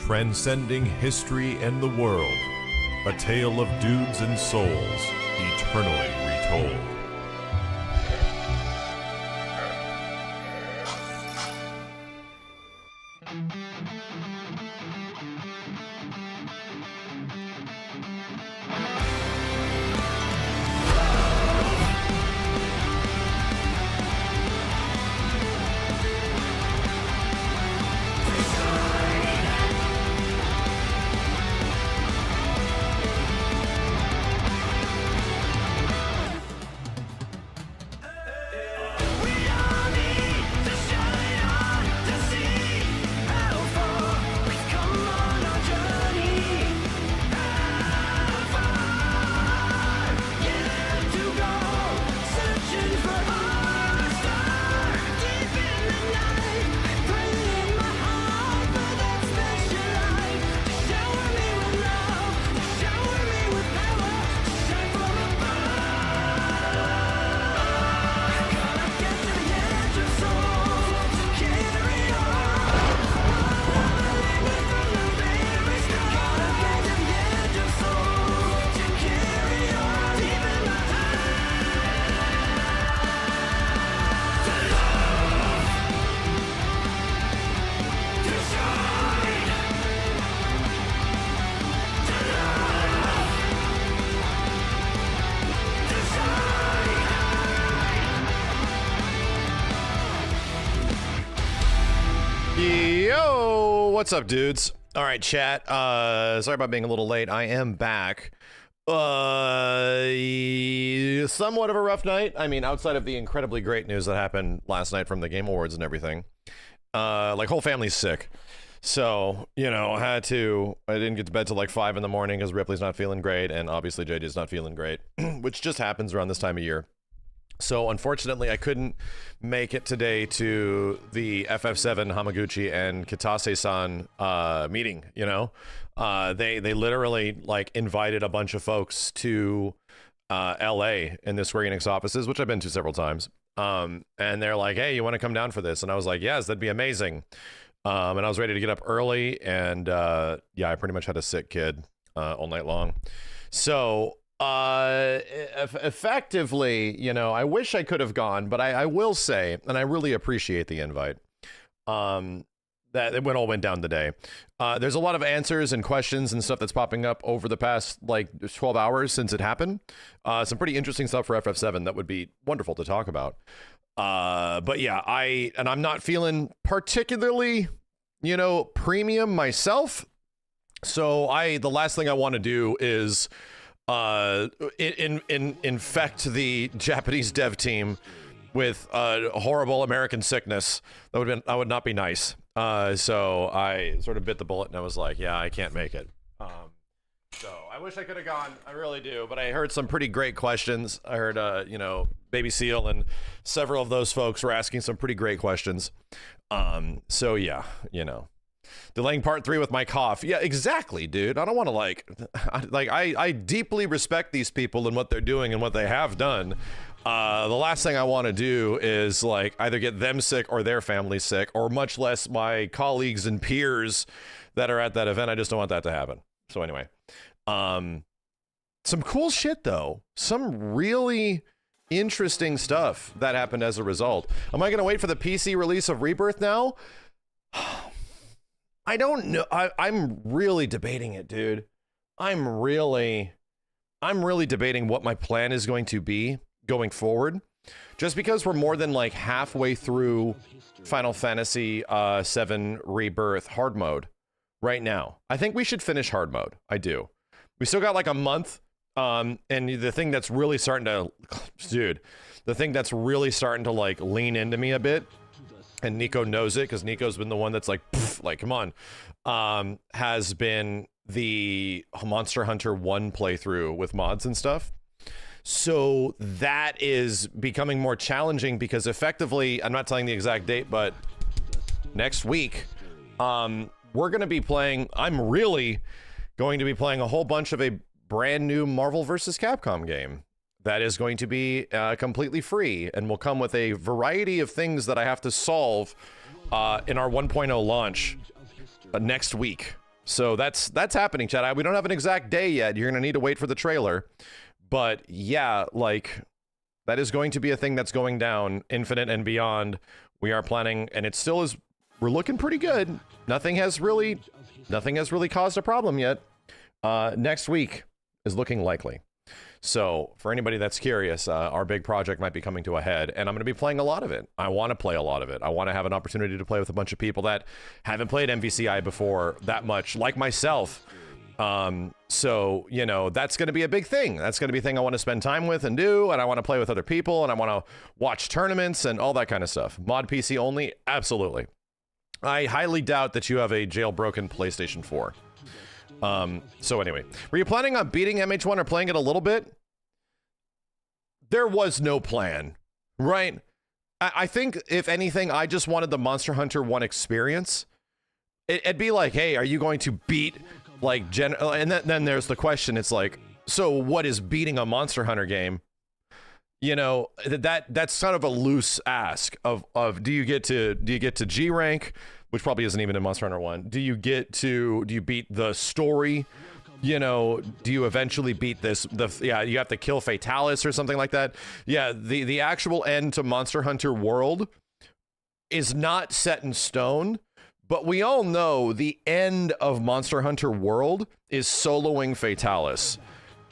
transcending history and the world, a tale of dudes and souls, eternally retold. What's up, dudes? All right, chat. Sorry about being a little late. I am back. Somewhat of a rough night. I mean, outside of the incredibly great news that happened last night from the Game Awards and everything. Like, whole family's sick. So, you know, I didn't get to bed till like 5 in the morning because Ripley's not feeling great, and obviously JD's not feeling great, which just happens around this time of year. So unfortunately, I couldn't make it today to the FF7 Hamaguchi and Kitase-san meeting. You know, they literally like invited a bunch of folks to LA in the Square Enix offices, which I've been to several times. And they're like, "Hey, you want to come down for this?" And I was like, "Yes, that'd be amazing." And I was ready to get up early, and yeah, I pretty much had a sick kid all night long. So. Effectively, you know, I wish I could have gone, but I will say, and I really appreciate the invite, that it all went down today. There's a lot of answers and questions and stuff that's popping up over the past, like, 12 hours since it happened. Some pretty interesting stuff for FF7 that would be wonderful to talk about. But yeah, I'm not feeling particularly, you know, premium myself. So the last thing I want to do is infect the Japanese dev team with horrible American sickness. That would not be nice. So I sort of bit the bullet and I was like, yeah, I can't make it. So I wish I could have gone. I really do. But I heard some pretty great questions. I heard, you know, Baby Seal and several of those folks were asking some pretty great questions. So yeah, you know. Delaying part 3 with my cough. Yeah, exactly, dude. I don't want to I deeply respect these people and what they're doing and what they have done. The last thing I want to do is like either get them sick or their family sick, or much less my colleagues and peers that are at that event. I just don't want that to happen. So anyway, some cool shit though. Some really interesting stuff that happened as a result. Am I going to wait for the PC release of Rebirth now? I don't know. I'm really debating it, dude. I'm really debating what my plan is going to be going forward. Just because we're more than like halfway through Final Fantasy VII Rebirth hard mode right now. I think we should finish hard mode. I do. We still got like a month. And the thing that's really starting to, dude, the thing that's really starting to like lean into me a bit, and Nico knows it because Nico's been the one that's like, come on, has been the Monster Hunter 1 playthrough with mods and stuff. So that is becoming more challenging because effectively, I'm not telling the exact date, but next week, we're going to be playing, I'm really going to be playing a whole bunch of a brand new Marvel vs. Capcom game. That is going to be completely free and will come with a variety of things that I have to solve in our 1.0 launch next week. So that's happening, chat. We don't have an exact day yet. You're gonna need to wait for the trailer. But yeah, like that is going to be a thing that's going down. Infinite and Beyond. We are planning, and it still is. We're looking pretty good. Nothing has really caused a problem yet. Next week is looking likely. So for anybody that's curious, our big project might be coming to a head, and I'm going to be playing a lot of it. I want to play a lot of it. I want to have an opportunity to play with a bunch of people that haven't played MVCI before that much, like myself. So, you know, that's going to be a big thing. That's going to be a thing I want to spend time with and do, and I want to play with other people, and I want to watch tournaments and all that kind of stuff. Mod PC only? Absolutely. I highly doubt that you have a jailbroken PlayStation 4. So anyway, were you planning on beating MH1 or playing it a little bit? There was no plan, right? I think, if anything, I just wanted the Monster Hunter 1 experience. It'd be like, hey, are you going to beat, like, and then there's the question, it's like, so what is beating a Monster Hunter game? You know, that's kind of a loose ask of do you get to G rank, which probably isn't even in Monster Hunter 1. Do you beat the story? You know, do you eventually beat you have to kill Fatalis or something like that? Yeah, the actual end to Monster Hunter World is not set in stone, but we all know the end of Monster Hunter World is soloing Fatalis.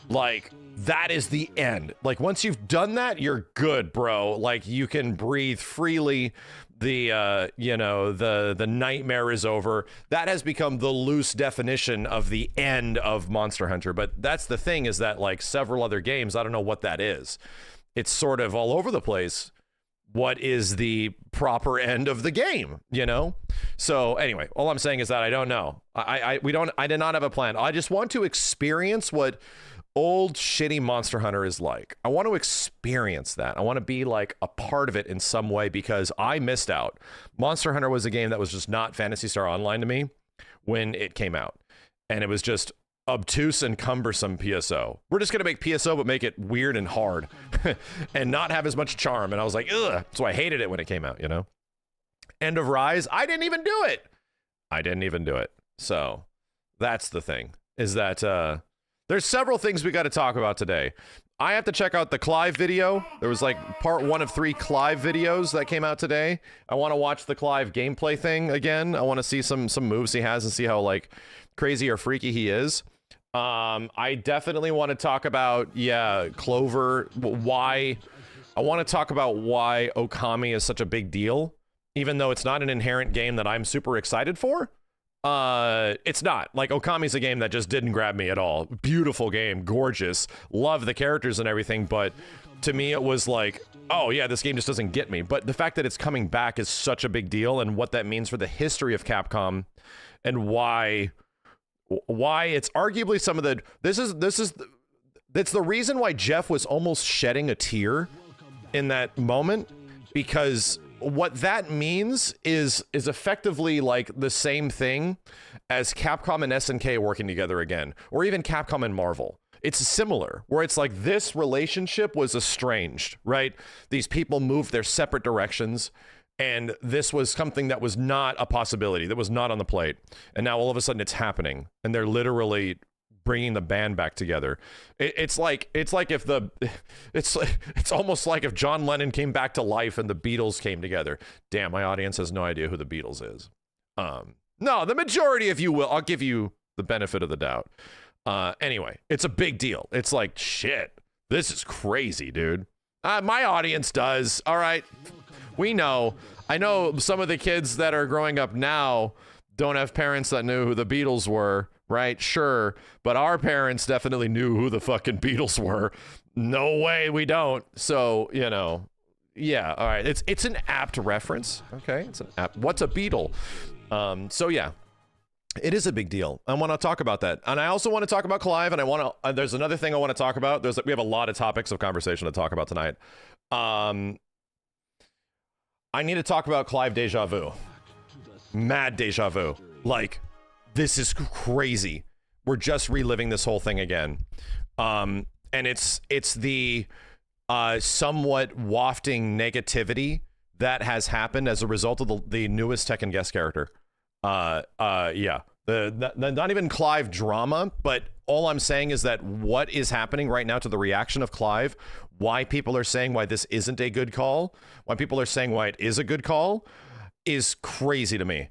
Like, that is the end. Like, once you've done that, you're good, bro. Like, you can breathe freely. The nightmare is over. That has become the loose definition of the end of Monster Hunter. But that's the thing, is that, like, several other games, I don't know what that is. It's sort of all over the place. What is the proper end of the game, you know? So anyway, all I'm saying is that I don't know. I did not have a plan. I just want to experience what old shitty Monster Hunter is like. I want to experience that. I want to be like a part of it in some way, because I missed out. Monster Hunter was a game that was just not Phantasy Star Online to me when it came out. And it was just obtuse and cumbersome PSO. We're just going to make PSO, but make it weird and hard and not have as much charm. And I was like, ugh. So I hated it when it came out, you know? End of Rise, I didn't even do it. So that's the thing, is that, there's several things we got to talk about today. I have to check out the Clive video. There was like part 1 of 3 Clive videos that came out today. I want to watch the Clive gameplay thing again. I want to see some moves he has and see how like crazy or freaky he is. I definitely want to talk about, Clover, I want to talk about why Okami is such a big deal, even though it's not an inherent game that I'm super excited for. It's not. Like, Okami's a game that just didn't grab me at all. Beautiful game, gorgeous, love the characters and everything, but to me it was like, oh yeah, this game just doesn't get me. But the fact that it's coming back is such a big deal, and what that means for the history of Capcom, and why it's arguably some of the it's the reason why Jeff was almost shedding a tear in that moment, because what that means is effectively like the same thing as Capcom and SNK working together again, or even Capcom and Marvel. It's similar, where it's like this relationship was estranged, right? These people moved their separate directions, and this was something that was not a possibility, that was not on the plate. And now all of a sudden it's happening, and they're literally bringing the band back together. It's almost like if John Lennon came back to life and the Beatles came together. Damn, my audience has no idea who the Beatles is. No, the majority of you will. I'll give you the benefit of the doubt. Anyway, it's a big deal. It's like, shit, this is crazy, dude. My audience does. All right, we know. I know some of the kids that are growing up now don't have parents that knew who the Beatles were. Right, sure, but our parents definitely knew who the fucking Beatles were. No way we don't. So, you know, yeah, all right. It's an apt reference, okay? It's an apt. What's a Beatle? So yeah, it is a big deal. I want to talk about that, and I also want to talk about Clive. And I want to. There's another thing I want to talk about. We have a lot of topics of conversation to talk about tonight. I need to talk about Clive Deja Vu. Mad Deja Vu. Like, this is crazy. We're just reliving this whole thing again. And it's the somewhat wafting negativity that has happened as a result of the newest Tekken guest character. Yeah. Not even Clive drama, but all I'm saying is that what is happening right now to the reaction of Clive, why people are saying why this isn't a good call, why people are saying why it is a good call, is crazy to me.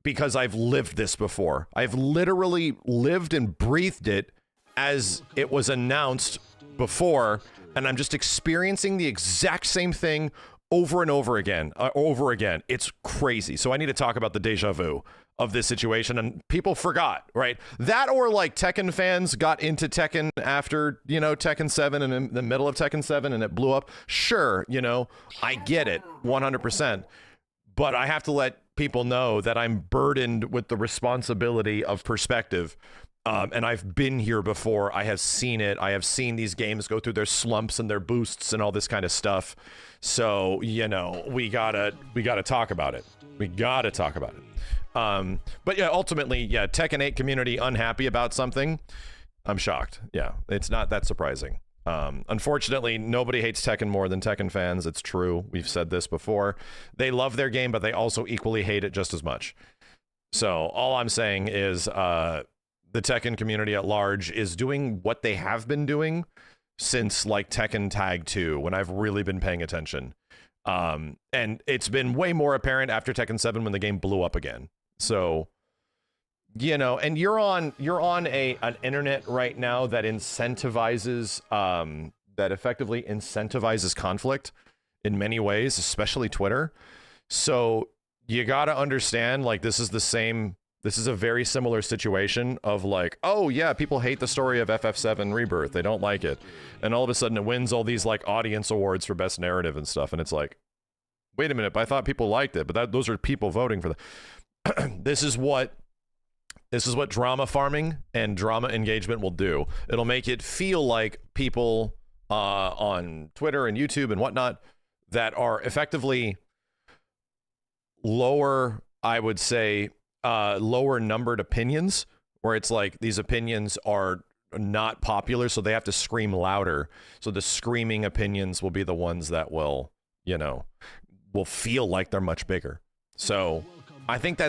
Because I've lived this before. I've literally lived and breathed it as it was announced before, and I'm just experiencing the exact same thing over and over again. It's crazy. So I need to talk about the deja vu of this situation, and people forgot, right? That, or like Tekken fans got into Tekken after, you know, Tekken 7 and in the middle of Tekken 7 and it blew up. Sure, you know, I get it 100%. But I have to let people know that I'm burdened with the responsibility of perspective. And I've been here before. I have seen it. I have seen these games go through their slumps and their boosts and all this kind of stuff. So, you know, we gotta talk about it. We gotta talk about it. But yeah, ultimately, yeah, Tekken 8 community unhappy about something. I'm shocked. Yeah, it's not that surprising. Unfortunately, nobody hates Tekken more than Tekken fans. It's true. We've said this before. They love their game, but they also equally hate it just as much. So all I'm saying is the Tekken community at large is doing what they have been doing since like Tekken Tag 2, when I've really been paying attention. And it's been way more apparent after Tekken 7 when the game blew up again. So, you know, and you're on an internet right now that incentivizes that effectively incentivizes conflict in many ways, especially Twitter. So you got to understand, like, this is a very similar situation of like, oh yeah, people hate the story of FF7 Rebirth, they don't like it, and all of a sudden it wins all these like audience awards for best narrative and stuff, and it's like, wait a minute, but I thought people liked it, but those are people voting for the this is what drama farming and drama engagement will do. It'll make it feel like people on Twitter and YouTube and whatnot that are effectively lower, I would say, lower numbered opinions, where it's like these opinions are not popular, so they have to scream louder. So the screaming opinions will be the ones that will, you know, will feel like they're much bigger. So I think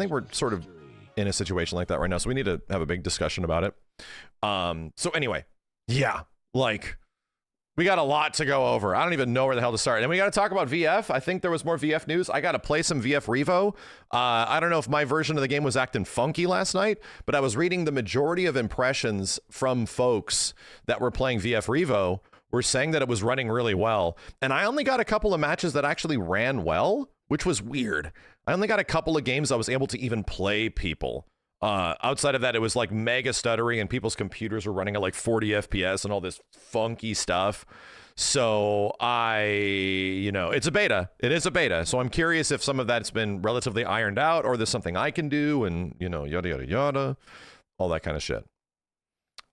we're sort of in a situation like that right now, so we need to have a big discussion about it. So anyway, yeah, like, we got a lot to go over. I don't even know where the hell to start. And we got to talk about VF. I think there was more VF news. I got to play some VF Revo. I don't know if my version of the game was acting funky last night, but I was reading the majority of impressions from folks that were playing VF Revo were saying that it was running really well. And I only got a couple of matches that actually ran well, which was weird. I only got a couple of games I was able to even play people. Outside of that, it was like mega stuttery and people's computers were running at like 40 FPS and all this funky stuff. So it's a beta. It is a beta. So I'm curious if some of that's been relatively ironed out, or there's something I can do, and, you know, yada, yada, yada, all that kind of shit.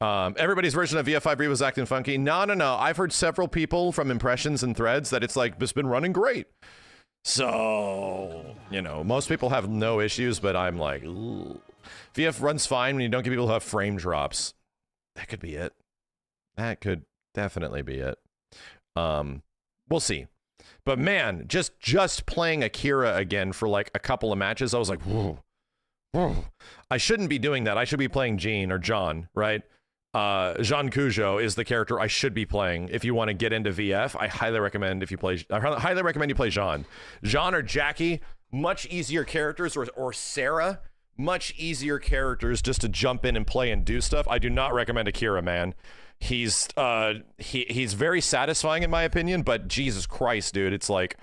Everybody's version of VF5 Revo was acting funky. No. I've heard several people from impressions and threads that it's like, it's been running great. So, you know, most people have no issues, but I'm like, ooh. VF runs fine when you don't get people who have frame drops. That could be it. That could definitely be it. We'll see. But man, just playing Akira again for like a couple of matches, I was like, whoa. I shouldn't be doing that. I should be playing Jean or John, right? Jean Cujo is the character I should be playing. If you want to get into VF, I highly recommend you play Jean. Jean or Jackie, much easier characters, or Sarah, much easier characters just to jump in and play and do stuff. I do not recommend Akira, man. He's very satisfying in my opinion, but Jesus Christ, dude, it's like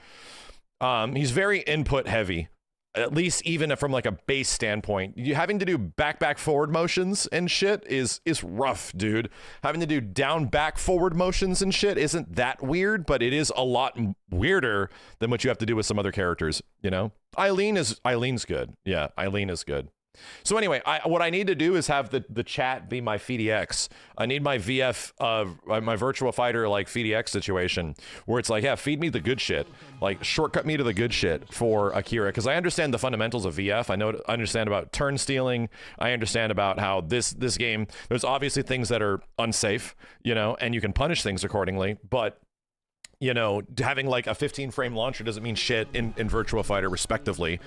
he's very input heavy. At least even from like a base standpoint, you having to do back forward motions and shit is rough, dude. Having to do down back forward motions and shit isn't that weird, but it is a lot weirder than what you have to do with some other characters, you know? Eileen's good. Yeah, Eileen is good. So anyway, what I need to do is have the chat be my FDX. I need my VF, my Virtua Fighter like FDX situation where it's like, yeah, feed me the good shit, like shortcut me to the good shit for Akira, because I understand the fundamentals of VF. I understand about turn stealing. I understand about how this game, there's obviously things that are unsafe, you know, and you can punish things accordingly, but you know, having like a 15 frame launcher doesn't mean shit in Virtua Fighter respectively.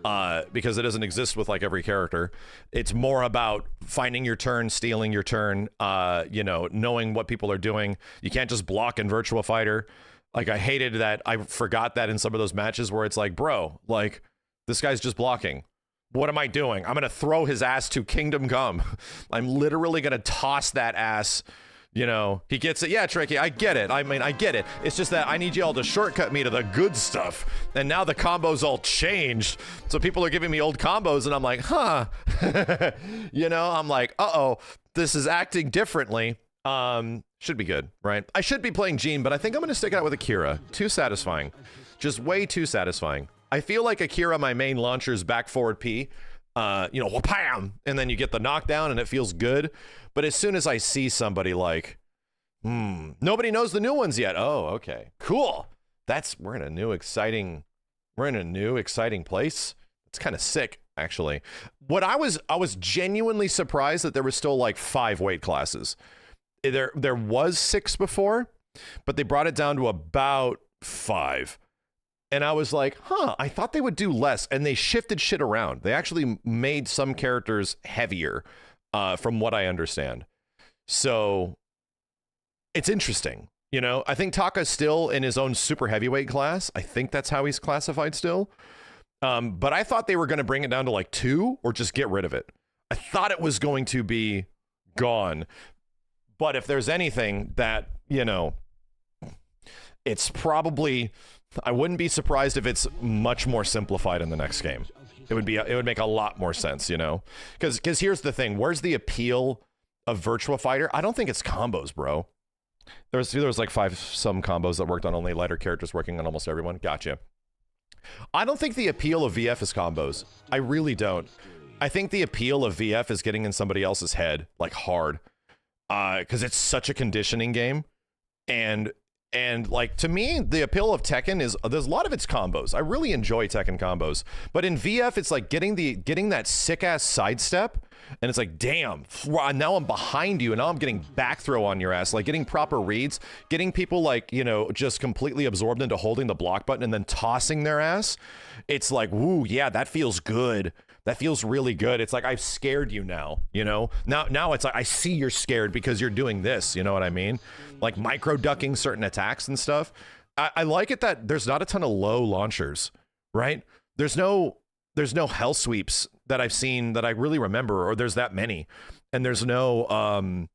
because it doesn't exist with like every character. It's more about finding your turn, stealing your turn, you know, knowing what people are doing. You can't just block in Virtua Fighter. Like, I hated that. I forgot that in some of those matches where it's like, bro, like, this guy's just blocking. What am I doing? I'm going to throw his ass to Kingdom Come. I'm literally going to toss that ass. You know, he gets it. Yeah, Tricky, I get it. I mean, I get it. It's just that I need y'all to shortcut me to the good stuff. And now the combos all changed. So people are giving me old combos and I'm like, huh. You know, I'm like, uh-oh, this is acting differently. Should be good, right? I should be playing Jean, but I think I'm going to stick it out with Akira. Too satisfying. Just way too satisfying. I feel like Akira, my main launcher's back forward P. You know, wham, and then you get the knockdown and it feels good. But as soon as I see somebody like, nobody knows the new ones yet. Oh, okay, cool. We're in a new exciting place. It's kind of sick, actually. What I was genuinely surprised that there was still like 5 weight classes. There was 6 before, but they brought it down to about 5. And I was like, huh, I thought they would do less. And they shifted shit around. They actually made some characters heavier, from what I understand. So it's interesting. You know, I think Taka's still in his own super heavyweight class. I think that's how he's classified still. But I thought they were going to bring it down to like 2 or just get rid of it. I thought it was going to be gone. But if there's anything that, you know, it's probably... I wouldn't be surprised if it's much more simplified in the next game. It would make a lot more sense, you know? Because here's the thing. Where's the appeal of Virtua Fighter? I don't think it's combos, bro. There was like 5 some combos that worked on only lighter characters working on almost everyone. Gotcha. I don't think the appeal of VF is combos. I really don't. I think the appeal of VF is getting in somebody else's head, like hard. Because it's such a conditioning game. And like, to me, the appeal of Tekken is there's a lot of its combos. I really enjoy Tekken combos, but in VF, it's like getting that sick ass sidestep, and it's like, damn, now I'm behind you, and now I'm getting back throw on your ass, like getting proper reads, getting people like, you know, just completely absorbed into holding the block button and then tossing their ass. It's like, woo, yeah, that feels good. That feels really good. It's like, I've scared you now, you know? Now it's like, I see you're scared because you're doing this, you know what I mean? Like micro ducking certain attacks and stuff. I like it that there's not a ton of low launchers, right? There's no hell sweeps that I've seen that I really remember, or there's that many. And there's no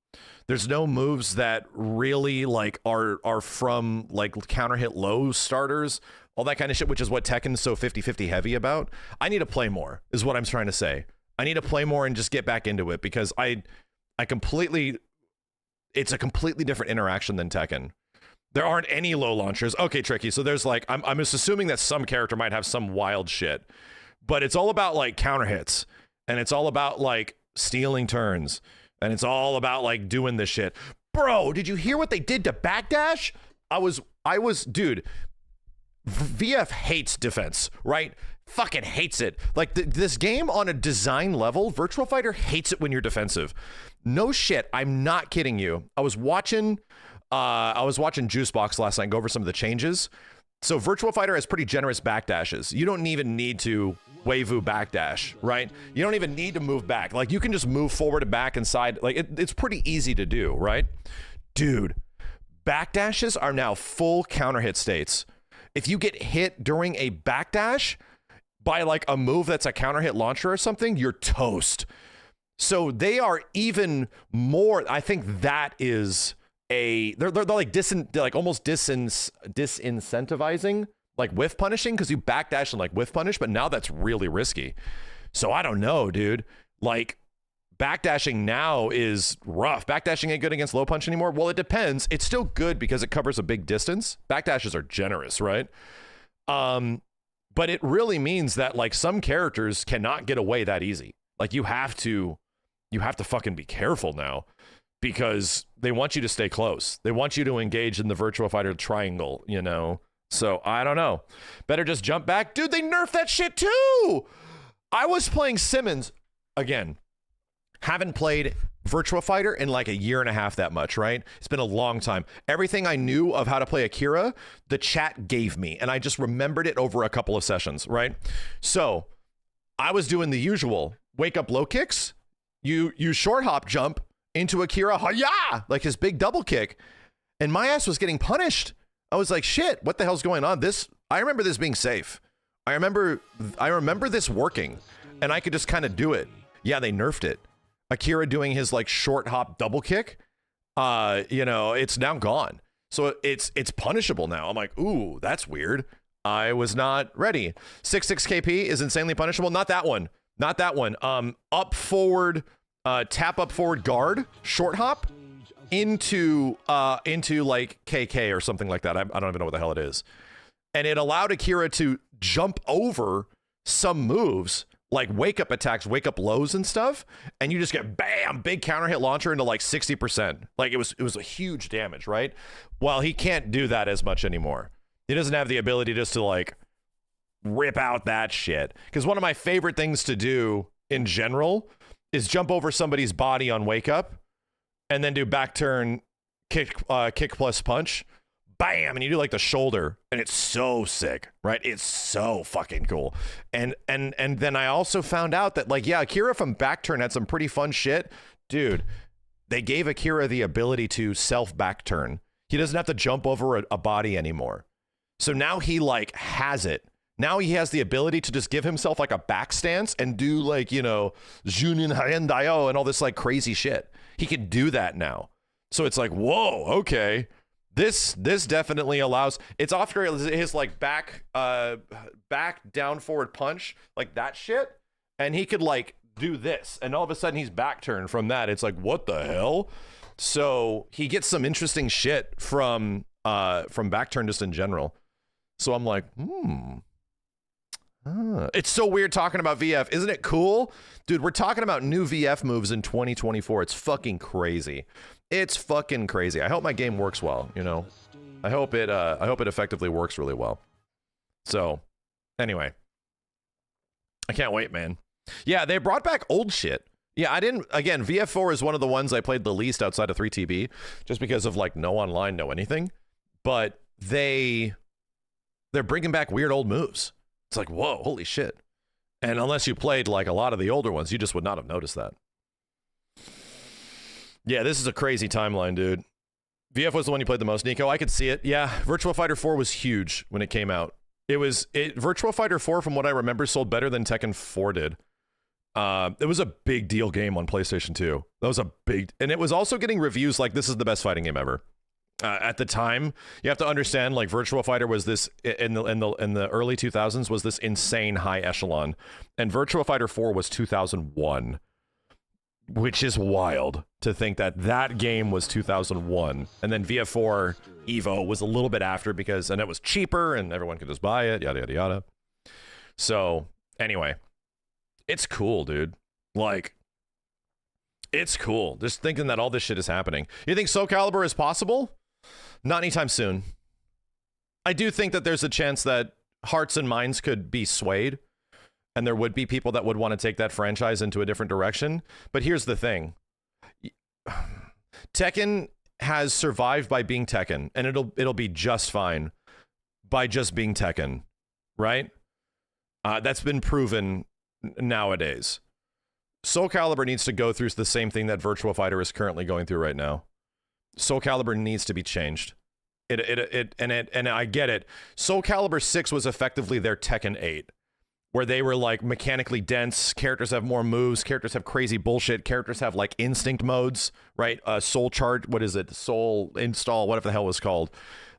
moves that really like are from like counter hit low starters. All that kind of shit, which is what Tekken's so 50-50 heavy about. I need to play more, is what I'm trying to say. I need to play more and just get back into it, because it's a completely different interaction than Tekken. There aren't any low launchers. Okay, Tricky, so there's like, I'm just assuming that some character might have some wild shit, but it's all about like counter hits, and it's all about like stealing turns, and it's all about like doing this shit. Bro, did you hear what they did to backdash? I was, dude, VF hates defense, right? Fucking hates it. Like this game on a design level, Virtua Fighter hates it when you're defensive. No shit, I'm not kidding you. I was watching Juicebox last night go over some of the changes. So Virtua Fighter has pretty generous backdashes. You don't even need to Waivu backdash, right? You don't even need to move back. Like you can just move forward and back and side. Like it's pretty easy to do, right? Dude, backdashes are now full counter hit states. If you get hit during a backdash by like a move that's a counter hit launcher or something, you're toast. So they are even more, I think that is they're like almost disincentivizing like whiff punishing, because you backdash and like whiff punish, but now that's really risky. So I don't know, dude. Like backdashing now is rough. Backdashing ain't good against low punch anymore. Well, it depends. It's still good because it covers a big distance. Backdashes are generous, right? But it really means that like some characters cannot get away that easy. Like you have to fucking be careful now, because they want you to stay close. They want you to engage in the Virtua Fighter triangle, you know? So I don't know. Better just jump back. Dude, they nerfed that shit too. I was playing Simmons again. Haven't played Virtua Fighter in like a year and a half that much, right? It's been a long time. Everything I knew of how to play Akira, the chat gave me, and I just remembered it over a couple of sessions, right? So I was doing the usual wake up low kicks. You short hop jump into Akira, hi-ya! Like his big double kick. And my ass was getting punished. I was like, shit, what the hell's going on? I remember this being safe. I remember this working, and I could just kind of do it. Yeah, they nerfed it. Akira doing his like short hop double kick, you know, it's now gone. So it's punishable now. I'm like, ooh, that's weird. I was not ready. 6-6 KP is insanely punishable. Not that one. Not that one. Up forward, tap up forward guard, short hop into like KK or something like that. I don't even know what the hell it is. And it allowed Akira to jump over some moves like wake up attacks, wake up lows and stuff, and you just get bam, big counter hit launcher into like 60%. Like it was a huge damage, right? Well, he can't do that as much anymore. He doesn't have the ability just to like rip out that shit. Because one of my favorite things to do in general is jump over somebody's body on wake up and then do back turn kick plus punch. Bam, and you do like the shoulder, and it's so sick, right? It's so fucking cool. And then I also found out that like, yeah, Akira from back turn had some pretty fun shit. Dude, they gave Akira the ability to self back turn. He doesn't have to jump over a body anymore. So now he like has it. Now he has the ability to just give himself like a back stance and do like, you know, Junin Haendaio and all this like crazy shit. He can do that now. So it's like, whoa, okay. This definitely allows, it's after his like back down forward punch, like that shit. And he could like do this. And all of a sudden he's back turned from that. It's like, what the hell? So he gets some interesting shit from back turn just in general. So I'm like, It's so weird talking about VF. Isn't it cool? Dude, we're talking about new VF moves in 2024. It's fucking crazy. It's fucking crazy. I hope my game works well, you know? I hope it effectively works really well. So, anyway. I can't wait, man. Yeah, they brought back old shit. Yeah, again, VF4 is one of the ones I played the least outside of 3TB, just because of, like, no online, no anything. But they're bringing back weird old moves. It's like, whoa, holy shit. And unless you played, like, a lot of the older ones, you just would not have noticed that. Yeah, this is a crazy timeline, dude. VF was the one you played the most, Nico. I could see it. Yeah, Virtua Fighter 4 was huge when it came out. Virtua Fighter 4, from what I remember, sold better than Tekken 4 did. It was a big deal game on PlayStation 2. That was and it was also getting reviews like this is the best fighting game ever. At the time, you have to understand, like, Virtua Fighter was this in the early 2000s was this insane high echelon, and Virtua Fighter 4 was 2001. Which is wild to think that game was 2001. And then VF4 Evo was a little bit after and it was cheaper and everyone could just buy it, yada, yada, yada. So, anyway. It's cool, dude. Like, it's cool. Just thinking that all this shit is happening. You think Soulcalibur is possible? Not anytime soon. I do think that there's a chance that hearts and minds could be swayed. And there would be people that would want to take that franchise into a different direction. But here's the thing. Tekken has survived by being Tekken, and it'll be just fine by just being Tekken, right? That's been proven nowadays. Soulcalibur needs to go through the same thing that Virtua Fighter is currently going through right now. Soulcalibur needs to be changed. And I get it. Soulcalibur 6 was effectively their Tekken 8. Where they were like mechanically dense, characters have more moves, characters have crazy bullshit, characters have like instinct modes, right? Soul charge, what is it? Soul install, whatever the hell it was called.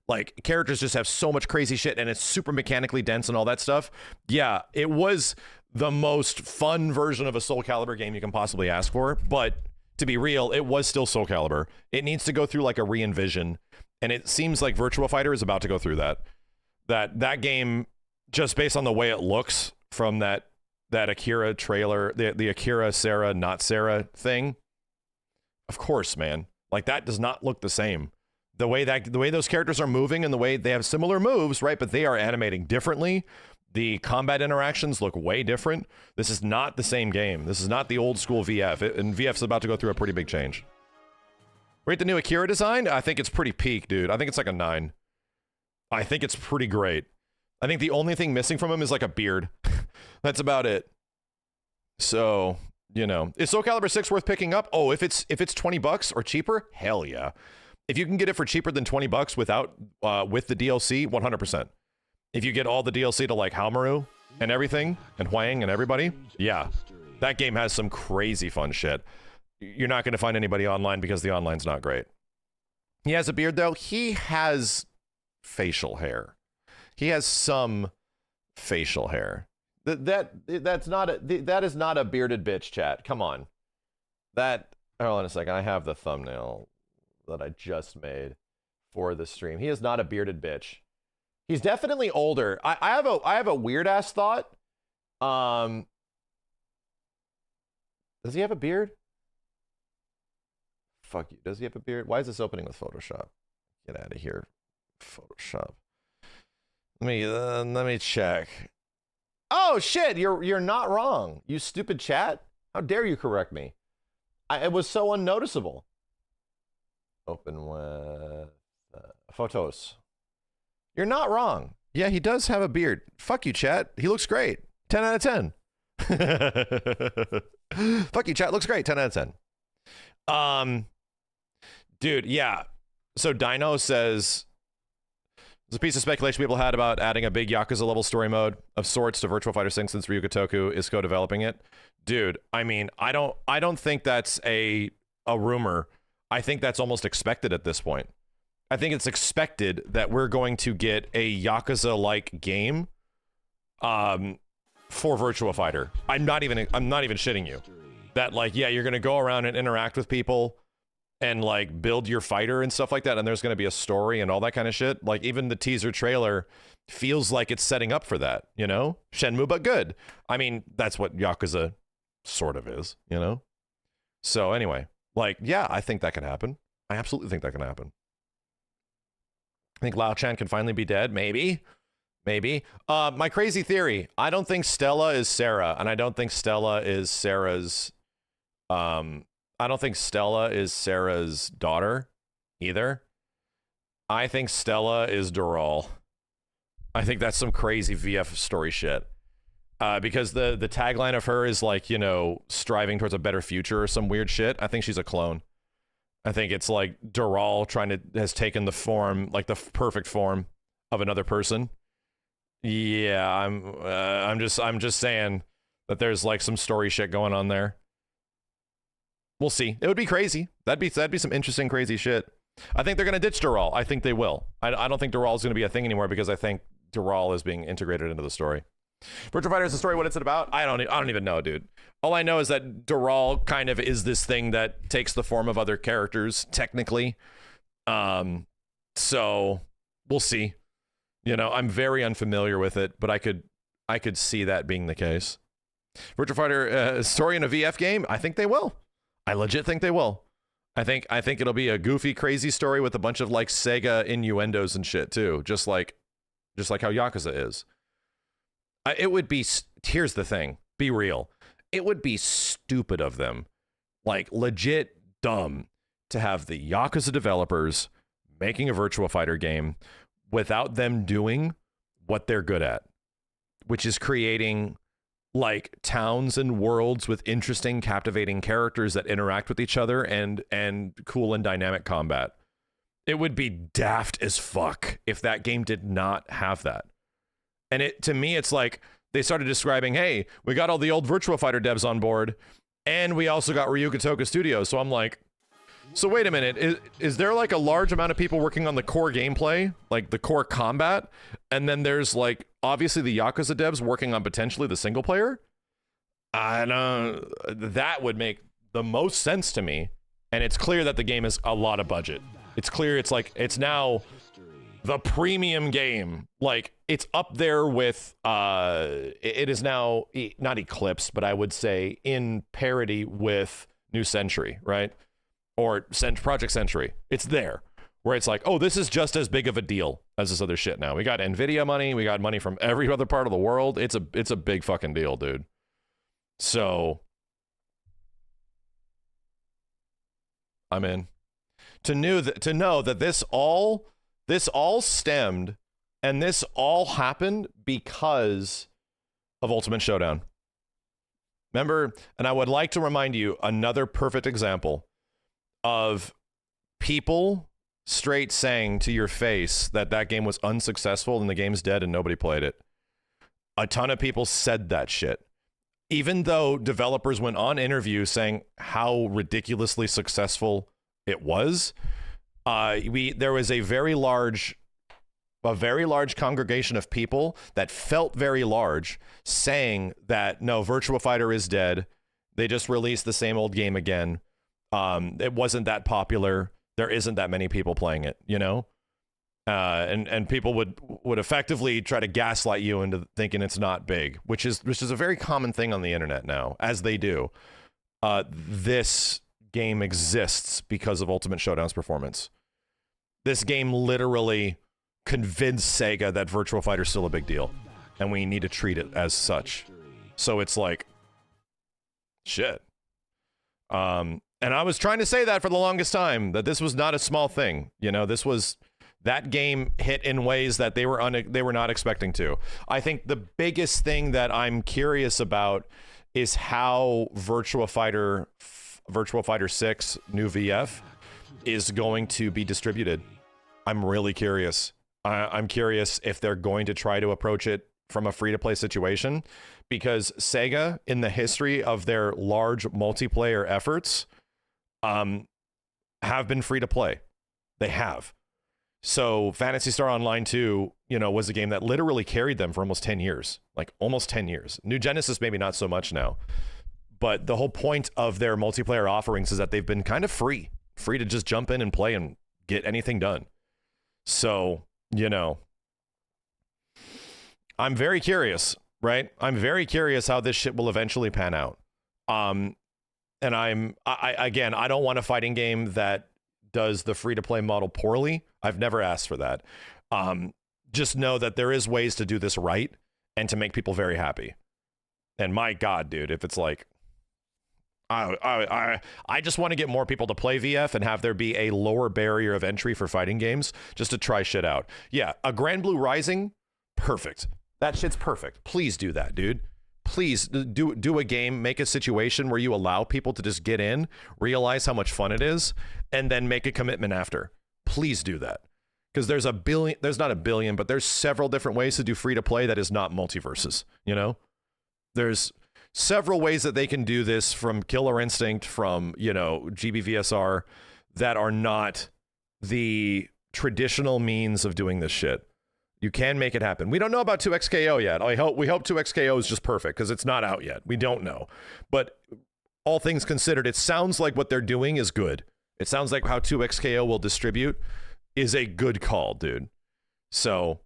Like characters just have so much crazy shit and it's super mechanically dense and all that stuff. Yeah, it was the most fun version of a Soulcalibur game you can possibly ask for, but to be real, it was still Soulcalibur. It needs to go through like a re-envision, and it seems like Virtua Fighter is about to go through that. That game, just based on the way it looks, from that Akira trailer, the Akira Sarah, not Sarah thing. Of course, man. Like that does not look the same. The way those characters are moving and the way they have similar moves, right? But they are animating differently. The combat interactions look way different. This is not the same game. This is not the old school VF. And VF's about to go through a pretty big change. Rate the new Akira design? I think it's pretty peak, dude. I think it's like a 9. I think it's pretty great. I think the only thing missing from him is like a beard. That's about it. So, you know, is Soulcalibur 6 worth picking up? Oh, if it's $20 or cheaper, hell yeah. If you can get it for cheaper than $20 without with the DLC, 100%. If you get all the DLC to like Haomaru and everything, and Huang and everybody, yeah, that game has some crazy fun shit. You're not going to find anybody online because the online's not great. He has a beard though. He has facial hair. He has some facial hair. That is not a bearded bitch, chat. Come on. Hold on a second. I have the thumbnail that I just made for the stream. He is not a bearded bitch. He's definitely older. I have a weird ass thought. Does he have a beard? Fuck you. Does he have a beard? Why is this opening with Photoshop? Get out of here, Photoshop. Let me check. Oh shit! You're not wrong. You stupid chat. How dare you correct me? It was so unnoticeable. Open with photos. You're not wrong. Yeah, he does have a beard. Fuck you, chat. He looks great. 10 out of 10. Fuck you, chat. Looks great. 10 out of 10. Dude, yeah. So Dino says there's a piece of speculation people had about adding a big Yakuza level story mode of sorts to Virtua Fighter 6 since Ryuga Toku is co-developing it. Dude, I mean, I don't think that's a rumor. I think that's almost expected at this point. I think it's expected that we're going to get a Yakuza-like game for Virtua Fighter. I'm not even shitting you. That like, yeah, you're gonna go around and interact with people and like build your fighter and stuff like that, and there's gonna be a story and all that kind of shit. Like even the teaser trailer feels like it's setting up for that, you know? Shenmue, but good. I mean, that's what Yakuza sort of is, you know? So anyway, like, yeah, I think that can happen. I absolutely think that can happen. I think Lao Chan can finally be dead. Maybe. My crazy theory. I don't think Stella is Sarah, and I don't think Stella is Sarah's daughter either. I think Stella is Doral. I think that's some crazy VF story shit. Because the tagline of her is like, you know, striving towards a better future or some weird shit. I think she's a clone. I think it's like Doral has taken the form, like the perfect form of another person. Yeah, I'm just saying that there's like some story shit going on there. We'll see. It would be crazy. That'd be some interesting crazy shit. I think they're gonna ditch Doral. I think they will. I don't think Doral is gonna be a thing anymore because I think Doral is being integrated into the story. Virtua Fighter is the story. What it's about? I don't even know, dude. All I know is that Doral kind of is this thing that takes the form of other characters, technically. So we'll see. You know, I'm very unfamiliar with it, but I could see that being the case. Virtua Fighter story in a VF game? I think they will. I legit think they will. I think it'll be a goofy, crazy story with a bunch of like Sega innuendos and shit too, just like how Yakuza is. It would be. Here's the thing. Be real. It would be stupid of them, like legit dumb, to have the Yakuza developers making a Virtua Fighter game without them doing what they're good at, which is creating like towns and worlds with interesting, captivating characters that interact with each other and cool and dynamic combat. It would be daft as fuck if that game did not have that. And to me, it's like they started describing, hey, we got all the old Virtua Fighter devs on board, and we also got Ryuga Toku Studios. So I'm like, so wait a minute, is there like a large amount of people working on the core gameplay, like the core combat, and then there's like obviously the Yakuza devs working on potentially the single player? I don't. That would make the most sense to me, and it's clear that the game is a lot of budget. It's clear it's now the premium game. Like it's up there with it is now not eclipsed, but I would say in parity with New Century, right? Or Project Century. It's there where it's like, oh, this is just as big of a deal as this other shit now. We got Nvidia money, we got money from every other part of the world. It's a big fucking deal, dude. So I'm in. To know that this all stemmed and this all happened because of Ultimate Showdown. Remember, and I would like to remind you another perfect example of people straight saying to your face that that game was unsuccessful and the game's dead and nobody played it. A ton of people said that shit. Even though developers went on interviews saying how ridiculously successful it was, there was a very large congregation of people that felt very large saying that no, Virtua Fighter is dead. They just released the same old game again. It wasn't that popular. There isn't that many people playing it, you know? And people would effectively try to gaslight you into thinking it's not big, which is a very common thing on the internet now, as they do. This game exists because of Ultimate Showdown's performance. This game literally convinced Sega that Virtua Fighter is still a big deal, and we need to treat it as such. So it's like, shit. And I was trying to say that for the longest time, that this was not a small thing. You know, that game hit in ways that they were not expecting to. I think the biggest thing that I'm curious about is how Virtua Fighter 6 new VF is going to be distributed. I'm really curious. I'm curious if they're going to try to approach it from a free-to-play situation, because Sega, in the history of their large multiplayer efforts, have been free-to-play. They have. So Phantasy Star Online 2, you know, was a game that literally carried them for almost 10 years. Like, almost 10 years. New Genesis, maybe not so much now. But the whole point of their multiplayer offerings is that they've been kind of free to just jump in and play and get anything done. So, you know, I'm very curious, right? I'm very curious how this shit will eventually pan out. And I don't want a fighting game that does the free-to-play model poorly. I've never asked for that. Just know that there is ways to do this right and to make people very happy. And my God, dude, if it's like, I just want to get more people to play VF and have there be a lower barrier of entry for fighting games just to try shit out. Yeah, a Grand Blue Rising, perfect. That shit's perfect. Please do that, dude. Please do a game, make a situation where you allow people to just get in, realize how much fun it is, and then make a commitment after. Please do that. Because there's not a billion, but there's several different ways to do free to play that is not multiverses, you know? There's several ways that they can do this, from Killer Instinct, from, you know, GBVSR, that are not the traditional means of doing this shit. You can make it happen. We don't know about 2XKO yet. We hope 2XKO is just perfect, because it's not out yet. We don't know. But all things considered, it sounds like what they're doing is good. It sounds like how 2XKO will distribute is a good call, dude. So,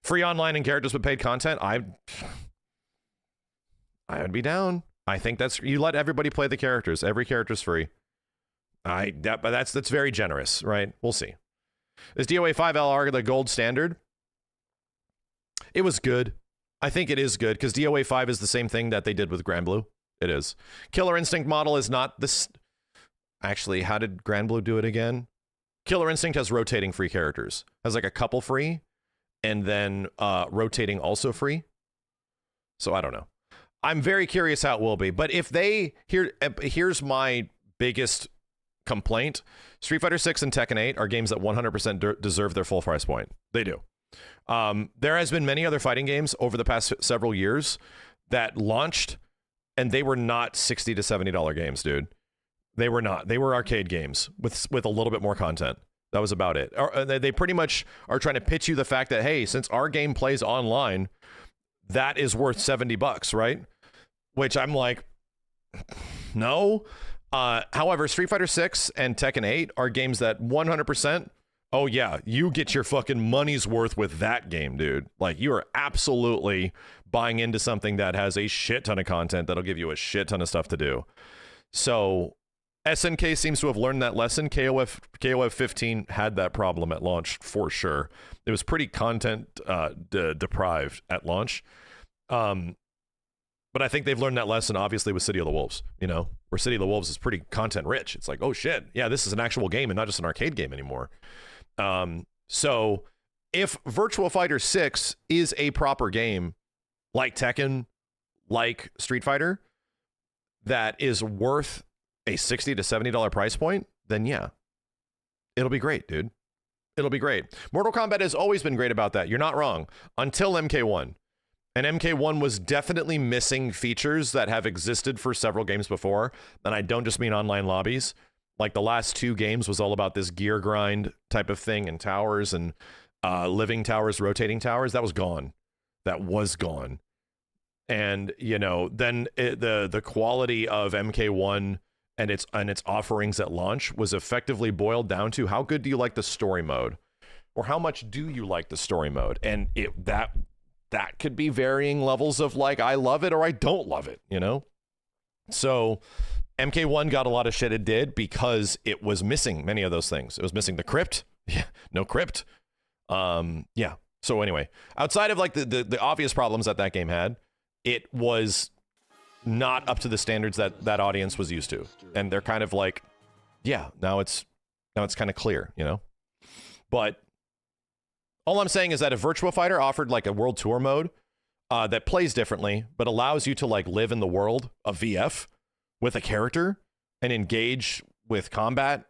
free online and characters with paid content, I would be down. I think you let everybody play the characters. Every character's free. But that's very generous, right? We'll see. Is DOA 5 LR the gold standard? It was good. I think it is good, because DOA 5 is the same thing that they did with Grand Blue. It is. Killer Instinct model is not this. Actually, how did Grand Blue do it again? Killer Instinct has rotating free characters. Has like a couple free, and then rotating also free. So I don't know. I'm very curious how it will be. But if here's my biggest complaint. Street Fighter 6 and Tekken 8 are games that 100% deserve their full price point. They do. There has been many other fighting games over the past several years that launched, and they were not $60 to $70 games, dude. They were not. They were arcade games with a little bit more content. That was about it. They pretty much are trying to pitch you the fact that, hey, since our game plays online, that is worth $70, right? Which I'm like, no. However, Street Fighter 6 and Tekken 8 are games that 100%, oh yeah, you get your fucking money's worth with that game, dude. Like, you are absolutely buying into something that has a shit ton of content that'll give you a shit ton of stuff to do. So SNK seems to have learned that lesson. KOF 15 had that problem at launch for sure. It was pretty content deprived at launch. But I think they've learned that lesson, obviously, with City of the Wolves, you know, where City of the Wolves is pretty content rich. It's like, oh shit, yeah, this is an actual game and not just an arcade game anymore. So if Virtua Fighter 6 is a proper game, like Tekken, like Street Fighter that is worth a $60 to $70 price point, then yeah, it'll be great, dude. It'll be great. Mortal Kombat has always been great about that. You're not wrong. Until MK1. And MK1 was definitely missing features that have existed for several games before. And I don't just mean online lobbies. Like the last 2 games was all about this gear grind type of thing and towers and living towers, rotating towers. That was gone. That was gone. And, you know, then the quality of MK1 and its offerings at launch was effectively boiled down to how good do you like the story mode? Or how much do you like the story mode? And that could be varying levels of like, I love it or I don't love it, you know? So MK1 got a lot of shit it did because it was missing many of those things. It was missing the crypt. Yeah, no crypt. Yeah. So anyway, outside of like the obvious problems that game had, it was not up to the standards that audience was used to. And they're kind of like, yeah, now it's kind of clear, you know? But all I'm saying is that if Virtua Fighter offered like a world tour mode that plays differently, but allows you to like live in the world of VF with a character and engage with combat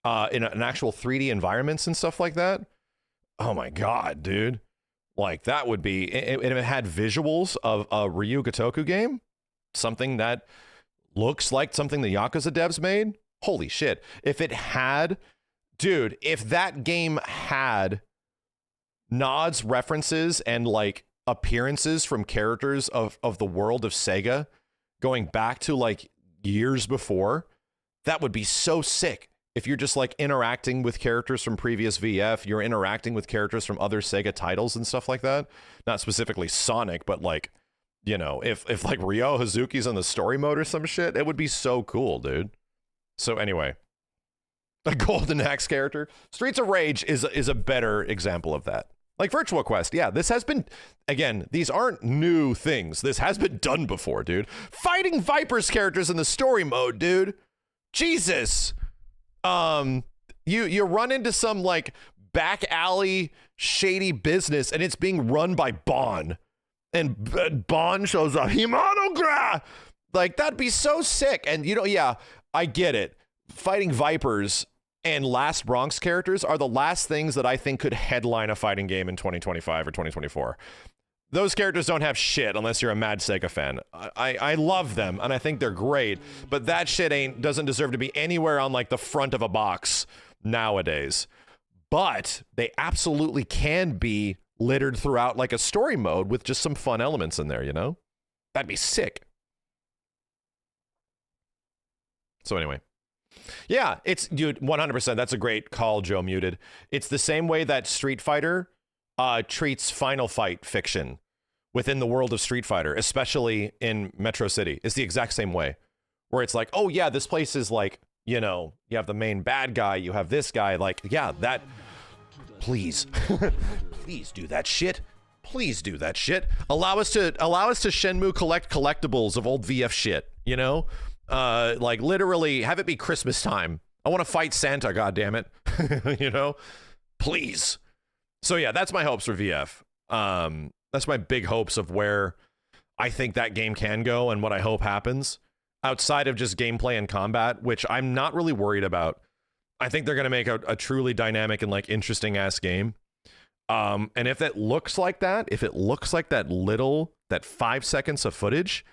in an actual 3D environments and stuff like that, oh my God, dude. Like that would be, and if it had visuals of a Ryu Gotoku game, something that looks like something the Yakuza devs made, holy shit. If it had, dude, if that game had nods, references, and like appearances from characters of the world of Sega going back to like years before, that would be so sick. If you're just like interacting with characters from previous VF, you're interacting with characters from other Sega titles and stuff like that. Not specifically Sonic, but like, you know, if like Ryo Hazuki's on the story mode or some shit, it would be so cool, dude. So anyway, a Golden Axe character. Streets of Rage is a better example of that. Like Virtua Quest, yeah, this has been, again, these aren't new things. This has been done before, dude. Fighting Viper's characters in the story mode, dude. Jesus. You run into some like back alley shady business and it's being run by Bon. And Bon shows up. Himanogra! Like, that'd be so sick. And, you know, yeah, I get it. Fighting Vipers and Last Bronx characters are the last things that I think could headline a fighting game in 2025 or 2024. Those characters don't have shit unless you're a mad Sega fan. I love them, and I think they're great, but that shit doesn't deserve to be anywhere on, like, the front of a box nowadays. But they absolutely can be littered throughout like a story mode with just some fun elements in there, you know? That'd be sick. So anyway. Yeah, it's, dude, 100%. That's a great call, Joe Muted. It's the same way that Street Fighter treats Final Fight fiction within the world of Street Fighter, especially in Metro City. It's the exact same way. Where it's like, oh yeah, this place is like, you know, you have the main bad guy, you have this guy, like, yeah, that... Please, please do that shit. Please do that shit. Allow us to Shenmue collect collectibles of old VF shit, you know? Like literally have it be Christmas time. I want to fight Santa, goddammit. You know? Please. So yeah, that's my hopes for VF. That's my big hopes of where I think that game can go and what I hope happens outside of just gameplay and combat, which I'm not really worried about. I think they're going to make a truly dynamic and like interesting ass game. And if it looks like that, that 5 seconds of footage,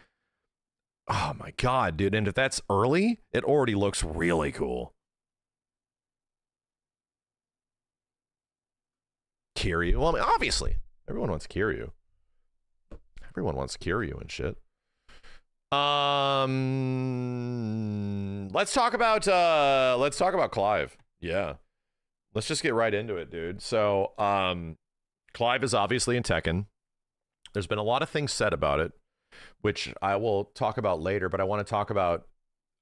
oh my God, dude. And if that's early, it already looks really cool. Kiryu. Well, I mean, obviously everyone wants Kiryu. Everyone wants Kiryu and shit. Let's talk about Clive. Yeah. Let's just get right into it, dude. So, Clive is obviously in Tekken. There's been a lot of things said about it, which I will talk about later, but I want to talk about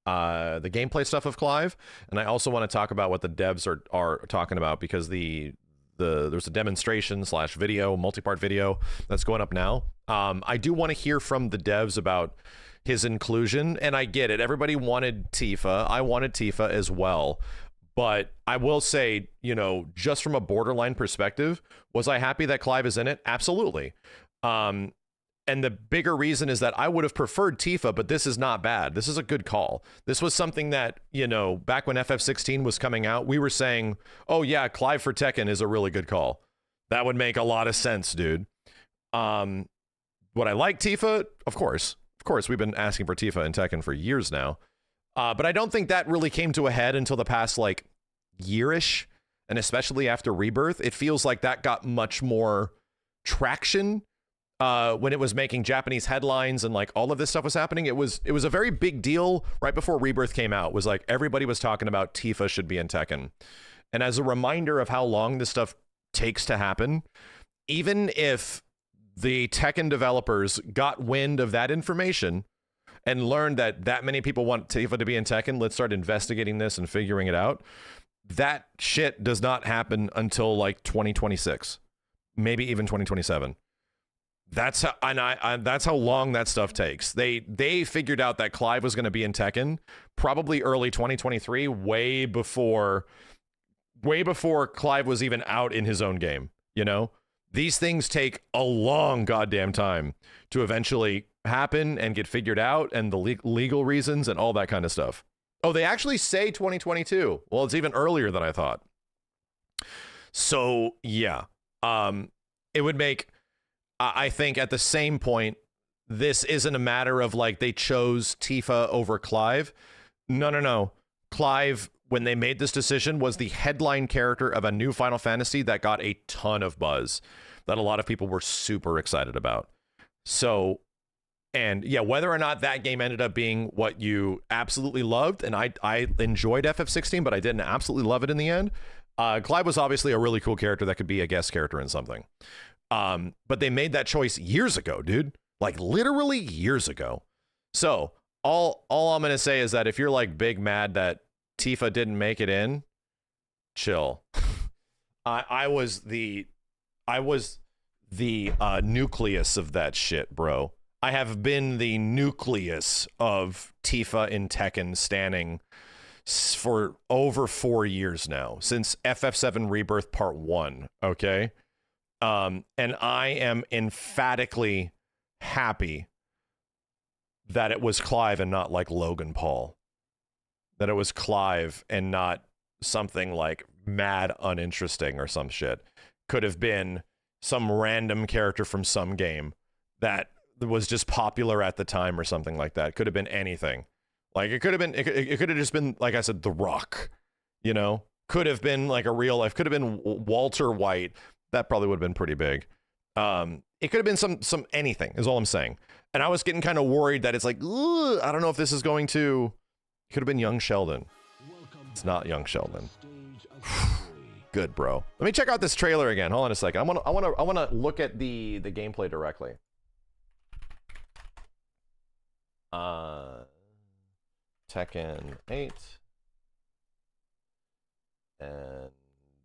the gameplay stuff of Clive, and I also want to talk about what the devs are talking about, because there's a demonstration / video, multi-part video that's going up now. I do want to hear from the devs about his inclusion, and I get it. Everybody wanted Tifa. I wanted Tifa as well. But I will say, you know, just from a Borderline perspective, was I happy that Clive is in it? Absolutely. And the bigger reason is that I would have preferred Tifa, but this is not bad. This is a good call. This was something that, you know, back when FF16 was coming out, we were saying, oh yeah, Clive for Tekken is a really good call. That would make a lot of sense, dude. Would I like Tifa? Of course. Of course, we've been asking for Tifa in Tekken for years now. But I don't think that really came to a head until the past, like, year-ish. And especially after Rebirth, it feels like that got much more traction when it was making Japanese headlines and like all of this stuff was happening. It was a very big deal right before Rebirth came out. It was like everybody was talking about Tifa should be in Tekken. And as a reminder of how long this stuff takes to happen, even if the Tekken developers got wind of that information and learned that many people want Tifa to be in Tekken, let's start investigating this and figuring it out. That shit does not happen until like 2026, maybe even 2027. That's how, and that's how long that stuff takes. They figured out that Clive was going to be in Tekken probably early 2023, way before Clive was even out in his own game. You know, these things take a long goddamn time to eventually happen and get figured out, and the legal reasons and all that kind of stuff. Oh, they actually say 2022. Well, it's even earlier than I thought. So yeah, it would make. I think at the same point, this isn't a matter of like they chose Tifa over Clive. No. Clive, when they made this decision, was the headline character of a new Final Fantasy that got a ton of buzz that a lot of people were super excited about. So, and yeah, whether or not that game ended up being what you absolutely loved, and I enjoyed FF16, but I didn't absolutely love it in the end. Clive was obviously a really cool character that could be a guest character in something. But they made that choice years ago, dude. Like literally years ago. So all I'm gonna say is that if you're like big mad that Tifa didn't make it in, chill. I was the nucleus of that shit, bro. I have been the nucleus of Tifa in Tekken standing for over 4 years now, since FF7 Rebirth Part 1, okay? And I am emphatically happy that it was Clive and not like Logan Paul. That it was Clive and not something like mad uninteresting or some shit. Could have been some random character from some game that was just popular at the time or something like that. Could have been anything. Like it could have been, it could have just been, like I said, The Rock, you know? Could have been like a real life, could have been Walter White. That probably would have been pretty big. It could have been some anything is all I'm saying. And I was getting kind of worried that it's like, I don't know if this is going to, it could have been young Sheldon. It's not young Sheldon. Good, bro. Let me check out this trailer again. Hold on a second. I want to look at the gameplay directly. Tekken 8. And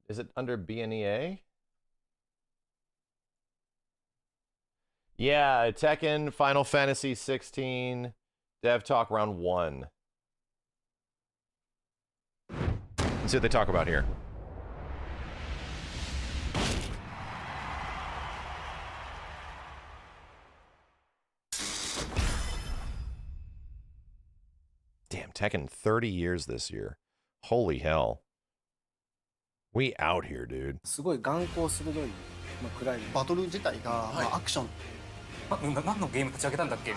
is it under BNEA? Yeah, Tekken, Final Fantasy 16, Dev Talk Round 1. Let's see what they talk about here. Damn, Tekken 30 years this year. Holy hell. We out here, dude. すごい眼光鋭い、暗いバトル自体が、アクション。何のゲーム立ち上げたんだっけ？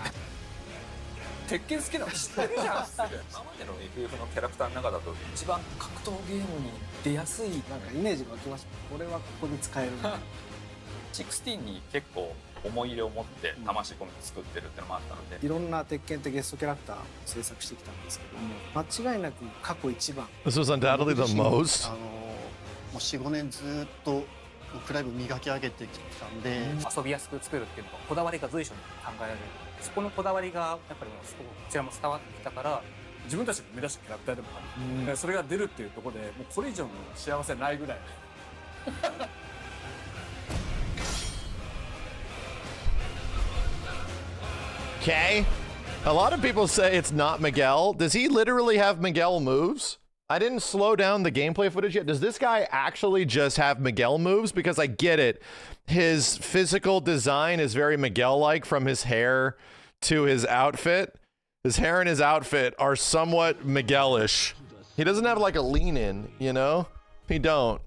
鉄拳好きなの知ってるじゃん。今までの FF のキャラクターの中だと一番格闘ゲームに出やすいなんかイメージが湧きました。これはここで使える。16に結構思い入れを持って魂込めて作ってるってのもあったので、いろんな鉄拳ってゲストキャラクターを制作してきたんですけども、間違いなく過去一番。This was undoubtedly the most. もう 4,5 年ずっとクライブ磨き上げてきたんで、遊びやすく作るっていうのがこだわりが随所に考えられる。そこのこだわりがやっぱりすごくこちらも伝わってきたから、自分たちの目指したキャラクターでもある。それが出るっていうところで、もうこれ以上の幸せないぐらい。Okay. A lot of people say it's not Miguel. Does he literally have Miguel moves? I didn't slow down the gameplay footage yet. Does this guy actually just have Miguel moves? Because I get it. His physical design is very Miguel-like, from his hair to his outfit. His hair and his outfit are somewhat Miguel-ish. He doesn't have like a lean in, you know? He don't.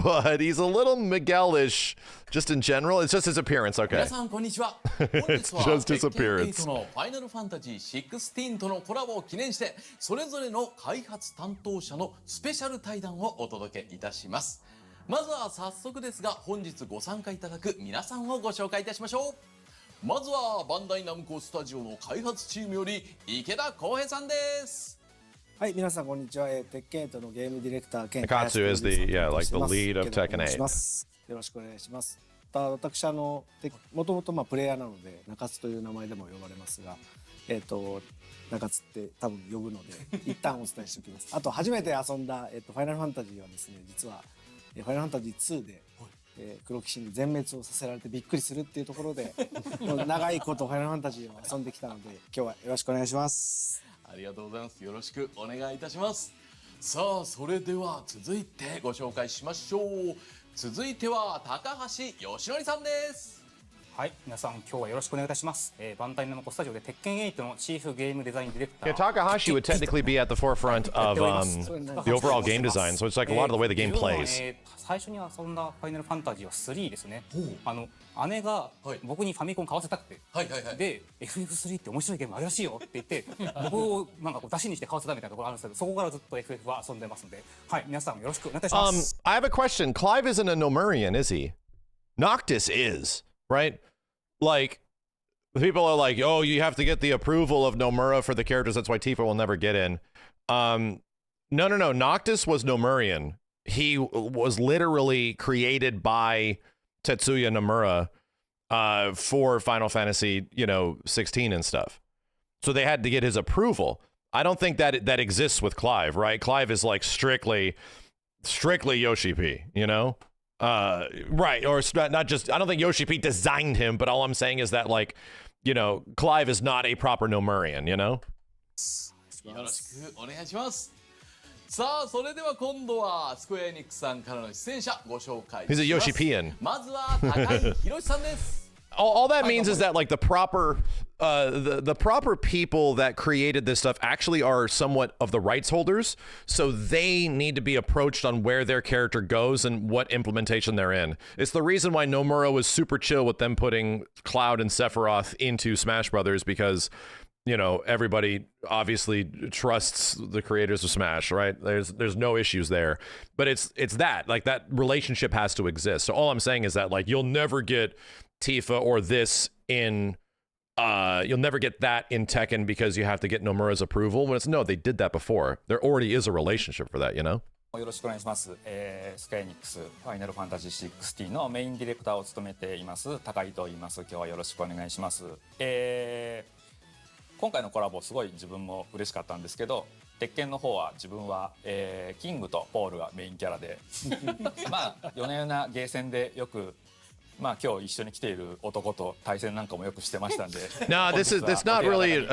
But he's a little Miguel-ish just in general. It's just his appearance, okay. 皆さんこんにちは。本日は Just his appearance. Tekken 8のファイナルファンタジー16とのコラボを記念して、それぞれの開発担当者のスペシャル対談をお届けいたします。まずは早速ですが、本日ご参加いただく皆さんをご紹介いたしましょう。まずはバンダイナムコスタジオの開発チームより池田浩平さんです。はい、皆さんこんにちは。鉄拳8のゲームディレクター兼 Akatsu is the like the lead of Tekken 8. よろしくお願いします。私もともとプレイヤーなので中津という名前でも呼ばれますが、中津って多分呼ぶので一旦お伝えしておきます。あと初めて遊んだファイナルファンタジーはですね、実はファイナルファンタジー2で黒騎士に全滅をさせられてびっくりするっていうところで長いことファイナルファンタジーを遊んできたので、今日はよろしくお願いします。ありがとうございます。よろしくお願いいたします。さあ、それでは続いてご紹介しましょう。続いては高橋義則さんです。はい、皆さん今日はよろしくお願いいたします。バンダイナムコスタジオで鉄拳8のチーフゲームデザインディレクター。Yeah, Takahashi would technically be at the forefront of the overall game design, so it's like a lot of the way the game plays. 最初に遊んだファイナルファンタジーは3ですね。姉が僕にファミコン買わせたくて、で FF3 って面白いゲームあるらしいよって言って僕をなんか出しにして買わせたみたいなところあるんですけど、そこからずっと FF は遊んでますので、はい、皆さんよろしくお願いいたします。I have a question. Clive isn't a Nomurian, is he? Noctis is, right? Like, people are like, oh, you have to get the approval of Nomura for the characters. That's why Tifa will never get in. No. Noctis was Nomurian. He was literally created by Tetsuya Nomura for Final Fantasy, 16 and stuff. So they had to get his approval. I don't think that exists with Clive, right? Clive is like strictly Yoshi P, right, or not just, I don't think Yoshi P designed him, but all I'm saying is that, like, Clive is not a proper Nomurian, よろしくお願いします。さあ、それでは今度はスクエアエニックスさんからの出演者ご紹介します。 He's a Yoshi-pian. まずは高井宏さんです。All that means is that, like, the proper people that created this stuff actually are somewhat of the rights holders, so they need to be approached on where their character goes and what implementation they're in. It's the reason why Nomura was super chill with them putting Cloud and Sephiroth into Smash Brothers, because everybody obviously trusts the creators of Smash, right? There's no issues there, but it's that, like, that relationship has to exist. So all I'm saying is that, like, you'll never get Tifa or this in you'll never get that in Tekken because you have to get Nomura's approval. When it's no, they did that before. There already is a relationship for that, よろしくお願いします。スクエアエニックスファイナルファンタジー16のメインディレクターを務めています高井と言います。今日はよろしくお願いします。今回のコラボすごい自分も嬉しかったんですけど、鉄拳の方は自分は、キングとポールがメインキャラで夜な夜なゲーセンでよく今日一緒に来ている男と対戦なんかもよくしてましたんで。No, it's not really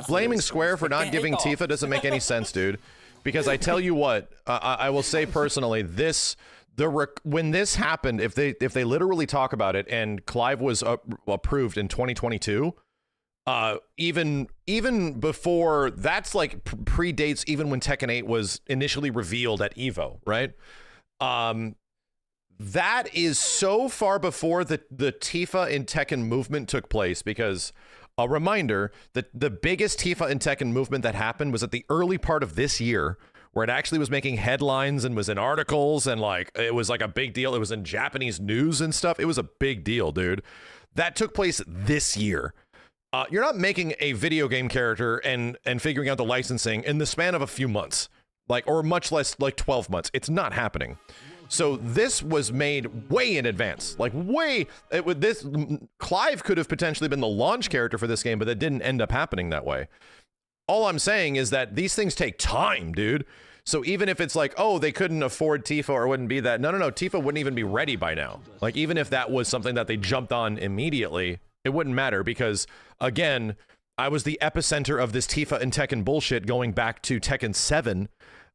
blaming Square for not giving Tifa doesn't make any sense, dude. Because I tell you what, I will say personally, when this happened, if they literally talk about it, and Clive was approved in 2022, even before, that's like predates even when Tekken 8 was initially revealed at Evo, right? That is so far before the Tifa in Tekken movement took place, because a reminder that the biggest Tifa in Tekken movement that happened was at the early part of this year, where it actually was making headlines and was in articles, and like it was like a big deal. It was in Japanese news and stuff. It was a big deal, dude. That took place this year. You're not making a video game character and figuring out the licensing in the span of a few months, or much less like 12 months. It's not happening. So this was made way in advance, Clive could have potentially been the launch character for this game, but that didn't end up happening that way. All I'm saying is that these things take time, dude. So even if it's like, oh, they couldn't afford Tifa or wouldn't be that, no, Tifa wouldn't even be ready by now. Like, even if that was something that they jumped on immediately, it wouldn't matter, because again, I was the epicenter of this Tifa and Tekken bullshit going back to Tekken 7.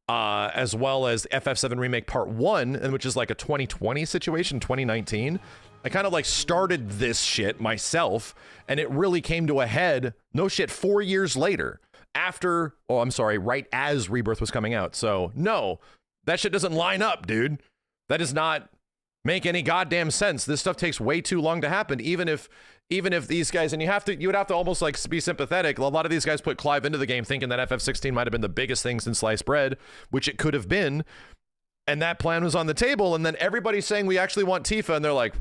as well as FF7 Remake Part 1, and which is like a 2020 situation, 2019. I kind of like started this shit myself, and it really came to a head, no shit, 4 years later. After, oh, I'm sorry, right as Rebirth was coming out. So, no, that shit doesn't line up, dude. That does not make any goddamn sense. This stuff takes way too long to happen, even if these guys, and you would have to almost like be sympathetic. A lot of these guys put Clive into the game thinking that FF16 might have been the biggest thing since sliced bread, which it could have been. And that plan was on the table, and then everybody's saying we actually want Tifa, and they're like,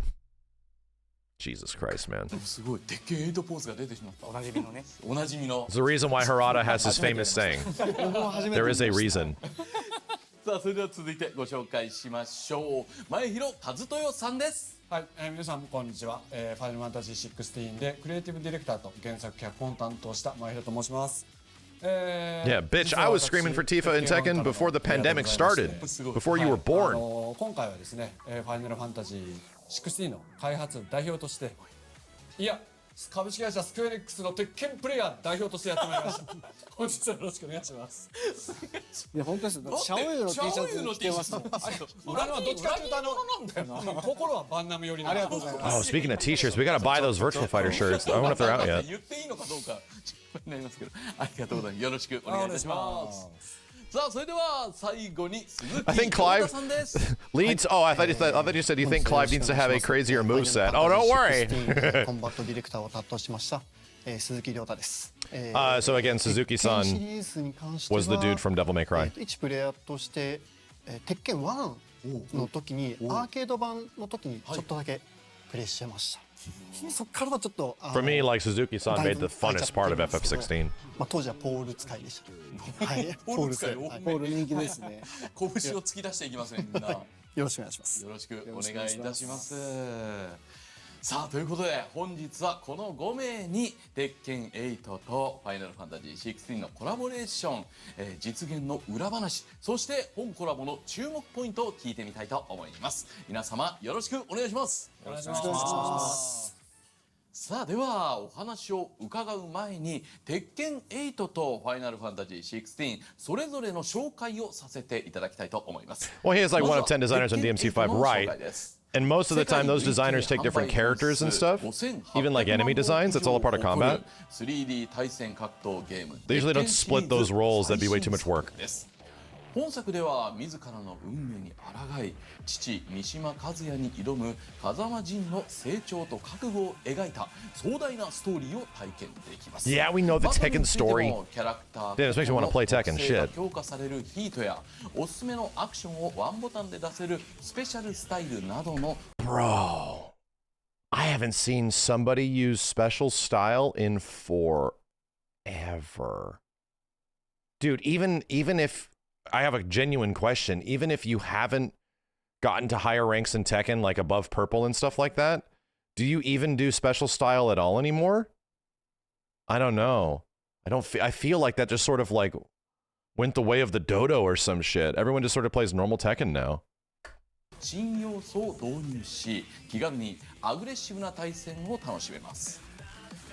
Jesus Christ, man. すごい鉄拳8ポーズが出てしまった。おなじみのね。おなじみの。 There's a reason why Harada has his famous saying. There is a reason. さあそれでは続いてご紹介しましょう。前広和豊さんです。はい、皆さんこんにちは。ファイナルファンタジー16でクリエイティブディレクターと原作脚本を担当した前広と申します。Yeah, bitch, I was screaming for Tifa in Tekken before the pandemic started, before you were born. 今回はですね、ファイナルファンタジー16の開発代表として、いや、株式会社スクエアニックスの鉄拳プレイヤー代表としてやってまいりました。本日はよろしくお願いします。いや本当ですよ。シャオユの T シャツ着てますもん。俺はどっちかというと心はバンナム寄りな。ありがとうございます。Oh, speaking of t-shirts, we gotta buy those Virtua Fighter shirts. I don't know if they're out yet. 言っていいのかどうかになりますけど、ありがとうございます。よろしくお願いいたします。さあそれでは最後に鈴木浩太さんです。Leads. Oh, I thought you said you think Clive needs to have a crazier moveset. Oh, don't worry. コンバットディレクターを担当しました鈴木亮太です。So again, Suzuki-san シリーズに関しては was the dude from Devil May Cry. 一プレイヤーとして鉄拳1の時にアーケード版の時にちょっとだけプレイしてました。そっからはちょっっと For me, like Suzuki-san made the funnest part of FF16. まあ当時はポール使いでした。はい、ポール使い。ポール人気ですね。拳を突き出していきますねみんな。よろしくお願いします。よろしくお願いいたします。さあということで本日はこの5名に鉄拳8とファイナルファンタジー16のコラボレーション、実現の裏話、そして本コラボの注目ポイントを聞いてみたいと思います。皆様よろしくお願いします。よろしくお願いします。さあではお話を伺う前に鉄拳8とファイナルファンタジー16それぞれの紹介をさせていただきたいと思います。Well, he is like one of 10 designers on DMC5, right? And most of the time, those designers take different characters and stuff. Even like enemy designs, that's all a part of combat. They usually don't split those roles. That'd be way too much work. 本作では自らの運命に抗い父三島和也に挑む風間仁の成長と覚悟を描いた壮大なストーリーを体験できます。 Yeah, we know the Tekken story. Damn, this makes me want to play Tekken. Shit. 強化されるヒートやおすすめのアクションをワンボタンで出せるスペシャルスタイルなどの Bro, I haven't seen somebody use special style in forever. Dude, even if I have a genuine question, even if you haven't gotten to higher ranks in Tekken, like above purple and stuff like that, do you even do special style at all anymore? I don't know. I feel like that just sort of like went the way of the dodo or some shit. Everyone just sort of plays normal Tekken now. 新要素を導入し、気軽にアグレッシブな対戦を楽しめます。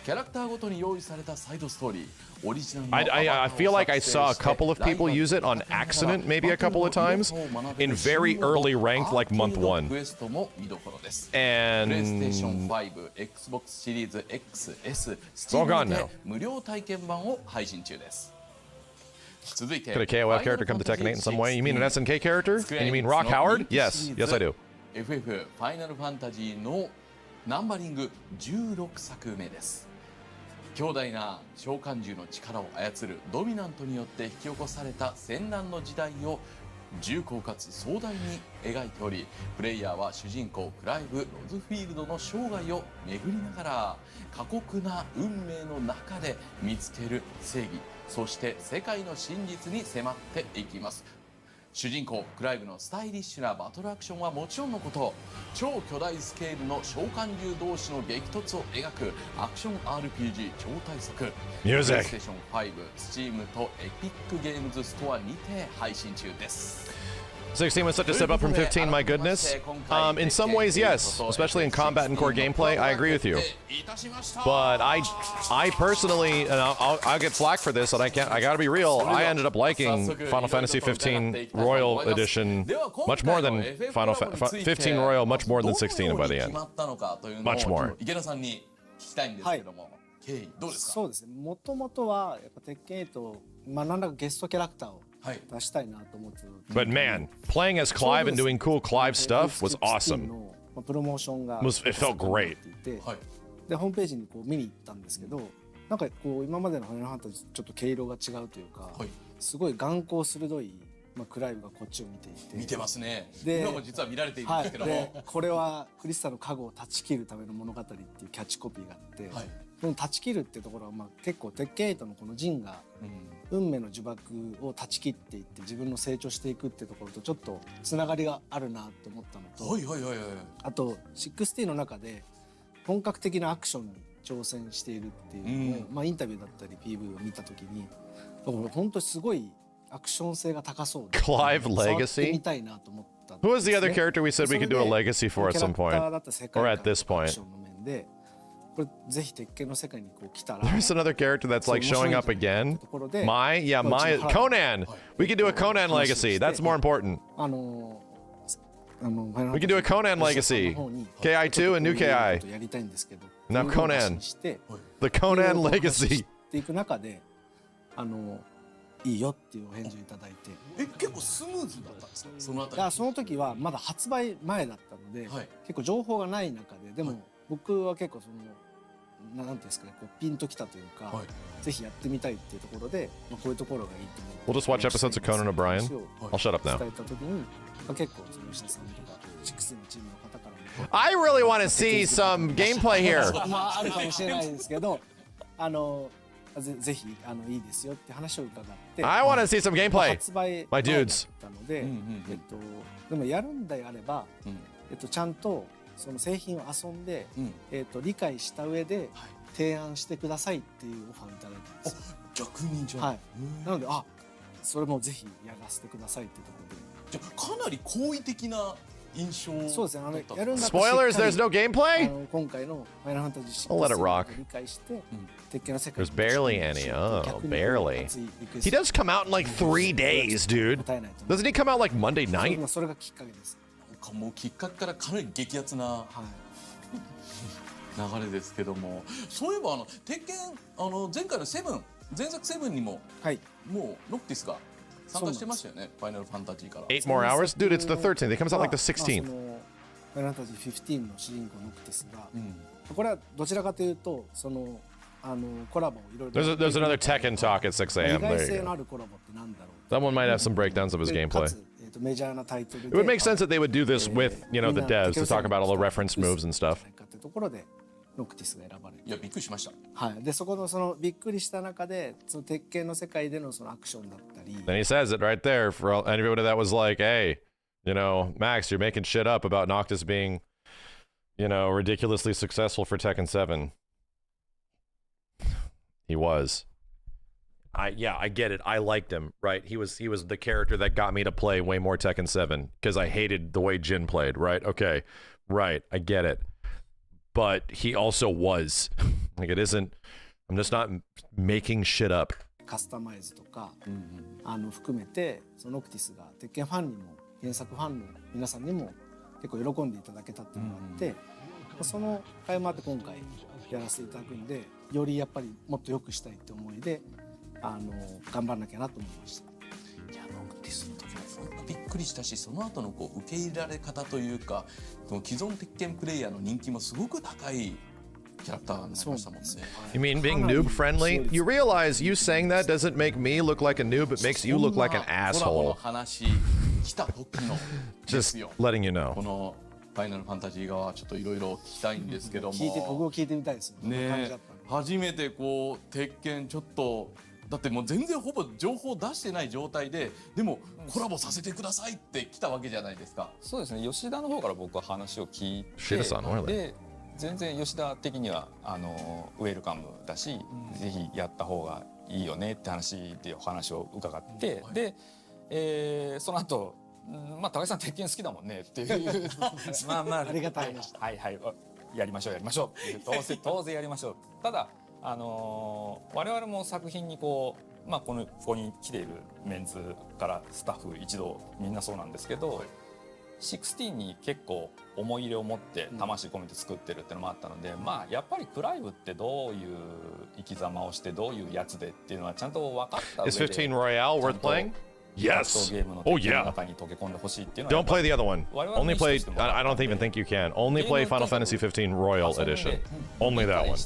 キャラクターごとに用意されたサイドストーリー。I feel like I saw a couple of people use it on accident maybe a couple of times in very early ranked like month 1. And it's all gone now. Could a KOF character come to Tekken 8 in some way? You mean an SNK character? And you mean Rock Howard? Yes. Yes, I do. FF ファイナルファンタジーのナンバリング16作目です。強大な召喚獣の力を操るドミナントによって引き起こされた戦乱の時代を重厚かつ壮大に描いており、プレイヤーは主人公クライブ・ロズフィールドの生涯を巡りながら過酷な運命の中で見つける正義、そして世界の真実に迫っていきます。主人公クライブのスタイリッシュなバトルアクションはもちろんのこと、超巨大スケールの召喚獣同士の激突を描くアクション RPG 超大作。プレイステーション5、Steam とエピックゲームズストアにて配信中です。16 was such a step up from 15, my goodness. In some ways, yes, especially in combat and core gameplay, I agree with you. But I personally, and I'll get flack for this, and I gotta be real, I ended up liking Final Fantasy 15 Royal Edition much more than 15 Royal, much more than 16 by the end. Much more. そうですね。もともとはやっぱ鉄拳8、まあなんだかゲストキャラクターを出したいなと思ってたので。But man, playing as Clive and doing cool Clive stuff was awesome. プロモーションが It felt great. でホームページにこう見に行ったんですけど、なんかこう今までのファイナルファンタジーとちょっと毛色が違うというか、すごい眼光鋭い。クライブがこっちを見ていて見てますね。今も実は見られているんですけども、でこれはクリスタの加護を断ち切るための物語っていうキャッチコピーがあって、この断ち切るってところはまあ結構鉄拳8のこのジンが運命の呪縛を断ち切っていって自分の成長していくってところとちょっとつながりがあるなと思ったのと、あと16の中で本格的なアクションに挑戦しているっていうのを、まあインタビューだったり PV を見た時に本当にすごいアクション性が高そうで Clive Legacy? 見たいなと思ったんですね。Who was the other character we said we could do a legacy for at some point? Or at this point? これぜひ鉄拳の世界にこう来たら There's another character that's like showing up again. My Conan. We could do a Conan legacy. That's more important. We could do a Conan legacy. KI2 and new KI. Now Conan. The Conan legacy. っていく中でいいよっていうお返事をいただいて。結構スムーズだったんですか、そのあたり。その時はまだ発売前だったので、結構情報がない中で、でも僕は結構そのなんていうんですかね、こうピンときたというか、ぜひやってみたいっていうところで、まあこういうところがいいと思う。We'll just watch episodes of Conan O'Brien. I'll shut up now. 伝えた時に、結構その吉田さんとか16のチームの方からも。I really want to see some gameplay here. まああるかもしれないですけど、ぜひいいですよって話を伺って、I want to see some gameplay. 発売 My dudes. だったので、でもやるんであれば、ちゃんとその製品を遊んで、理解した上で提案してくださいっていうオファーをいただいたんですよ。逆にじゃあ。はい。なのでそれもぜひやらせてくださいっていうところで。じゃあかなり好意的な印象。そうですね。やるんだったら Spoilers, there's no gameplay? 今回のファイナルファンタジー I'll let it rock. 理解して、鉄拳の世界 There's barely any. Oh, barely. He does come out in like 3 days, dude. Doesn't he come out like Monday night? それがきっかけです。もうきっかけからかなり激アツな流れですけども、そういえば鉄拳前回の7、前作7にももうノクティスが参加してましたよね、ファイナルファンタジーから。8 more hours? Dude, it's the 13th. It comes out like the 16th. ファイナルファンタジー15の主人公ノクティスが、これはどちらかというとそのコラボをいろいろ。There's another Tekken talk at 6 a.m. 意外 There 性 you のあ go. るコラボってなんだろう。 Someone might have some breakdowns of his か gameplay. つメジャーなタイトルで。It would make sense that they would do this with, you know, the devs to talk about all the reference moves and stuff. ってところでノクティスが選ばれる。いやびっくりしました。はい。でそこのそのびっくりした中で、その鉄拳の世界でのそのアクションだったり。Then he says it right there for anybody that was like, hey, you know, Max, you're making shit up about Noctis being, you know, ridiculously successful for Tekken 7. He was. I get it. I liked him, right? He was the character that got me to play way more Tekken 7 because I hated the way Jin played, right? Okay. Right. I get it. But he also was. Like it isn't, I'm just not making shit up. カスタマイズとか、含めてそのノクティスが鉄拳ファンにも原作ファンの皆さんにも結構喜んでいただけたっていうのがあって、その会もあって今回やらせていただくんで、よりやっぱりもっと良くしたいって思いで頑張らなきゃなと思いました。いやノクティスの時は本当びっくりしたし、その後のこう受け入れられ方というか、この既存鉄拳プレイヤーの人気もすごく高いキャラクターになりましたもんね。You mean being noob friendly? You realize you saying that doesn't make me look like a noob, it makes you look like an コラボの asshole. 話来た時のですよ。 Just letting you know. このファイナルファンタジー側ちょっといろいろ聞きたいんですけども。僕も聞いてみたいですね。初めてこう鉄拳ちょっと。だってもう全然ほぼ情報出してない状態で、でもコラボさせてくださいって来たわけじゃないですか。そうですね。吉田の方から僕は話を聞いて、で全然吉田的にはウェルカムだし、ぜひやった方がいいよねって話でお話を伺って、で、その後まあ高木さん鉄拳好きだもんねっていうまあまあありがたいはいはいやりましょう当然やりましょう。ただ我々も作品にこうまあここに来ているメンズからスタッフ一同みんなそうなんですけど、16に結構思い入れを持って魂込めて作ってるっていうのもあったので、まあやっぱりクライブってどういう生き様をしてどういうやつでっていうのはちゃんと分かった上で Is 15 Royale worth playing? Yes. Oh yeah. Don't play the other one. Only play. I don't even think you can. Only play Final Fantasy 15 Royal Edition. Only that one.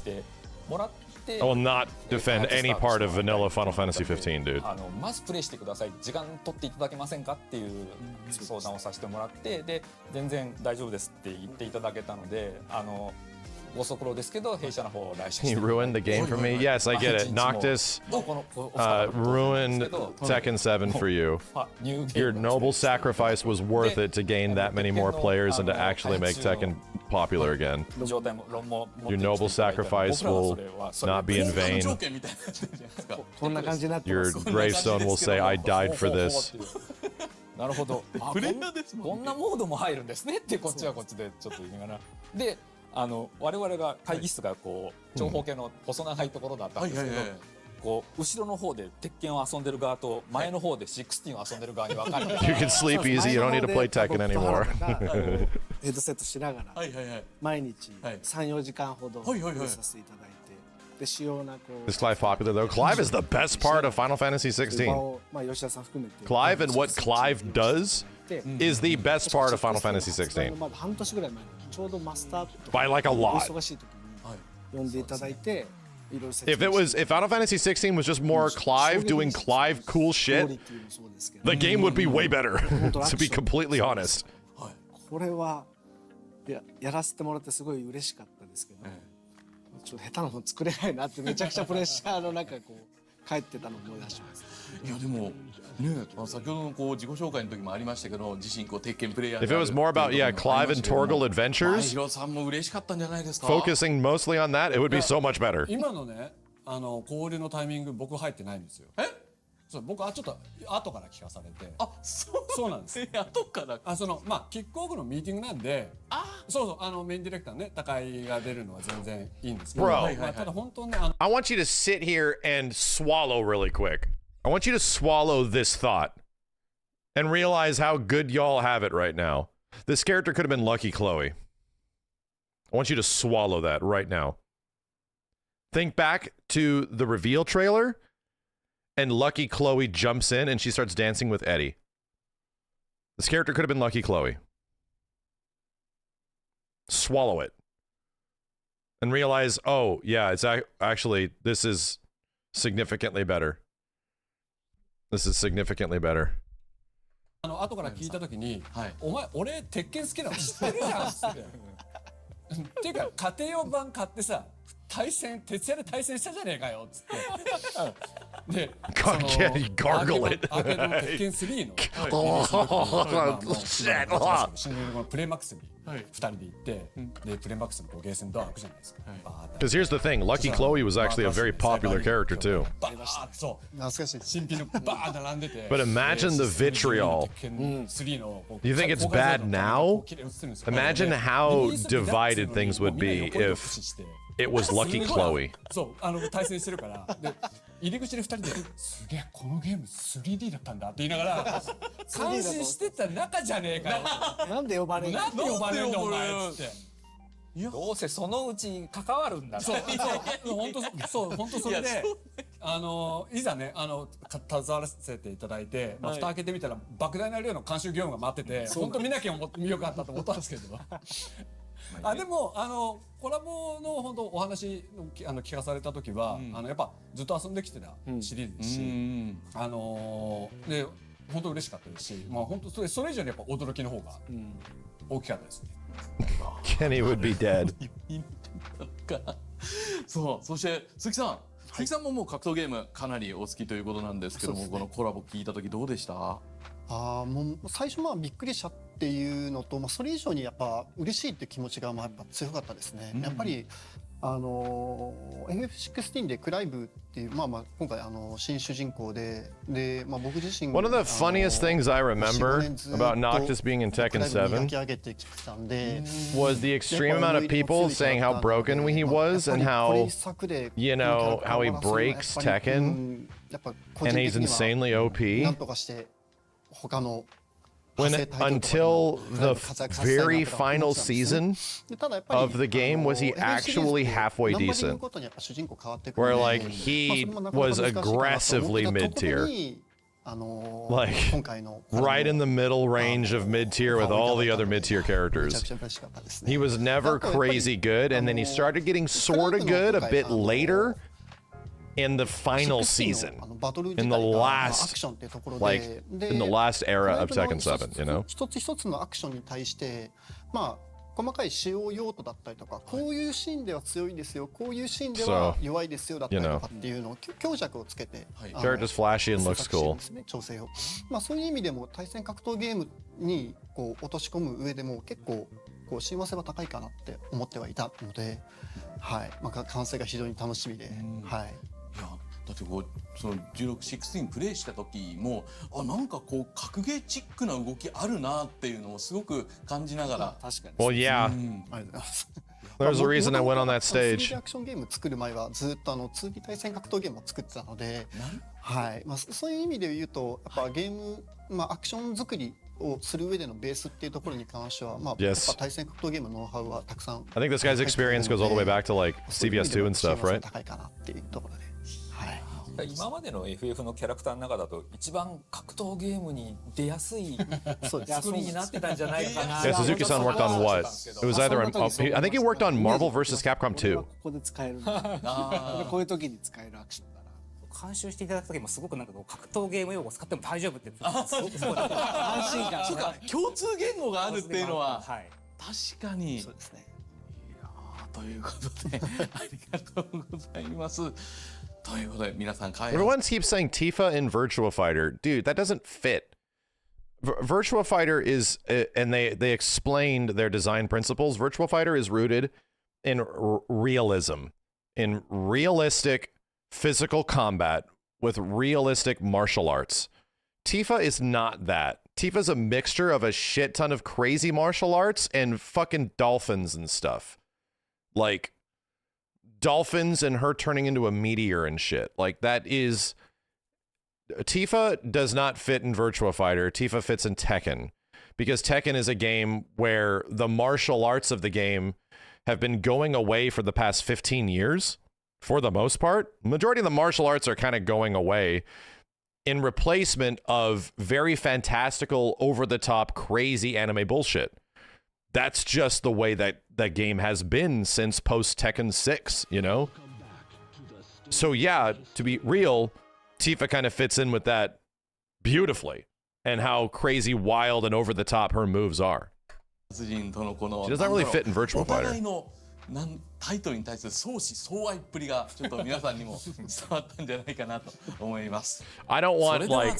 I will not defend any part of vanilla Final Fantasy 15, dude. まずプレイしてください、時間取っていただけませんかっていう相談をさせてもらって、で全然大丈夫ですって言っていただけたので、ご足労ですけど弊社の方を来社して You ruined the game for me. Yes, I get it. Noctis ruined Tekken 7 for you. Your noble sacrifice was worth it to gain that many more players and to actually make Tekken popular again. Your noble sacrifice will not be in vain. こんな感じになってま Your す。 gravestone will say, I died for this. なるほど、こんなモードも入るんですねってこっちはこっちでちょっと言いながらで我々が会議室がこう長方形の細長いところだったんですけど、こう後ろの方で鉄拳を遊んでる側と前の方で16を遊んでる側に分かれて You can sleep easy. You don't need to play Tekken anymore. ヘッドセットしながら毎日3、4時間ほどプレイさせていただいて、で主要なこう Is Clive popular though? Clive is the best part of Final Fantasy 16. まあ吉田さん含めて Clive and what Clive does is the best part of Final Fantasy 16. まだ半年ぐらい前にちょうどマスターと By like a お lot. 忙しい時に呼んでいただいて、いろいろ説 If 明 it was, if Final Fantasy 16 was just more Clive doing Clive cool クオリ shit, ティもそうですけど、 the game would be way better. To be completely honest. これはいややらせてもらってすごい嬉しかったですけど、ちょっと下手なもの作れないなってめちゃくちゃプレッシャーの中こう帰ってたのを思い出します。いやでもね、先ほどのこう自己紹介の時もありましたけど、自身こう鉄拳プレイヤー If it was more about, yeah, Clive and Torgal adventures, ヒロさんも嬉しかったんじゃないですか。 focusing mostly on that, it would be so much better. 今のね交流のタイミング僕入ってないんですよ。そう僕はちょっと後から聞かされて。そうなんです。後からまあキックオフのミーティングなんで、そうメインディレクターね高井が出るのは全然いいんですけど、 Bro. まあただ本当ねI want you to sit here and swallow really quick. I want you to swallow this thought and realize how good y'all have it right now. This character could have been Lucky Chloe. I want you to swallow that right now. Think back to the reveal trailer, and Lucky Chloe jumps in and she starts dancing with Eddie. This character could have been Lucky Chloe. Swallow it. And realize, oh, yeah, it's actually, this is significantly better. This is significantly better. 後から聞いた時に、お前俺鉄拳好きなの知ってるじゃんっつって。っていうか家庭用版買ってさ徹夜で対戦したじゃねえかよっつって。で、gargle it. アーケードの鉄拳3の新聞のプレイマックスに2人で行って、でプレイマックスのゲーセンドア開くじゃないですか。 Because here's the thing, Lucky Chloe was actually a very popular character too. そう懐かしいです。新品のバーン並んでて。 But imagine the vitriol. You think it's bad now? Imagine how divided things would be if it was Lucky Chloe. そう対戦してるからで入り口で2人ですげえこのゲーム 3D だったんだって言いながら監視してた中じゃねえかよなんで呼ばれるの？なんで呼ばれるんだお前っつって。どうせそのうち関わるんだそう本当それでいざね携わらせていただいて、蓋開けてみたら莫大な量の監修業務が待ってて、本当見なきゃよかったと思ったんですけど。でもコラボの本当お話聞かされた時は、やっぱずっと遊んできてたシリーズですし、で本当嬉しかったですし、まあ本当それ以上にやっぱ驚きの方が大きかったですね。Kenny would be dead. そうそして鈴木さんももう格闘ゲームかなりお好きということなんですけども、このコラボ聞いた時どうでした？もう最初びっくりしたっていうのと、それ以上にやっぱ嬉しいっていう気持ちがやっぱ強かったですね。やっぱり FF16 でクライブっていう今回新主人公で僕自身 One of the funniest things I remember about Noctis being in Tekken 7 was the extreme amount of people saying how broken he was and how, you know, how he breaks Tekken and he's insanely OP. Until the very final season of the game was he actually halfway decent, where like he was aggressively mid-tier, like right in the middle range of mid-tier with all the other mid-tier characters. He was never crazy good, and then he started getting sort of good a bit later in the final season, in the last era of Tekken 7, you know? 一つ一つのアクションに対して細かい使用用途だったりとか、こういうシーンでは強いですよ、こういうシーンでは弱いですよだったりとかっていうのを強弱をつけて、Character's flashy and looks cool. 調整を、そういう意味でも対戦格闘ゲームにこう落とし込む上でも結構こう親和性は高いかなって思ってはいたので、はい、完成が非常に楽しみで、はい。いやだってこうその16プレイした時もなんかこう格ゲーチックな動きあるなっていうのをすごく感じながら。確かに。Well, yeah. There's a reason I went on that stage. アクションゲーム作る前はずっと2D 対戦格闘ゲームを作ってたので、はい、そういう意味で言うとやっぱゲームアクション作りをする上でのベースっていうところに関してはやっぱ対戦格闘ゲームのノウハウはたくさん。I think this guy's experience goes all the way back to like CVS2 and stuff, right? 高いかなっていうところで。今までの FF のキャラクターの中だと一番格闘ゲームに出やすい作りになってたんじゃないかな。Yeah, Suzuki-san worked on what? It was either I think he worked on Marvel vs. Capcom 2. ここで使える。こういう時に使えるアクションだな。監修していただく時もすごくなんか格闘ゲーム用語使っても大丈夫ってすごく安心感。そうか、共通言語があるっていうのは確かに。そうですね。いやということでありがとうございます。Everyone keeps saying Tifa in Virtua Fighter. Dude, that doesn't fit. Virtua Fighter is, and they explained their design principles. Virtua Fighter is rooted in realism, in realistic physical combat with realistic martial arts. Tifa is not that. Tifa's a mixture of a shit ton of crazy martial arts and fucking dolphins and stuff. Like, dolphins and her turning into a meteor and shit. Like, that is... Tifa does not fit in Virtua Fighter. Tifa fits in Tekken. Because Tekken is a game where the martial arts of the game have been going away for the past 15 years, for the most part. The majority of the martial arts are kind of going away in replacement of very fantastical, over-the-top, crazy anime bullshit. That's just the way that that game has been since post Tekken 6, you know? So yeah, to be real, Tifa kind of fits in with that beautifully, and how crazy, wild, and over the top her moves are. She does not really fit in Virtua Fighter. タイトルに対する相思相愛っぷりがちょっと皆さんにも伝わったんじゃないかなと思います。I don't want like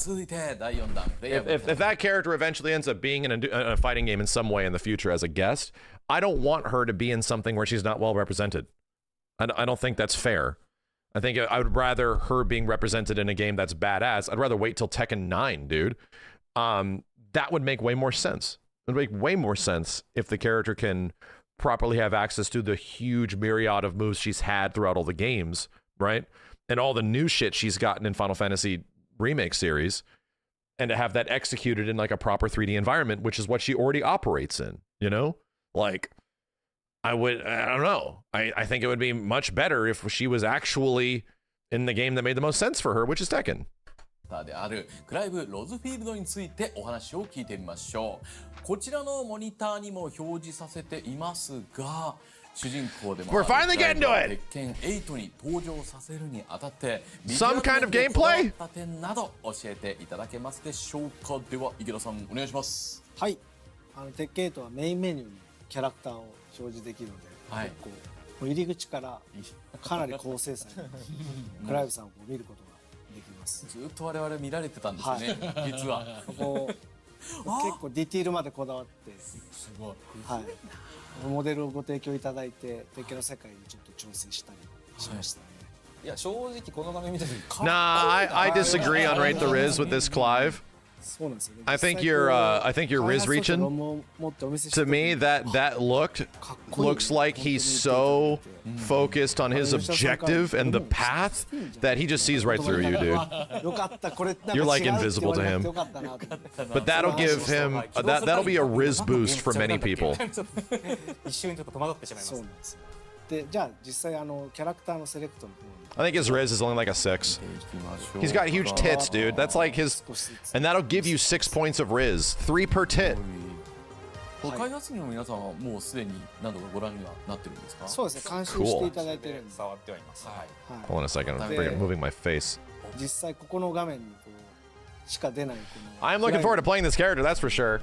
if that character eventually ends up being in a fighting game in some way in the future as a guest, I don't want her to be in something where she's not well represented. I don't think that's fair. I think I would rather her being represented in a game that's badass. I'd rather wait till Tekken 9, dude. That would make way more sense. It would make way more sense if the character can properly have access to the huge myriad of moves she's had throughout all the games, right? And all the new shit she's gotten in Final Fantasy Remake series, and to have that executed in like a proper 3D environment, which is what she already operates in, you know? Like, I don't know. I think it would be much better if she was actually in the game that made the most sense for her, which is Tekken. であるクライブ・ロズフィールドについてお話を聞いてみましょう。こちらのモニターにも表示させていますが、主人公でもWe're finally getting to it. 鉄拳8に登場させるにあたって Some kind of gameplay? 点など教えていただけますでしょうか。では池田さんお願いします。はい。鉄拳8はメインメニューにキャラクターを表示できるので、結構入り口からかなり高精細にクライブさんを見ることができます。ずっと我々見られてたんですね、実は。結構ディティールまでこだわってすごい。はいモデルをご提供いただいて鉄拳の世界にちょっと挑戦したりしましたね。いや正直この画面見た時 Nah, I disagree on Rate the Riz with this Clive. そうなんですよね。 I think you're Riz reaching. To me, that looks like he's so focused on his objective and the path that he just sees right through you, dude. よかったこれなんか You're like 違うって invisible to 言われ him. てよかったなと思って But that'll give him that'll be a Riz boost for many people. 一瞬ちょっと戸惑ってしまいまそうすなんですよ。でじゃあ実際キャラクターのセレクトの方に I think his Riz is only like a 6. He's got huge tits, dude. That's like his, and that'll give you 6 points of Riz, 3 per tit. この開発人の皆さんはもうすでに何度かご覧にはなってるんですか？そうですね監修していただいてるんで、触ってはいます。はい。はい Hold on a second, I'm freaking moving my face. 実際ここの画面にこうしか出ないこの I'm looking forward to playing this character, that's for sure.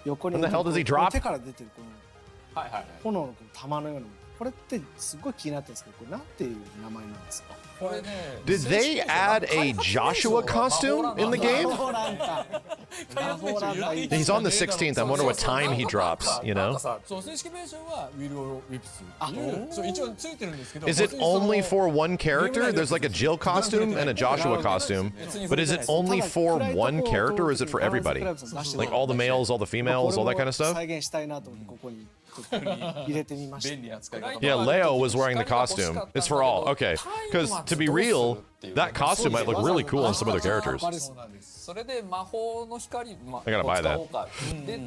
横に When the hell does he この drop? 手から出てるこのはいはいはい。炎のこの玉のようなこれってすごい気になってるんですけどこれなんていう名前なんですか？これね。 Did they add a Joshua costume in the game? 魔法ランタン魔法ランタン He's on the 16th. I wonder what time he drops, you なん know? かさそう正式名称はウィル・オブ・ウィプスっていうそう一応ついてるんですけど Is it only for one character? There's like a Jill costume and a Joshua costume. But is it only for one character or is it for everybody? Like all the males, all the females, all that kind of stuff? 再現したいなと思ってここに入れてみました。便利な使い方。 Yeah, Leo was wearing the costume. It's for all. Okay. Because to be real, that costume might look really cool on some other characters. そうなんです。それで魔法の光ま I gotta buy that. 使おうかで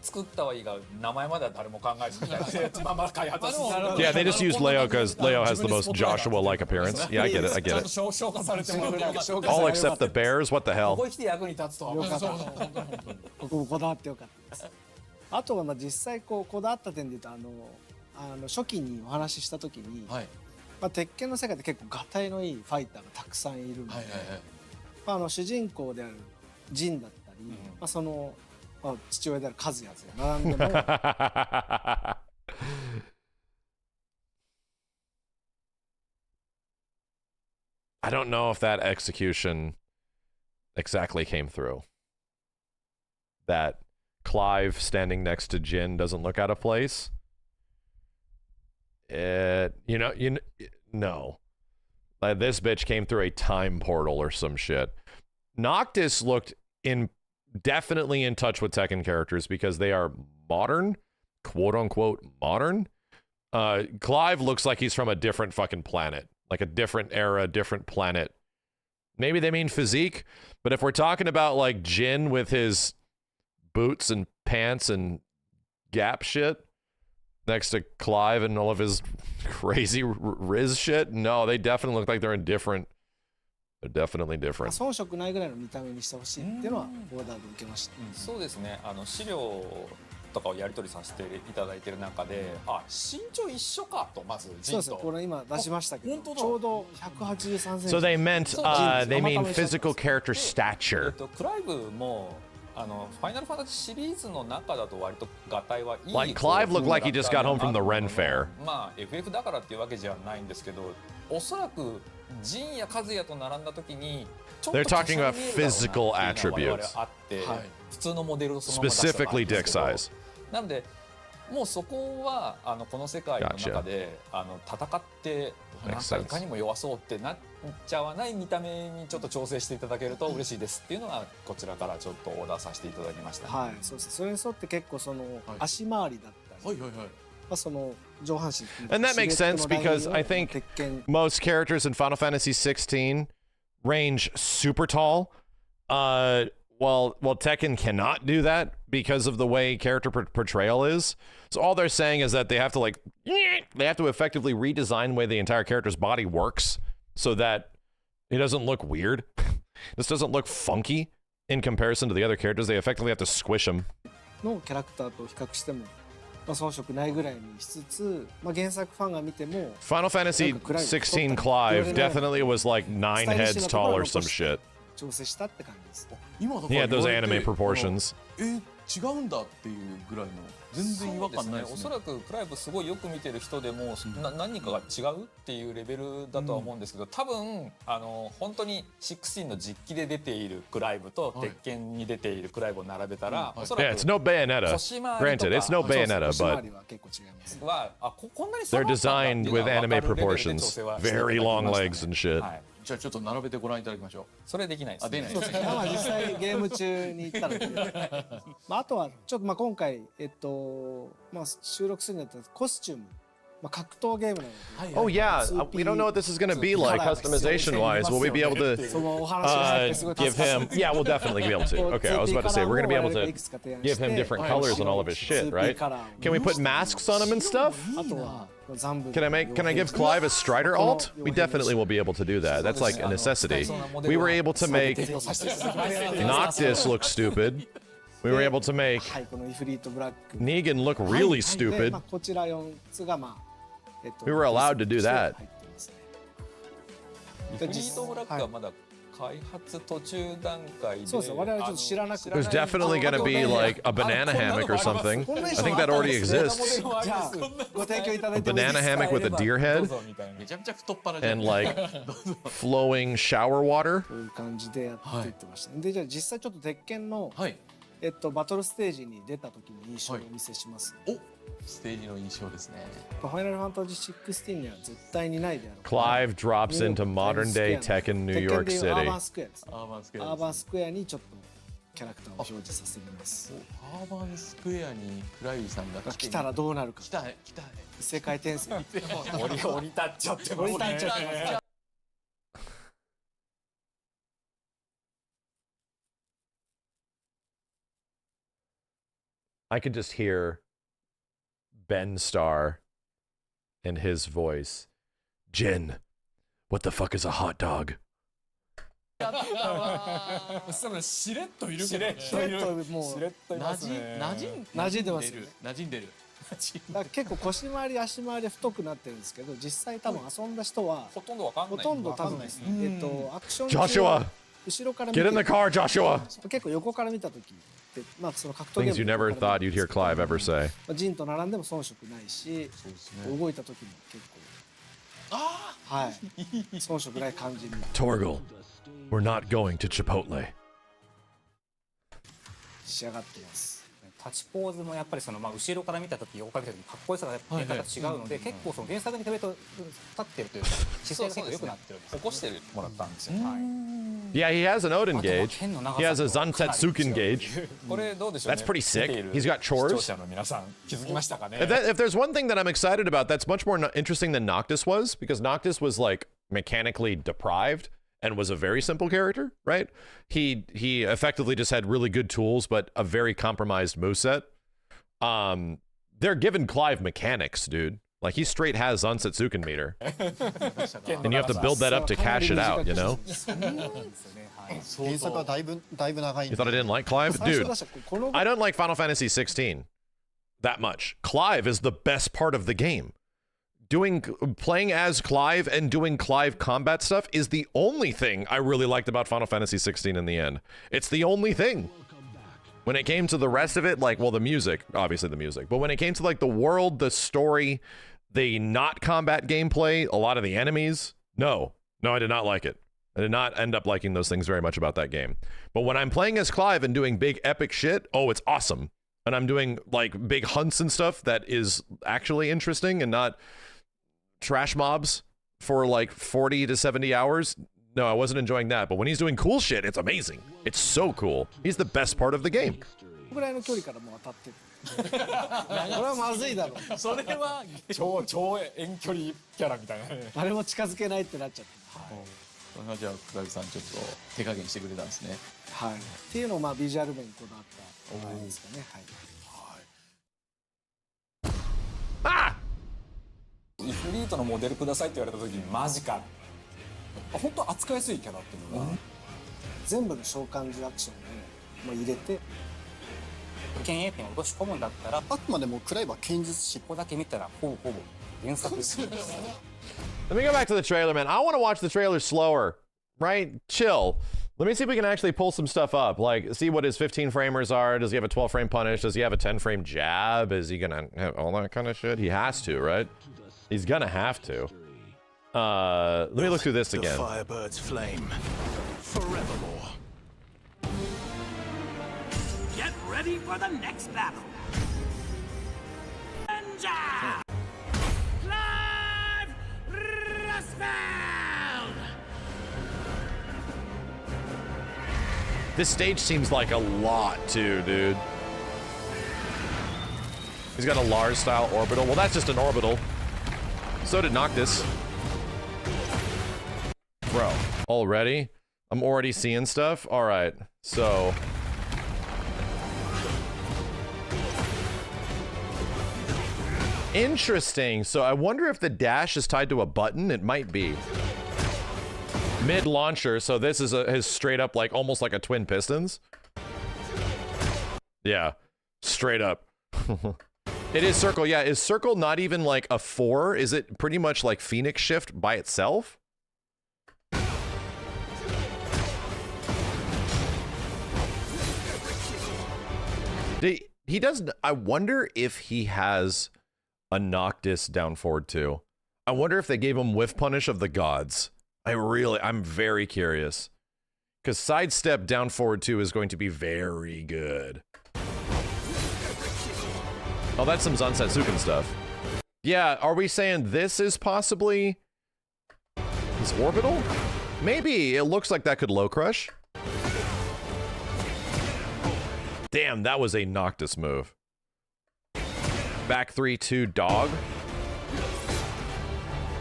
作ったはいいが名前までは誰も考えずみたいな。まあまあ開発は Yeah, they just used Leo because Leo has the most Joshua-like appearance. Yeah, I get it. I ちゃん get と it. 消化されてもらってよかった。 All except the bears. What the こ hell? こに来て役に立つとは。よかったそうそう本当に本当にここもこだわってよかったです。あとはまあ実際こだわった点で言うと初期にお話しした時に、はいまあ、鉄拳の世界で結構がたいのいいファイターがたくさんいるので、はいはいはい。まあ、主人公であるジンだったり、まあ、その、まあ、父親であるカズヤが並んでも I don't know if that execution exactly came through. That Clive standing next to Jin doesn't look out of place. No. Like this bitch came through a time portal or some shit. Noctis looked definitely in touch with Tekken characters because they are modern, quote unquote modern. Clive looks like he's from a different fucking planet, like a different era, different planet. Maybe they mean physique, but if we're talking about like Jin with his boots and pants and Gap shit next to Clive and all of his crazy Riz shit, no, they definitely look like they're in different. They're definitely まあ different. 遜色ないぐらいの見た目にしてほしいっていうのはオーダーで受けました。そうですね。資料とかをやり取りさせていただいている中で、あ、身長一緒かとまずそうですね。ジンと。これ今出しましたけど、本当だちょうど183センチ。 So they meant, they mean physical character で stature. クライブもファイナルファンタジーシリーズの中だと割とガタイはいい。 Like Clive looked like he just got home from the Ren Fair. まあ FF だからっていうわけじゃないんですけど、おそらくジンやカズヤと並んだ時にちょっと They're talking about 華奢に見えるだろうなっていうのは我々 physical attributes. あって、普通のモデルをそのまま出した場合 Specifically ですけど dick size. なのでもうそこはこの世界の中で戦ってなんかいかにも弱そうってなっちゃわない見た目にちょっと調整していただけると嬉しいですっていうのはこちらからちょっとオーダーさせていただきました、はい、そうです。それに沿って結構その足回りだったり、はいはいはい。まあその上半身 And that makes sense because I think most characters in Final Fantasy 16 range super tall. Well, Tekken cannot do that because of the way character portrayal is. So all they're saying is that they have to effectively redesign the way the entire character's body works so that it doesn't look weird. This doesn't look funky in comparison to the other characters. They effectively have to squish them. のキャラクターと比較しても、まあ遜色ないぐらいにしつつ、まあ原作ファンが見ても Final Fantasy 16 Clive definitely was like 9 heads tall or some shit. 調整したって感じです。今だか He ら had those 言われて anime proportions. 違うんだっていうぐらいの全然違和感ないですね。おそらくクライブすごいよく見てる人でも、何かが違うっていうレベルだとは思うんですけど、多分本当に16の実機で出ているクライブと鉄拳に出ているクライブを並べたら、おそら Yeah, く it's no Bayonetta. 腰回りと Granted, か it's no Bayonetta, 腰回 but りは結構違います。はこんなに差 they're があったんだって designed いうの with は分か anime るレベルで調 proportions. 整はしていただ Very き long ましたね legs and shit. はい、じゃあちょっと並べてご覧いただきましょそれできないです、う。あ、出ないです。まあ実際ゲーム中に行ったので、まああとはちょっとまあ今回まあ収録するんだったらコスチューム、まあ格闘ゲームなので。Oh yeah, we don't know what this is going to be like customization wise. Will we be able to そのお話が入ってすごい助 give かった him? Yeah, we'll definitely be able to. Okay, I was about to say we're going to be able to いくつか提案して give him different colors on all of his shit, right? Can we put masks on him and stuff? あとは残部 Can I give Clive a Strider alt? We definitely will be able to do that. That's like a necessity. We were able to make Noctis look stupid. We were able to make はいこのイフリートブラック Negan look は really いで stupid. まあこちら4つがまあWe were allowed to do that. 入ってますねフリートブラックはまだ開発途中段階で、そうですよ我々ちょっと知らなくて There's definitely going to be like a banana hammock or something. I think that already exists. じゃあご提供いただ A いてもいいです banana か hammock with a deer どう head ぞみたいな。めちゃめちゃ太っ腹じゃん。 and like flowing shower water. こういう感じでやっていってましたね、でじゃあ実際ちょっと鉄拳の、はい。バトルステージに出た時の印象をお見せします、お、ステージの印象ですね。ファイナルファンタジー16には絶対にないであろう Clive drops into modern day Tekken, New 鉄拳 York でいうアー City. バンスクエアですアーバンスクエアアーバンスクエアにちょっとキャラクターを表示させてみますアーバンスクエアにクライブさんが来たらどうなるか来たね来たね。異世界転生降り立っちゃってますね。降り立っちゃってます I could just hear Ben Starr and his voice. Jin, what the fuck is a hot dog? そのしれっといるけどね。しれっともうだか馴染んでる。馴染んでる。ら結構腰回り足回り太くなってるんですけど実際多分遊んだ人はほとんどわかんない。ほとんど多分アクション Joshua, 後ろから見 get in the て car, Joshua. 結構横から見た時ってまあその格闘ゲ Things ー you ム never thought you'd hear Clive ever say. ジンと並んでも遜色ないし動いた時も結構はい遜色ない感じに Torgal, we're not going to Chipotle. 仕上がっています立ちポーズもやっぱりその、まあ、後ろから見た時横から見た時かっこよさがやっぱり違うので、結構その原作に比べると立ってるというか姿勢が結構良くなってるんですよ起こしてもらったんですよ。はい。 Yeah, he has an Odin gauge. He has a Zantetsuken gauge. これどうでしょうね。 That's pretty sick. 見ている He's got chores. 視聴者の皆さん気づきましたかね。 If there's one thing that I'm excited about, that's much more interesting than Noctis was, because Noctis was like mechanically deprived and was a very simple character, right? He effectively just had really good tools, but a very compromised moveset. They're giving Clive mechanics, dude. Like he straight has Zansetsuken meter. And you have to build that up to cash it out, you know? 原作はだいぶ長いん You で thought I didn't like Clive? 最初 Dude, 出したこの I don't like Final Fantasy 16 that much. Clive is the best part of the game. Playing as Clive and doing Clive combat stuff is the only thing I really liked about Final Fantasy 16 in the end. It's the only thing. When it came to the rest of it, like, well, the music, obviously the music, but when it came to like the world, the story, the not combat gameplay, a lot of the enemies, no, I did not like it. I did not end up liking those things very much about that game. But when I'm playing as Clive and doing big epic shit, oh, it's awesome. And I'm doing like big hunts and stuff that is actually interesting and not trash mobs for like 40 to 70 hours. No, I wasn't enjoying that. But when he's doing cool shit, it's amazing. It's so cool. He's the best part of the game. ぐらいの距離からもう当たってるこれはまずいだろうそれは超遠距離キャラみたいなね。誰も近づけないってなっちゃってこれがじゃあクライブさんちょっと手加減してくれたんですね。はいっていうのをまあビジュアル面にこだわったあれですかねはいAh! イフリートのモデルくださいって言われた時にマジか。本当扱いやすいキャラっていうのが。全部の召喚獣アクションを入れて剣 A 点を落とし込むんだったらあくまでもクライブは剣術師ここだけ見たらほぼ原作ですよ Let me go back to the trailer, man. I want to watch the trailer slower, right? Chill. Let me see if we can actually pull some stuff up. Like, see what his 15 framers are. Does he have a 12 frame punish? Does he have a 10 frame jab? Is he gonna have all that kind of shit? He has to, right? He's gonna have to. Let me look through this again. The Firebird's flame forevermore. Get ready for the next battle. Ninja! Clive Rusfeld! This stage seems like a lot too, dude. He's got a Lars style orbital. Well, that's just an orbital. So did Noctis. Bro, already? I'm already seeing stuff? All right, so. Interesting. So I wonder if the dash is tied to a button. It might be. Mid launcher, so this is his straight up, like almost like a twin pistons. Yeah, straight up. It is circle. Yeah, is circle not even like a 4? Is it pretty much like Phoenix Shift by itself? He does. I wonder if he has a Noctis down forward too. I wonder if they gave him whiff punish of the gods. I'm very curious. Because sidestep down forward 2 is going to be very good. Oh, that's some Zansetsuken stuff. Yeah, are we saying this is possibly his orbital? Maybe. It looks like that could low crush. Damn, that was a Noctis move. Back 3-2 dog.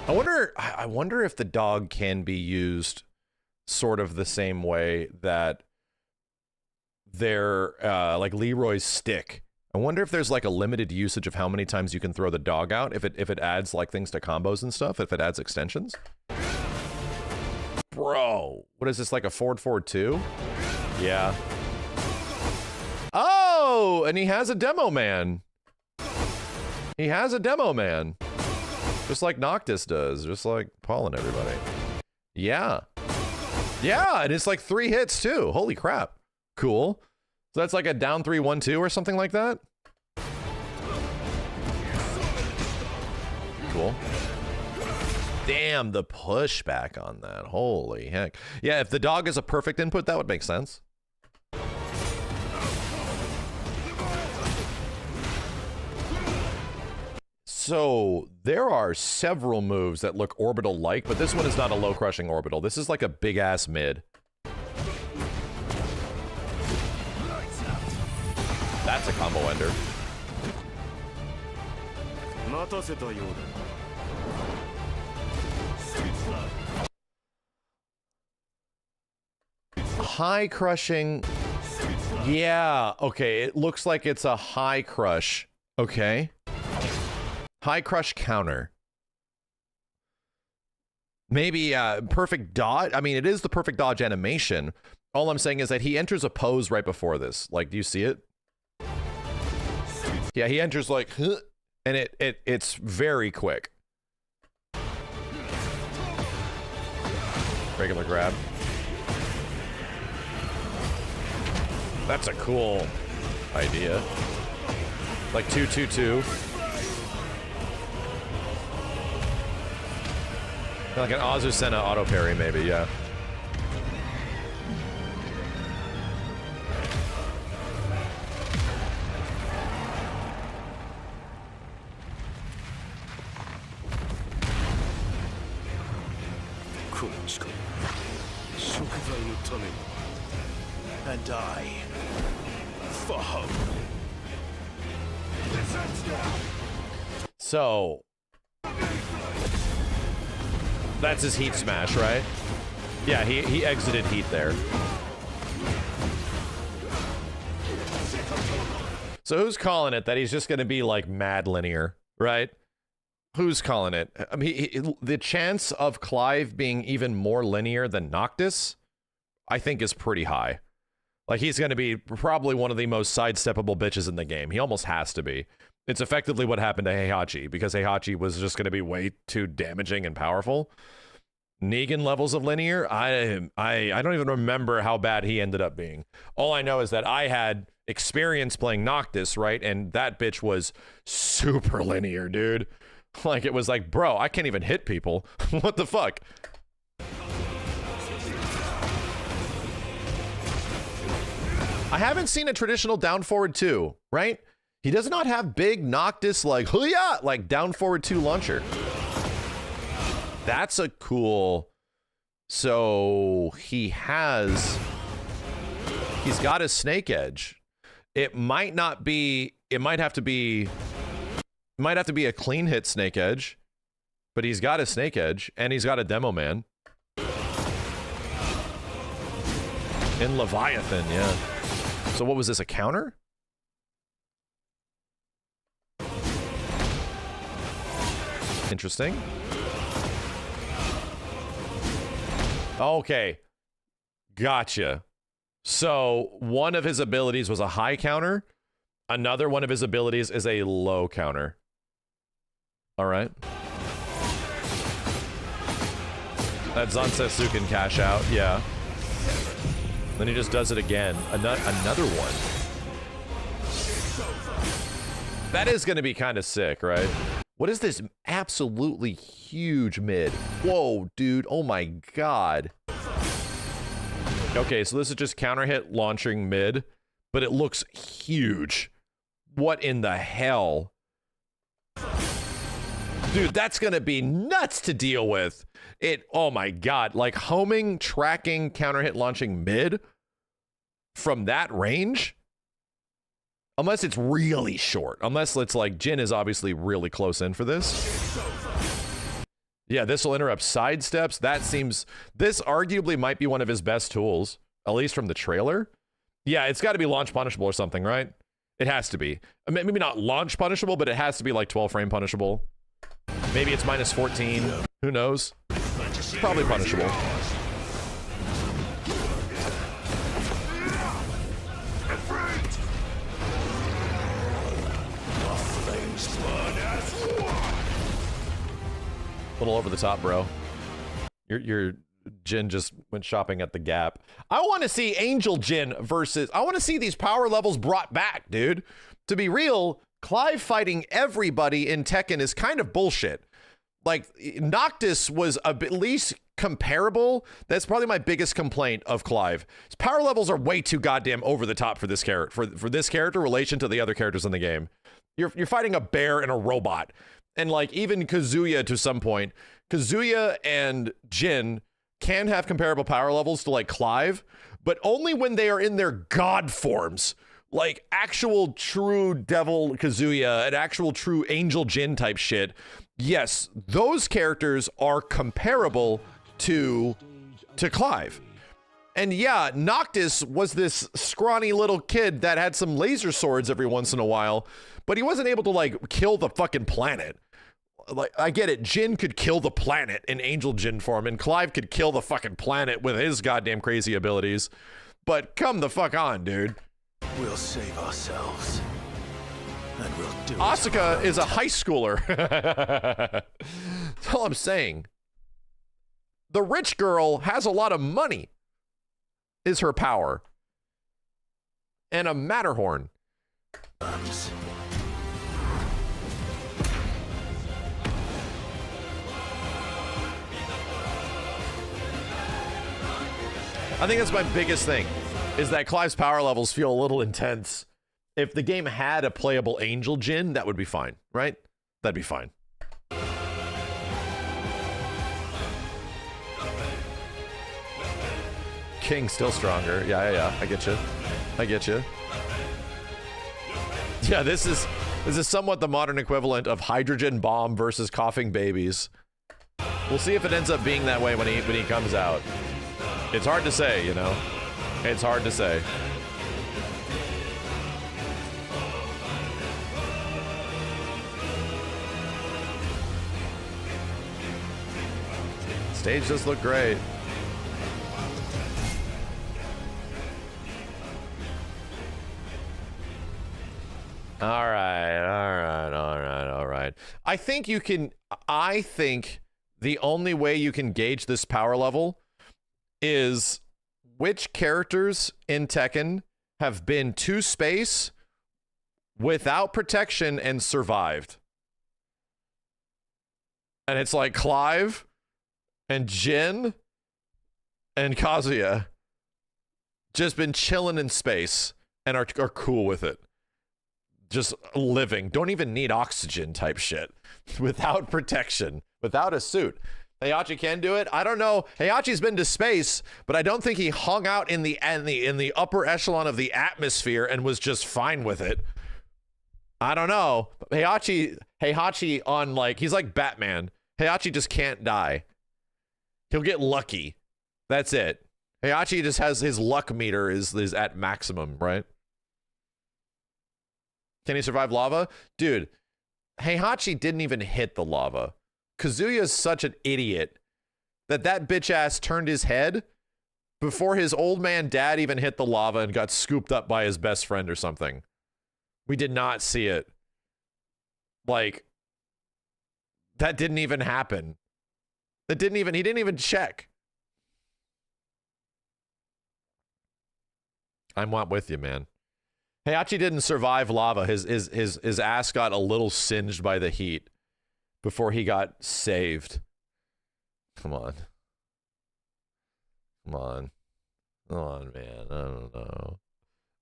I wonder if the dog can be used sort of the same way that their like Leroy's stick. I wonder if there's like a limited usage of how many times you can throw the dog out, if it adds like things to combos and stuff, if it adds extensions. Bro, what is this, like a forward 2? Yeah. Oh, and he has a demo man. He has a demo man. Just like Noctis does, just like Paul and everybody. Yeah. Yeah, and it's like 3 hits too. Holy crap. Cool. So that's like a down 3-1-2 or something like that? Cool. Damn, the pushback on that. Holy heck. Yeah, if the dog is a perfect input, that would make sense. So there are several moves that look orbital-like, but this one is not a low-crushing orbital. This is like a big-ass mid. That's a combo ender. High crushing. Yeah, okay. It looks like it's a high crush. Okay. High crush counter. Maybe perfect dodge. I mean, it is the perfect dodge animation. All I'm saying is that he enters a pose right before this. Like, do you see it? Yeah, he enters like, huh, and it's very quick. Regular grab. That's a cool idea. Like 2-2-2. Like an Azucena auto parry, maybe, yeah. And I for hope. So that's his heat smash, right? Yeah, he exited heat there. So who's calling it that he's just going to be like mad linear, right? Who's calling it? I mean, the chance of Clive being even more linear than Noctis, I think, is pretty high. Like, he's going to be probably one of the most sidesteppable bitches in the game. He almost has to be. It's effectively what happened to Heihachi, because Heihachi was just going to be way too damaging and powerful. Negan levels of linear, I don't even remember how bad he ended up being. All I know is that I had experience playing Noctis, right? And that bitch was super linear, dude. Like, it was like, bro, I can't even hit people. What the fuck? I haven't seen a traditional down forward 2, right? He does not have big Noctis like, hoo-yah, like down forward 2 launcher. That's a cool. So he's got a snake edge. It might not be, it might have to be a clean hit snake edge, but he's got a snake edge and he's got a demo man. In Leviathan, yeah. So what was this, a counter? Interesting. Okay. Gotcha. So one of his abilities was a high counter. Another one of his abilities is a low counter. All right. That Zansetsu cash out, yeah. Then he just does it again. Another one. That is going to be kind of sick, right? What is this absolutely huge mid? Whoa, dude. Oh my god. Okay, so this is just counter hit launching mid, but it looks huge. What in the hell? Dude, that's going to be nuts to deal with. Oh my god. Like homing, tracking, counter hit launching mid from that range? Unless it's really short. Unless it's like, Jin is obviously really close in for this. Yeah, this will interrupt sidesteps. That seems... This arguably might be one of his best tools. At least from the trailer. Yeah, it's got to be launch punishable or something, right? It has to be. Maybe not launch punishable, but it has to be like 12 frame punishable. Maybe it's minus 14. Who knows? Probably punishable. A little over the top, bro. Your Jin just went shopping at the Gap. I want to see Angel Jin versus... I want to see these power levels brought back, dude. To be real, Clive fighting everybody in Tekken is kind of bullshit. Like, Noctis was at least comparable. That's probably my biggest complaint of Clive. His power levels are way too goddamn over the top for this character. For this character, relation to the other characters in the game. You're fighting a bear and a robot. And like even Kazuya to some point, Kazuya and Jin can have comparable power levels to like Clive, but only when they are in their god forms, like actual true devil Kazuya and actual true angel Jin type shit. Yes, those characters are comparable to Clive. And yeah, Noctis was this scrawny little kid that had some laser swords every once in a while, but he wasn't able to like kill the fucking planet. Like, I get it, Jin could kill the planet in Angel Jin form, and Clive could kill the fucking planet with his goddamn crazy abilities. But come the fuck on, dude. We'll save ourselves. And we'll do it. Asuka is a high schooler. That's all I'm saying. The rich girl has a lot of money, is her power. And a Matterhorn. I think that's my biggest thing, is that Clive's power levels feel a little intense. If the game had a playable Angel Jin, that would be fine, right? That'd be fine. King still stronger. Yeah. I get you. Yeah, this is somewhat the modern equivalent of hydrogen bomb versus coughing babies. We'll see if it ends up being that way when he comes out. It's hard to say, you know? It's hard to say. Stage just looked great. All right. I think the only way you can gauge this power level is which characters in Tekken have been to space without protection and survived. And it's like Clive and Jin and Kazuya just been chilling in space and are cool with it. Just living. Don't even need oxygen type shit. Without protection. Without a suit. Heihachi can do it. I don't know. Heihachi's been to space, but I don't think he hung out in the upper echelon of the atmosphere and was just fine with it. I don't know. Heihachi on like, he's like Batman. Heihachi just can't die. He'll get lucky. That's it. Heihachi just has his luck meter is at maximum, right? Can he survive lava? Dude, Heihachi didn't even hit the lava. Kazuya's such an idiot that bitch ass turned his head before his old man dad even hit the lava and got scooped up by his best friend or something. We did not see it. Like, that didn't even happen. He didn't even check. I'm not with you, man. Heihachi didn't survive lava. His ass got a little singed by the heat before he got saved. Come on. Come on. Come on, man. I don't know.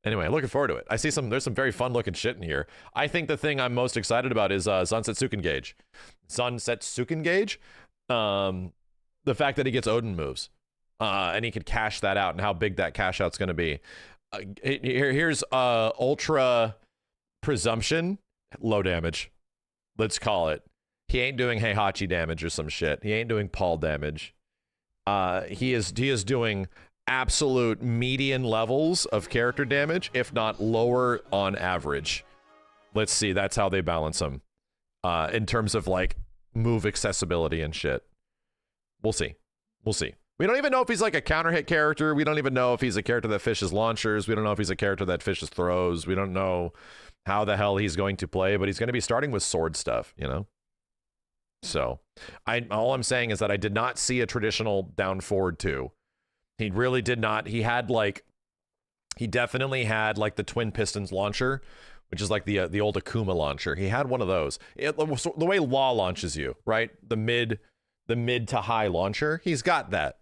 Anyway, looking forward to it. I see there's some very fun looking shit in here. I think the thing I'm most excited about is Sunset Sukengage. The fact that he gets Odin moves. And he could cash that out and how big that cash out's going to be. Here's Ultra Presumption. Low damage. Let's call it. He ain't doing Heihachi damage or some shit. He ain't doing Paul damage. He is doing absolute median levels of character damage, if not lower on average. Let's see. That's how they balance him. In terms of like move accessibility and shit. We'll see. We'll see. We don't even know if he's like a counter hit character. We don't even know if he's a character that fishes launchers. We don't know if he's a character that fishes throws. We don't know how the hell he's going to play, but he's going to be starting with sword stuff, you know? So all I'm saying is that I did not see a traditional down forward 2. He really did not. He definitely had like the twin pistons launcher, which is like the old Akuma launcher. He had one of those. The way Law launches you, right? The mid to high launcher, he's got that.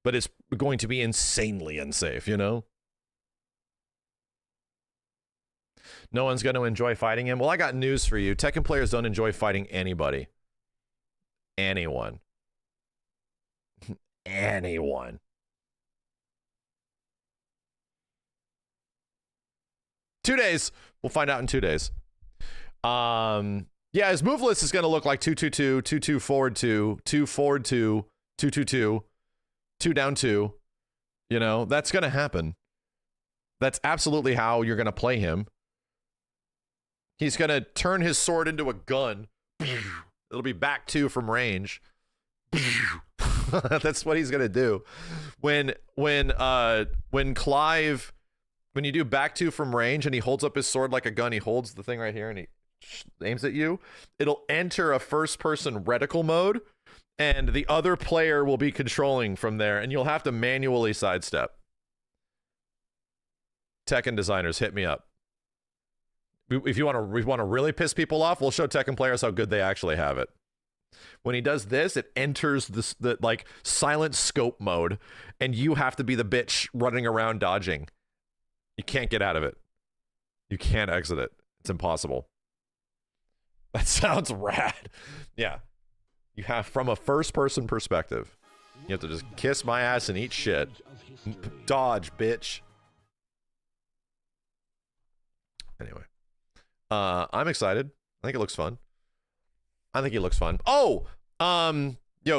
But it's going to be insanely unsafe, you know? No one's going to enjoy fighting him. Well, I got news for you. Tekken players don't enjoy fighting anybody. Anyone. Anyone. 2 days. We'll find out in 2 days. Yeah, his move list is going to look like 2-2-2, 2-2 forward 2, 2 forward 2, 2-2-2, 2 down 2. You know, that's going to happen. That's absolutely how you're going to play him. He's going to turn his sword into a gun. It'll be back 2 from range. That's what he's going to do. When Clive, when you do back 2 from range and he holds up his sword like a gun, he holds the thing right here and he aims at you, it'll enter a first-person reticle mode, and the other player will be controlling from there, and you'll have to manually sidestep. Tekken designers, hit me up. If you want to really piss people off, we'll show Tekken players how good they actually have it. When he does this, it enters the like silent scope mode, and you have to be the bitch running around dodging. You can't get out of it. You can't exit it. It's impossible. That sounds rad. Yeah. You have, from a first-person perspective, you have to just kiss my ass and eat shit. Dodge, bitch. Anyway. I'm excited. I think it looks fun. Oh!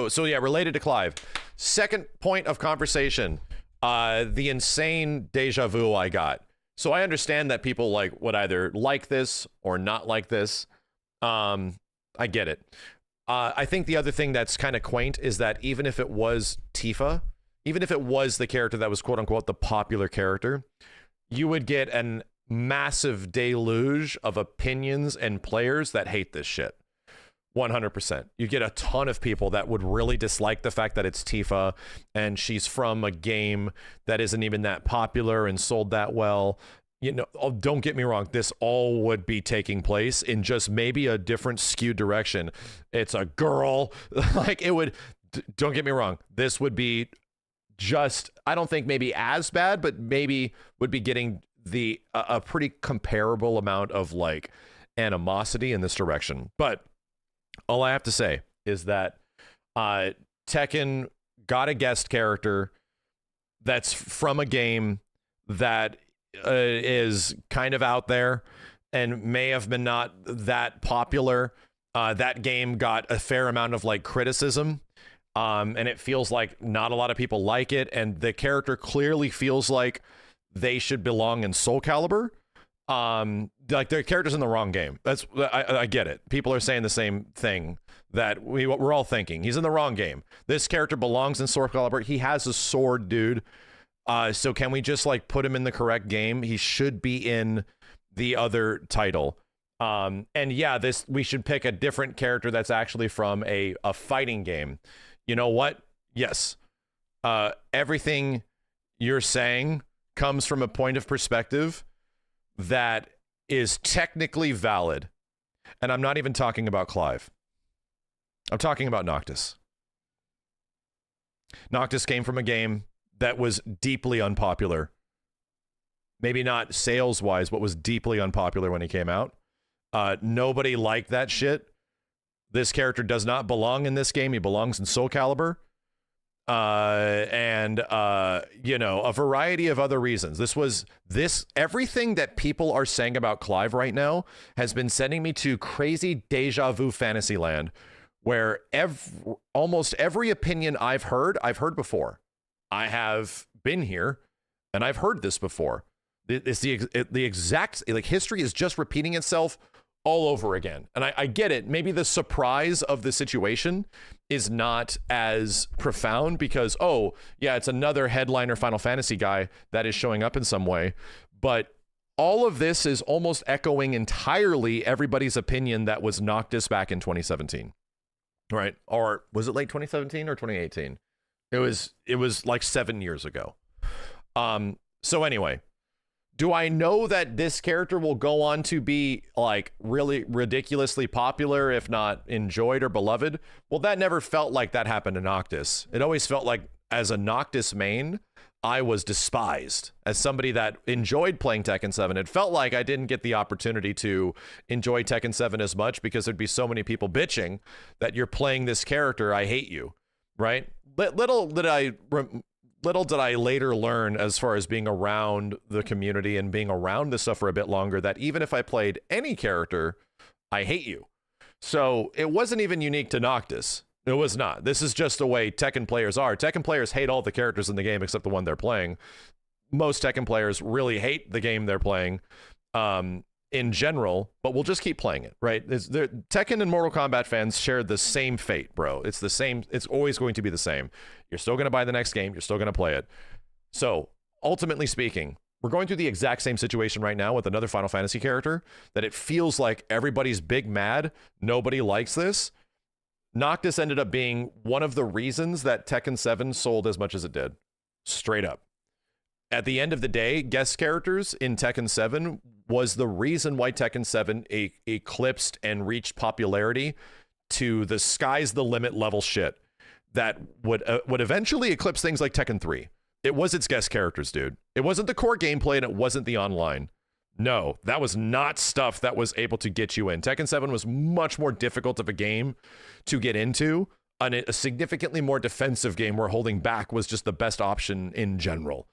So yeah, related to Clive. Second point of conversation. The insane deja vu I got. So I understand that people would either like this or not like this. I get it. I think the other thing that's kind of quaint is that even if it was Tifa, even if it was the character that was quote unquote the popular character, you would get an massive deluge of opinions and players that hate this shit. 100%. You get a ton of people that would really dislike the fact that it's Tifa and she's from a game that isn't even that popular and sold that well. You know, don't get me wrong, this all would be taking place in just maybe a different skewed direction. It's a girl. Like, it would, don't get me wrong, this would be just, I don't think maybe as bad, but maybe would be getting the a pretty comparable amount of like animosity in this direction. But all I have to say is that Tekken got a guest character that's from a game that is kind of out there and may have been not that popular. That game got a fair amount of like criticism, and it feels like not a lot of people like it, and the character clearly feels like they should belong in Soulcalibur. Like, their character's in the wrong game. That's, I get it. People are saying the same thing that we're all thinking. He's in the wrong game. This character belongs in Soulcalibur. He has a sword, dude. So can we just like put him in the correct game? He should be in the other title. And yeah, we should pick a different character that's actually from a fighting game. You know what? Yes. Everything you're saying comes from a point of perspective that is technically valid. And I'm not even talking about Clive. I'm talking about Noctis. Noctis came from a game that was deeply unpopular. Maybe not sales-wise, but was deeply unpopular when he came out. Nobody liked that shit. This character does not belong in this game. He belongs in Soulcalibur. And you know, a variety of other reasons. Everything that people are saying about Clive right now has been sending me to crazy deja vu fantasy land, where almost every opinion I've heard before. I have been here and I've heard this before. It's the exact, like, history is just repeating itself all over again. And I get it. Maybe the surprise of the situation is not as profound because, oh, yeah, it's another headliner Final Fantasy guy that is showing up in some way. But all of this is almost echoing entirely everybody's opinion that was Noctis back in 2017. Right? Or was it late 2017 or 2018? It was like 7 years ago. So anyway, do I know that this character will go on to be like really ridiculously popular, if not enjoyed or beloved? Well, that never felt like that happened to Noctis. It always felt like, as a Noctis main, I was despised. As somebody that enjoyed playing Tekken 7, it felt like I didn't get the opportunity to enjoy Tekken 7 as much because there'd be so many people bitching that you're playing this character, I hate you, right? Little did I later learn, as far as being around the community and being around this stuff for a bit longer, that even if I played any character, I hate you. So it wasn't even unique to Noctis. It was not. This is just the way Tekken players are. Tekken players hate all the characters in the game except the one they're playing. Most Tekken players really hate the game they're playing in general, but we'll just keep playing it, right? Tekken and Mortal Kombat fans share the same fate, bro. It's the same. It's always going to be the same. You're still going to buy the next game. You're still going to play it. So ultimately speaking, we're going through the exact same situation right now with another Final Fantasy character that it feels like everybody's big mad. Nobody likes this. Noctis ended up being one of the reasons that Tekken 7 sold as much as it did. Straight up. At the end of the day, guest characters in Tekken 7 was the reason why Tekken 7 eclipsed and reached popularity to the sky's the limit level shit that would eventually eclipse things like Tekken 3. It was its guest characters, dude. It wasn't the core gameplay and it wasn't the online. No, that was not stuff that was able to get you in. Tekken 7 was much more difficult of a game to get into, and a significantly more defensive game where holding back was just the best option in general.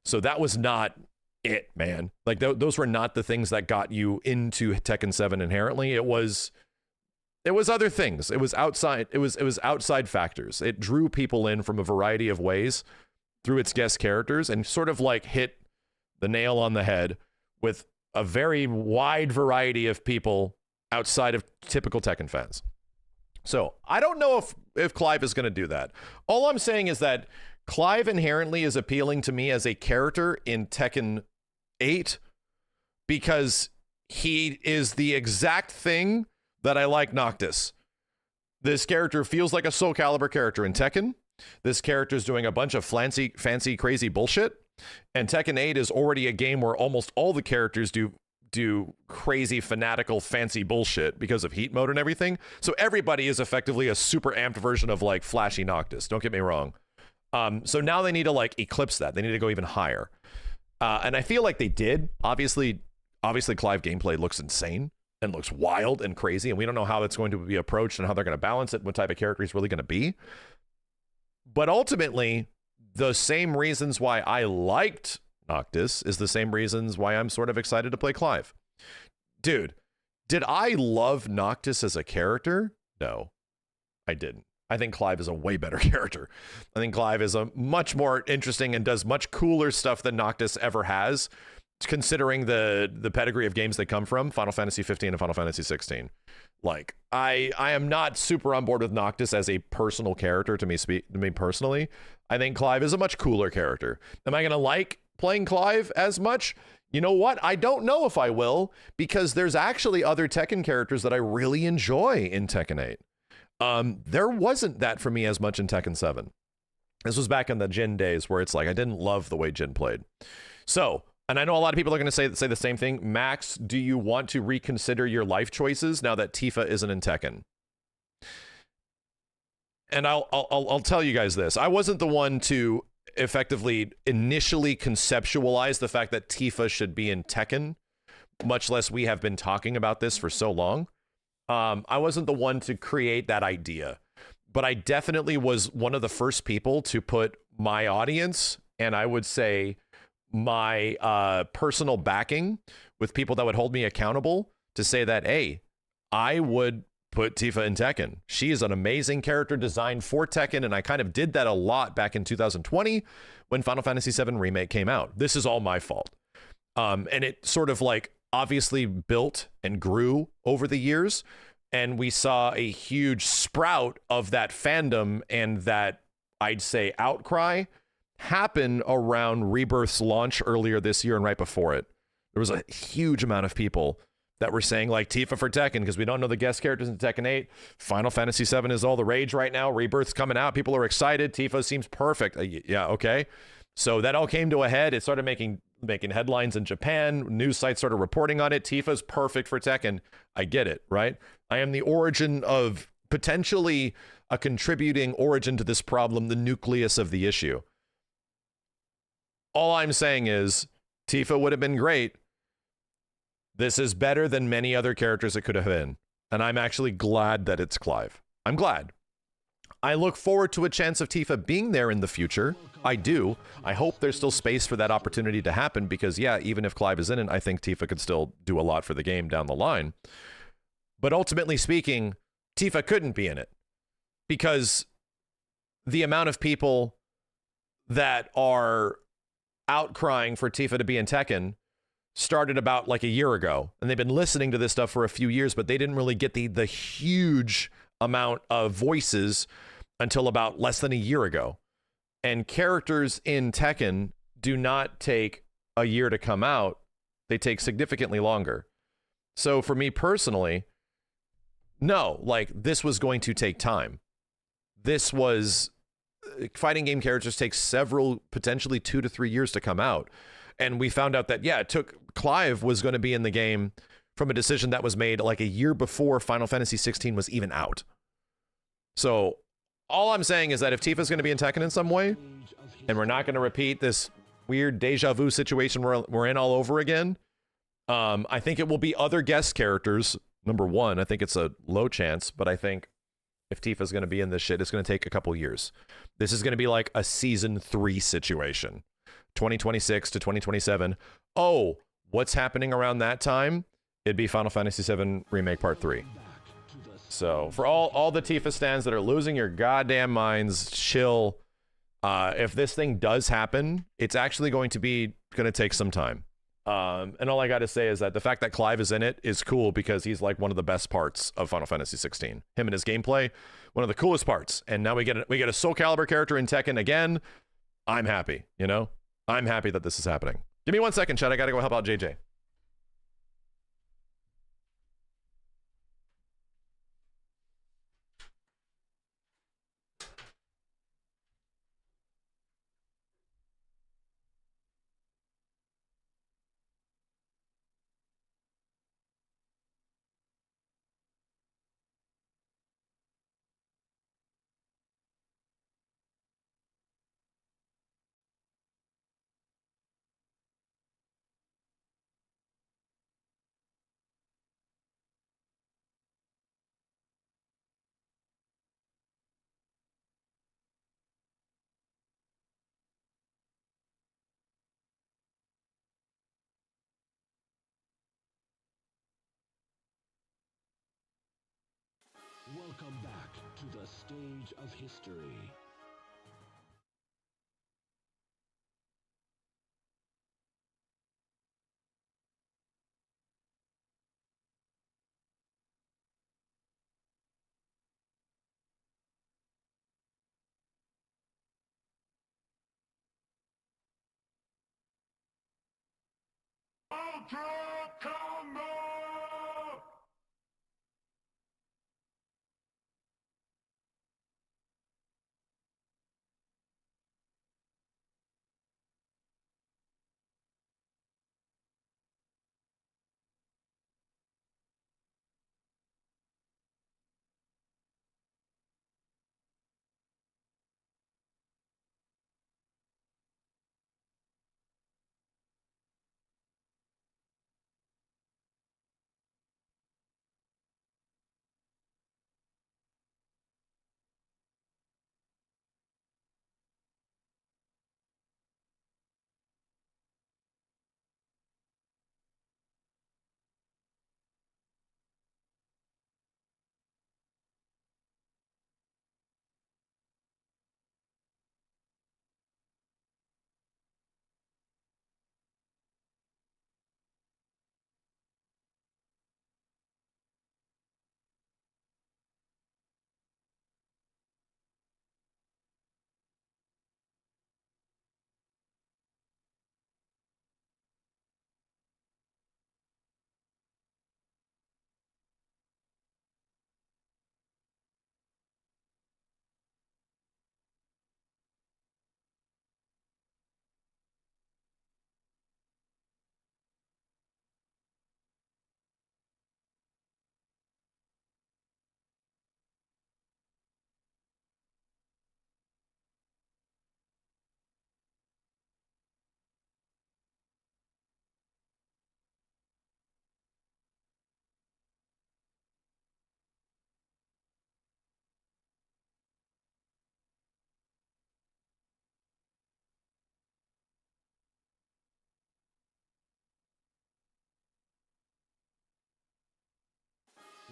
So that was not it, man. Like, those were not the things that got you into Tekken 7 inherently. It was other things. It was outside. It was outside factors. It drew people in from a variety of ways through its guest characters and sort of like hit the nail on the head with a very wide variety of people outside of typical Tekken fans. So I don't know if Clive is going to do that. All I'm saying is that Clive inherently is appealing to me as a character in Tekken 8 because he is the exact thing that I like Noctis. This character feels like a Soulcalibur character in Tekken. This character is doing a bunch of fancy, crazy bullshit. And Tekken 8 is already a game where almost all the characters do crazy, fanatical, fancy bullshit because of heat mode and everything. So everybody is effectively a super amped version of like flashy Noctis. Don't get me wrong. So now they need to like eclipse that. They need to go even higher. And I feel like they did. Obviously Clive gameplay looks insane and looks wild and crazy. And we don't know how that's going to be approached and how they're going to balance it, what type of character he's really going to be. But ultimately, the same reasons why I liked Noctis is the same reasons why I'm sort of excited to play Clive. Dude, did I love Noctis as a character? No, I didn't. I think Clive is a way better character. I think Clive is a much more interesting and does much cooler stuff than Noctis ever has, considering the pedigree of games they come from, Final Fantasy 15 and Final Fantasy 16. Like, I am not super on board with Noctis as a personal character to me personally. I think Clive is a much cooler character. Am I going to like playing Clive as much? You know what? I don't know if I will, because there's actually other Tekken characters that I really enjoy in Tekken 8. There wasn't that for me as much in Tekken 7. This was back in the Jin days where it's like I didn't love the way Jin played. So, and I know a lot of people are going to say the same thing. Max, do you want to reconsider your life choices now that Tifa isn't in Tekken? And I'll tell you guys this. I wasn't the one to effectively initially conceptualize the fact that Tifa should be in Tekken, much less we have been talking about this for so long. I wasn't the one to create that idea, but I definitely was one of the first people to put my audience, and I would say my personal backing with people that would hold me accountable to say that, hey, I would put Tifa in Tekken. She is an amazing character designed for Tekken, and I kind of did that a lot back in 2020 when Final Fantasy VII Remake came out. This is all my fault. And it sort of like obviously built and grew over the years, and we saw a huge sprout of that fandom and that, I'd say, outcry happen around Rebirth's launch earlier this year and right before it. There was a huge amount of people that were saying like Tifa for Tekken because we don't know the guest characters in Tekken 8. Final Fantasy 7 is all the rage right now. Rebirth's coming out. People are excited. Tifa seems perfect. Yeah, okay. So that all came to a head. It started making headlines in Japan. News sites started reporting on it. Tifa's perfect for Tekken. I get it, right? I am the origin of potentially a contributing origin to this problem, the nucleus of the issue. All I'm saying is Tifa would have been great. This is better than many other characters it could have been. And I'm actually glad that it's Clive. I'm glad. I look forward to a chance of Tifa being there in the future. I do. I hope there's still space for that opportunity to happen because, yeah, even if Clive is in it, I think Tifa could still do a lot for the game down the line. But ultimately speaking, Tifa couldn't be in it because the amount of people that are outcrying for Tifa to be in Tekken started about like a year ago, and they've been listening to this stuff for a few years, but they didn't really get the huge amount of voices until about less than a year ago. And characters in Tekken do not take a year to come out. They take significantly longer. So for me personally, no, like this was going to take time. This was fighting game characters take several, potentially 2 to 3 years to come out. And we found out that, yeah, it took Clive was going to be in the game from a decision that was made like a year before Final Fantasy 16 was even out. So all I'm saying is that if Tifa's going to be in Tekken in some way, and we're not going to repeat this weird deja vu situation we're in all over again, I think it will be other guest characters. Number one, I think it's a low chance, but I think if Tifa's going to be in this shit, it's going to take a couple years. This is going to be like a season 3 situation. 2026 to 2027. Oh, what's happening around that time? It'd be Final Fantasy VII Remake Part 3. So for all the Tifa stands that are losing your goddamn minds, chill. If this thing does happen, it's actually going to take some time. And all I got to say is that the fact that Clive is in it is cool because he's like one of the best parts of Final Fantasy 16. Him and his gameplay, one of the coolest parts. And now we get a Soulcalibur character in Tekken again. I'm happy, you know? I'm happy that this is happening. Give me 1 second, Chad. I got to go help out JJ. Welcome back to the stage of history.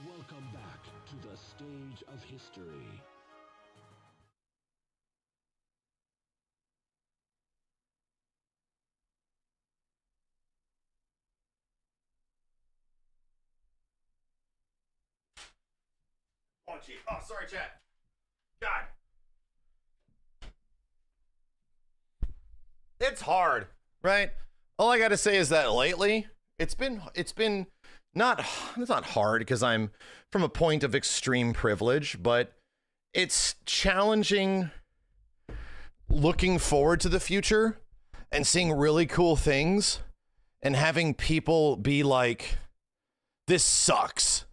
Welcome back to the stage of history. Oh, gee. Oh, sorry, chat. God. It's hard, right? All I gotta say is that lately, it's been not, it's not hard because I'm from a point of extreme privilege, but it's challenging looking forward to the future and seeing really cool things and having people be like, this sucks.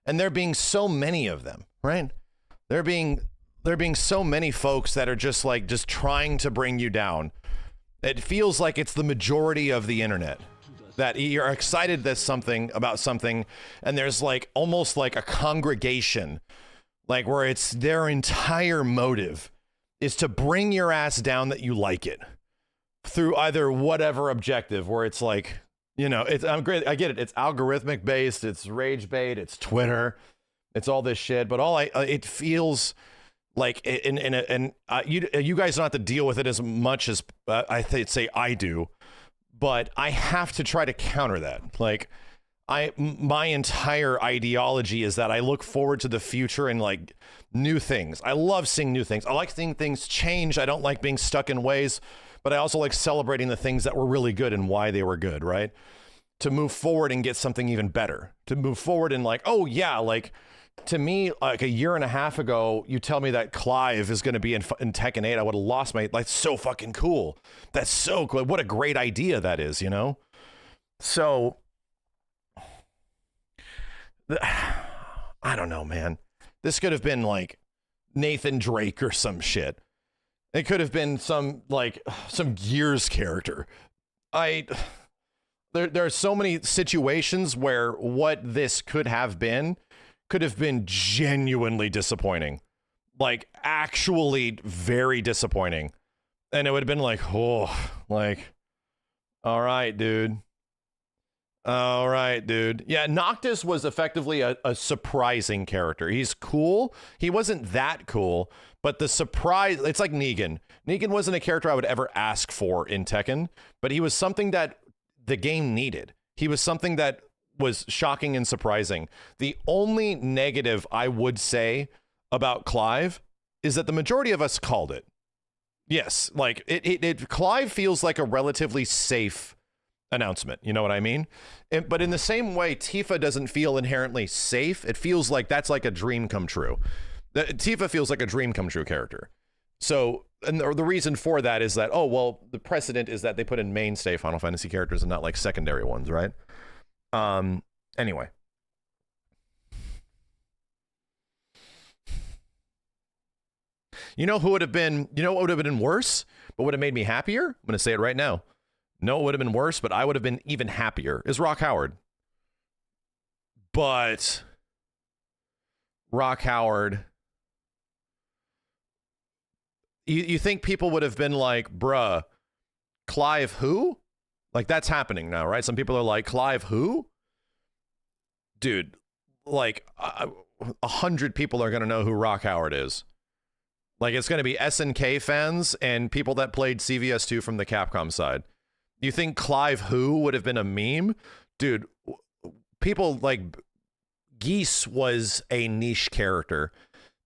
And there being so many of them, right? There being so many folks that are just trying to bring you down. It feels like it's the majority of the internet. That you're excited about something, and there's like almost like a congregation, like where it's their entire motive is to bring your ass down that you like it through either whatever objective, where it's like, you know, I'm great. I get it. It's algorithmic based. It's rage bait. It's Twitter. It's all this shit. But it feels like, you guys don't have to deal with it as much as say I do. But I have to try to counter that. Like, my entire ideology is that I look forward to the future and like new things. I love seeing new things. I like seeing things change. I don't like being stuck in ways, but I also like celebrating the things that were really good and why they were good, right? To move forward and get something even better. To move forward and like, oh yeah, like to me, like a year and a half ago, you tell me that Clive is going to be in Tekken 8, I would have lost my, like, so fucking cool. That's so cool. What a great idea that is, you know? So, I don't know, man. This could have been like Nathan Drake or some shit. It could have been some Gears character. There are so many situations where what this could have been genuinely disappointing, like actually very disappointing. And it would have been like, oh, like, all right, dude. All right, dude. Yeah, Noctis was effectively a surprising character. He's cool. He wasn't that cool, but the surprise, it's like Negan. Negan wasn't a character I would ever ask for in Tekken, but he was something that the game needed. He was something that was shocking and surprising. The only negative I would say about Clive is that the majority of us called it. Yes, like Clive feels like a relatively safe announcement. You know what I mean? But in the same way, Tifa doesn't feel inherently safe. It feels like that's like a dream come true. Tifa feels like a dream come true character. So, and the reason for that is that, oh, well, the precedent is that they put in mainstay Final Fantasy characters and not like secondary ones, right? Anyway. You know what would have been worse, but would have made me happier? I'm going to say it right now. No, it would have been worse, but I would have been even happier, is Rock Howard. But Rock Howard, you think people would have been like, bruh, Clive who? Like, that's happening now, right? Some people are like, Clive who? Dude, like 100 people are going to know who Rock Howard is. Like, it's going to be SNK fans and people that played CVS2 from the Capcom side. You think Clive who would have been a meme? Dude, people like Geese was a niche character,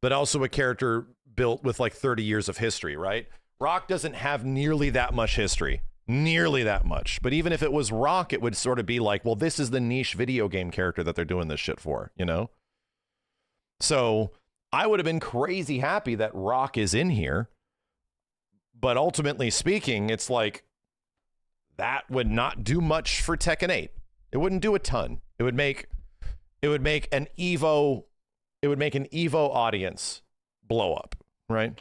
but also a character built with like 30 years of history, right? Rock doesn't have nearly that much history. Nearly that much. But even if it was Rock, it would sort of be like, well, this is the niche video game character that they're doing this shit for, you know? So I would have been crazy happy that Rock is in here. But ultimately speaking, it's like, that would not do much for Tekken 8. It wouldn't do a ton. It would make an Evo audience blow up, right?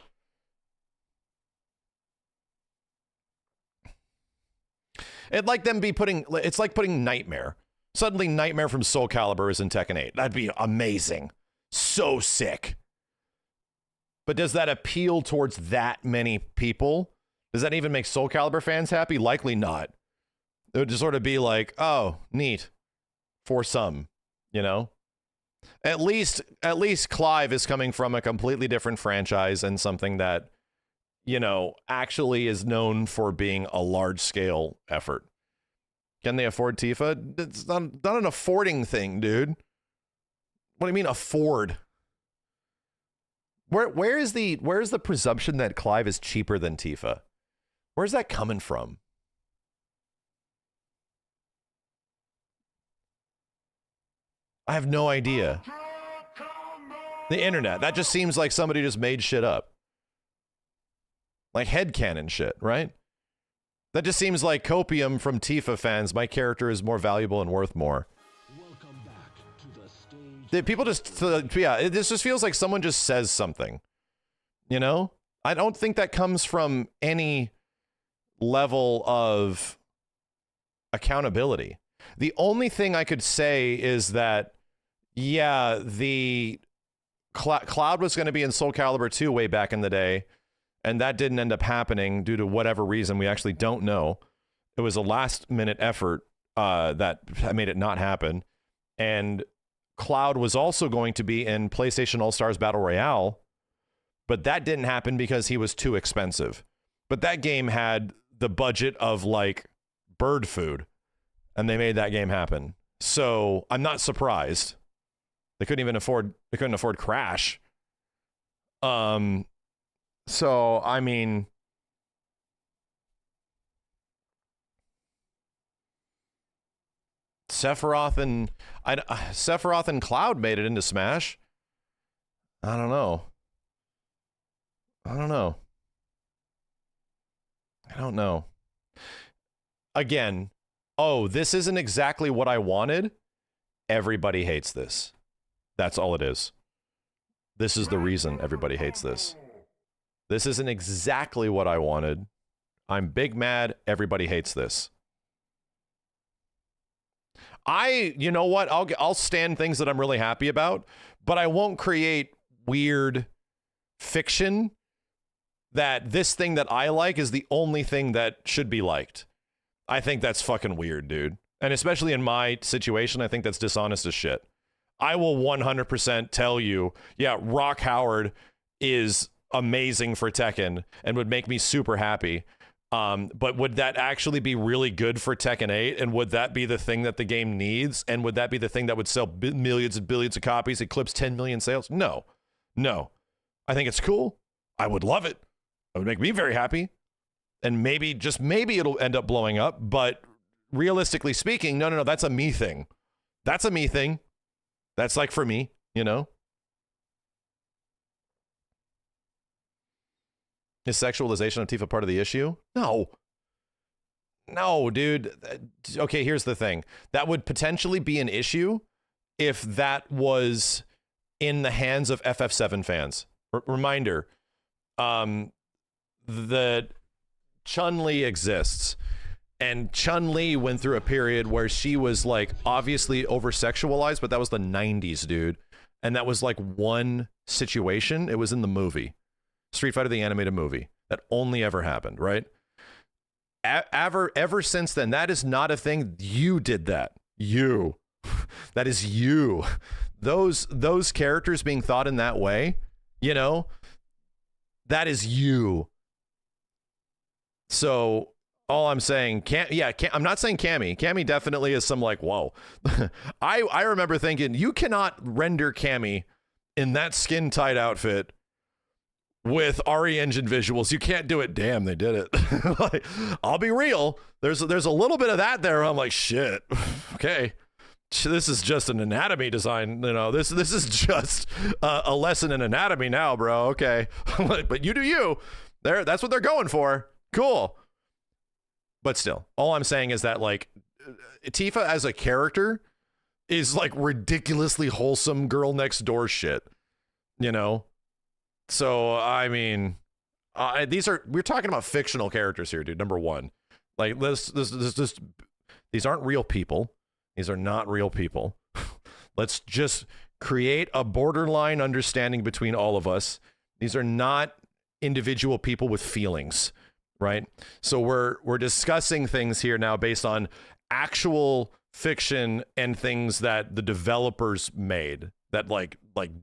It's like putting Nightmare. Suddenly Nightmare from Soulcalibur is in Tekken 8. That'd be amazing. So sick. But does that appeal towards that many people? Does that even make Soulcalibur fans happy? Likely not. It would just sort of be like, oh, neat. For some, you know? At least Clive is coming from a completely different franchise and something that, you know, actually is known for being a large-scale effort. Can they afford Tifa? It's not an affording thing, dude. What do you mean afford? Where is the presumption that Clive is cheaper than Tifa? Where's that coming from? I have no idea. The internet. That just seems like somebody just made shit up. Like headcanon shit, right? That just seems like copium from Tifa fans. My character is more valuable and worth more. Welcome back to the stage. Did people just, this just feels like someone just says something. You know? I don't think that comes from any level of accountability. The only thing I could say is that, yeah, the Cloud was going to be in Soulcalibur 2 way back in the day, and that didn't end up happening due to whatever reason we actually don't know. It was a last-minute effort that made it not happen. And Cloud was also going to be in PlayStation All-Stars Battle Royale, but that didn't happen because he was too expensive. But that game had the budget of, like, bird food, and they made that game happen. So I'm not surprised. They couldn't afford Crash. So I mean, Sephiroth and Cloud made it into Smash. I don't know. Again, oh, this isn't exactly what I wanted. Everybody hates this. That's all it is. This is the reason everybody hates this. This isn't exactly what I wanted. I'm big mad. Everybody hates this. You know what? I'll stand things that I'm really happy about, but I won't create weird fiction that this thing that I like is the only thing that should be liked. I think that's fucking weird, dude. And especially in my situation, I think that's dishonest as shit. I will 100% tell you, yeah, Rock Howard is amazing for Tekken and would make me super happy. But would that actually be really good for Tekken 8? And would that be the thing that the game needs? And would that be the thing that would sell millions and billions of copies, eclipse 10 million sales? No. I think it's cool. I would love it. It would make me very happy. And maybe, just maybe, it'll end up blowing up. But realistically speaking, no, that's a me thing. That's a me thing. That's like for me, you know? Is sexualization of Tifa part of the issue? No, dude. Okay, here's the thing. That would potentially be an issue if that was in the hands of FF7 fans. Reminder, that Chun-Li exists. And Chun-Li went through a period where she was like obviously over-sexualized, but that was the 90s, dude. And that was like one situation. It was in the movie. Street Fighter, the animated movie. That only ever happened, right? Ever since then, that is not a thing. You did that. You. That is you. Those characters being thought in that way, you know, that is you. So all I'm saying, I'm not saying Cammy. Cammy definitely is some like, whoa. I remember thinking, you cannot render Cammy in that skin tight outfit with RE Engine visuals. You can't do it. Damn, they did it. Like, I'll be real. There's a little bit of that there. I'm like, shit. Okay. This is just an anatomy design. You know, this is just a lesson in anatomy now, bro. Okay. But you do you. That's what they're going for. Cool. But still, all I'm saying is that like Tifa as a character is like ridiculously wholesome girl next door shit, you know? So, I mean, we're talking about fictional characters here, dude. Number one, like these aren't real people. These are not real people. Let's just create a borderline understanding between all of us. These are not individual people with feelings, right? So we're discussing things here now based on actual fiction and things that the developers made, that like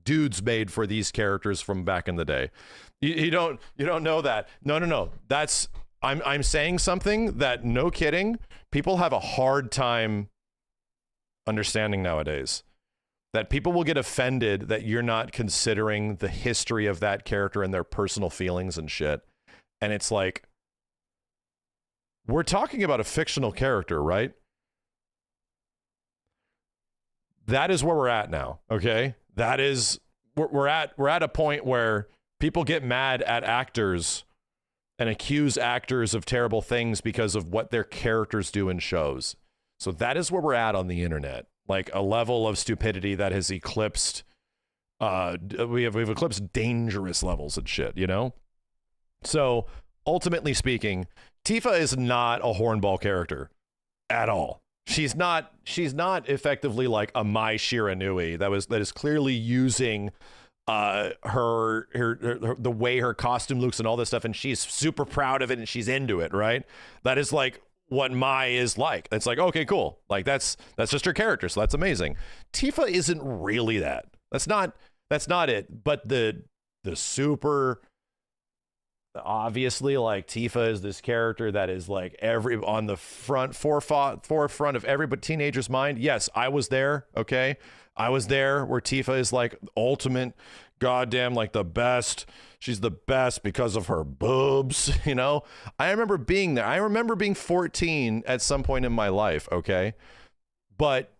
dudes made for these characters from back in the day. You don't know that. No. That's I'm saying something that, no kidding, people have a hard time understanding nowadays. That people will get offended that you're not considering the history of that character and their personal feelings and shit. And it's like, we're talking about a fictional character, right? That is where we're at now, okay? That is, we're at a point where people get mad at actors and accuse actors of terrible things because of what their characters do in shows. So that is where we're at on the internet. Like a level of stupidity that has eclipsed, we've eclipsed dangerous levels and shit, you know? So ultimately speaking, Tifa is not a hornball character at all. She's not effectively like a Mai Shiranui that is clearly using her the way her costume looks and all this stuff, and she's super proud of it and she's into it, right? That is like what Mai is like. It's like, okay, cool. Like that's just her character, so that's amazing. Tifa isn't really that. That's not it. But the super obviously, like, Tifa is this character that is like on the forefront of every teenager's mind. Yes, I was there. Okay, I was there where Tifa is like ultimate goddamn, like the best. She's the best because of her boobs, you know? I remember being there. I remember being 14 at some point in my life, okay? But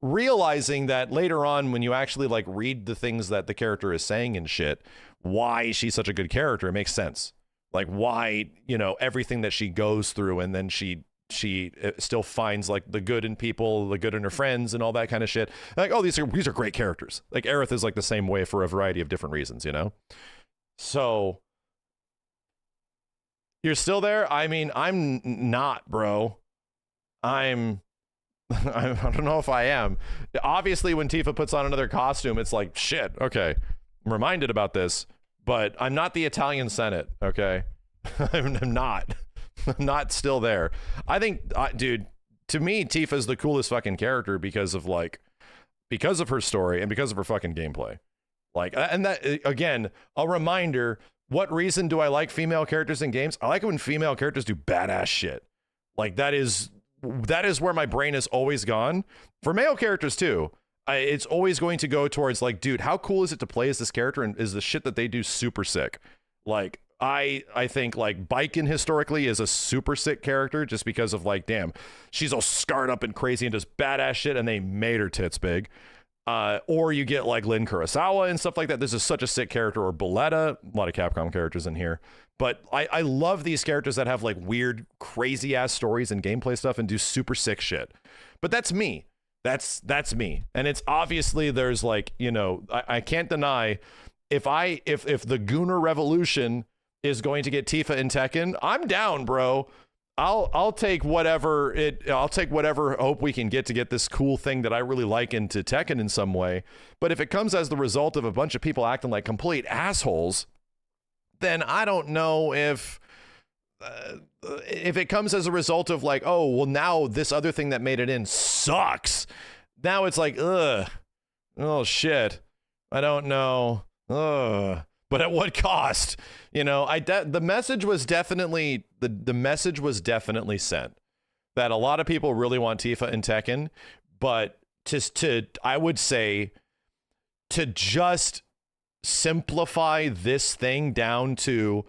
realizing that later on, when you actually like read the things that the character is saying and shit, why she's such a good character, it makes sense. Like why, you know, everything that she goes through, and then she still finds like the good in people, the good in her friends and all that kind of shit. Like, oh, these are great characters. Like Aerith is like the same way for a variety of different reasons, you know? So you're still there? I mean, I'm not, bro. I don't know if I am. Obviously, when Tifa puts on another costume, it's like, shit, okay, I'm reminded about this, but I'm not the Italian Senate, okay? I'm not still there. I think, dude, to me, Tifa's the coolest fucking character because of her story and because of her fucking gameplay. Like, and that, again, a reminder, what reason do I like female characters in games? I like it when female characters do badass shit. Like, that is where my brain has always gone. For male characters too, it's always going to go towards like, dude, how cool is it to play as this character, and is the shit that they do super sick? Like, I think like Baiken historically is a super sick character just because of like, damn, she's all scarred up and crazy and does badass shit, and they made her tits big. Or you get like Lin Kurosawa and stuff like that. This is such a sick character. Or Boletta, a lot of Capcom characters in here. But I love these characters that have like weird, crazy ass stories and gameplay stuff and do super sick shit. But that's me. That's me. And it's obviously there's like, you know, I can't deny if the Gooner Revolution is going to get Tifa in Tekken, I'm down, bro. I'll take whatever hope we can get to get this cool thing that I really like into Tekken in some way. But if it comes as the result of a bunch of people acting like complete assholes, then I don't know if it comes as a result of like, oh, well, now this other thing that made it in sucks. Now it's like, ugh, oh shit, I don't know, ugh. But at what cost? You know, the message was definitely the message was definitely sent that a lot of people really want Tifa in Tekken, but I would say to just simplify this thing down to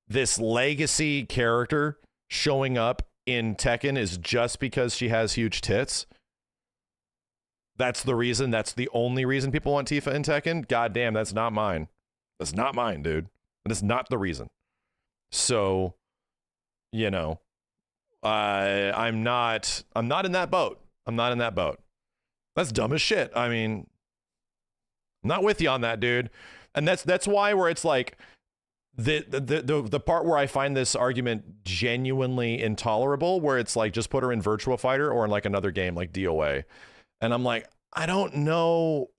this legacy character showing up in Tekken is just because she has huge tits. That's the reason. That's the only reason people want Tifa in Tekken. God damn, that's not mine. That's not mine, dude. That is not the reason. So, you know, I'm not in that boat. I'm not in that boat. That's dumb as shit. I mean, I'm not with you on that, dude. And that's why where it's like the part where I find this argument genuinely intolerable, where it's like just put her in Virtua Fighter or in like another game like DOA. And I'm like, I don't know.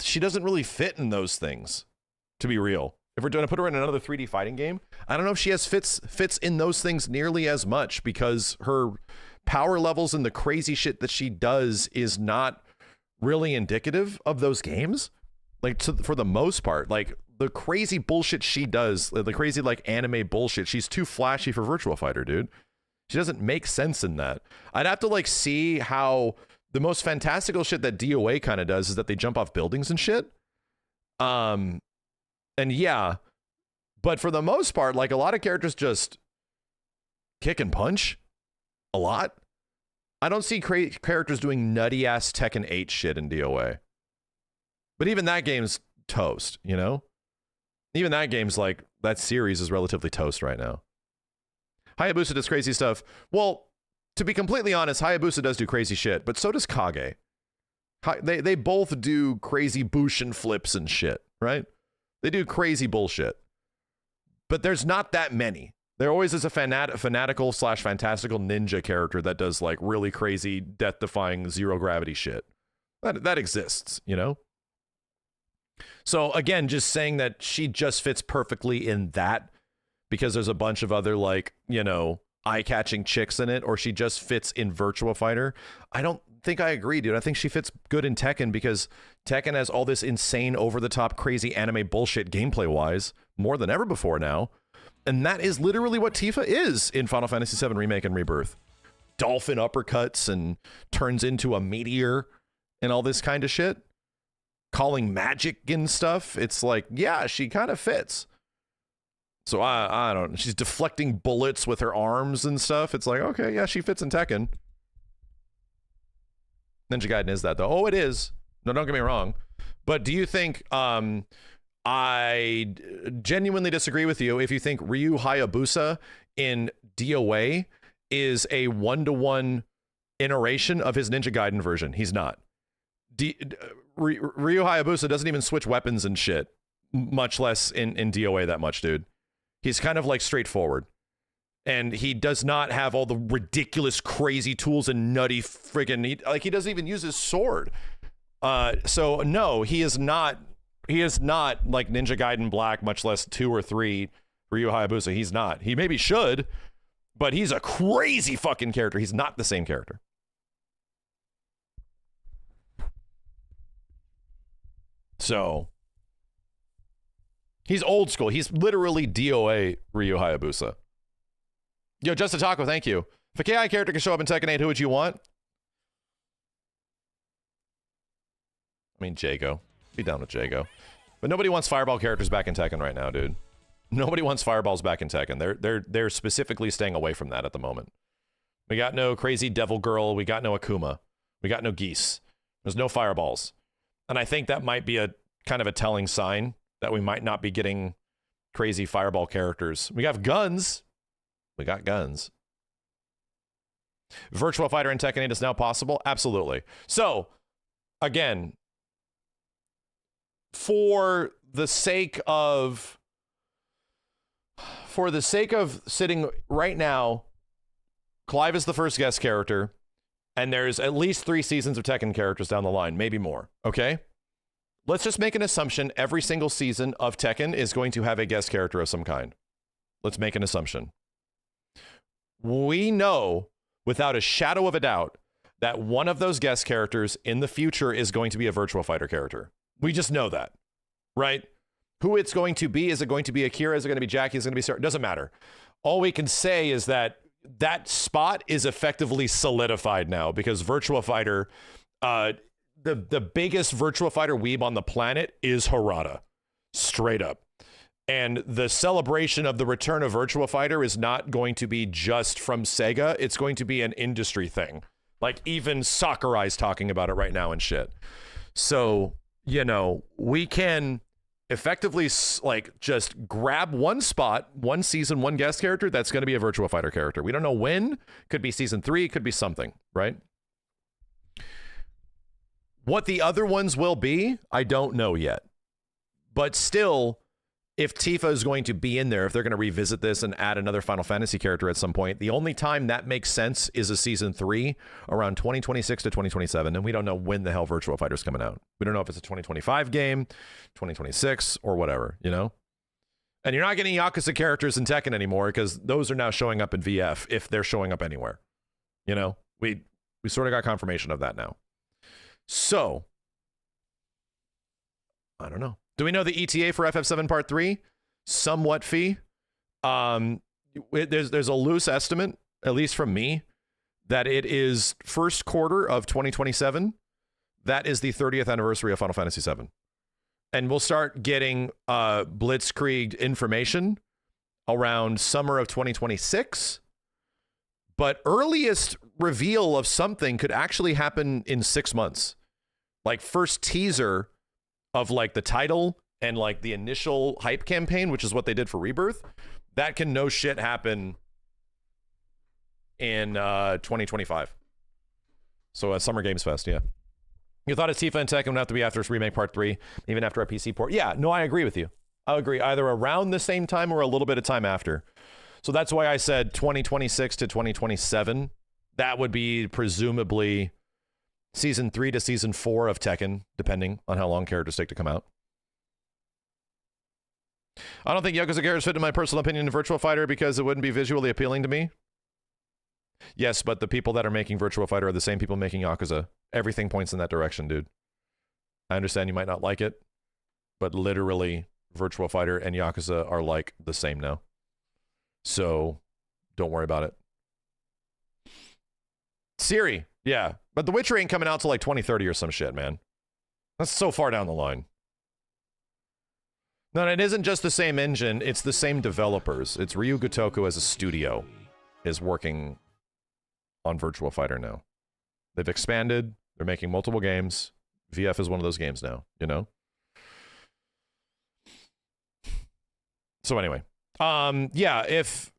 She doesn't really fit in those things. To be real, if we're going to put her in another 3D fighting game, I don't know if she has fits in those things nearly as much, because her power levels and the crazy shit that she does is not really indicative of those games. Like for the most part, like the crazy bullshit she does, the crazy like anime bullshit, she's too flashy for Virtua Fighter, dude. She doesn't make sense in that. I'd have to like see how the most fantastical shit that DOA kind of does is that they jump off buildings and shit. And yeah, but for the most part, like a lot of characters just kick and punch a lot. I don't see characters doing nutty ass Tekken 8 shit in DOA. But even that game's toast, you know? Even that game's like, that series is relatively toast right now. Hayabusa does crazy stuff. Well, to be completely honest, Hayabusa does do crazy shit, but so does Kage. They both do crazy Bushin flips and shit, right? They do crazy bullshit, but there's not that many. There always is a fanatical / fantastical ninja character that does like really crazy, death-defying zero gravity shit. That exists, you know? So again, just saying that she just fits perfectly in that because there's a bunch of other like, you know, eye-catching chicks in it, or she just fits in Virtua Fighter. I don't think I agree, dude. I think she fits good in Tekken because Tekken has all this insane, over-the-top, crazy anime bullshit gameplay-wise, more than ever before now. And that is literally what Tifa is in Final Fantasy VII Remake and Rebirth. Dolphin uppercuts and turns into a meteor and all this kind of shit. Calling magic and stuff. It's like, yeah, she kind of fits. So I don't know. She's deflecting bullets with her arms and stuff. It's like, okay, yeah, she fits in Tekken. Ninja Gaiden is that, though. Oh, it is. No, don't get me wrong. But do you think, I genuinely disagree with you if you think Ryu Hayabusa in DOA is a 1-to-1 iteration of his Ninja Gaiden version. He's not. Ryu Hayabusa doesn't even switch weapons and shit, much less in DOA that much, dude. He's kind of like straightforward. And he does not have all the ridiculous, crazy tools and nutty friggin', he doesn't even use his sword. So no, he is not like Ninja Gaiden Black, much less 2 or 3 Ryu Hayabusa. He's not. He maybe should, But he's a crazy fucking character. He's not the same character. So he's old school. He's literally DOA Ryu Hayabusa. Yo, Just a Taco, thank you. If a KI character can show up in Tekken 8, who would you want? I mean, Jago. Be down with Jago. But nobody wants Fireball characters back in Tekken right now, dude. Nobody wants Fireballs back in Tekken. They're specifically staying away from that at the moment. We got no crazy Devil Girl. We got no Akuma. We got no Geese. There's no Fireballs. And I think that might be a kind of a telling sign that we might not be getting crazy Fireball characters. We have guns. We got guns. Virtua Fighter in Tekken 8 is now possible? Absolutely. So, again, for the sake of sitting right now, Clive is the first guest character, and there's at least 3 seasons of Tekken characters down the line, maybe more, okay? Let's just make an assumption every single season of Tekken is going to have a guest character of some kind. Let's make an assumption. We know, without a shadow of a doubt, that one of those guest characters in the future is going to be a Virtua Fighter character. We just know that, right? Who it's going to be, is it going to be Akira, is it going to be Jackie, is it going to be Sarah? It doesn't matter. All we can say is that that spot is effectively solidified now because Virtua Fighter, the biggest Virtua Fighter weeb on the planet is Harada, straight up. And the celebration of the return of Virtua Fighter is not going to be just from Sega. It's going to be an industry thing. Like even Sakurai's talking about it right now and shit. So, you know, we can effectively like just grab one spot, one season, one guest character that's going to be a Virtua Fighter character. We don't know when. Could be season 3, could be something, right? What the other ones will be, I don't know yet. But still, if Tifa is going to be in there, if they're going to revisit this and add another Final Fantasy character at some point, the only time that makes sense is a season 3 around 2026 to 2027. And we don't know when the hell Virtua Fighter's coming out. We don't know if it's a 2025 game, 2026, or whatever, you know? And you're not getting Yakuza characters in Tekken anymore because those are now showing up in VF if they're showing up anywhere. You know? We sort of got confirmation of that now. So, I don't know. Do we know the ETA for FF7 Part 3? Somewhat, Fee. There's a loose estimate, at least from me, that it is first quarter of 2027. That is the 30th anniversary of Final Fantasy VII. And we'll start getting blitzkrieg information around summer of 2026. But earliest reveal of something could actually happen in 6 months. Like first teaser of like the title and like the initial hype campaign, which is what they did for Rebirth, that can no shit happen in 2025. So at Summer Games Fest, yeah. You thought it's Tifa and Tekken would have to be after Remake Part 3, even after a PC port. Yeah, no, I agree with you. I agree. Either around the same time or a little bit of time after. So that's why I said 2026 to 2027. That would be presumably Season 3 to Season 4 of Tekken, depending on how long characters take to come out. I don't think Yakuza characters fit in my personal opinion in Virtua Fighter because it wouldn't be visually appealing to me. Yes, but the people that are making Virtua Fighter are the same people making Yakuza. Everything points in that direction, dude. I understand you might not like it, but literally Virtua Fighter and Yakuza are like the same now. So don't worry about it. Siri, yeah. But The Witcher ain't coming out till like 2030 or some shit, man. That's so far down the line. No, it isn't just the same engine. It's the same developers. It's Ryu Gotoku as a studio is working on Virtua Fighter now. They've expanded. They're making multiple games. VF is one of those games now, you know? So anyway. Yeah, if...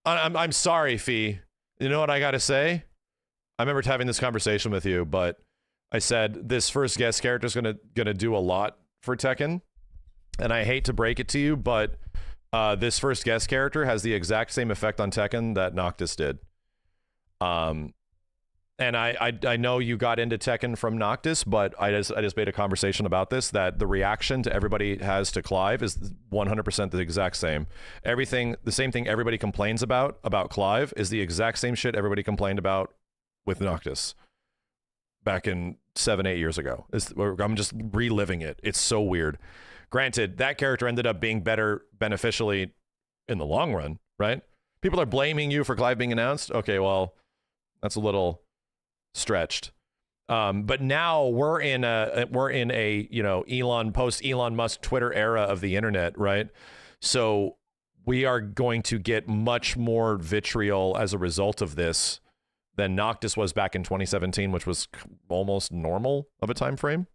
I'm sorry, Fee. You know what I gotta say? I remember having this conversation with you, but I said this first guest character is gonna do a lot for Tekken, and I hate to break it to you, but this first guest character has the exact same effect on Tekken that Noctis did. and I know you got into Tekken from Noctis, but I just made a conversation about this, that the reaction to everybody has to Clive is 100% the exact same. Everything, the same thing everybody complains about Clive is the exact same shit everybody complained about with Noctis back in 7-8 years ago. I'm just reliving it. It's so weird. Granted, that character ended up being better beneficially in the long run, right? People are blaming you for Clive being announced. Okay, well, that's a little stretched. But now we're in a you know, post Elon Musk Twitter era of the internet, right? So we are going to get much more vitriol as a result of this than Noctis was back in 2017, which was almost normal of a time frame.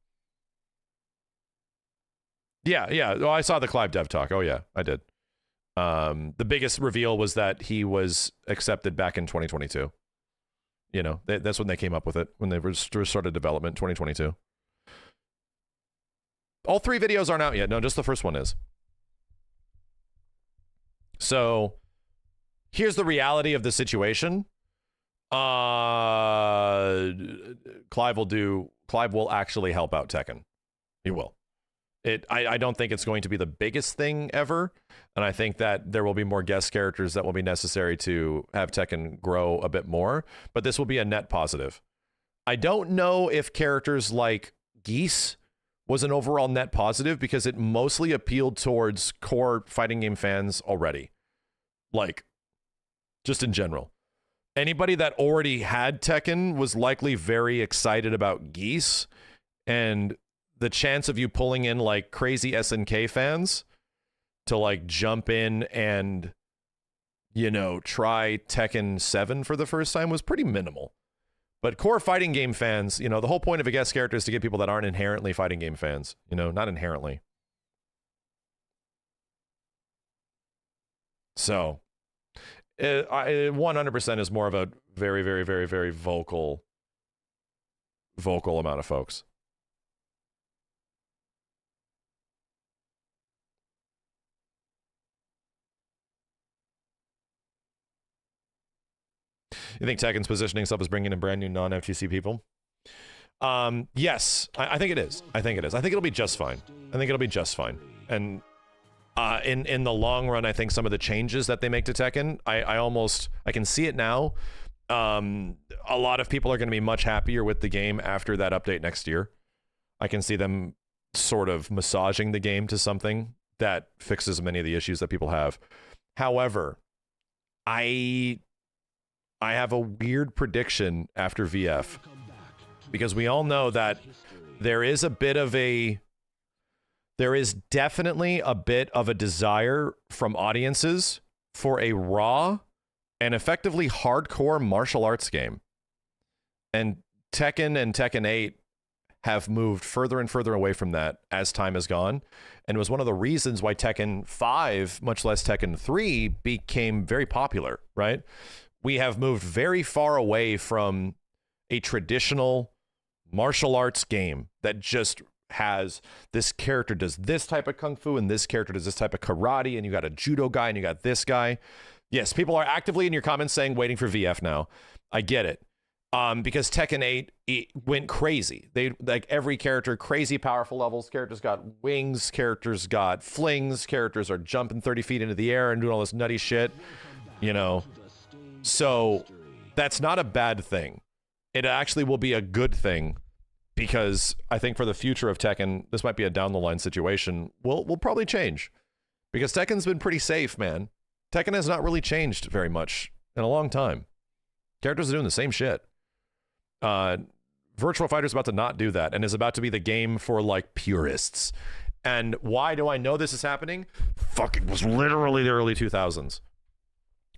Yeah. Oh, I saw the Clive dev talk. Oh yeah, I did. The biggest reveal was that he was accepted back in 2022. You know, that's when they came up with it, when they started development, 2022. All 3 videos aren't out yet. No, just the first one is. So here's the reality of the situation. Clive will actually help out Tekken. He will. I don't think it's going to be the biggest thing ever, and I think that there will be more guest characters that will be necessary to have Tekken grow a bit more, but this will be a net positive. I don't know if characters like Geese was an overall net positive, because it mostly appealed towards core fighting game fans already. Like, just in general. Anybody that already had Tekken was likely very excited about Geese, and the chance of you pulling in like crazy SNK fans to like jump in and, you know, try Tekken 7 for the first time was pretty minimal. But core fighting game fans, you know, the whole point of a guest character is to get people that aren't inherently fighting game fans, you know, not inherently. So 100% is more of a very, very, very, very vocal amount of folks. You think Tekken's positioning itself as bringing in brand new non-FGC people? Yes, I think it is. I think it'll be just fine. And in the long run, I think some of the changes that they make to Tekken, I can see it now. A lot of people are going to be much happier with the game after that update next year. I can see them sort of massaging the game to something that fixes many of the issues that people have. However, I have a weird prediction after VF, because we all know that there is definitely a bit of a desire from audiences for a raw and effectively hardcore martial arts game. And Tekken 8 have moved further and further away from that as time has gone. And it was one of the reasons why Tekken 5, much less Tekken 3, became very popular, right? We have moved very far away from a traditional martial arts game that just has this character does this type of kung fu and this character does this type of karate, and you got a judo guy and you got this guy. Yes, people are actively in your comments saying waiting for VF now. I get it. Because Tekken 8 it went crazy. They like every character, crazy powerful levels. Characters got wings, characters got flings, characters are jumping 30 feet into the air and doing all this nutty shit, you know. So that's not a bad thing. It actually will be a good thing, because I think for the future of Tekken, this might be a down the line situation. We'll probably change, because Tekken's been pretty safe, man. Tekken has not really changed very much in a long time. Characters are doing the same shit. Virtua Fighter's about to not do that, and is about to be the game for like purists. And why do I know this is happening? Fuck, it was literally the early 2000s.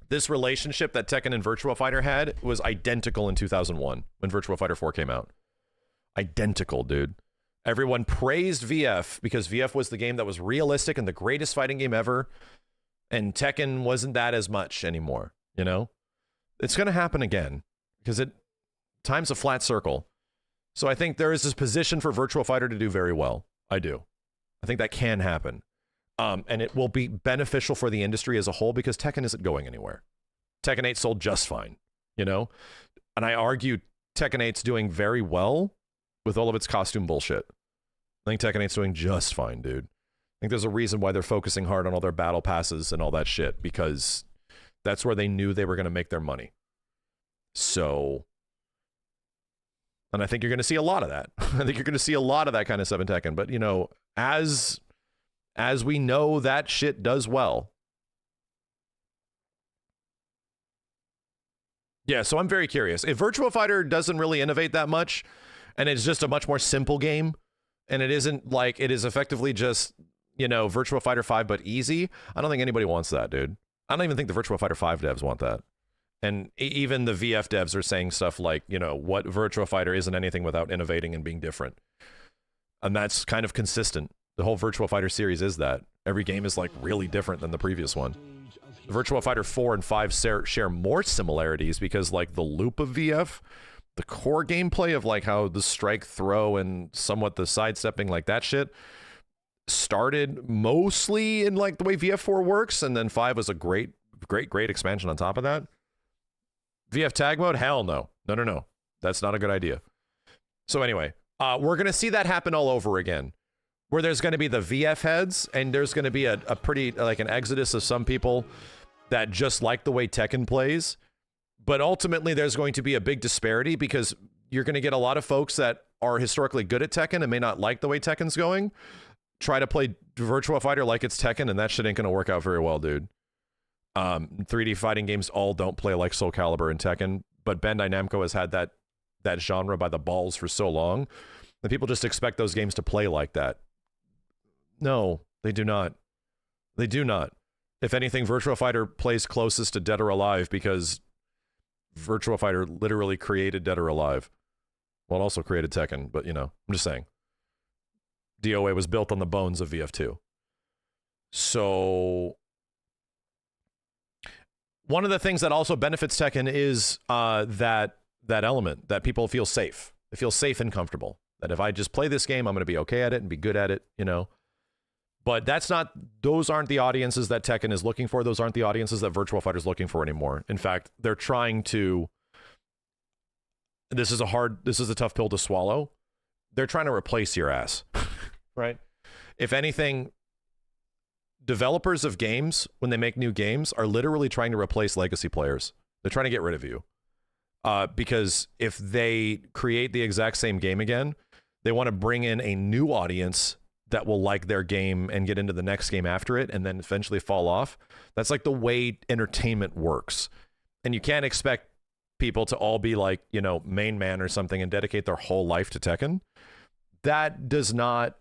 This relationship that Tekken and Virtua Fighter had was identical in 2001 when Virtua Fighter 4 came out. Identical, dude. Everyone praised VF because VF was the game that was realistic and the greatest fighting game ever. And Tekken wasn't that as much anymore, you know? It's going to happen again, because time's a flat circle. So I think there is this position for Virtua Fighter to do very well. I do. I think that can happen. And it will be beneficial for the industry as a whole, because Tekken isn't going anywhere. Tekken 8 sold just fine, you know? And I argue Tekken 8's doing very well with all of its costume bullshit. I think Tekken 8's doing just fine, dude. I think there's a reason why they're focusing hard on all their battle passes and all that shit, because that's where they knew they were going to make their money. So, and I think you're going to see a lot of that. I think you're going to see a lot of that kind of stuff in Tekken. But, you know, as we know, that shit does well. Yeah, so I'm very curious. If Virtua Fighter doesn't really innovate that much, and it's just a much more simple game, and it isn't like, it is effectively just, you know, Virtua Fighter 5 but easy, I don't think anybody wants that, dude. I don't even think the Virtua Fighter 5 devs want that. And even the VF devs are saying stuff like, you know, what Virtua Fighter isn't anything without innovating and being different. And that's kind of consistent. The whole Virtua Fighter series is that. Every game is like really different than the previous one. Virtua Fighter 4 and 5 share more similarities because like the loop of VF, the core gameplay of like how the strike, throw, and somewhat the sidestepping, like that shit, started mostly in like the way VF4 works, and then 5 was a great expansion on top of that. VF tag mode? Hell no. No. That's not a good idea. So anyway, we're going to see that happen all over again, where there's going to be the VF heads, and there's going to be a pretty, like an exodus of some people that just like the way Tekken plays. But ultimately, there's going to be a big disparity because you're going to get a lot of folks that are historically good at Tekken and may not like the way Tekken's going, try to play Virtua Fighter like it's Tekken, and that shit ain't going to work out very well, dude. 3D fighting games all don't play like Soulcalibur and Tekken, but Bandai Namco has had that genre by the balls for so long that people just expect those games to play like that. No, they do not. They do not. If anything, Virtua Fighter plays closest to Dead or Alive because Virtua Fighter literally created Dead or Alive. Well, it also created Tekken, but you know, I'm just saying. DOA was built on the bones of VF2. So one of the things that also benefits Tekken is that element that people feel safe. They feel safe and comfortable. That if I just play this game, I'm going to be okay at it and be good at it, you know. But those aren't the audiences that Tekken is looking for. Those aren't the audiences that Virtua Fighter is looking for anymore. In fact, they're trying to, this is a tough pill to swallow. They're trying to replace your ass, right? If anything, developers of games, when they make new games, are literally trying to replace legacy players. They're trying to get rid of you. Because if they create the exact same game again, they want to bring in a new audience that will like their game and get into the next game after it and then eventually fall off. That's like the way entertainment works. And you can't expect people to all be like, you know, main man or something and dedicate their whole life to Tekken. That does not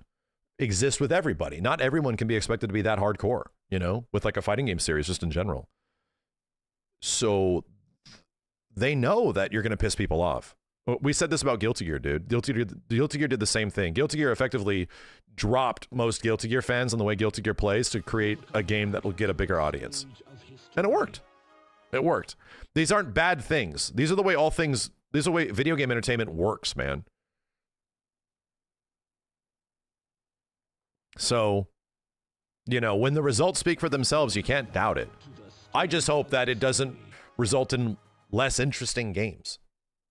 exist with everybody. Not everyone can be expected to be that hardcore, you know, with like a fighting game series just in general. So they know that you're going to piss people off. We said this about Guilty Gear, dude. Guilty Gear did the same thing. Guilty Gear effectively dropped most Guilty Gear fans on the way Guilty Gear plays to create a game that will get a bigger audience. And it worked. It worked. These aren't bad things. These are the way video game entertainment works, man. So, you know, when the results speak for themselves, you can't doubt it. I just hope that it doesn't result in less interesting games.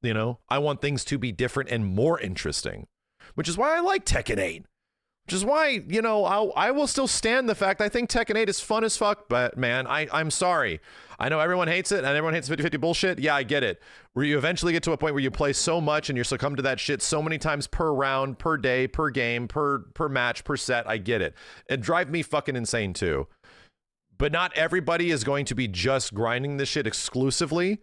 You know, I want things to be different and more interesting, which is why I like Tekken 8. Which is why, you know, I will still stand the fact I think Tekken 8 is fun as fuck, but man, I'm sorry. I know everyone hates it and everyone hates 50-50 bullshit. Yeah, I get it. Where you eventually get to a point where you play so much and you succumb to that shit so many times per round, per day, per game, per match, per set. I get it. It drives me fucking insane too. But not everybody is going to be just grinding this shit exclusively.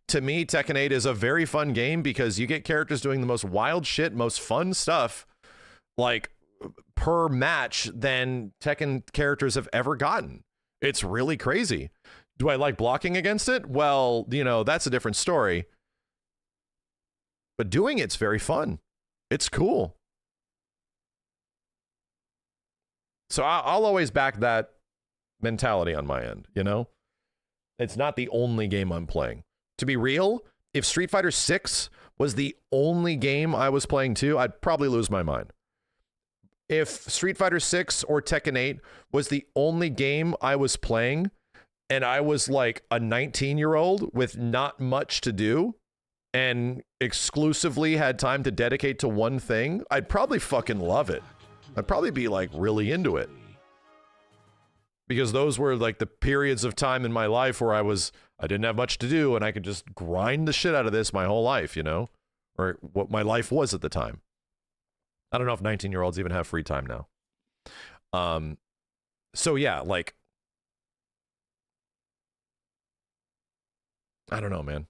To me, Tekken 8 is a very fun game because you get characters doing the most wild shit, most fun stuff, like per match than Tekken characters have ever gotten. It's really crazy. Do I like blocking against it? Well, you know, that's a different story. But doing it's very fun. It's cool. So I'll always back that mentality on my end, you know? It's not the only game I'm playing. To be real, if Street Fighter 6 was the only game I was playing too, I'd probably lose my mind. If Street Fighter 6 or Tekken 8 was the only game I was playing and I was like a 19-year-old with not much to do, and exclusively had time to dedicate to one thing, I'd probably fucking love it. I'd probably be like really into it. Because those were like the periods of time in my life where I didn't have much to do and I could just grind the shit out of this my whole life, you know? Or what my life was at the time. I don't know if 19-year-olds even have free time now. So yeah, like, I don't know, man.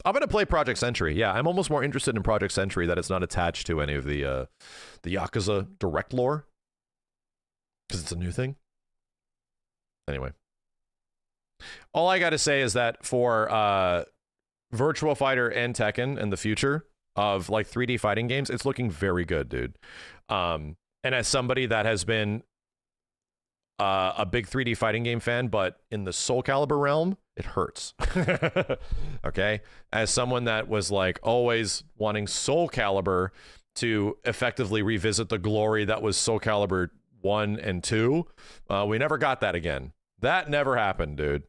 I'm going to play Project Sentry. Yeah, I'm almost more interested in Project Sentry that it's not attached to any of the Yakuza direct lore. Because it's a new thing. Anyway. All I got to say is that for Virtua Fighter and Tekken in the future of like 3D fighting games, it's looking very good, dude. And as somebody that has been a big 3D fighting game fan, but in the Soulcalibur realm, it hurts. Okay? As someone that was like always wanting Soulcalibur to effectively revisit the glory that was Soulcalibur 1 and 2, we never got that again. That never happened, dude.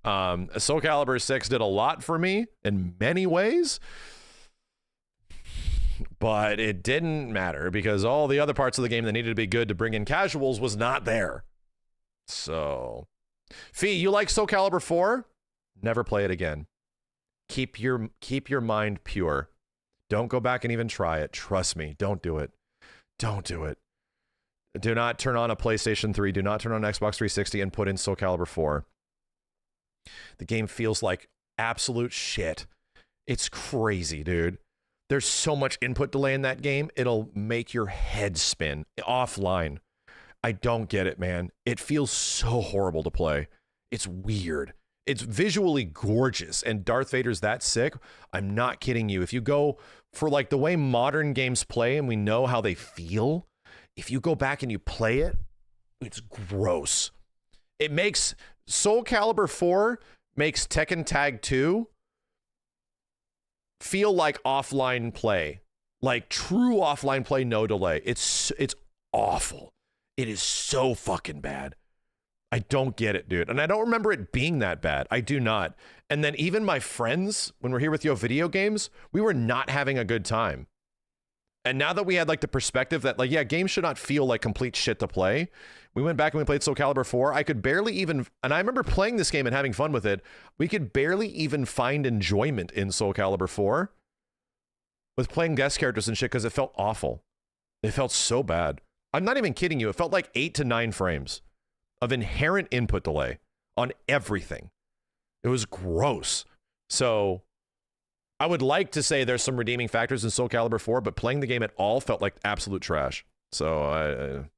Soulcalibur 6 did a lot for me in many ways, but it didn't matter because all the other parts of the game that needed to be good to bring in casuals was not there. So, Fee, you like Soulcalibur 4? Never play it again. Keep your mind pure. Don't go back and even try it. Trust me. Don't do it. Don't do it. Do not turn on a PlayStation 3. Do not turn on an Xbox 360 and put in Soulcalibur 4. The game feels like absolute shit. It's crazy, dude. There's so much input delay in that game. It'll make your head spin offline. I don't get it, man. It feels so horrible to play. It's weird. It's visually gorgeous, and Darth Vader's that sick. I'm not kidding you. If you go for like the way modern games play and we know how they feel, if you go back and you play it, it's gross. It makes Soulcalibur 4 makes Tekken Tag 2 feel like offline play. Like true offline play, no delay. It's awful. It is so fucking bad. I don't get it, dude. And I don't remember it being that bad. I do not. And then even my friends, when we're here with Yo Video Games, we were not having a good time. And now that we had like the perspective that like, yeah, games should not feel like complete shit to play. We went back and we played Soulcalibur 4. I could barely even, and I remember playing this game and having fun with it. We could barely even find enjoyment in Soulcalibur 4 with playing guest characters and shit because it felt awful. It felt so bad. I'm not even kidding you. It felt like 8 to 9 frames of inherent input delay on everything. It was gross. So I would like to say there's some redeeming factors in Soulcalibur 4, but playing the game at all felt like absolute trash. So I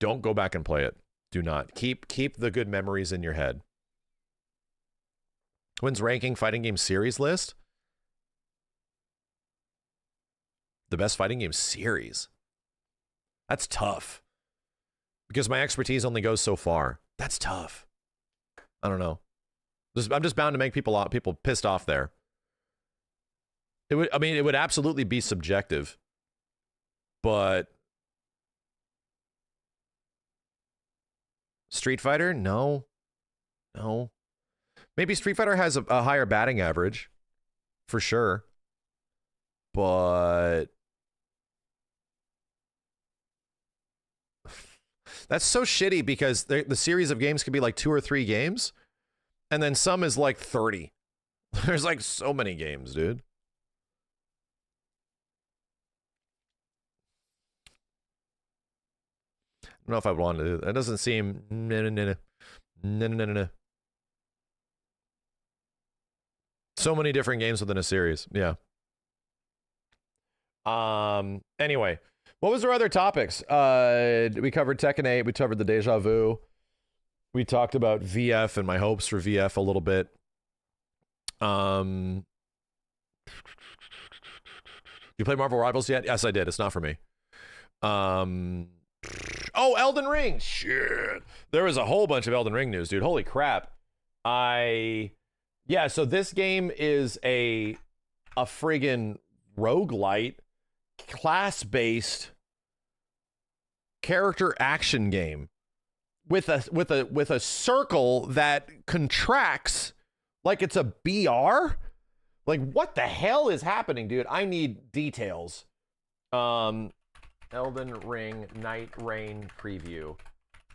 don't go back and play it. Do not. Keep the good memories in your head. When's ranking fighting game series list? The best fighting game series. That's tough. Because my expertise only goes so far. That's tough. I don't know. I'm just bound to make people pissed off there. It would absolutely be subjective. But Street Fighter? No. Maybe Street Fighter has a higher batting average. For sure. But that's so shitty because the series of games could be like 2 or 3 games. And then some is like 30. There's like so many games, dude. I don't know if I would want to do that. That doesn't seem... No. So many different games within a series. Yeah. Anyway. What was our other topics? We covered Tekken 8. We covered the Deja Vu. We talked about VF and my hopes for VF a little bit. You play Marvel Rivals yet? Yes, I did. It's not for me. Oh, Elden Ring. Shit. There was a whole bunch of Elden Ring news, dude. Holy crap. Yeah, so this game is a friggin' roguelite, class-based character action game with a circle that contracts Like it's a BR? Like what the hell is happening, dude? I need details. Elden Ring Nightreign preview.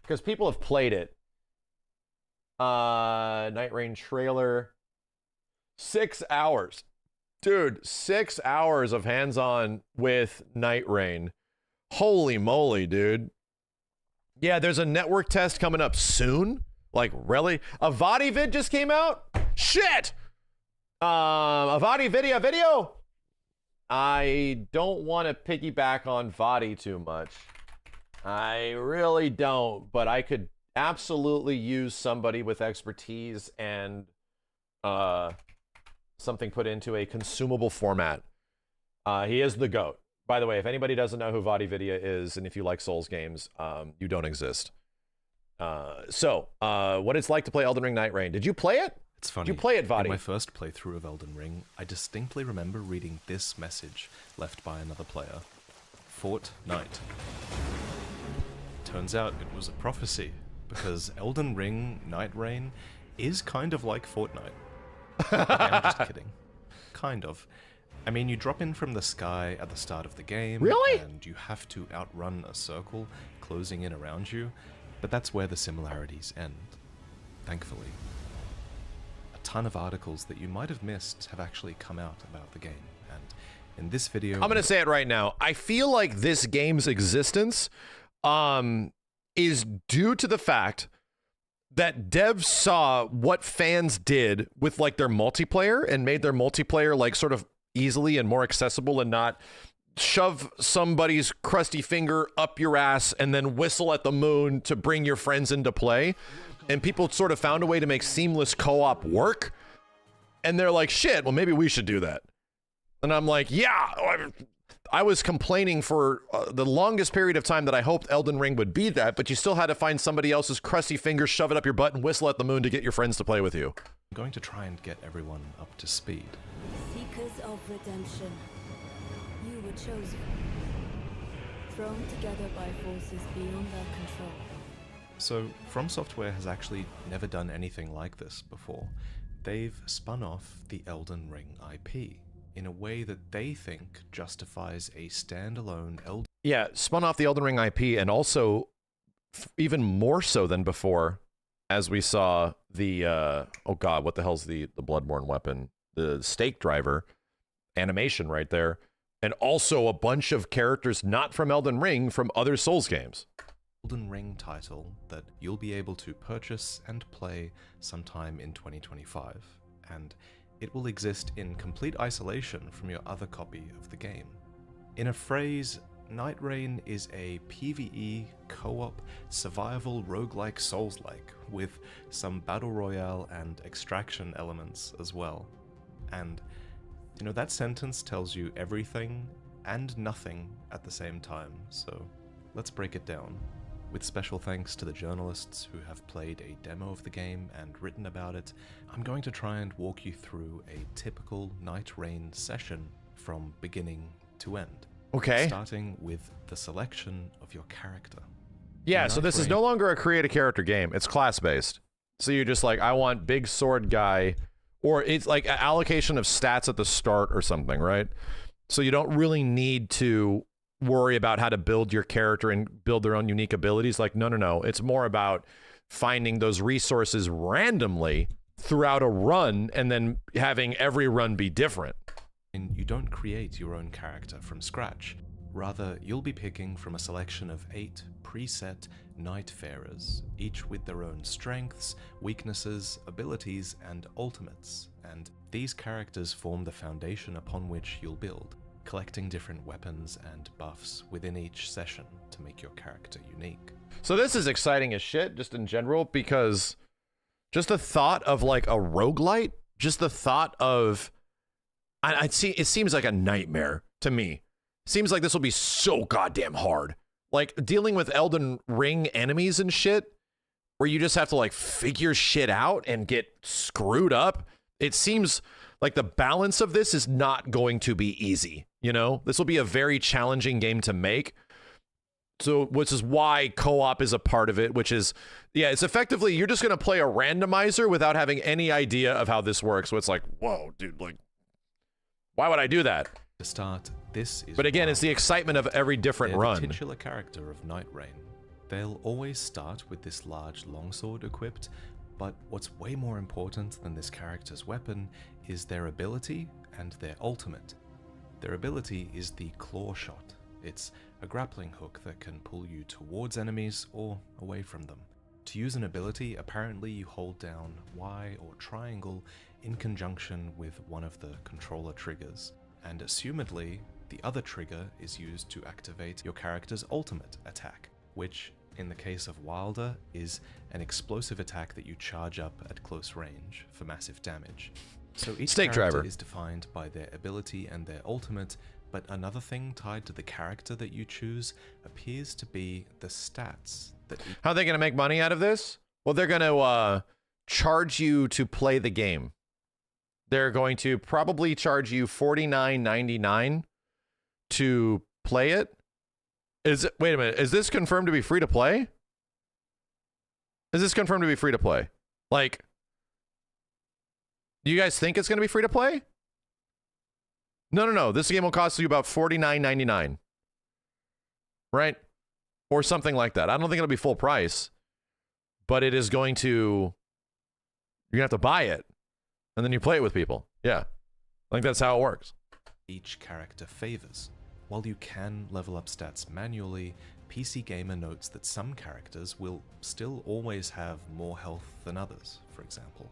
Because people have played it. Nightreign trailer. 6 hours. Dude, 6 hours of hands-on with Nightreign. Holy moly, dude. Yeah, there's a network test coming up soon. Like, really? A Vadi vid just came out? Shit! A Vadi video? I don't want to piggyback on Vadi too much. I really don't, but I could absolutely use somebody with expertise and something put into a consumable format. He is the GOAT. By the way, if anybody doesn't know who Vadi Vidya is, and if you like Souls games, you don't exist. What it's like to play Elden Ring Nightreign. Did you play it? It's funny. Did you play it, Vadi? In my first playthrough of Elden Ring, I distinctly remember reading this message left by another player. Fortnite. Turns out it was a prophecy, because Elden Ring Nightreign is kind of like Fortnite. Okay, I'm just kidding. Kind of. I mean, you drop in from the sky at the start of the game. Really? And you have to outrun a circle closing in around you, but that's where the similarities end, thankfully. A ton of articles that you might have missed have actually come out about the game, and in this video... I'm going to say it right now. I feel like this game's existence is due to the fact that devs saw what fans did with like their multiplayer and made their multiplayer like sort of easily and more accessible and not shove somebody's crusty finger up your ass and then whistle at the moon to bring your friends into play. And people sort of found a way to make seamless co-op work. And they're like, shit, well, maybe we should do that. And I'm like, yeah, I was complaining for the longest period of time that I hoped Elden Ring would be that, but you still had to find somebody else's crusty finger, shove it up your butt, and whistle at the moon to get your friends to play with you. I'm going to try and get everyone up to speed. Seekers of redemption, you were chosen. Thrown together by forces beyond their control. So, FromSoftware has actually never done anything like this before. They've spun off the Elden Ring IP in a way that they think justifies a standalone Elden... Yeah, spun off the Elden Ring IP, and also, even more so than before, as we saw the, oh god, what the hell's the Bloodborne weapon? The stake driver animation right there, and also a bunch of characters not from Elden Ring, from other Souls games. Elden Ring title that you'll be able to purchase and play sometime in 2025, and it will exist in complete isolation from your other copy of the game. In a phrase, Nightreign is a PvE co-op survival roguelike Souls-like with some battle royale and extraction elements as well. And, you know, that sentence tells you everything and nothing at the same time, so let's break it down. With special thanks to the journalists who have played a demo of the game and written about it, I'm going to try and walk you through a typical Nightreign session from beginning to end. Okay. Starting with the selection of your character. Yeah, so this is no longer a create a character game. It's class-based. So you're just like, I want big sword guy, or it's like an allocation of stats at the start or something, right? So you don't really need to worry about how to build your character and build their own unique abilities. Like, no. It's more about finding those resources randomly throughout a run and then having every run be different. And you don't create your own character from scratch. Rather, you'll be picking from a selection of 8 preset Nightfarers, each with their own strengths, weaknesses, abilities, and ultimates. And these characters form the foundation upon which you'll build, collecting different weapons and buffs within each session to make your character unique. So this is exciting as shit, just in general, because just the thought of like a roguelite, just the thought of, it seems like a nightmare to me. Seems like this will be so goddamn hard. Like dealing with Elden Ring enemies and shit, where you just have to like figure shit out and get screwed up. It seems like the balance of this is not going to be easy. You know, this will be a very challenging game to make. So, which is why co-op is a part of it, which is, yeah, it's effectively, you're just going to play a randomizer without having any idea of how this works. So it's like, whoa, dude, like, why would I do that? To start, this is... But again, it's the excitement of every different run. The titular character of Nightreign. They'll always start with this large longsword equipped, but what's way more important than this character's weapon is their ability and their ultimate. Their ability is the claw shot. It's a grappling hook that can pull you towards enemies or away from them. To use an ability, apparently you hold down Y or triangle in conjunction with one of the controller triggers, and assumedly, the other trigger is used to activate your character's ultimate attack, which, in the case of Wilder, is an explosive attack that you charge up at close range for massive damage. So each character is defined by their ability and their ultimate, but another thing tied to the character that you choose appears to be the stats that... How are they going to make money out of this? Well, they're going to charge you to play the game. They're going to probably charge you $49.99 to play it. Wait a minute, is this confirmed to be free to play? Is this confirmed to be free to play? Like, do you guys think it's going to be free to play? No. This game will cost you about $49.99. Right? Or something like that. I don't think it'll be full price, but it is going to... You're going to have to buy it, and then you play it with people. Yeah. I think that's how it works. Each character favors. While you can level up stats manually, PC Gamer notes that some characters will still always have more health than others, for example.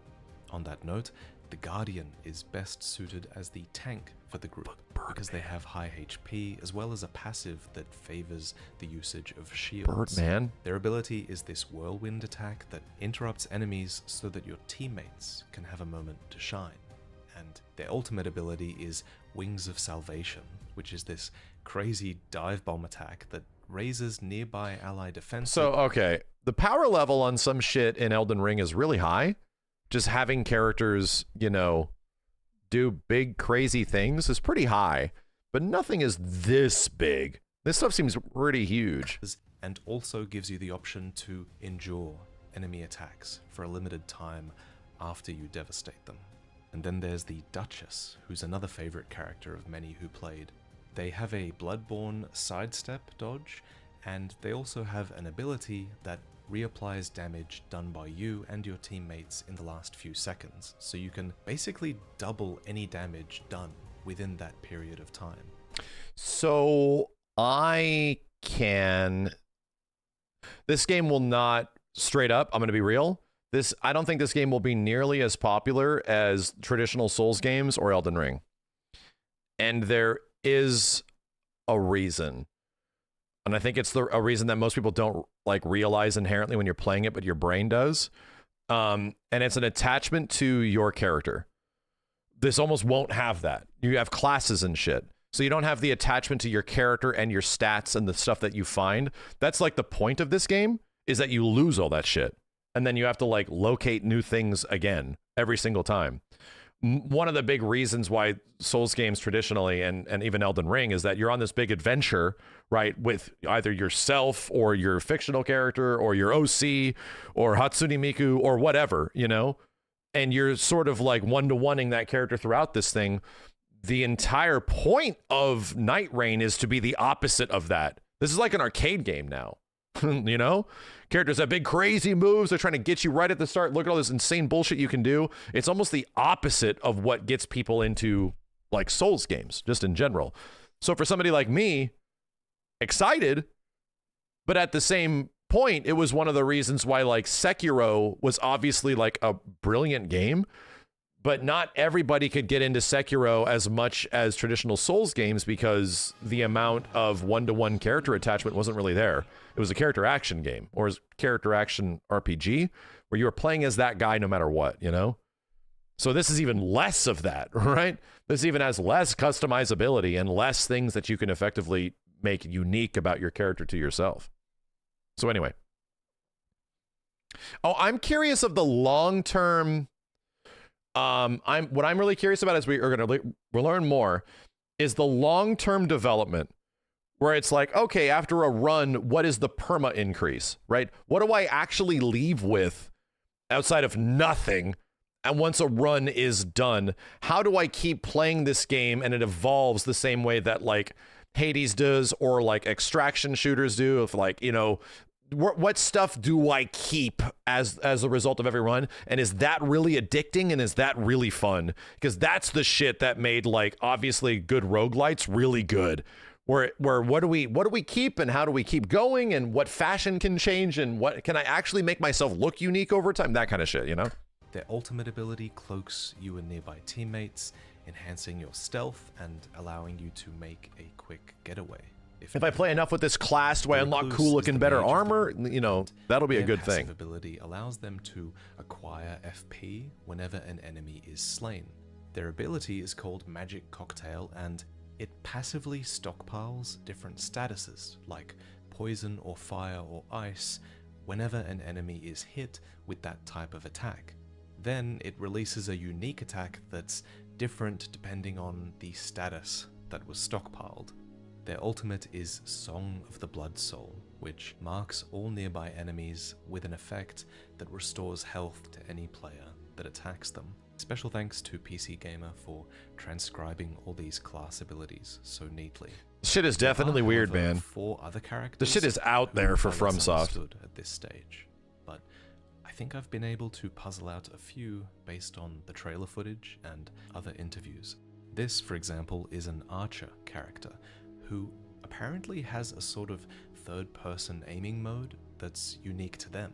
On that note, the Guardian is best suited as the tank for the group because they have high HP as well as a passive that favors the usage of shields. Birdman. Their ability is this whirlwind attack that interrupts enemies so that your teammates can have a moment to shine. And their ultimate ability is Wings of Salvation, which is this crazy dive bomb attack that raises nearby ally defense. So, okay, the power level on some shit in Elden Ring is really high. Just having characters, you know, do big, crazy things is pretty high, but nothing is this big. This stuff seems pretty huge. And also gives you the option to endure enemy attacks for a limited time after you devastate them. And then there's the Duchess, who's another favorite character of many who played. They have a Bloodborne sidestep dodge, and they also have an ability that reapplies damage done by you and your teammates in the last few seconds, so you can basically double any damage done within that period of time. So this game will not, straight up, I'm going to be real, I don't think this game will be nearly as popular as traditional Souls games or Elden Ring. And there is a reason. And I think it's a reason that most people don't like realize inherently when you're playing it, but your brain does. And it's an attachment to your character. This almost won't have that. You have classes and shit. So you don't have the attachment to your character and your stats and the stuff that you find. That's like the point of this game, is that you lose all that shit. And then you have to like locate new things again every single time. One of the big reasons why Souls games traditionally, and even Elden Ring, is that you're on this big adventure, right, with either yourself or your fictional character or your OC or Hatsune Miku or whatever, you know, and you're sort of like one-to-oneing that character throughout this thing. The entire point of Nightreign is to be the opposite of that. This is like an arcade game now. You know, characters have big crazy moves. They're trying to get you right at the start. Look at all this insane bullshit you can do. It's almost the opposite of what gets people into like Souls games, just in general. So for somebody like me, excited, but at the same point, it was one of the reasons why like Sekiro was obviously like a brilliant game, but not everybody could get into Sekiro as much as traditional Souls games because the amount of one-to-one character attachment wasn't really there. It was a character action game, or a character action RPG, where you were playing as that guy no matter what, you know? So this is even less of that, right? This even has less customizability and less things that you can effectively make unique about your character to yourself. So anyway. Oh, I'm curious of the long-term... what I'm really curious about, as we'll learn more, is the long-term development where it's like, okay, after a run, what is the perma increase, right? What do I actually leave with outside of nothing? And once a run is done, how do I keep playing this game and it evolves the same way that like Hades does or like extraction shooters do? If like, you know, what stuff do I keep as a result of every run? And is that really addicting? And is that really fun? Because that's the shit that made like obviously good roguelites really good. Where what do we keep and how do we keep going and what fashion can change and what can I actually make myself look unique over time? That kind of shit, you know? Their ultimate ability cloaks you and nearby teammates, enhancing your stealth and allowing you to make a quick getaway. If I play enough with this class, do I unlock cool looking better armor? You know, that'll be a good thing. Their ability allows them to acquire FP whenever an enemy is slain. Their ability is called Magic Cocktail, and it passively stockpiles different statuses like poison or fire or ice whenever an enemy is hit with that type of attack. Then it releases a unique attack that's different depending on the status that was stockpiled. Their ultimate is Song of the Blood Soul, which marks all nearby enemies with an effect that restores health to any player that attacks them. Special thanks to PC Gamer for transcribing all these class abilities so neatly. Shit is definitely weird, man. 4 other characters. The shit is out there for FromSoft at this stage, but I think I've been able to puzzle out a few based on the trailer footage and other interviews. This, for example, is an archer character who apparently has a sort of third-person aiming mode that's unique to them.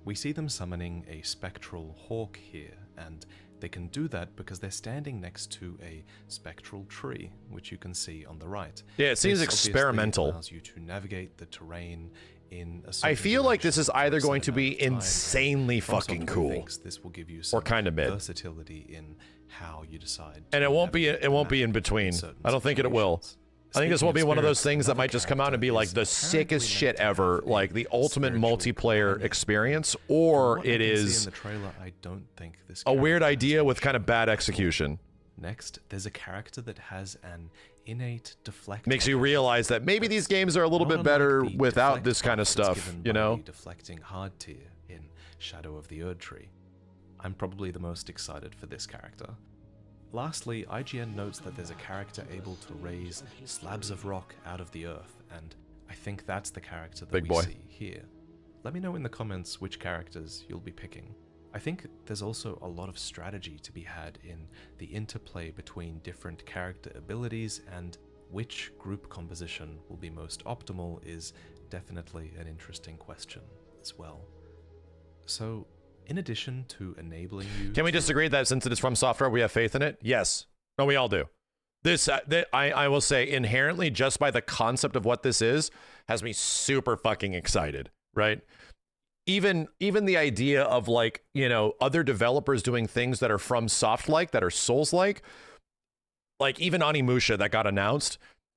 We see them summoning a spectral hawk here, and they can do that because they're standing next to a spectral tree, which you can see on the right. Yeah, it seems This experimental. allows you to navigate the terrain in a I feel like this is either going to be certain amount of time, insanely and fucking FromSoftware cool thinks this will give you or some kind of mid. versatility in how you decide. And it won't be in between. I don't think it will. I think this will be one of those things that might just come out and be like the sickest shit ever, like the ultimate multiplayer experience, or it is in the trailer, I don't think this a weird idea with kind of bad execution. Next, there's a character that has an innate deflect. Makes you realize that maybe these games are a little bit better without this kind of stuff, you know? Deflecting hard tier in Shadow of the Erd Tree. I'm probably the most excited for this character. Lastly, IGN notes that there's a character able to raise slabs of rock out of the earth, and I think that's the character that we see here. Let me know in the comments which characters you'll be picking. I think there's also a lot of strategy to be had in the interplay between different character abilities, and which group composition will be most optimal is definitely an interesting question as well. So, in addition to enabling you... Can we disagree that since it is FromSoftware, we have faith in it? Yes. No, we all do. This, I will say, inherently, just by the concept of what this is, has me super fucking excited, right? Even the idea of, like, you know, other developers doing things that are FromSoft-like, that are Souls-like, like even Onimusha that got announced,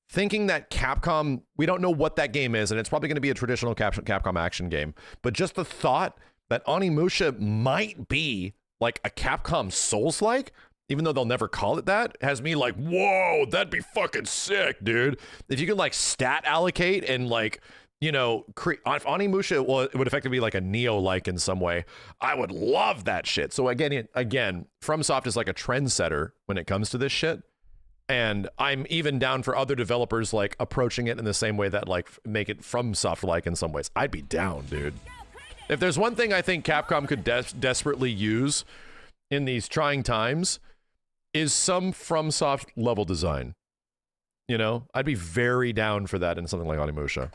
thinking that Capcom, we don't know what that game is, and it's probably going to be a traditional Capcom action game, but just the thought that Onimusha might be like a Capcom Souls-like, even though they'll never call it that, has me like, whoa, that'd be fucking sick, dude. If you can like stat allocate and like, you know, Onimusha would effectively be like a Neo-like in some way. I would love that shit. So again, FromSoft is like a trendsetter when it comes to this shit. And I'm even down for other developers like approaching it in the same way that like make it FromSoft-like in some ways. I'd be down, dude. If there's one thing I think Capcom could desperately use in these trying times is some FromSoft level design. You know, I'd be very down for that in something like Onimusha.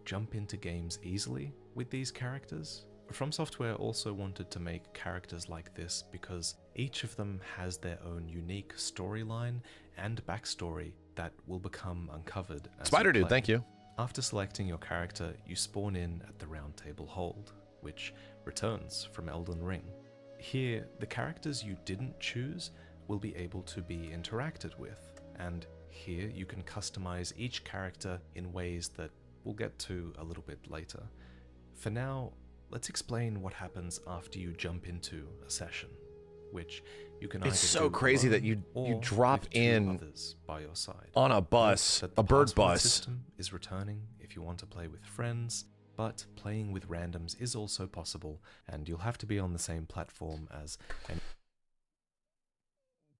Jump into games easily with these characters. FromSoftware also wanted to make characters like this because each of them has their own unique storyline and backstory that will become uncovered as Spider you Dude, play. thank you. After selecting your character, you spawn in at the Round Table Hold, which returns from Elden Ring. Here, the characters you didn't choose will be able to be interacted with, and here you can customize each character in ways that we'll get to a little bit later. For now, let's explain what happens after you jump into a session. which you can It's either so do crazy alone that you or drop with two in others by your side. on a bus, Note that a the bird password bus. system is returning if you want to play with friends, but playing with randoms is also possible, and you'll have to be on the same platform as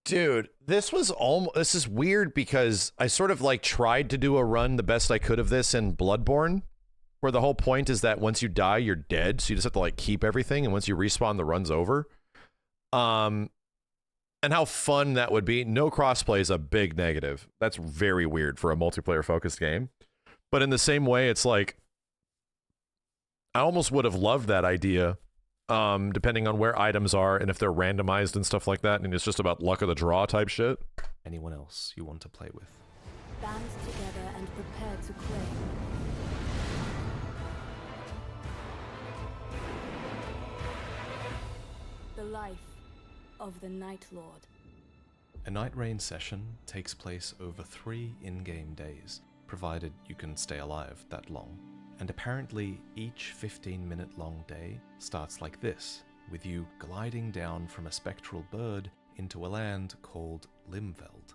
Dude, this is weird because I sort of like tried to do a run the best I could of this in Bloodborne, where the whole point is that once you die, you're dead, so you just have to like keep everything, and once you respawn, the run's over. And how fun that would be. No crossplay is a big negative. That's very weird for a multiplayer focused game. But in the same way, it's like I almost would have loved that idea. Depending on where items are and if they're randomized and stuff like that, and it's just about luck of the draw type shit. anyone else you want to play with. Band together and prepare to claim. The life of the Night Lord. A Nightreign session takes place over 3 in-game days, provided you can stay alive that long. And apparently each 15-minute long day starts like this, with you gliding down from a spectral bird into a land called Limveld.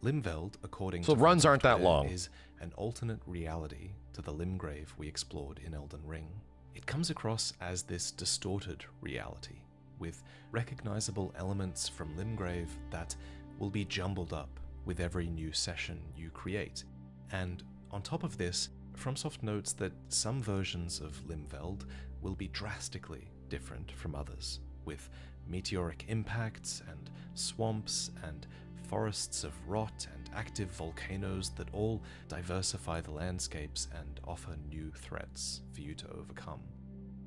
Limveld, according so to runs aren't that FromSoftware, long, is an alternate reality to the Limgrave we explored in Elden Ring. It comes across as this distorted reality, with recognizable elements from Limgrave that will be jumbled up with every new session you create. And on top of this, FromSoft notes that some versions of Limveld will be drastically different from others, with meteoric impacts and swamps and forests of rot and active volcanoes that all diversify the landscapes and offer new threats for you to overcome.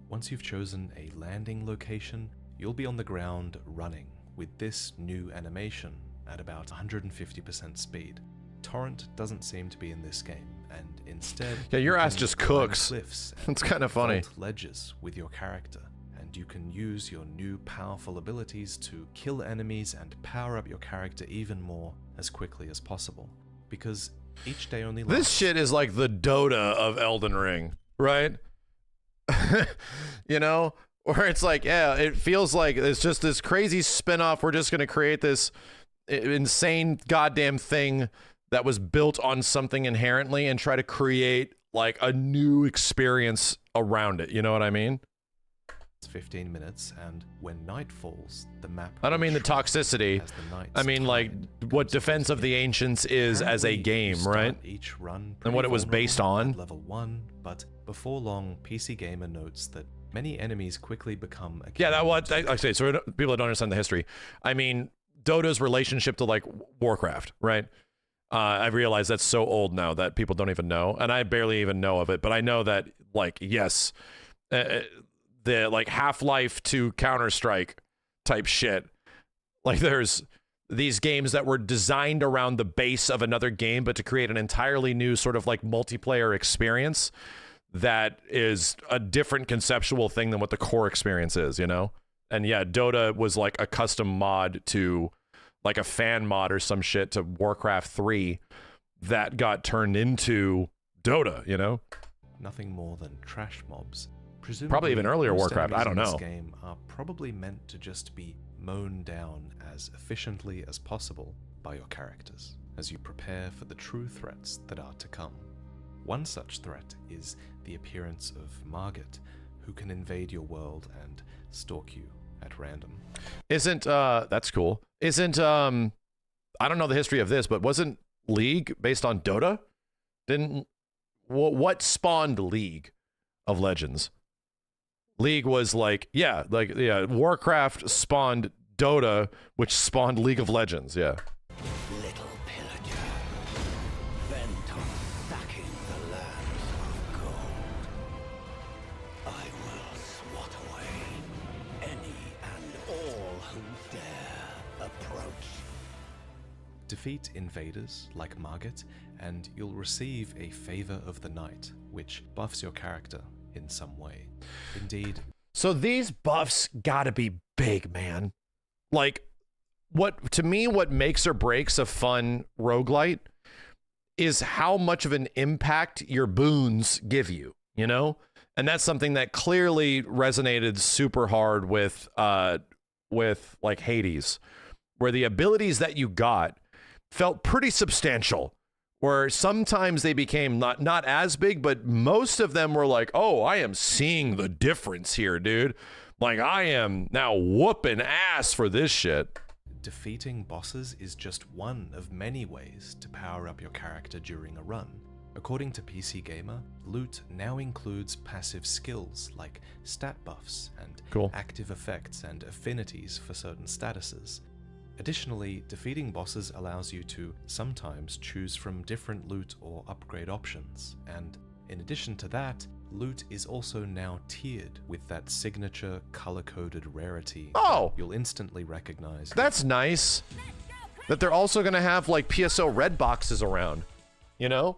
Once you've chosen a landing location, you'll be on the ground running with this new animation at about 150% speed. Torrent doesn't seem to be in this game, and instead, yeah, your you ass can just climb cooks. cliffs and It's kind of funny. vault ledges with your character, and you can use your new powerful abilities to kill enemies and power up your character even more as quickly as possible. Because each day only lasts. This shit is like the Dota of Elden Ring, right? You know, where it's like, yeah, it feels like it's just this crazy spin-off. We're just going to create this insane goddamn thing that was built on something inherently and try to create like a new experience around it. You know what I mean? It's 15 minutes, and when night falls, the map. I don't will mean the shrink toxicity. as the night's I mean like tide what becomes Defense of the obscured. Ancients is as a Apparently, you game, start right? Each run And what it was pretty based vulnerable on. at level 1, but before long, PC Gamer notes that many enemies quickly become. Yeah, that was I say. So people that don't understand the history. I mean, Dota's relationship to like Warcraft, right? I realize that's so old now that people don't even know, and I barely even know of it. But I know that, like, yes, the like Half-Life to Counter-Strike type shit. Like, there's these games that were designed around the base of another game, but to create an entirely new sort of like multiplayer experience that is a different conceptual thing than what the core experience is, you know? And yeah, Dota was like a custom mod to like a fan mod or some shit to Warcraft 3 that got turned into Dota, you know? Nothing more than trash mobs. Presumably, Probably even earlier most Warcraft, I enemies don't in this know. game are probably meant to just be mown down as efficiently as possible by your characters as you prepare for the true threats that are to come. One such threat is the appearance of Margit, who can invade your world and stalk you at random. Isn't that's cool. Isn't I don't know the history of this, but wasn't League based on Dota? Didn't what spawned League of Legends? League was like Warcraft spawned Dota, which spawned League of Legends, yeah. Little pillager, bent on stacking the lands of gold. I will swat away any and all who dare approach. Defeat invaders like Margit, and you'll receive a favor of the night, which buffs your character in some way. Indeed. So these buffs gotta be big, man. Like, what makes or breaks a fun roguelite is how much of an impact your boons give you, you know? And that's something that clearly resonated super hard with with like Hades, where the abilities that you got felt pretty substantial, where sometimes they became not as big, but most of them were like, oh, I am seeing the difference here, dude. Like, I am now whooping ass for this shit. Defeating bosses is just one of many ways to power up your character during a run. According to PC Gamer, loot now includes passive skills like stat buffs and active effects and affinities for certain statuses. Additionally, defeating bosses allows you to sometimes choose from different loot or upgrade options, and in addition to that, loot is also now tiered with that signature color-coded rarity that you'll instantly recognize. That's nice. That they're also gonna have like PSO red boxes around, you know?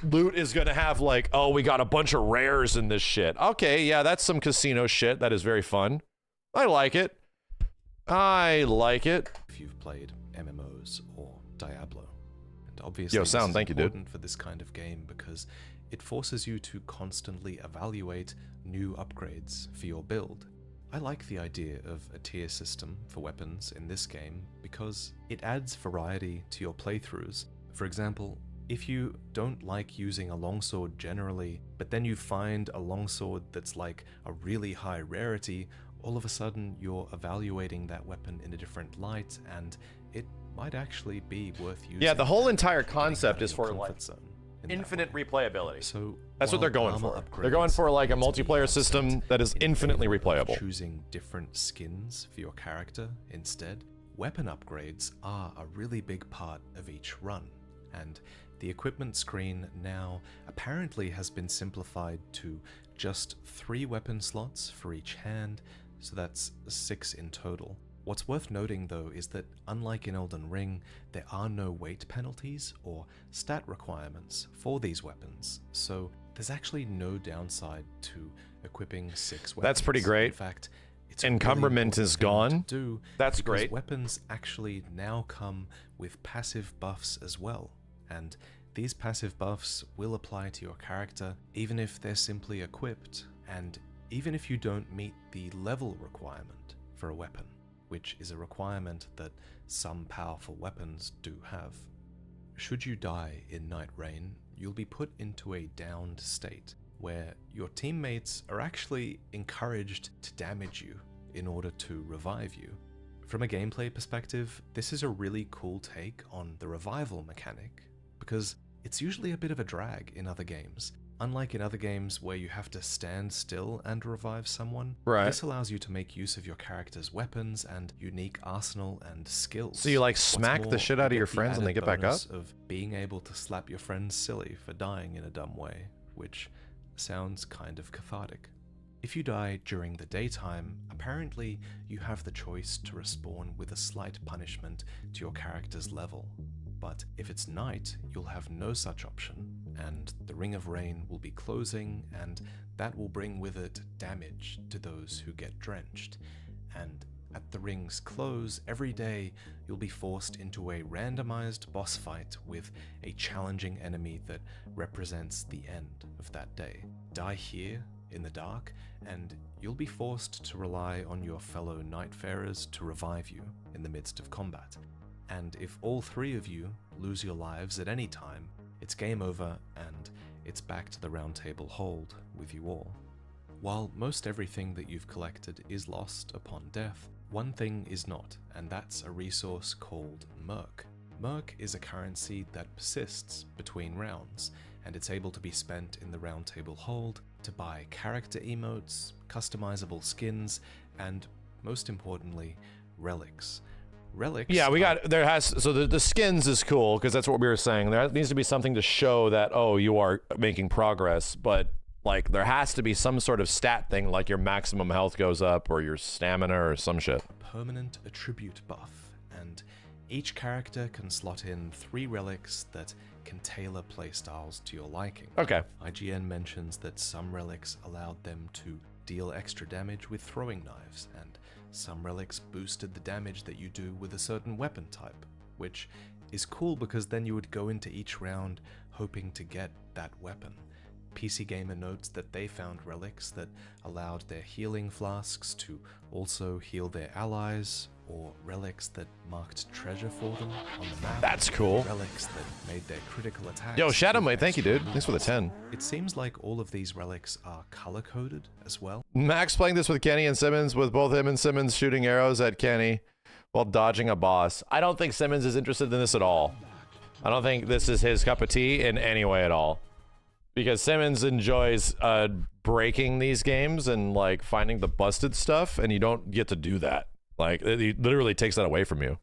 Loot is gonna have like, oh, we got a bunch of rares in this shit. Okay, yeah, that's some casino shit. That is very fun. I like it. I like it. If you've played MMOs or Diablo. And obviously Yo, Sound, thank you, dude. important for this kind of game because it forces you to constantly evaluate new upgrades for your build. I like the idea of a tier system for weapons in this game because it adds variety to your playthroughs. For example, if you don't like using a longsword generally, but then you find a longsword that's like a really high rarity, all of a sudden you're evaluating that weapon in a different light and it might actually be worth using. Yeah, the whole entire concept is for like infinite replayability. So that's what they're going for. They're going for like a multiplayer system that is infinitely replayable. Choosing different skins for your character instead, weapon upgrades are a really big part of each run, and the equipment screen now apparently has been simplified to just 3 weapon slots for each hand, so that's 6 in total. What's worth noting though is that unlike in Elden Ring, there are no weight penalties or stat requirements for these weapons, so there's actually no downside to equipping 6 weapons. That's pretty great. In fact, it's encumberment is gone. That's great. Weapons actually now come with passive buffs as well, and these passive buffs will apply to your character even if they're simply equipped, and even if you don't meet the level requirement for a weapon, which is a requirement that some powerful weapons do have. Should you die in Nightreign, you'll be put into a downed state, where your teammates are actually encouraged to damage you in order to revive you. From a gameplay perspective, this is a really cool take on the revival mechanic, because it's usually a bit of a drag in other games. Unlike in other games where you have to stand still and revive someone, this allows you to make use of your character's weapons and unique arsenal and skills. So you like smack the shit out of your friends and they get back up? Of being able to slap your friends silly for dying in a dumb way, which sounds kind of cathartic. If you die during the daytime, apparently you have the choice to respawn with a slight punishment to your character's level. But if it's night, you'll have no such option, and the Ring of Rain will be closing, and that will bring with it damage to those who get drenched. And at the ring's close, every day you'll be forced into a randomized boss fight with a challenging enemy that represents the end of that day. Die here, in the dark, and you'll be forced to rely on your fellow Nightfarers to revive you in the midst of combat. And if all 3 of you lose your lives at any time, it's game over and it's back to the round table hold with you all. While most everything that you've collected is lost upon death, one thing is not, and that's a resource called Merc. Merc is a currency that persists between rounds, and it's able to be spent in the round table hold to buy character emotes, customizable skins, and most importantly, relics. Relics. Yeah, so the skins is cool because that's what we were saying. There needs to be something to show that, oh, you are making progress, but like there has to be some sort of stat thing, like your maximum health goes up or your stamina or some shit. Permanent attribute buff, and each character can slot in 3 relics that can tailor playstyles to your liking. Okay. IGN mentions that some relics allowed them to deal extra damage with throwing knives, and some relics boosted the damage that you do with a certain weapon type, which is cool because then you would go into each round hoping to get that weapon. PC Gamer notes that they found relics that allowed their healing flasks to also heal their allies, or relics that marked treasure for them on the map. That's cool. Relics that made their critical attacks. Yo, Shadowmate, thank you, dude. Thanks for the 10. It seems like all of these relics are color-coded as well. Max playing this with Kenny and Simmons, with both him and Simmons shooting arrows at Kenny while dodging a boss. I don't think Simmons is interested in this at all. I don't think this is his cup of tea in any way at all. Because Simmons enjoys breaking these games and like finding the busted stuff, and you don't get to do that. Like, it literally takes that away from you.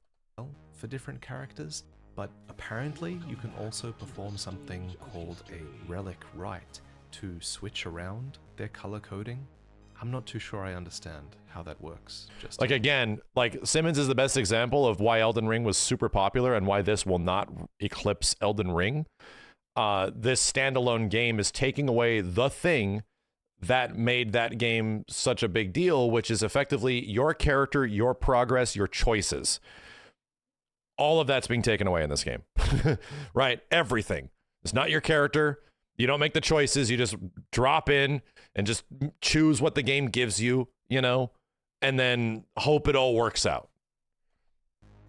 For different characters, but apparently you can also perform something called a relic rite to switch around their color coding. I'm not too sure I understand how that works. Just like, again, like Simmons is the best example of why Elden Ring was super popular and why this will not eclipse Elden Ring. This standalone game is taking away the thing that made that game such a big deal, which is effectively your character, your progress, your choices. All of that's being taken away in this game, right? Everything. It's not your character. You don't make the choices. You just drop in and just choose what the game gives you, you know, and then hope it all works out.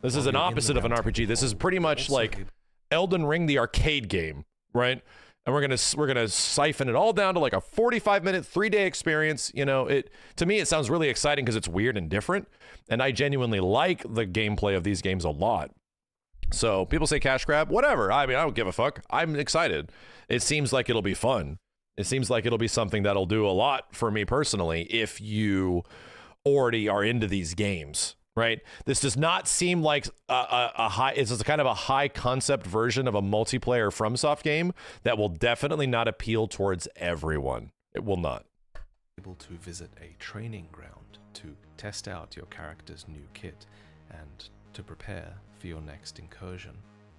This is an opposite of an RPG. This is pretty much like Elden Ring, the arcade game, right? And we're gonna siphon it all down to like a 45-minute, 3-day experience. You know, to me it sounds really exciting because it's weird and different, and I genuinely like the gameplay of these games a lot. So people say cash grab, whatever. I mean, I don't give a fuck. I'm excited. It seems like it'll be fun. It seems like it'll be something that'll do a lot for me personally if you already are into these games. Right? This does not seem like a high, it's just kind of a high concept version of a multiplayer FromSoft game that will definitely not appeal towards everyone. It will not. Able to visit a training ground to test out your character's new kit and to prepare for your next incursion.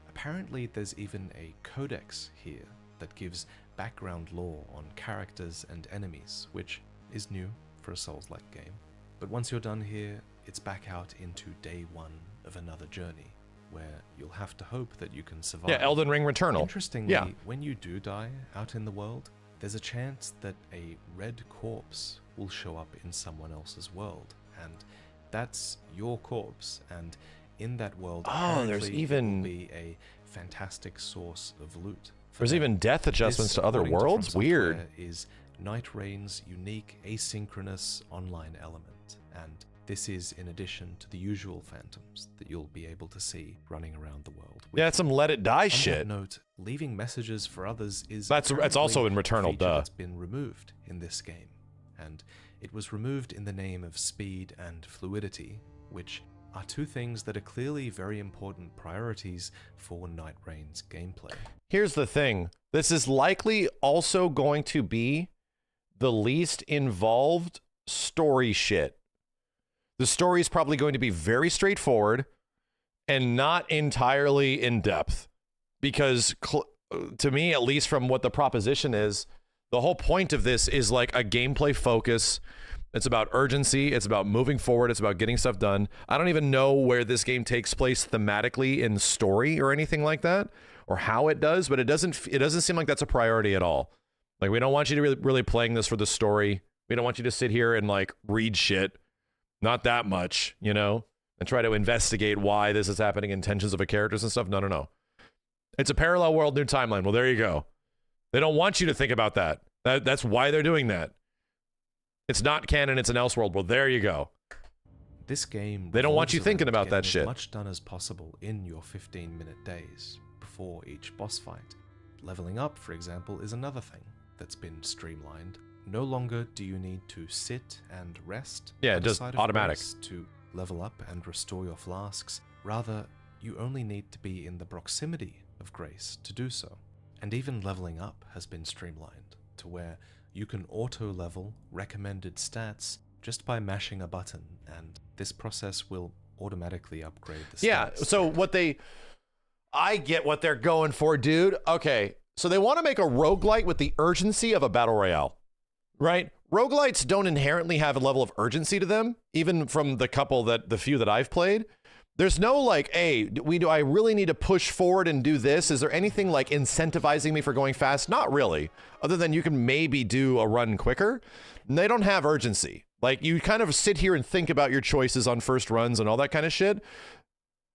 Apparently there's even a codex here that gives background lore on characters and enemies, which is new for a Souls-like game. But once you're done here, it's back out into day one of another journey, where you'll have to hope that you can survive. Yeah, Elden Ring Returnal. Interestingly, when you do die out in the world, there's a chance that a red corpse will show up in someone else's world, and that's your corpse, and in that world, there's even will be a fantastic source of loot. There's even death adjustments to other worlds? Weird. Is Nightraign's unique asynchronous online element, and this is in addition to the usual phantoms that you'll be able to see running around the world. Yeah, it's some let it die shit. On that note, leaving messages for others is that's also in Returnal, duh. That's been removed in this game, and it was removed in the name of speed and fluidity, which are two things that are clearly very important priorities for Nightraign's gameplay. Here's the thing. This is likely also going to be the least involved story shit. The story is probably going to be very straightforward and not entirely in depth, because to me, at least from what the proposition is, the whole point of this is like a gameplay focus. It's about urgency. It's about moving forward. It's about getting stuff done. I don't even know where this game takes place thematically in story or anything like that, or how it does, but it doesn't seem like that's a priority at all. Like, we don't want you to really playing this for the story. We don't want you to sit here and like read shit. Not that much, you know, and try to investigate why this is happening, intentions of the characters and stuff. No. It's a parallel world, new timeline. Well, there you go. They don't want you to think about that. That's why they're doing that. It's not canon, it's an Elseworld. Well, there you go. This game, they don't want you thinking about that shit. As much done as possible in your 15-minute days before each boss fight. Leveling up, for example, is another thing that's been streamlined. No longer do you need to sit and rest. Yeah, just automatic. To level up and restore your flasks. Rather, you only need to be in the proximity of Grace to do so. And even leveling up has been streamlined to where you can auto-level recommended stats just by mashing a button, and this process will automatically upgrade the stats. Yeah, so I get what they're going for, dude. Okay, so they want to make a roguelite with the urgency of a battle royale. Right? Roguelites don't inherently have a level of urgency to them, even from the few that I've played. There's no like, hey, I really need to push forward and do this? Is there anything like incentivizing me for going fast? Not really, other than you can maybe do a run quicker. And they don't have urgency. Like, you kind of sit here and think about your choices on first runs and all that kind of shit.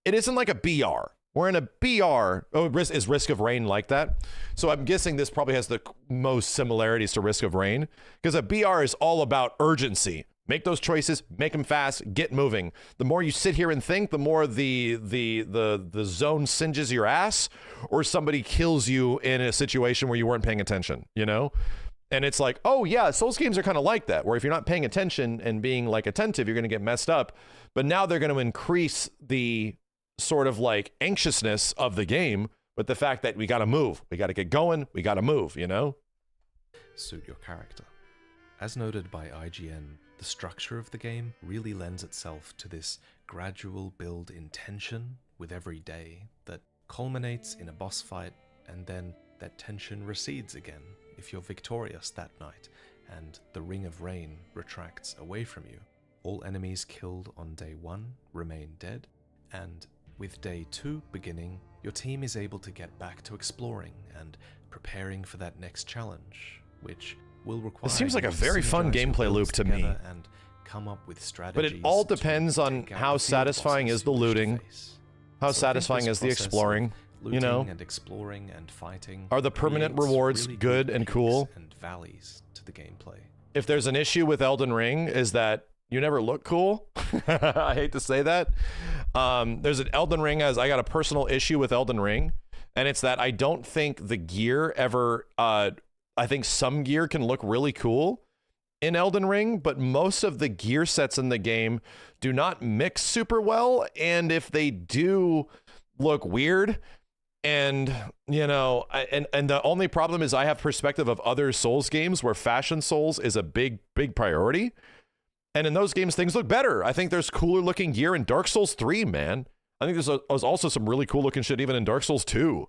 It isn't like a BR. We're in a BR. Oh, is Risk of Rain like that? So I'm guessing this probably has the most similarities to Risk of Rain, because a BR is all about urgency. Make those choices, make them fast, get moving. The more you sit here and think, the more the zone singes your ass, or somebody kills you in a situation where you weren't paying attention, you know? And it's like, oh yeah, Souls games are kind of like that, where if you're not paying attention and being like attentive, you're going to get messed up. But now they're going to increase the sort of like anxiousness of the game, but the fact that we got to move, we got to get going, we got to move, you know? Suit your character. As noted by IGN, the structure of the game really lends itself to this gradual build in tension with every day that culminates in a boss fight, and then that tension recedes again if you're victorious that night and the Ring of Rain retracts away from you. All enemies killed on day 1 remain dead, and with day 2 beginning, your team is able to get back to exploring and preparing for that next challenge, which will require... It seems like a very fun gameplay loop to me. And come up with strategies. But it all depends on how satisfying is the looting, how satisfying is the exploring, you know? And exploring and fighting. Are the permanent rewards really good and cool? And valleys to the gameplay. If there's an issue with Elden Ring, is that you never look cool. I hate to say that. There's an Elden Ring I got a personal issue with Elden Ring, and it's that I don't think the gear ever, I think some gear can look really cool in Elden Ring, but most of the gear sets in the game do not mix super well, and if they do, look weird. And, you know, and the only problem is I have perspective of other Souls games where fashion Souls is a big priority. And in those games, things look better. I think there's cooler looking gear in Dark Souls 3, man. I think there's also some really cool looking shit even in Dark Souls 2.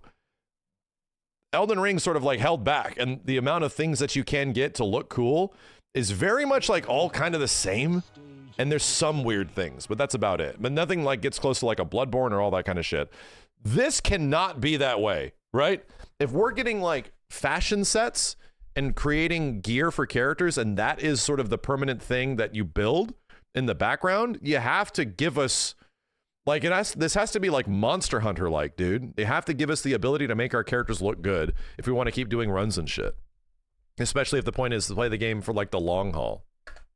Elden Ring sort of like held back, and the amount of things that you can get to look cool is very much like all kind of the same. And there's some weird things, but that's about it. But nothing like gets close to like a Bloodborne or all that kind of shit. This cannot be that way, right? If we're getting like fashion sets and creating gear for characters, and that is sort of the permanent thing that you build in the background, you have to give us like this has to be like Monster Hunter like, dude. They have to give us the ability to make our characters look good if we want to keep doing runs and shit. Especially if the point is to play the game for like the long haul.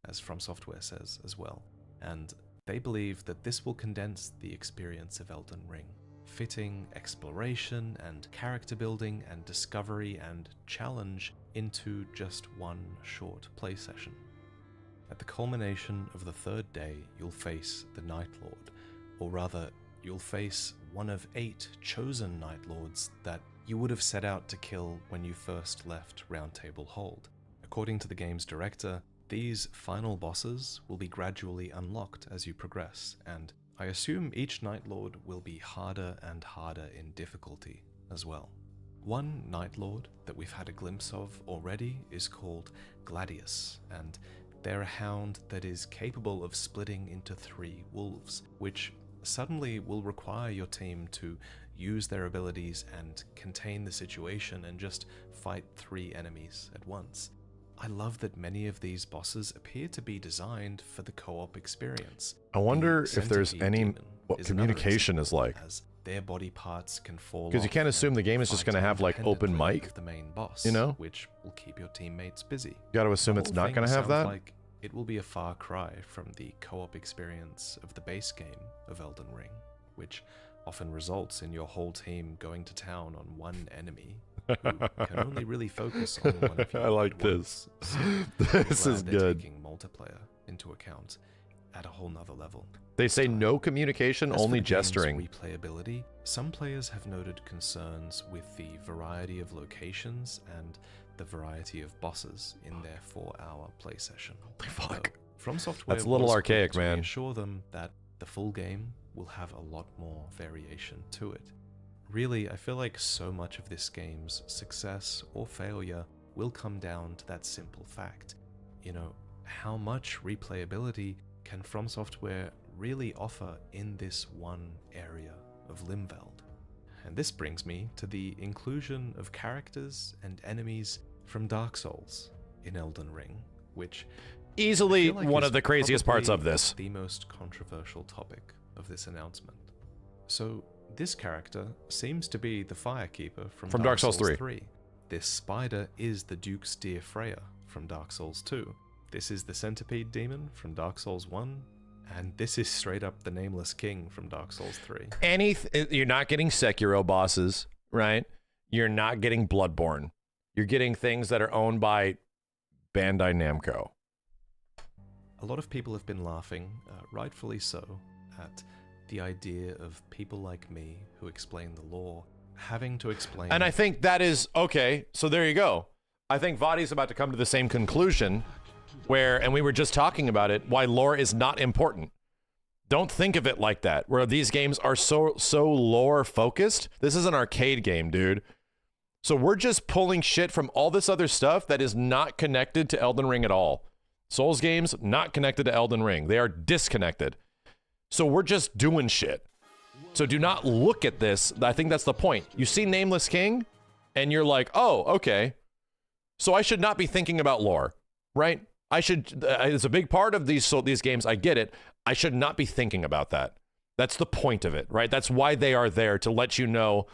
As FromSoftware says as well. And they believe that this will condense the experience of Elden Ring, fitting exploration and character building and discovery and challenge into just one short play session. At the culmination of the third day, you'll face the Night Lord, or rather, you'll face one of 8 chosen Night Lords that you would have set out to kill when you first left Round Table Hold. According to the game's director, these final bosses will be gradually unlocked as you progress, and I assume each Night Lord will be harder and harder in difficulty as well. One Night Lord that we've had a glimpse of already is called Gladius, and they're a hound that is capable of splitting into 3 wolves, which suddenly will require your team to use their abilities and contain the situation and just fight 3 enemies at once. I love that many of these bosses appear to be designed for the co-op experience. I wonder if there's any what communication is like. As their body parts can fall because you can't assume the game is just going to have like open mic, the main boss, you know, which will keep your teammates busy. You got to assume it's not going to have that. Like it will be a far cry from the co-op experience of the base game of Elden Ring, which often results in your whole team going to town on one enemy who can only really focus on one of you. I like this. So this is good. Taking multiplayer into account at a whole nother level. They say no communication, only gesturing. Replayability. Some players have noted concerns with the variety of locations and the variety of bosses in their 4-hour play session. Holy fuck. FromSoftware That's a little archaic, man. Assure them that the full game will have a lot more variation to it. Really, I feel like so much of this game's success or failure will come down to that simple fact. You know, how much replayability can FromSoftware really offer in this one area of Limveld. And this brings me to the inclusion of characters and enemies from Dark Souls in Elden Ring, which easily like one is of the craziest parts of probably this. the most controversial topic of this announcement. So this character seems to be the Firekeeper from Dark Souls 3. This spider is the Duke's dear Freya from Dark Souls 2. This is the Centipede Demon from Dark Souls 1. And this is straight up the Nameless King from Dark Souls 3. You're not getting Sekiro bosses, right? You're not getting Bloodborne. You're getting things that are owned by Bandai Namco. A lot of people have been laughing, rightfully so, at the idea of people like me who explain the lore having to explain. And I think that is okay. So there you go. I think Vadi's about to come to the same conclusion where, and we were just talking about it, why lore is not important. Don't think of it like that, where these games are so lore focused. This is an arcade game, dude. So we're just pulling shit from all this other stuff that is not connected to Elden Ring at all. Souls games, not connected to Elden Ring. They are disconnected. So we're just doing shit. So do not look at this. I think that's the point. You see Nameless King, and you're like, oh, okay. So I should not be thinking about lore, right? I should, it's a big part of these games, I get it. I should not be thinking about that. That's the point of it, right? That's why they are there, to let you know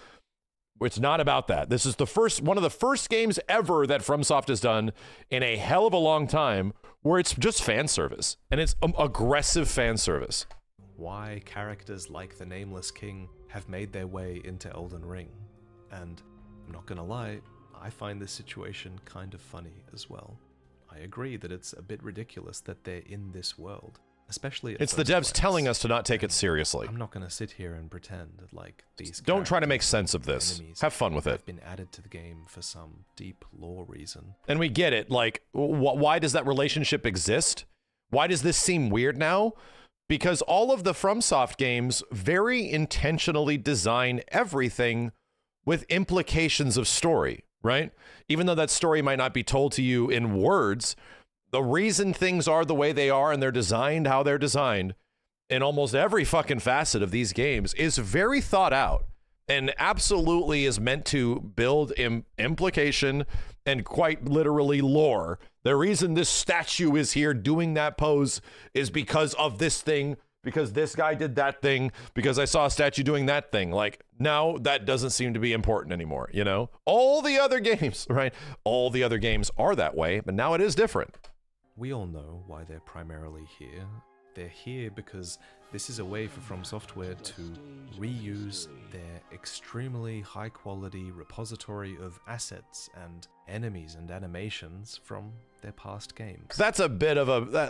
it's not about that. This is one of the first games ever that FromSoft has done in a hell of a long time where it's just fan service, and it's aggressive fan service. Why characters like the Nameless King have made their way into Elden Ring. And I'm not gonna lie, I find this situation kind of funny as well. I agree that it's a bit ridiculous that they're in this world, especially at It's the devs telling us to not take it seriously. I'm not gonna sit here and pretend that like these don't try to make sense of this. Have fun with it. Have been added to the game for some deep lore reason. And we get it. Like, why does that relationship exist? Why does this seem weird now? Because all of the FromSoft games very intentionally design everything with implications of story, right? Even though that story might not be told to you in words, the reason things are the way they are and they're designed how they're designed in almost every fucking facet of these games is very thought out and absolutely is meant to build implication and quite literally lore. The reason this statue is here doing that pose is because of this thing, because this guy did that thing, because I saw a statue doing that thing. Like, now that doesn't seem to be important anymore, you know? All the other games, right? All the other games are that way, but now it is different. We all know why they're primarily here. They're here because this is a way for FromSoftware to reuse their extremely high-quality repository of assets and enemies and animations from their past games. That's a bit of a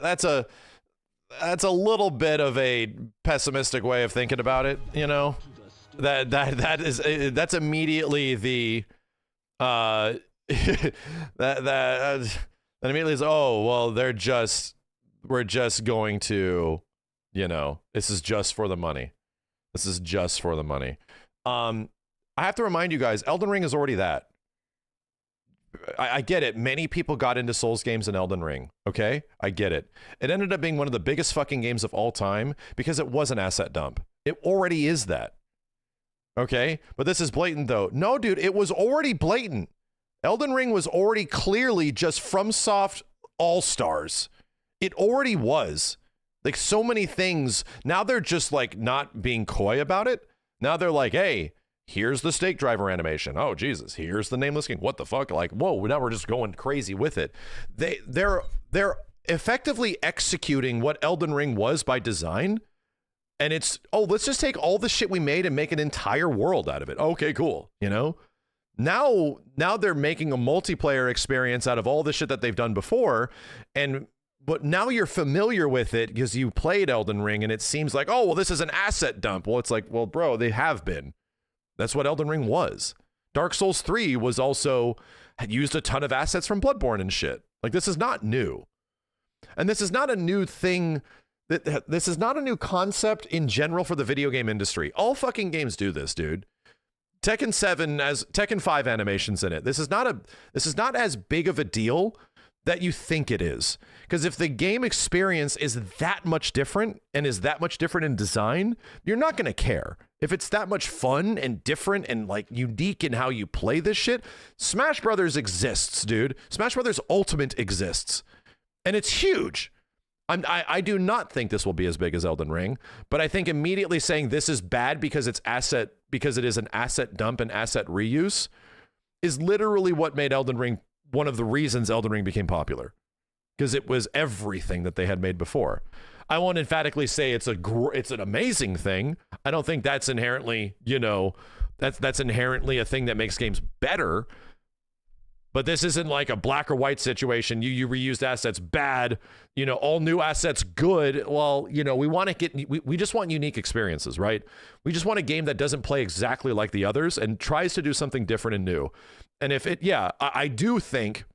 that's a little bit of a pessimistic way of thinking about it, you know. That's immediately the that immediately is, oh well, we're just going to, you know, this is just for the money. This is just for the money. I have to remind you guys, Elden Ring is already that. I get it. Many people got into Souls games in Elden Ring. Okay? I get it. It ended up being one of the biggest fucking games of all time because it was an asset dump. It already is that. Okay? But this is blatant though. No, dude, it was already blatant. Elden Ring was already clearly just FromSoft All-Stars. It already was. Like, so many things. Now they're just like not being coy about it. Now they're like, hey, here's the stake driver animation. Oh, Jesus. Here's the Nameless King. What the fuck? Like, whoa, now we're just going crazy with it. They're effectively executing what Elden Ring was by design. And it's, oh, let's just take all the shit we made and make an entire world out of it. Okay, cool. You know? Now they're making a multiplayer experience out of all the shit that they've done before. But now you're familiar with it because you played Elden Ring and it seems like, oh, well, this is an asset dump. Well, it's like, well, bro, they have been. That's what Elden Ring was. Dark Souls 3 was also, had used a ton of assets from Bloodborne and shit. Like, this is not new. And this is not a new thing. This is not a new concept in general for the video game industry. All fucking games do this, dude. Tekken 7 has Tekken 5 animations in it. This is not as big of a deal that you think it is. Because if the game experience is that much different and is that much different in design, you're not going to care. If it's that much fun and different and like unique in how you play this shit, Smash Brothers exists, dude. Smash Brothers Ultimate exists. And it's huge. I do not think this will be as big as Elden Ring, but I think immediately saying this is bad because it is an asset dump and asset reuse is literally what made Elden Ring one of the reasons Elden Ring became popular, because it was everything that they had made before. I won't emphatically say it's an amazing thing. I don't think that's inherently, that's inherently a thing that makes games better. But this isn't like a black or white situation. You reused assets bad, all new assets good. Well, we just want unique experiences, right? We just want a game that doesn't play exactly like the others and tries to do something different and new. And I do think,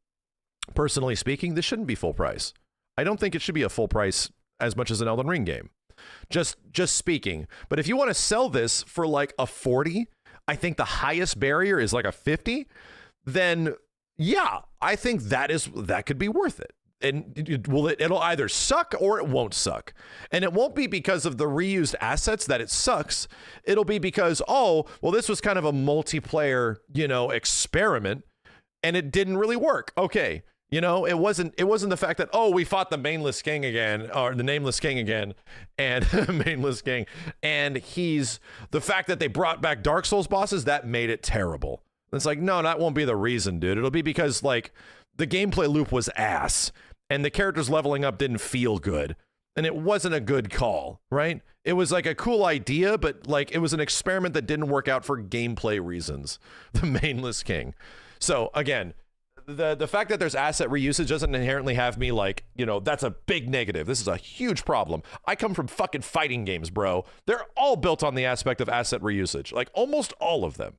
personally speaking, this shouldn't be full price. I don't think it should be a full price as much as an Elden Ring game. Just speaking. But if you want to sell this for like a 40, I think the highest barrier is like a 50, then yeah, I think that could be worth it. And it'll either suck or it won't suck. And it won't be because of the reused assets that it sucks. It'll be because, this was kind of a multiplayer, experiment and it didn't really work. Okay. It wasn't the fact that, we fought the Nameless King again, and Mainless King. And the fact that they brought back Dark Souls bosses, that made it terrible. It's like, no, that won't be the reason, dude. It'll be because like the gameplay loop was ass and the characters leveling up didn't feel good and it wasn't a good call, right? It was like a cool idea, but like it was an experiment that didn't work out for gameplay reasons. The Mainless King. So again, the fact that there's asset reusage doesn't inherently have me like, that's a big negative. This is a huge problem. I come from fucking fighting games, bro. They're all built on the aspect of asset reusage, like almost all of them.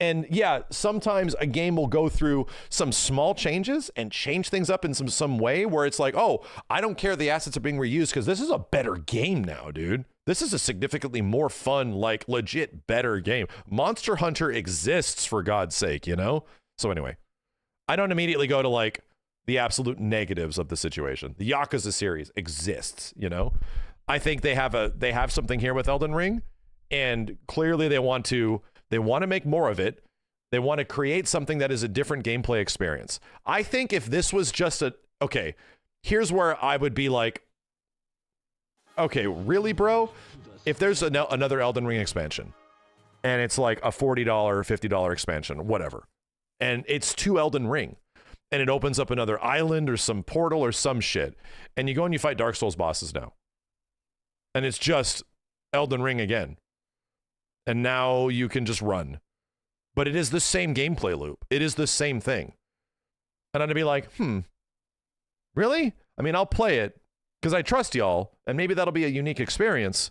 And yeah, sometimes a game will go through some small changes and change things up in some way where it's like, I don't care the assets are being reused because this is a better game now, dude. This is a significantly more fun, like legit better game. Monster Hunter exists, for God's sake, So anyway, I don't immediately go to like the absolute negatives of the situation. The Yakuza series exists, I think they have something here with Elden Ring, and clearly they want to make more of it. They want to create something that is a different gameplay experience. I think if this was just here's where I would be like, okay, really, bro? If there's another Elden Ring expansion and it's like a $40, $50 expansion, whatever, and it's to Elden Ring and it opens up another island or some portal or some shit, and you go and you fight Dark Souls bosses now, and it's just Elden Ring again. And now you can just run. But it is the same gameplay loop. It is the same thing. And I'd be like, really? I mean, I'll play it because I trust y'all, and maybe that'll be a unique experience.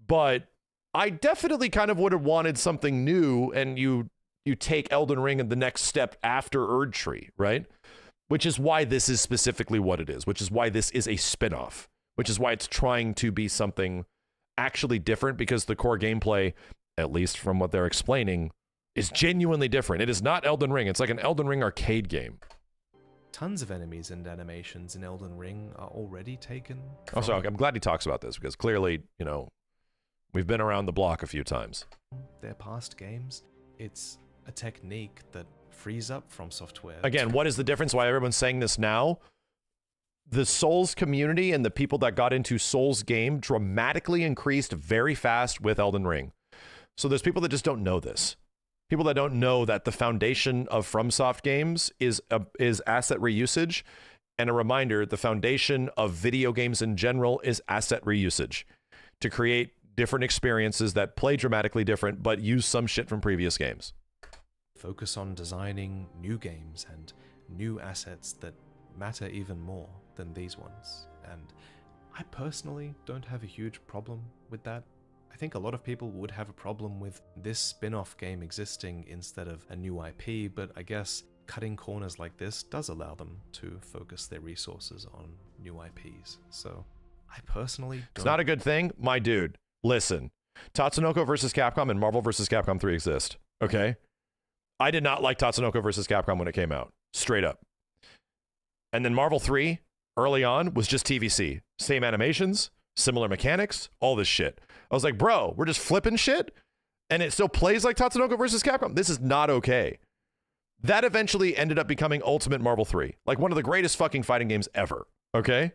But I definitely kind of would have wanted something new, and you take Elden Ring and the next step after Erdtree, right? Which is why this is specifically what it is, which is why this is a spin-off, which is why it's trying to be something actually different, because the core gameplay, at least from what they're explaining, is genuinely different. It is not Elden Ring. It's like an Elden Ring arcade game. Tons of enemies and animations in Elden Ring are already taken. So I'm glad he talks about this, because clearly, we've been around the block a few times. Their past games, it's a technique that frees up FromSoftware. Again, what is the difference? Why everyone's saying this now? The Souls community and the people that got into Souls game dramatically increased very fast with Elden Ring. So there's people that just don't know this. People that don't know that the foundation of FromSoft games is asset reusage. And a reminder, the foundation of video games in general is asset reusage to create different experiences that play dramatically different, but use some shit from previous games. Focus on designing new games and new assets that matter even more than these ones, and I personally don't have a huge problem with that. I think a lot of people would have a problem with this spin-off game existing instead of a new IP, but I guess cutting corners like this does allow them to focus their resources on new IPs. So I personally don't... It's not a good thing, my dude. Listen, Tatsunoko vs. Capcom and Marvel vs. Capcom 3 exist, okay? I did not like Tatsunoko vs. Capcom when it came out, straight up. And then Marvel 3, early on, was just TVC. Same animations, similar mechanics, all this shit. I was like, bro, we're just flipping shit? And it still plays like Tatsunoko versus Capcom? This is not okay. That eventually ended up becoming Ultimate Marvel 3. Like one of the greatest fucking fighting games ever, okay?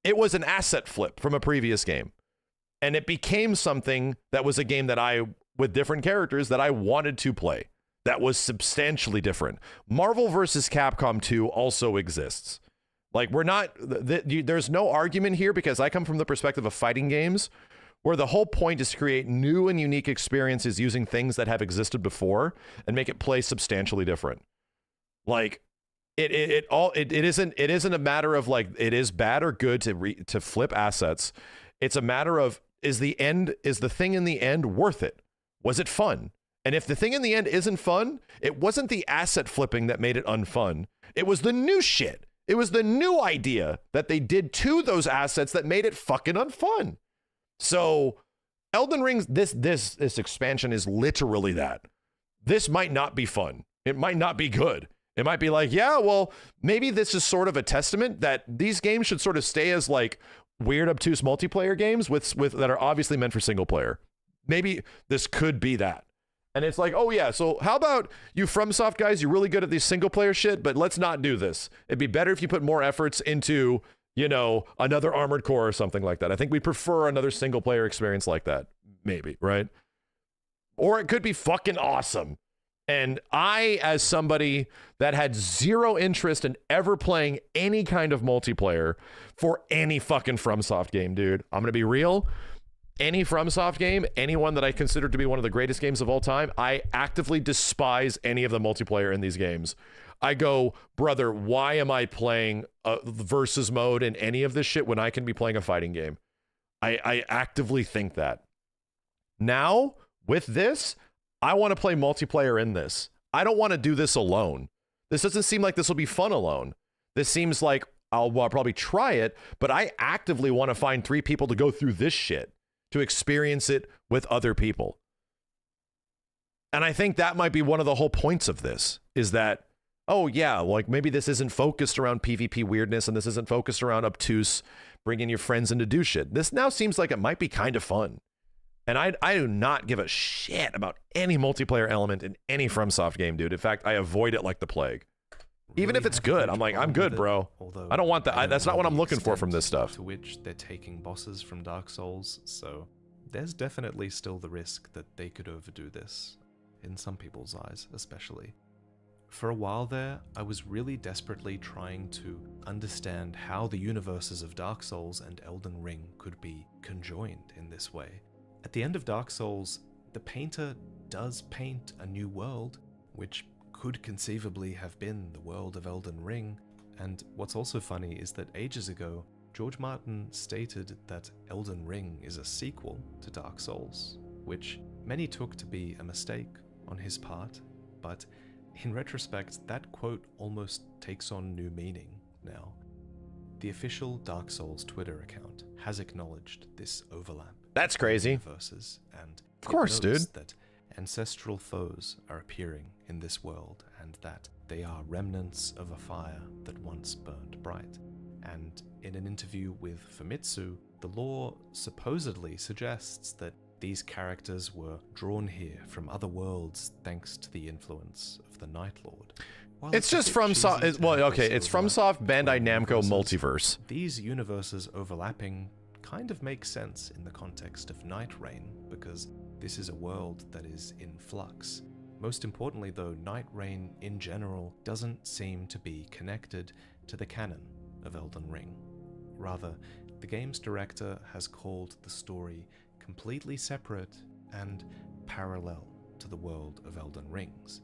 It was an asset flip from a previous game. And it became something that was a game that with different characters that I wanted to play. That was substantially different. Marvel vs. Capcom 2 also exists. Like there's no argument here because I come from the perspective of fighting games where the whole point is to create new and unique experiences using things that have existed before and make it play substantially different. Like it isn't a matter of like it is bad or good to flip assets. It's a matter of is the thing in the end worth it? Was it fun? And if the thing in the end isn't fun, it wasn't the asset flipping that made it unfun. It was the new shit. It was the new idea that they did to those assets that made it fucking unfun. So Elden Ring, this expansion is literally that. This might not be fun. It might not be good. It might be like, yeah, well, maybe this is sort of a testament that these games should sort of stay as like weird, obtuse multiplayer games with that are obviously meant for single player. Maybe this could be that. And it's like, oh yeah, so how about you FromSoft guys, you're really good at these single player shit, but let's not do this. It'd be better if you put more efforts into, you know, another Armored Core or something like that. I think we prefer another single player experience like that. Maybe, right? Or it could be fucking awesome. And I, as somebody that had zero interest in ever playing any kind of multiplayer for any fucking FromSoft game, dude, I'm going to be real. Any FromSoft game, anyone that I consider to be one of the greatest games of all time, I actively despise any of the multiplayer in these games. I go, brother, why am I playing a versus mode in any of this shit when I can be playing a fighting game? I actively think that. Now, with this, I want to play multiplayer in this. I don't want to do this alone. This doesn't seem like this will be fun alone. This seems like I'll probably try it, but I actively want to find 3 people to go through this shit, to experience it with other people. And I think that might be one of the whole points of this, is that, oh yeah, like maybe this isn't focused around PvP weirdness and this isn't focused around obtuse, bringing your friends in to do shit. This now seems like it might be kind of fun. And I do not give a shit about any multiplayer element in any FromSoft game, dude. In fact, I avoid it like the plague. Even if it's good, I'm like, I'm good, bro. I don't want that. That's not what I'm looking for from this stuff. To which they're taking bosses from Dark Souls, so there's definitely still the risk that they could overdo this, in some people's eyes especially. For a while there, I was really desperately trying to understand how the universes of Dark Souls and Elden Ring could be conjoined in this way. At the end of Dark Souls, the painter does paint a new world, which could conceivably have been the world of Elden Ring, and what's also funny is that ages ago, George Martin stated that Elden Ring is a sequel to Dark Souls, which many took to be a mistake on his part, but in retrospect, that quote almost takes on new meaning now. The official Dark Souls Twitter account has acknowledged this overlap. That's crazy. Verses, and of course, dude. That ancestral foes are appearing in this world, and that they are remnants of a fire that once burned bright. And in an interview with Famitsu, the lore supposedly suggests that these characters were drawn here from other worlds thanks to the influence of the Night Lord. While it's just FromSoft. Well, okay, it's FromSoft Bandai Namco multiverse. These universes overlapping kind of makes sense in the context of Nightreign, because this is a world that is in flux. Most importantly though, Nightreign in general doesn't seem to be connected to the canon of Elden Ring. Rather, the game's director has called the story completely separate and parallel to the world of Elden Rings.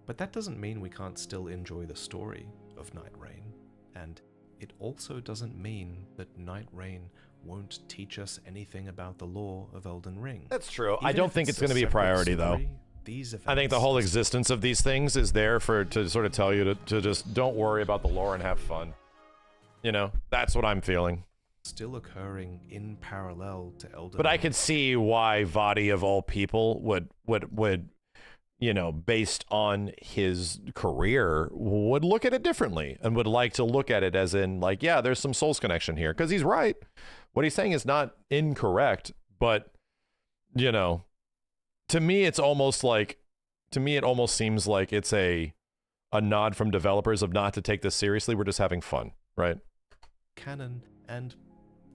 But that doesn't mean we can't still enjoy the story of Nightreign, and it also doesn't mean that Nightreign won't teach us anything about the lore of Elden Ring. That's true. I don't think it's going to be a priority, though. I think the whole existence of these things is there to sort of tell you to just don't worry about the lore and have fun. You know, that's what I'm feeling. Still occurring in parallel to Elden Ring. But I could see why Vadi of all people would you know, based on his career, would look at it differently and would like to look at it as in like, yeah, there's some Souls connection here, because he's right. What he's saying is not incorrect, but, you know, to me, it's almost like, to me, it almost seems like it's a nod from developers of not to take this seriously. We're just having fun, right? Canon, and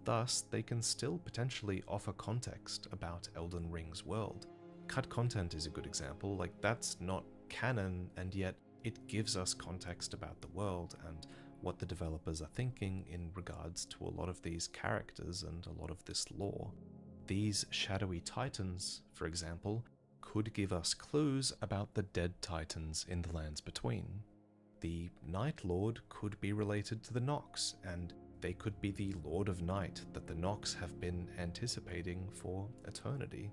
thus they can still potentially offer context about Elden Ring's world. Cut content is a good example. Like, that's not canon, and yet it gives us context about the world and what the developers are thinking in regards to a lot of these characters and a lot of this lore. These shadowy titans, for example, could give us clues about the dead titans in the lands between. The Night Lord could be related to the Nox, and they could be the Lord of Night that the Nox have been anticipating for eternity.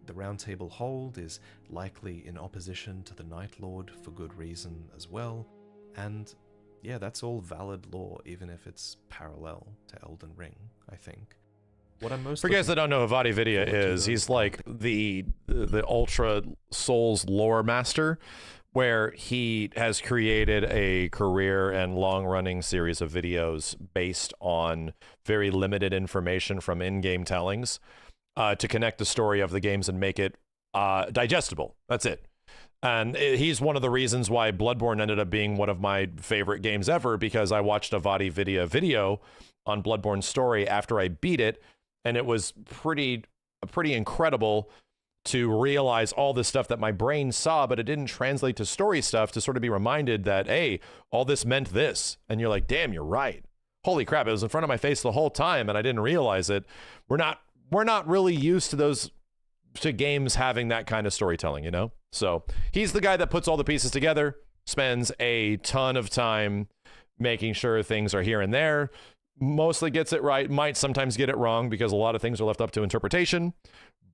The Round Table Hold is likely in opposition to the Night Lord for good reason as well, and yeah, that's all valid lore, even if it's parallel to Elden Ring, I think. What I'm most For guys that don't know who Vadi Vidya is, he's like the Ultra Souls lore master, where he has created a career and long-running series of videos based on very limited information from in-game tellings to connect the story of the games and make it digestible. That's it. And he's one of the reasons why Bloodborne ended up being one of my favorite games ever, because I watched a Vadi Vidya video on Bloodborne's story after I beat it, and it was pretty incredible to realize all this stuff that my brain saw, but it didn't translate to story stuff, to sort of be reminded that, hey, all this meant this. And you're like, damn, you're right. Holy crap, it was in front of my face the whole time and I didn't realize it. We're not really used to games having that kind of storytelling, you know? So he's the guy that puts all the pieces together, spends a ton of time making sure things are here and there, mostly gets it right, might sometimes get it wrong because a lot of things are left up to interpretation,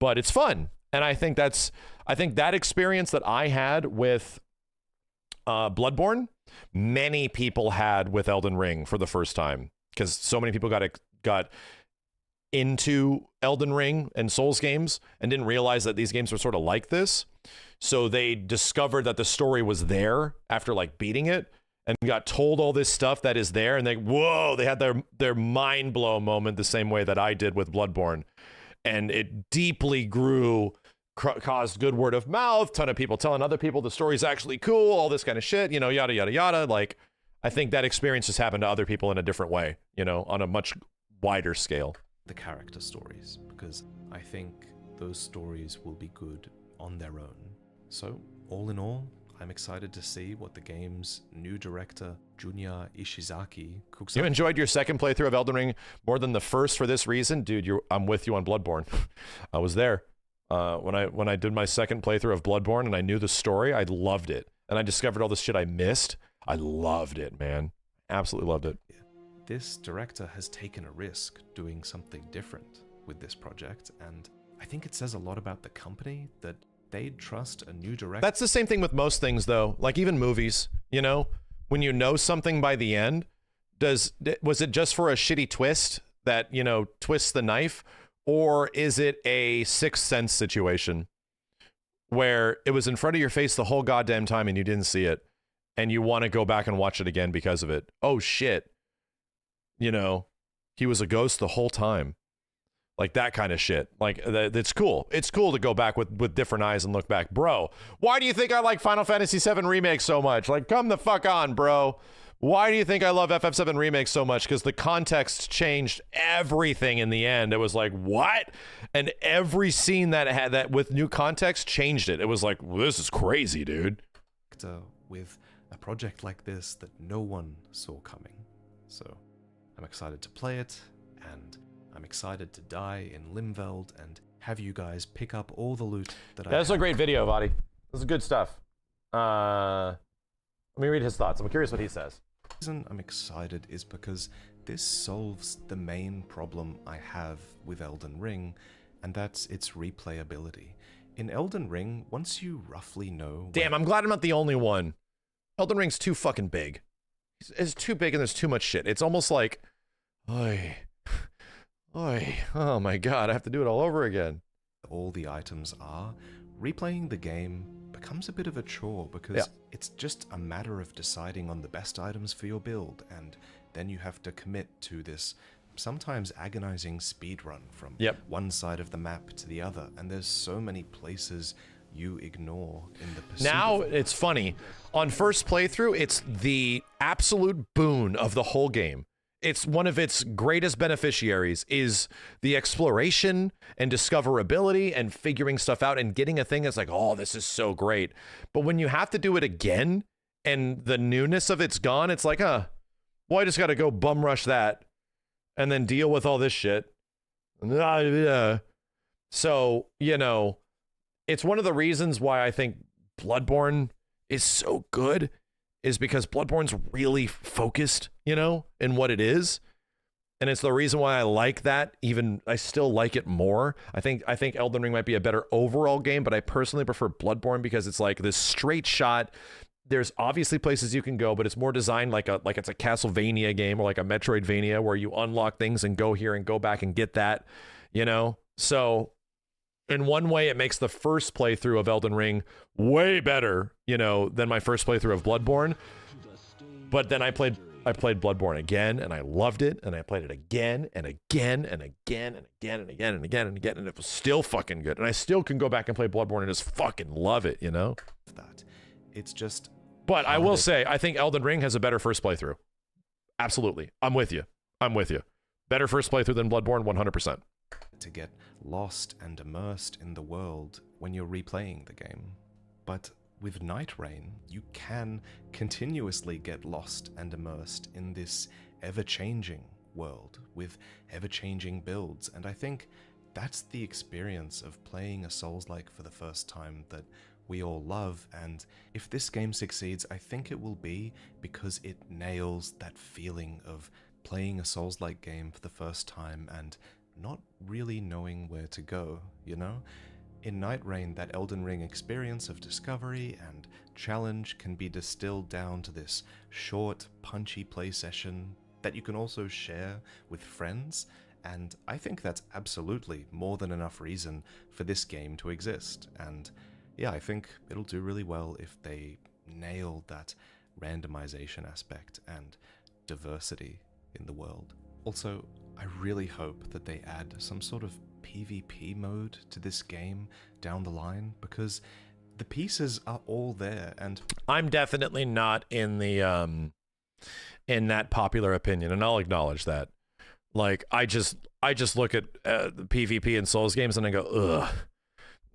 but it's fun. And I think that experience that I had with Bloodborne, many people had with Elden Ring for the first time, because so many people got into Elden Ring and Souls games and didn't realize that these games were sort of like this. So they discovered that the story was there after like beating it, and got told all this stuff that is there, and they had their mind blow moment the same way that I did with Bloodborne. And it deeply grew, caused good word of mouth, ton of people telling other people the story's actually cool, all this kind of shit, you know, yada, yada, yada. Like, I think that experience just happened to other people in a different way, you know, on a much wider scale. The character stories, because I think those stories will be good on their own. So, all in all, I'm excited to see what the game's new director, Junya Ishizaki, cooks up. You enjoyed your second playthrough of Elden Ring more than the first for this reason? Dude, I'm with you on Bloodborne. I was there. When I did my second playthrough of Bloodborne and I knew the story, I loved it. And I discovered all this shit I missed. I loved it, man. Absolutely loved it. This director has taken a risk doing something different with this project, and I think it says a lot about the company that they'd trust a new director. That's the same thing with most things, though. Like even movies, you know, when you know something by the end, was it just for a shitty twist that, you know, twists the knife, or is it a Sixth Sense situation where it was in front of your face the whole goddamn time and you didn't see it, and you want to go back and watch it again because of it? Oh shit, you know, he was a ghost the whole time. Like that kind of shit. Like, it's cool. It's cool to go back with different eyes and look back. Bro, why do you think I like Final Fantasy VII Remake so much? Like, come the fuck on, bro. Why do you think I love FF7 Remake so much? Because the context changed everything in the end. It was like, what? And every scene that had that with new context changed it. It was like, well, this is crazy, dude. With a project like this that no one saw coming. So I'm excited to play it, and I'm excited to die in Limveld and have you guys pick up all the loot that That's a great video, Vadi. This is good stuff. Let me read his thoughts. I'm curious what he says. The reason I'm excited is because this solves the main problem I have with Elden Ring, and that's its replayability. In Elden Ring, once you roughly know... Damn, I'm glad I'm not the only one. Elden Ring's too fucking big. It's too big and there's too much shit. It's almost like... Oy, oh my god, I have to do it all over again. All the items are, replaying the game becomes a bit of a chore because it's just a matter of deciding on the best items for your build, and then you have to commit to this sometimes agonizing speedrun from one side of the map to the other, and there's so many places you ignore in the pursuit. Now it's funny. On first playthrough, it's the absolute boon of the whole game. It's one of its greatest beneficiaries is the exploration and discoverability and figuring stuff out and getting a thing that's like, oh, this is so great. But when you have to do it again and the newness of it's gone, it's like, well, I just got to go bum rush that and then deal with all this shit. So, you know, it's one of the reasons why I think Bloodborne is so good is because Bloodborne's really focused, you know, in what it is. And it's the reason why I like that. Even I still like it more. I think Elden Ring might be a better overall game, but I personally prefer Bloodborne because it's like this straight shot. There's obviously places you can go, but it's more designed like it's a Castlevania game or like a Metroidvania where you unlock things and go here and go back and get that, you know? So in one way, it makes the first playthrough of Elden Ring way better, you know, than my first playthrough of Bloodborne. But then I played Bloodborne again, and I loved it, and I played it again and again and again and again and again and again and again, and it was still fucking good. And I still can go back and play Bloodborne and just fucking love it, you know? That it's just. But I will say, I think Elden Ring has a better first playthrough. Absolutely, I'm with you. Better first playthrough than Bloodborne, 100%. To get lost and immersed in the world when you're replaying the game. But with Nightreign, you can continuously get lost and immersed in this ever-changing world with ever-changing builds, and I think that's the experience of playing a Souls-like for the first time that we all love, and if this game succeeds, I think it will be because it nails that feeling of playing a Souls-like game for the first time and not really knowing where to go, you know? In Nightreign, that Elden Ring experience of discovery and challenge can be distilled down to this short, punchy play session that you can also share with friends, and I think that's absolutely more than enough reason for this game to exist. And yeah, I think it'll do really well if they nail that randomization aspect and diversity in the world. Also, I really hope that they add some sort of PvP mode to this game down the line, because the pieces are all there, and I'm definitely not in the in that popular opinion, and I'll acknowledge that. Like, I just look at the PvP in Souls games and I go, ugh,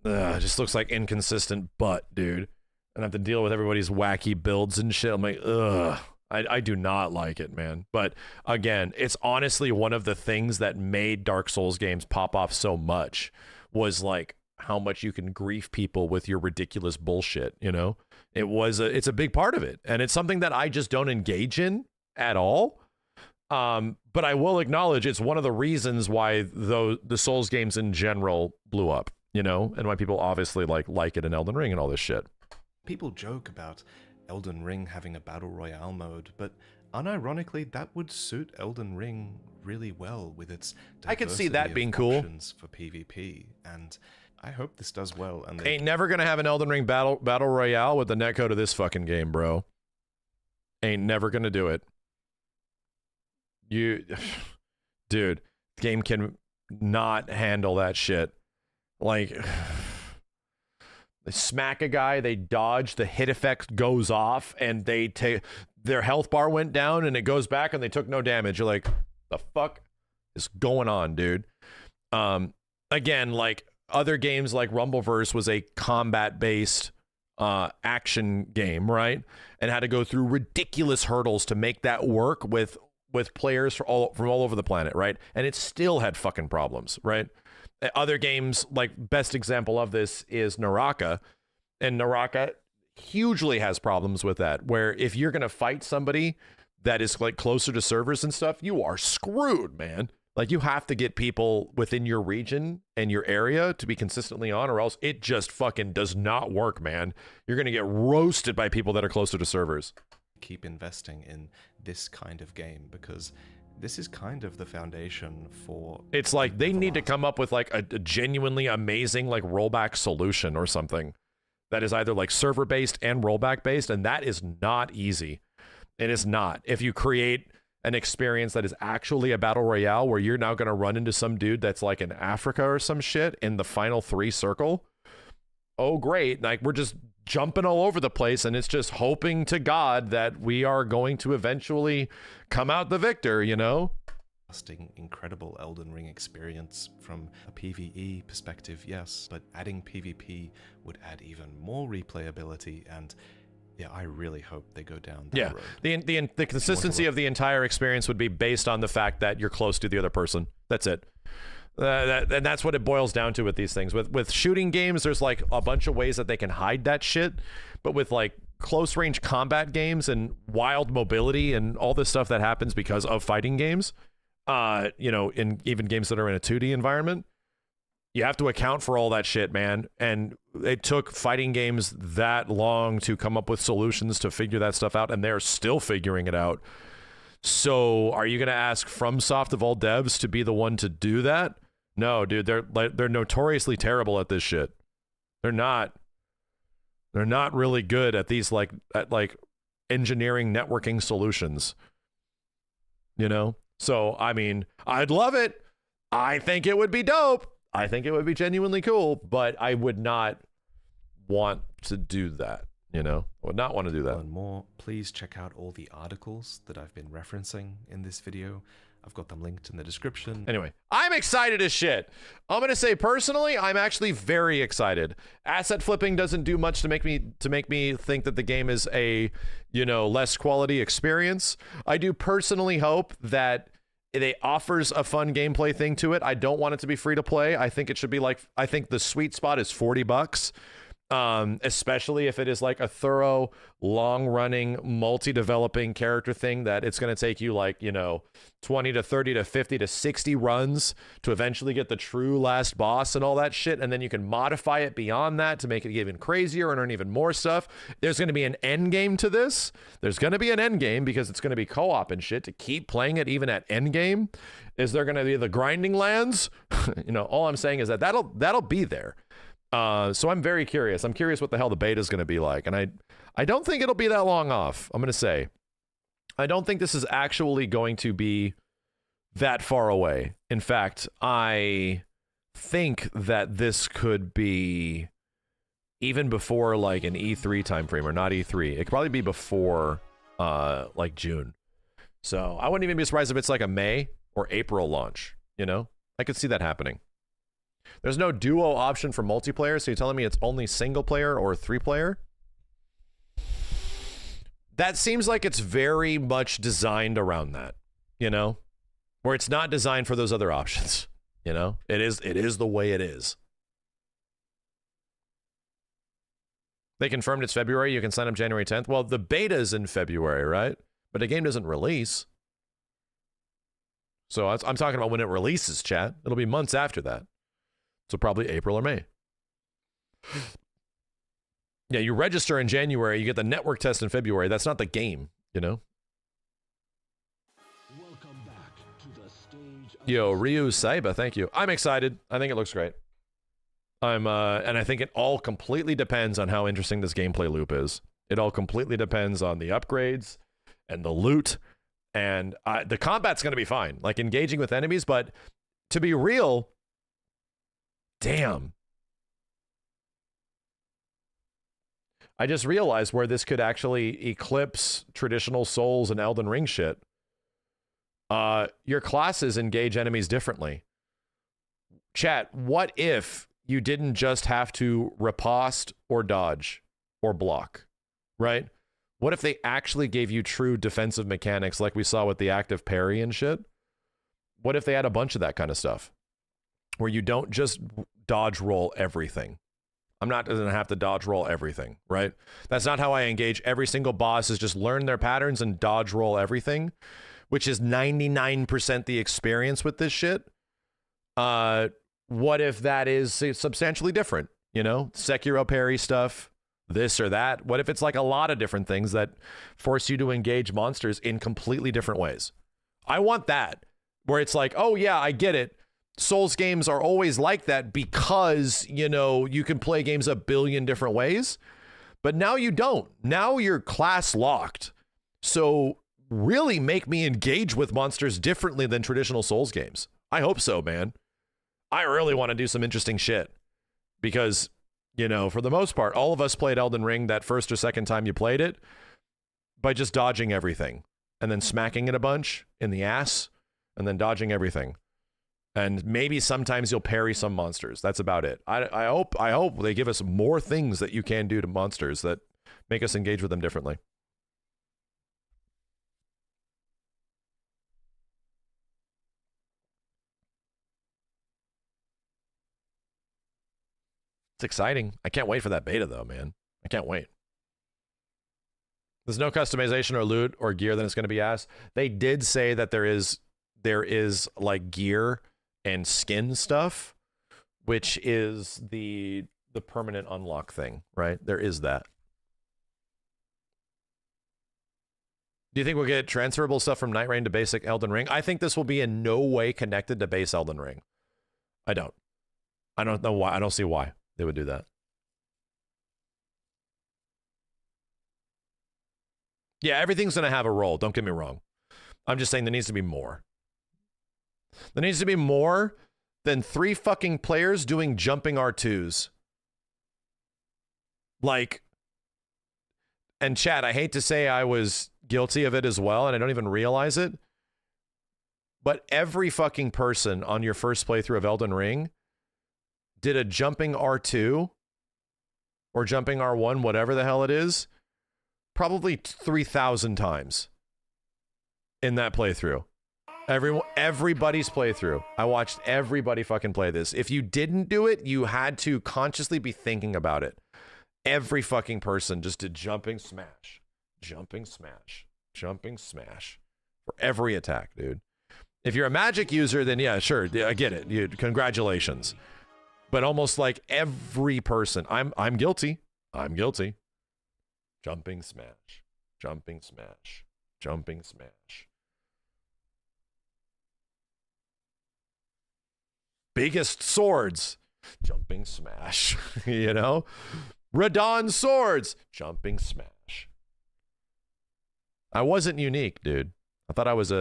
it just looks like inconsistent butt, dude. And I have to deal with everybody's wacky builds and shit. I'm like, ugh. I do not like it, man. But again, it's honestly one of the things that made Dark Souls games pop off so much was like how much you can grief people with your ridiculous bullshit, you know? It's a big part of it. And it's something that I just don't engage in at all. But I will acknowledge it's one of the reasons why the Souls games in general blew up, you know? And why people obviously like it in Elden Ring and all this shit. People joke about Elden Ring having a battle royale mode, but unironically that would suit Elden Ring really well with its I could see that being cool for PvP, and I hope this does well. And ain't never gonna have an Elden Ring battle royale with the netcode of this fucking game, bro. Ain't never gonna do it. Dude, the game can not handle that shit. Like, they smack a guy, they dodge, the hit effect goes off, and they take their health bar went down, and it goes back, and they took no damage. You're like, the fuck is going on, dude? Again, like other games, like Rumbleverse was a combat-based action game, right? And had to go through ridiculous hurdles to make that work with players from all over the planet, right? And it still had fucking problems, right? Other games, like best example of this is Naraka, and Naraka hugely has problems with that, where if you're going to fight somebody that is like closer to servers and stuff, you are screwed, man. Like, you have to get people within your region and your area to be consistently on, or else it just fucking does not work, man. You're going to get roasted by people that are closer to servers. Keep investing in this kind of game, because this is kind of the foundation for... It's like they need to come up with like a genuinely amazing like rollback solution or something that is either like server based and rollback based, and that is not easy. It is not. If you create an experience that is actually a battle royale where you're now going to run into some dude that's like in Africa or some shit in the final 3 circle, oh great, like we're just jumping all over the place, and it's just hoping to God that we are going to eventually come out the victor, you know? Incredible Elden Ring experience from a PvE perspective, yes, but adding PvP would add even more replayability, and yeah, I really hope they go down that road. The consistency of the entire experience would be based on the fact that you're close to the other person. That's it. And that's what it boils down to with these things. With shooting games, there's like a bunch of ways that they can hide that shit, but with like close range combat games and wild mobility and all this stuff that happens because of fighting games, you know, in even games that are in a 2D environment, you have to account for all that shit, man. And it took fighting games that long to come up with solutions to figure that stuff out, and they're still figuring it out. So are you going to ask FromSoft of all devs to be the one to do that? No, dude, they're notoriously terrible at this shit. They're not really good at these like engineering networking solutions. You know? So, I mean, I'd love it. I think it would be dope. I think it would be genuinely cool, but I would not want to do that, you know? I would not want to do that. And more, please check out all the articles that I've been referencing in this video. I've got them linked in the description. Anyway, I'm excited as shit. I'm going to say personally, I'm actually very excited. Asset flipping doesn't do much to make me think that the game is a, you know, less quality experience. I do personally hope that it offers a fun gameplay thing to it. I don't want it to be free to play. I think it should be like, I think the sweet spot is $40. Especially if it is like a thorough, long-running, multi-developing character thing that it's going to take you like, you know, 20 to 30 to 50 to 60 runs to eventually get the true last boss and all that shit, and then you can modify it beyond that to make it even crazier and earn even more stuff. There's going to be an end game to this. There's going to be an end game because it's going to be co-op and shit to keep playing it even at end game. Is there going to be the grinding lands? You know, all I'm saying is that that'll be there. So I'm very curious. I'm curious what the hell the beta is going to be like. And I don't think it'll be that long off. I'm going to say, I don't think this is actually going to be that far away. In fact, I think that this could be even before like an E3 timeframe, or not E3. It could probably be before, like June. So I wouldn't even be surprised if it's like a May or April launch, you know? I could see that happening. There's no duo option for multiplayer, so you're telling me it's only single player or 3-player? That seems like it's very much designed around that, you know? Where it's not designed for those other options, you know? It is the way it is. They confirmed it's February. You can sign up January 10th. Well, the beta is in February, right? But the game doesn't release. So I'm talking about when it releases, chat. It'll be months after that. So probably April or May. Yeah, you register in January, you get the network test in February. That's not the game, you know? Welcome back to the stage. Yo, Ryu Saiba, thank you. I'm excited. I think it looks great. And I think it all completely depends on how interesting this gameplay loop is. It all completely depends on the upgrades and the loot, and the combat's going to be fine, like engaging with enemies, but to be real, damn. I just realized where this could actually eclipse traditional Souls and Elden Ring shit. Your classes engage enemies differently. Chat, what if you didn't just have to riposte or dodge or block, right? What if they actually gave you true defensive mechanics like we saw with the active parry and shit? What if they had a bunch of that kind of stuff? Where you don't just dodge roll everything. I'm not going to have to dodge roll everything, right? That's not how I engage every single boss, is just learn their patterns and dodge roll everything, which is 99% the experience with this shit. What if that is substantially different? You know, Sekiro parry stuff, this or that. What if it's like a lot of different things that force you to engage monsters in completely different ways? I want that, where it's like, oh yeah, I get it. Souls games are always like that because, you know, you can play games a billion different ways, but now you don't. Now you're class locked. So really make me engage with monsters differently than traditional Souls games. I hope so, man. I really want to do some interesting shit because, you know, for the most part, all of us played Elden Ring that first or second time you played it by just dodging everything and then smacking it a bunch in the ass and then dodging everything. And maybe sometimes you'll parry some monsters. That's about it. I hope they give us more things that you can do to monsters that make us engage with them differently. It's exciting. I can't wait for that beta though, man. I can't wait. There's no customization or loot or gear that it's going to be asked. They did say that there is like gear and skin stuff, which is the permanent unlock thing, right? There is that. Do you think we'll get transferable stuff from Nightreign to basic Elden Ring? I think this will be in no way connected to base Elden Ring. I don't know why. I don't see why they would do that. Yeah, everything's going to have a role. Don't get me wrong. I'm just saying there needs to be more. There needs to be more than 3 fucking players doing jumping R2s. Like, and chat, I hate to say I was guilty of it as well, and I don't even realize it, but every fucking person on your first playthrough of Elden Ring did a jumping R2 or jumping R1, whatever the hell it is, probably 3,000 times in that playthrough. Everybody's playthrough. I watched everybody fucking play this. If you didn't do it, you had to consciously be thinking about it. Every fucking person just did jumping smash, jumping smash, jumping smash for every attack, dude. If you're a magic user, then yeah, sure, I get it. Congratulations. But almost like every person, I'm guilty. I'm guilty. Jumping smash, jumping smash, jumping smash. Biggest swords, jumping smash, you know? Radon swords, jumping smash. I wasn't unique, dude. I thought I was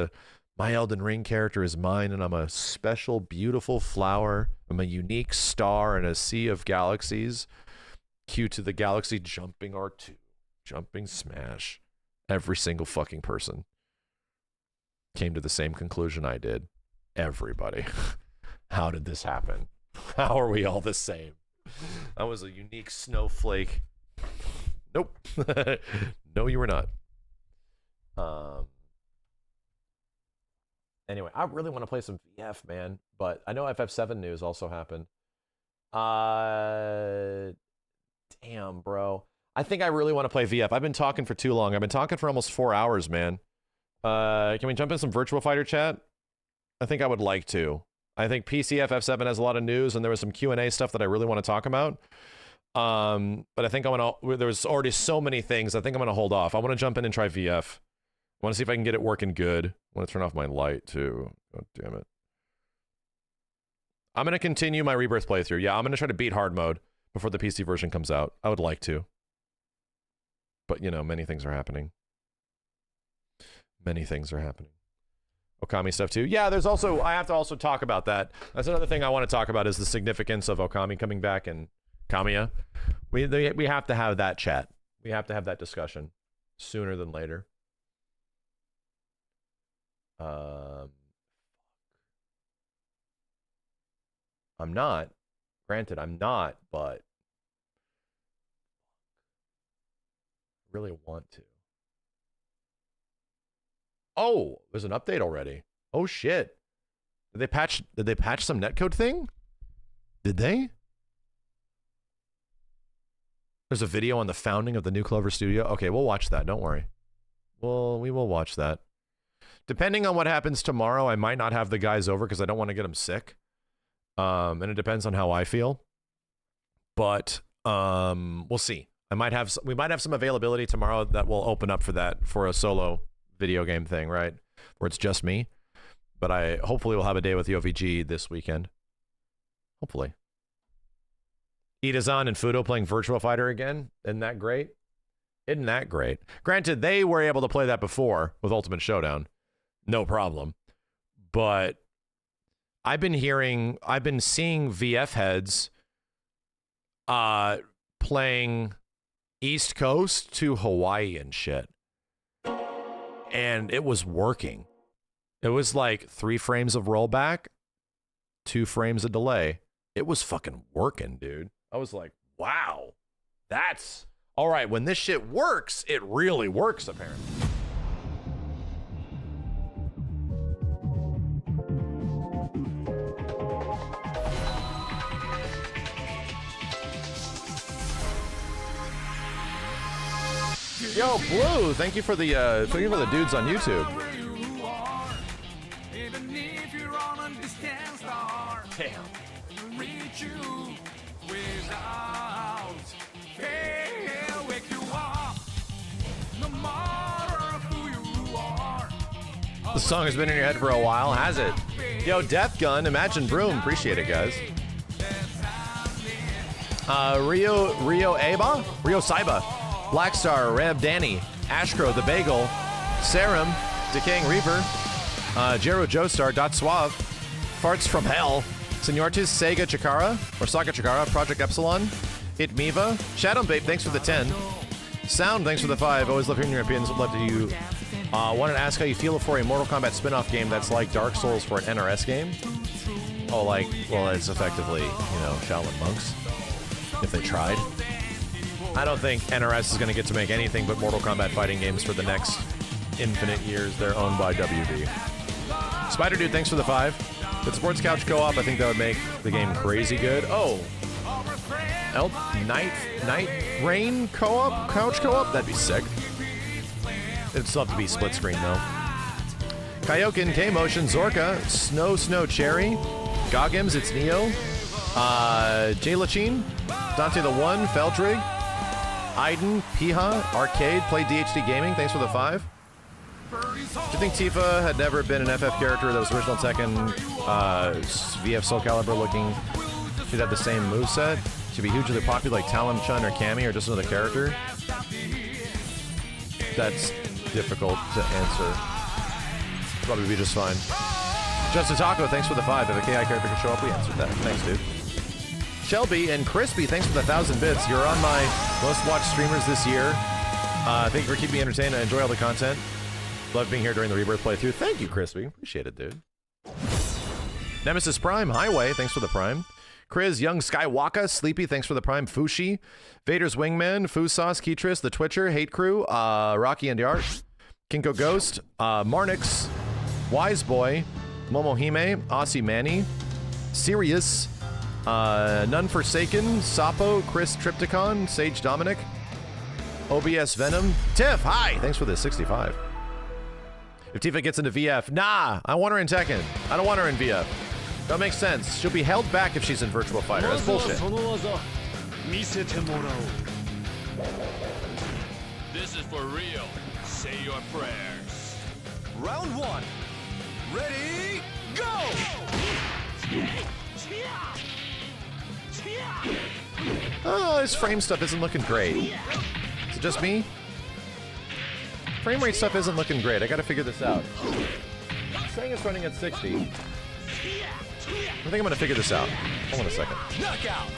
my Elden Ring character is mine, and I'm a special, beautiful flower. I'm a unique star in a sea of galaxies. Q to the galaxy, jumping R2, jumping smash. Every single fucking person came to the same conclusion I did. Everybody. How did this happen? How are we all the same? I was a unique snowflake. Nope. No, you were not. Anyway, I really want to play some VF, man. But I know FF7 news also happened. Damn, bro. I think I really want to play VF. I've been talking for too long. I've been talking for almost 4 hours, man. Can we jump in some Virtua Fighter chat? I think I would like to. I think PCFF7 has a lot of news, and there was some Q&A stuff that I really want to talk about. But I think there's already so many things. I think I'm going to hold off. I want to jump in and try VF. I want to see if I can get it working good. I want to turn off my light, too. God damn it. I'm going to continue my Rebirth playthrough. Yeah, I'm going to try to beat hard mode before the PC version comes out. I would like to. But, you know, many things are happening. Many things are happening. Okami stuff too. Yeah, there's also, I have to also talk about that. That's another thing I want to talk about is the significance of Okami coming back and Kamiya. We have to have that chat. We have to have that discussion sooner than later. I'm not. Granted, I'm not, but I really want to. Oh, there's an update already. Oh shit. Did they patch some netcode thing? Did they? There's a video on the founding of the New Clover Studio. Okay, we'll watch that. Don't worry. We will watch that. Depending on what happens tomorrow, I might not have the guys over because I don't want to get them sick. And it depends on how I feel. But we'll see. We might have some availability tomorrow that will open up for that for a solo video game thing, right? Where it's just me. But I hopefully will have a day with the OVG this weekend. Hopefully. Itazan and Fudo playing Virtua Fighter again. Isn't that great? Isn't that great? Granted, they were able to play that before with Ultimate Showdown. No problem. But I've been seeing VF heads playing East Coast to Hawaii and shit. And it was working. It was like 3 frames of rollback, 2 frames of delay. It was fucking working, dude. I was like, wow, that's all right. When this shit works, it really works, apparently. Yo, Blue, thank you for the dudes on YouTube. Damn. The song has been in your head for a while, has it? Yo, Death Gun, Imagine Broom, appreciate it, guys. Rio Saiba, Blackstar, Rev Danny, Ashcrow, The Bagel, Serum, Decaying Reaper, Jero Joestar, Dot Suave, Farts from Hell, Seniortis, Sega Chikara, or Saga Chikara, Project Epsilon, Itmiva, Shadow Babe, thanks for the 10. Sound, thanks for the 5. Always love hearing your opinions. Love to you. Wanted to ask how you feel for a Mortal Kombat spin-off game that's like Dark Souls for an NRS game. Oh, like, well, it's effectively, you know, Shaolin monks. If they tried. I don't think NRS is going to get to make anything but Mortal Kombat fighting games for the next infinite years. They're owned by WB. Spider Dude, thanks for the 5. With Sports Couch Co-op, I think that would make the game crazy good. Oh. Nightreign Co-op? Couch Co-op? That'd be sick. It'd still have to be split screen, though. Kaioken, K-Motion, Zorka, Snow Cherry, Goggims, it's Neo, Jalachin, Dante the One, Feldrig, Aiden, Piha, Arcade, Play DHD Gaming, thanks for the 5. Do you think Tifa had never been an FF character that was original Tekken, VF Soulcalibur looking? She'd have the same moveset? She'd be hugely popular like Talon, Chun, or Cammy, or just another character? That's difficult to answer. Probably be just fine. Justin Taco, thanks for the 5. If a KI character could show up, we answered that. Thanks, dude. Shelby and Crispy, thanks for the 1,000 bits. You're on my most watched streamers this year. Thank you for keeping me entertained. I enjoy all the content. Love being here during the Rebirth playthrough. Thank you, Crispy. Appreciate it, dude. Nemesis Prime, Highway, thanks for the Prime. Chris, Young Skywalker, Sleepy, thanks for the Prime. Fushi, Vader's Wingman, Fusauce, Ketris, The Twitcher, Hate Crew, Rocky and the Art, Kinko Ghost, Marnix, Wise Boy, Momohime, Aussie Manny, Sirius, None Forsaken, Sapo, Chris Tripticon, Sage Dominic, OBS Venom, Tiff, hi, thanks for the 65. If Tifa gets into VF, nah, I want her in Tekken. I don't want her in VF. That makes sense. She'll be held back if she's in Virtua Fighter. That's bullshit. This is for real. Say your prayers. Round 1. Ready, go! Oh, this frame stuff isn't looking great. Is it just me? Frame rate stuff isn't looking great. I gotta figure this out. It's saying it's running at 60. I think I'm gonna figure this out. Hold on a second. Knockout.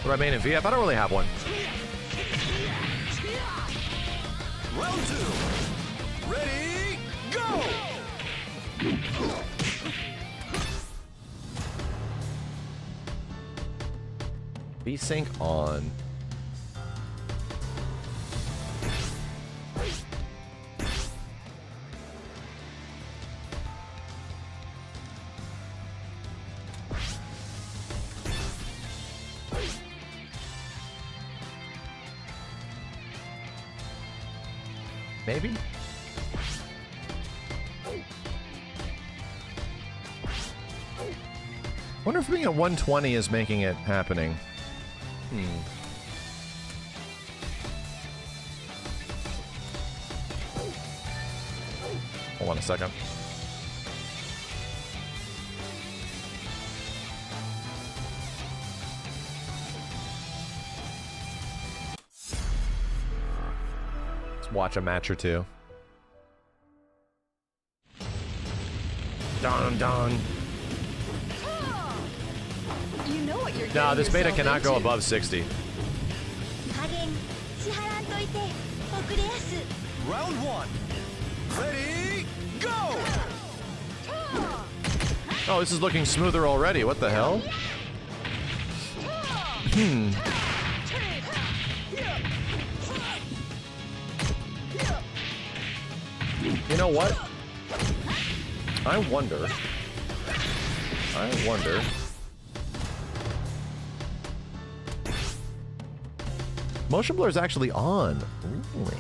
What do I mean in VF? I don't really have one. Round 2. Ready, go! V-Sync on. Maybe? Wonder if being at 120 is making it happening. Hold on a second. Let's watch a match or two. Don don. You know what you're No, this beta yourself cannot go into. above 60. Round one. Ready, go! Oh, this is looking smoother already. What the hell? You know what? I wonder. Motion blur is actually on. Really?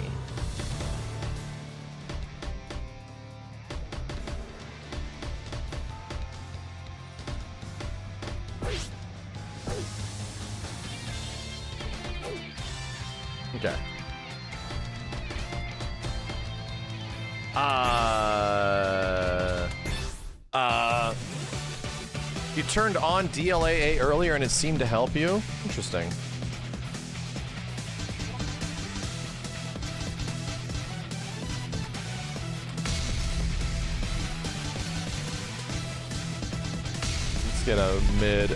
Okay. You turned on DLAA earlier and it seemed to help you? Interesting. Let's get a mid,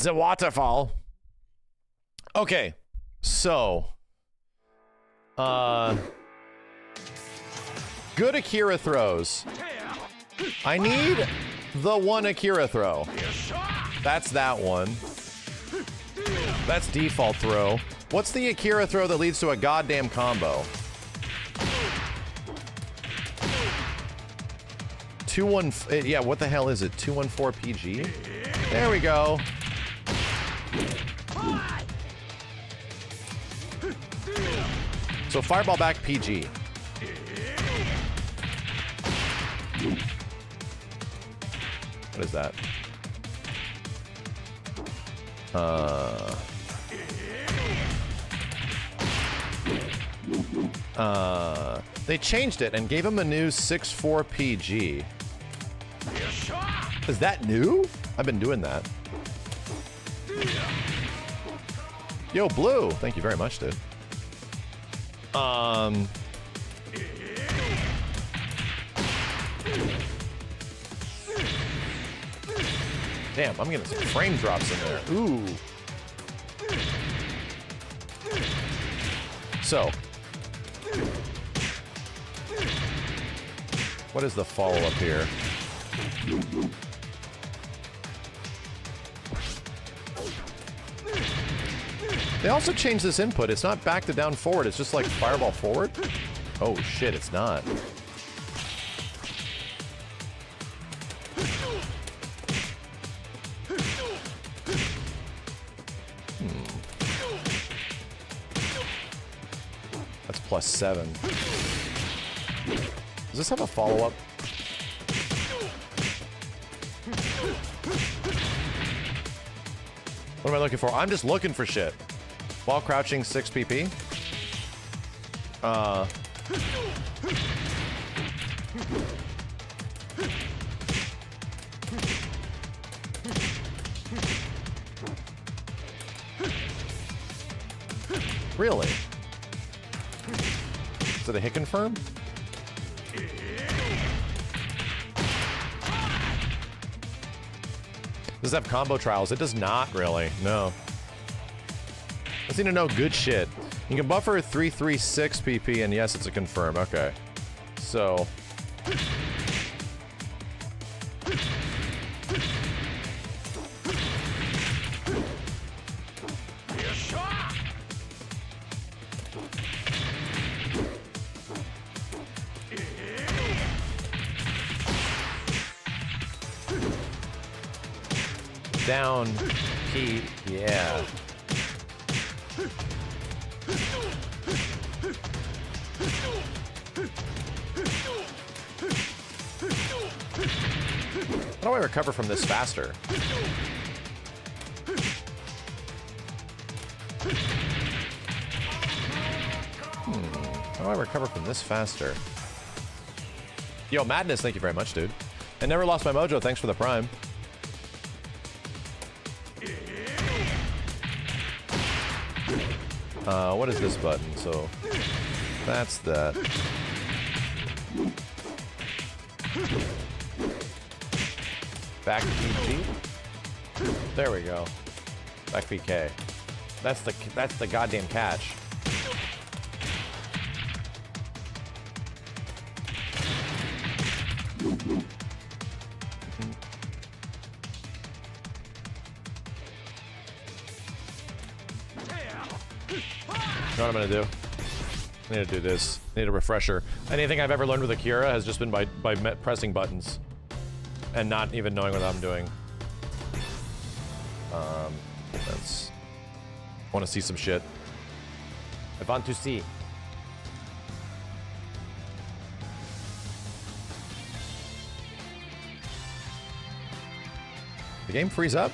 the waterfall. Okay, so good Akira throws. I need the one Akira throw. That's that one. That's default throw. What's the Akira throw that leads to a goddamn combo? 2-1, yeah, what the hell is it? 214 PG? There we go. So fireball back PG. What is that? They changed it and gave him a new 6-4 PG. Is that new? I've been doing that. Yo, Blue. Thank you very much, dude. Damn, I'm getting some frame drops in there. Ooh. So. What is the follow-up here? They also changed this input. It's not back to down forward. It's just like fireball forward. Oh shit, it's not. That's +7. Does this have a follow-up? What am I looking for? I'm just looking for shit. While crouching 6 PP. Really? Is it a hit confirm? Does it have combo trials? It does not really, no. I just need to know good shit. You can buffer 336 PP, and yes, it's a confirm. Okay. So. Down, P, yeah. How do I recover from this faster? How do I recover from this faster? Yo, Madness, thank you very much, dude. I never lost my mojo, thanks for the prime. What is this button? So that's that. Back PG. There we go. Back PK. That's the goddamn catch. You know what I'm gonna do? I need to do this. I need a refresher. Anything I've ever learned with Akira has just been by pressing buttons and not even knowing what I'm doing. That's. Want to see some shit. I want to see. The game frees up.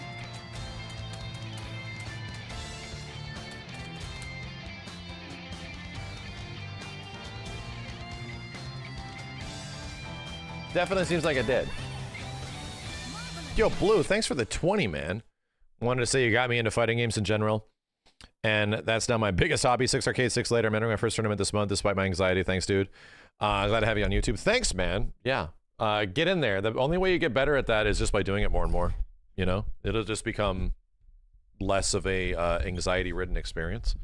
Definitely seems like it did. Yo, Blue, thanks for the 20, man. Wanted to say you got me into fighting games in general. And that's now my biggest hobby. 6 arcade, 6 later. I'm entering my first tournament this month despite my anxiety. Thanks, dude. Glad to have you on YouTube. Thanks, man. Yeah. Get in there. The only way you get better at that is just by doing it more and more. You know? It'll just become less of a anxiety-ridden experience.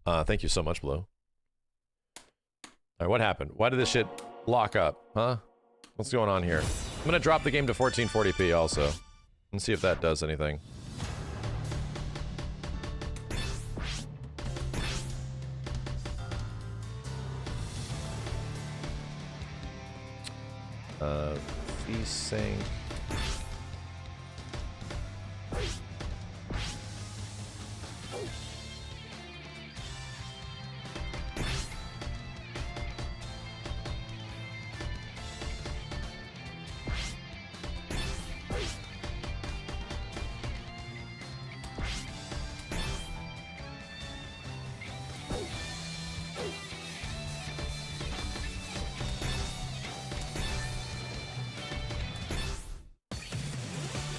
Thank you so much, Blue. All right, what happened? Why did this shit lock up? Huh? What's going on here? I'm gonna drop the game to 1440p also. And see if that does anything. VSync.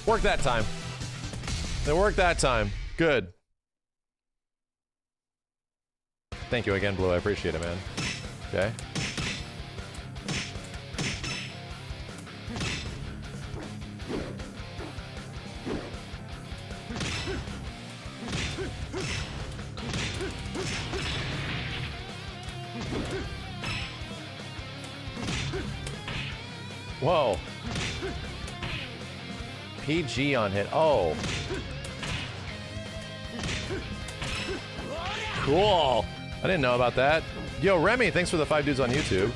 Worked that time. It worked that time. Good. Thank you again, Blue. I appreciate it, man. Okay. Whoa. PG on hit. Oh. Cool. I didn't know about that. Yo, Remy, thanks for the 5 dudes on YouTube.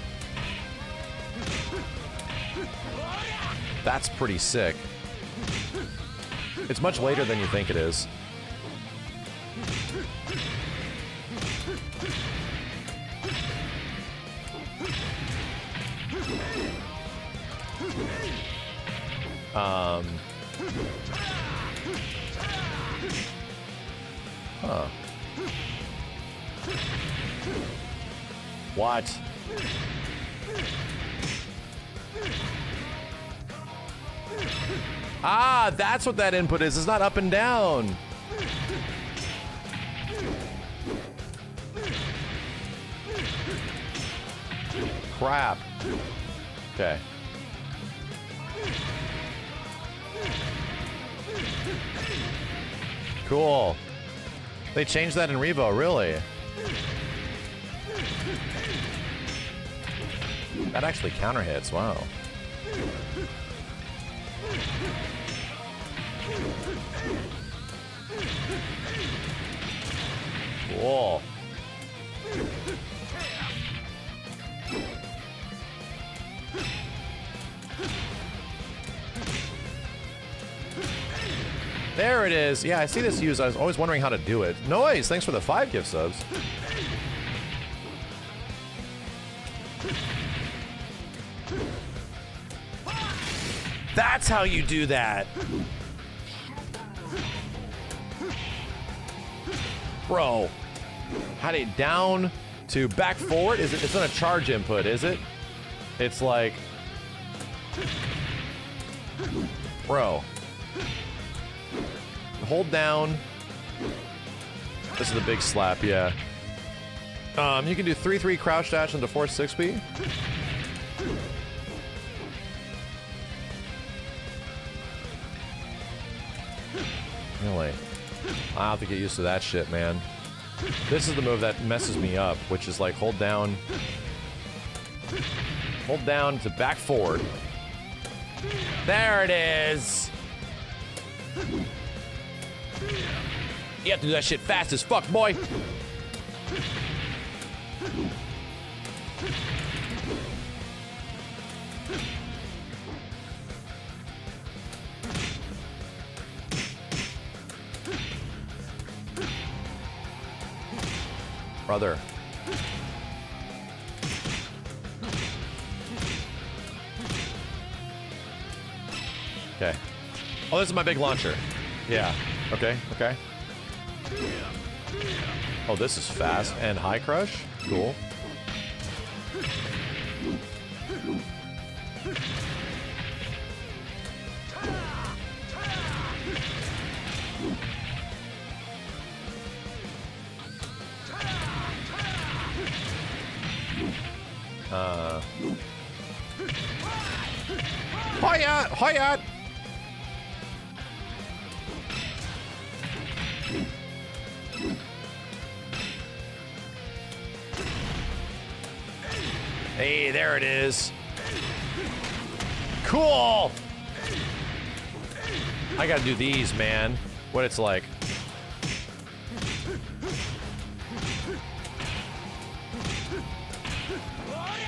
That's pretty sick. It's much later than you think it is. Huh. What? Ah, that's what that input is. It's not up and down. Crap. Okay. Cool. They changed that in Revo, really? That actually counter hits, wow. Cool. There it is. Yeah, I see this used. I was always wondering how to do it. Noise, thanks for the 5 gift subs. That's how you do that. Bro. How do you down to back forward? Is it? It's not a charge input, is it? It's like, bro. Hold down. This is the big slap, yeah. You can do 3-3 crouch dash into 4-6B. Really? I'll have to get used to that shit, man. This is the move that messes me up, which is like hold down to back forward. There it is. You have to do that shit fast as fuck, boy. Brother. Okay. Oh, this is my big launcher. Yeah. Okay, okay. Oh, this is fast and high crush. Cool. Hiya! Hiya! Hey, there it is. Cool! I gotta do these, man. What it's like.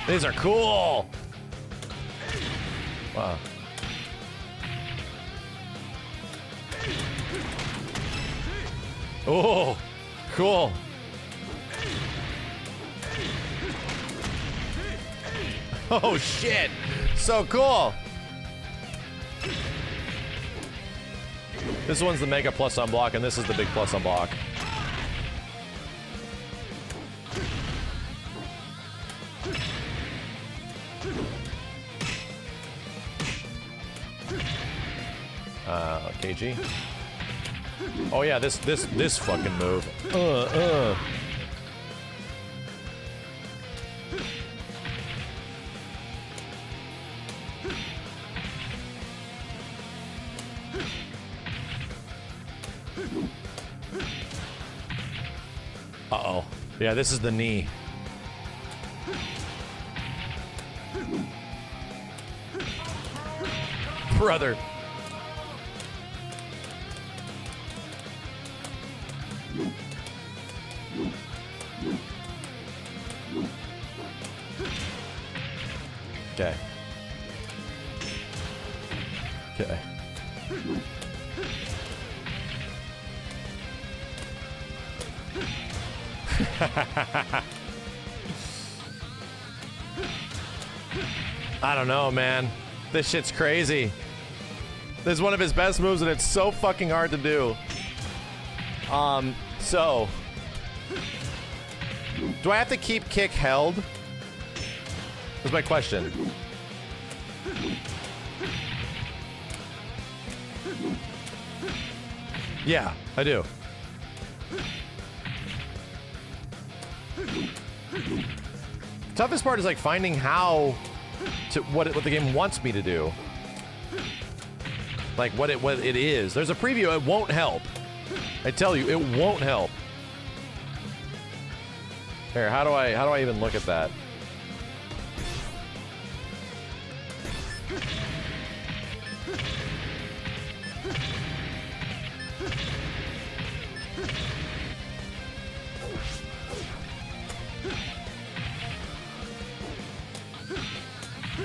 These are cool! Wow. Oh, cool. Oh shit, so cool. This one's the mega plus on block, and this is the big plus on block. KG. Oh yeah, this fucking move. Uh-oh. Yeah, this is the knee. Brother. Okay. Okay. I don't know, man. This shit's crazy. This is one of his best moves, and it's so fucking hard to do. So... do I have to keep kick held? That's my question. Yeah, I do. Toughest part is like finding how to what the game wants me to do. Like what it is. There's a preview. It won't help. I tell you, it won't help. Here, how do I even look at that?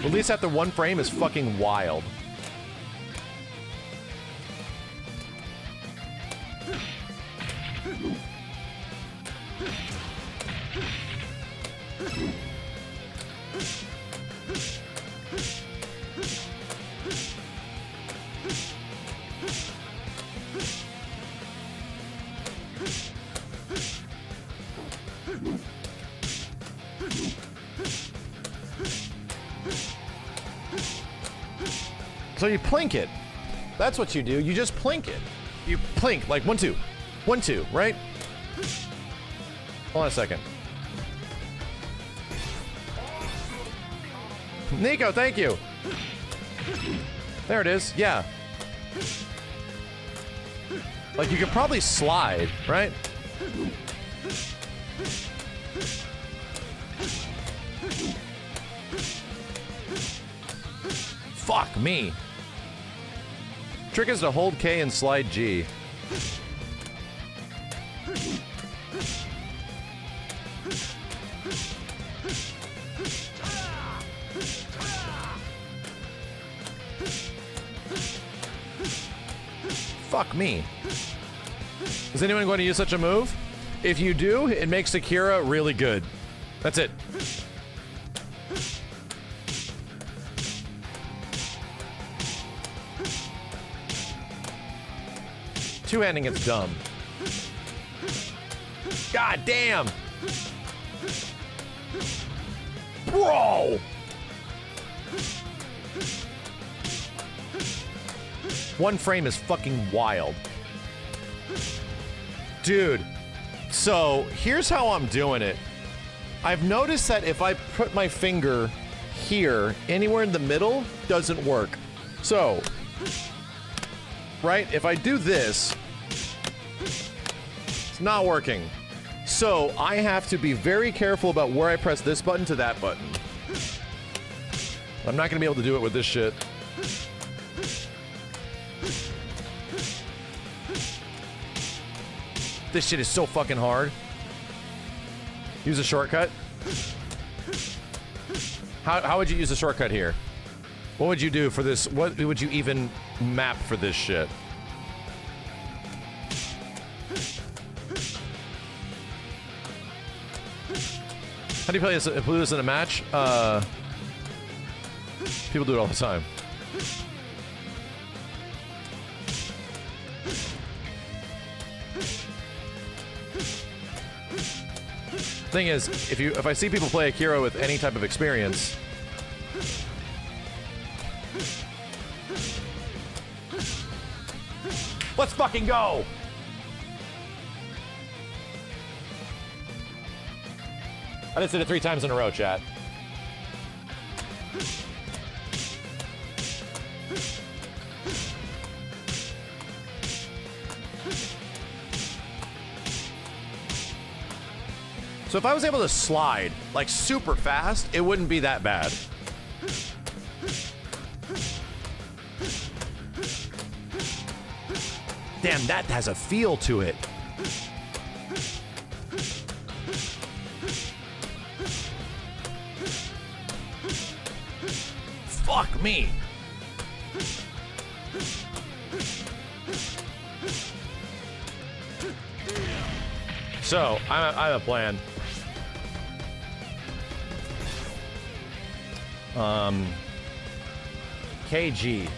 At least after one frame is fucking wild. So you plink it. That's what you do. You just plink it. You plink, like 1, 2. 1, 2, right? Hold on a second. Nico, thank you. There it is. Yeah. Like, you could probably slide, right? Fuck me. Trick is to hold K and slide G. Fuck me. Is anyone going to use such a move? If you do, it makes Akira really good. That's it. Two-handing it's dumb. God damn! Bro! One frame is fucking wild. Dude, so here's how I'm doing it. I've noticed that if I put my finger here, anywhere in the middle, doesn't work. So, right, if I do this, it's not working. So I have to be very careful about where I press this button to that button. I'm not gonna be able to do it with this shit. This shit is so fucking hard. Use a shortcut. How would you use a shortcut here? What would you do for this? What would you even map for this shit? How do you play this in a match? People do it all the time. Thing is, if I see people play Akira with any type of experience, let's fucking go! I just did it 3 times in a row, chat. So if I was able to slide, like, super fast, it wouldn't be that bad. Damn, that has a feel to it. Fuck me. So, I have a plan. KG.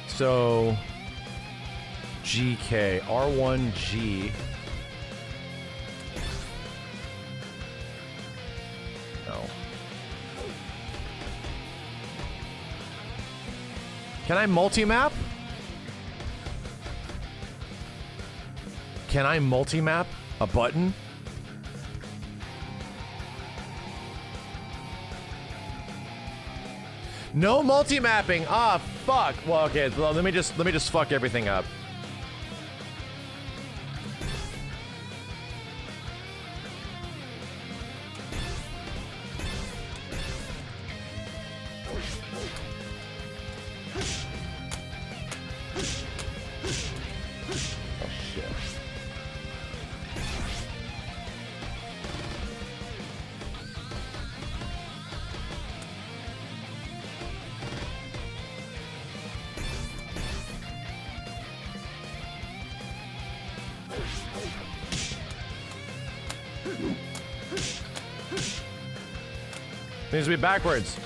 So, GK, R1G. No. Can I multi-map? Can I multi-map a button? No multi-mapping. Ah, fuck. Well, okay. Well, let me just fuck everything up. Needs to be backwards.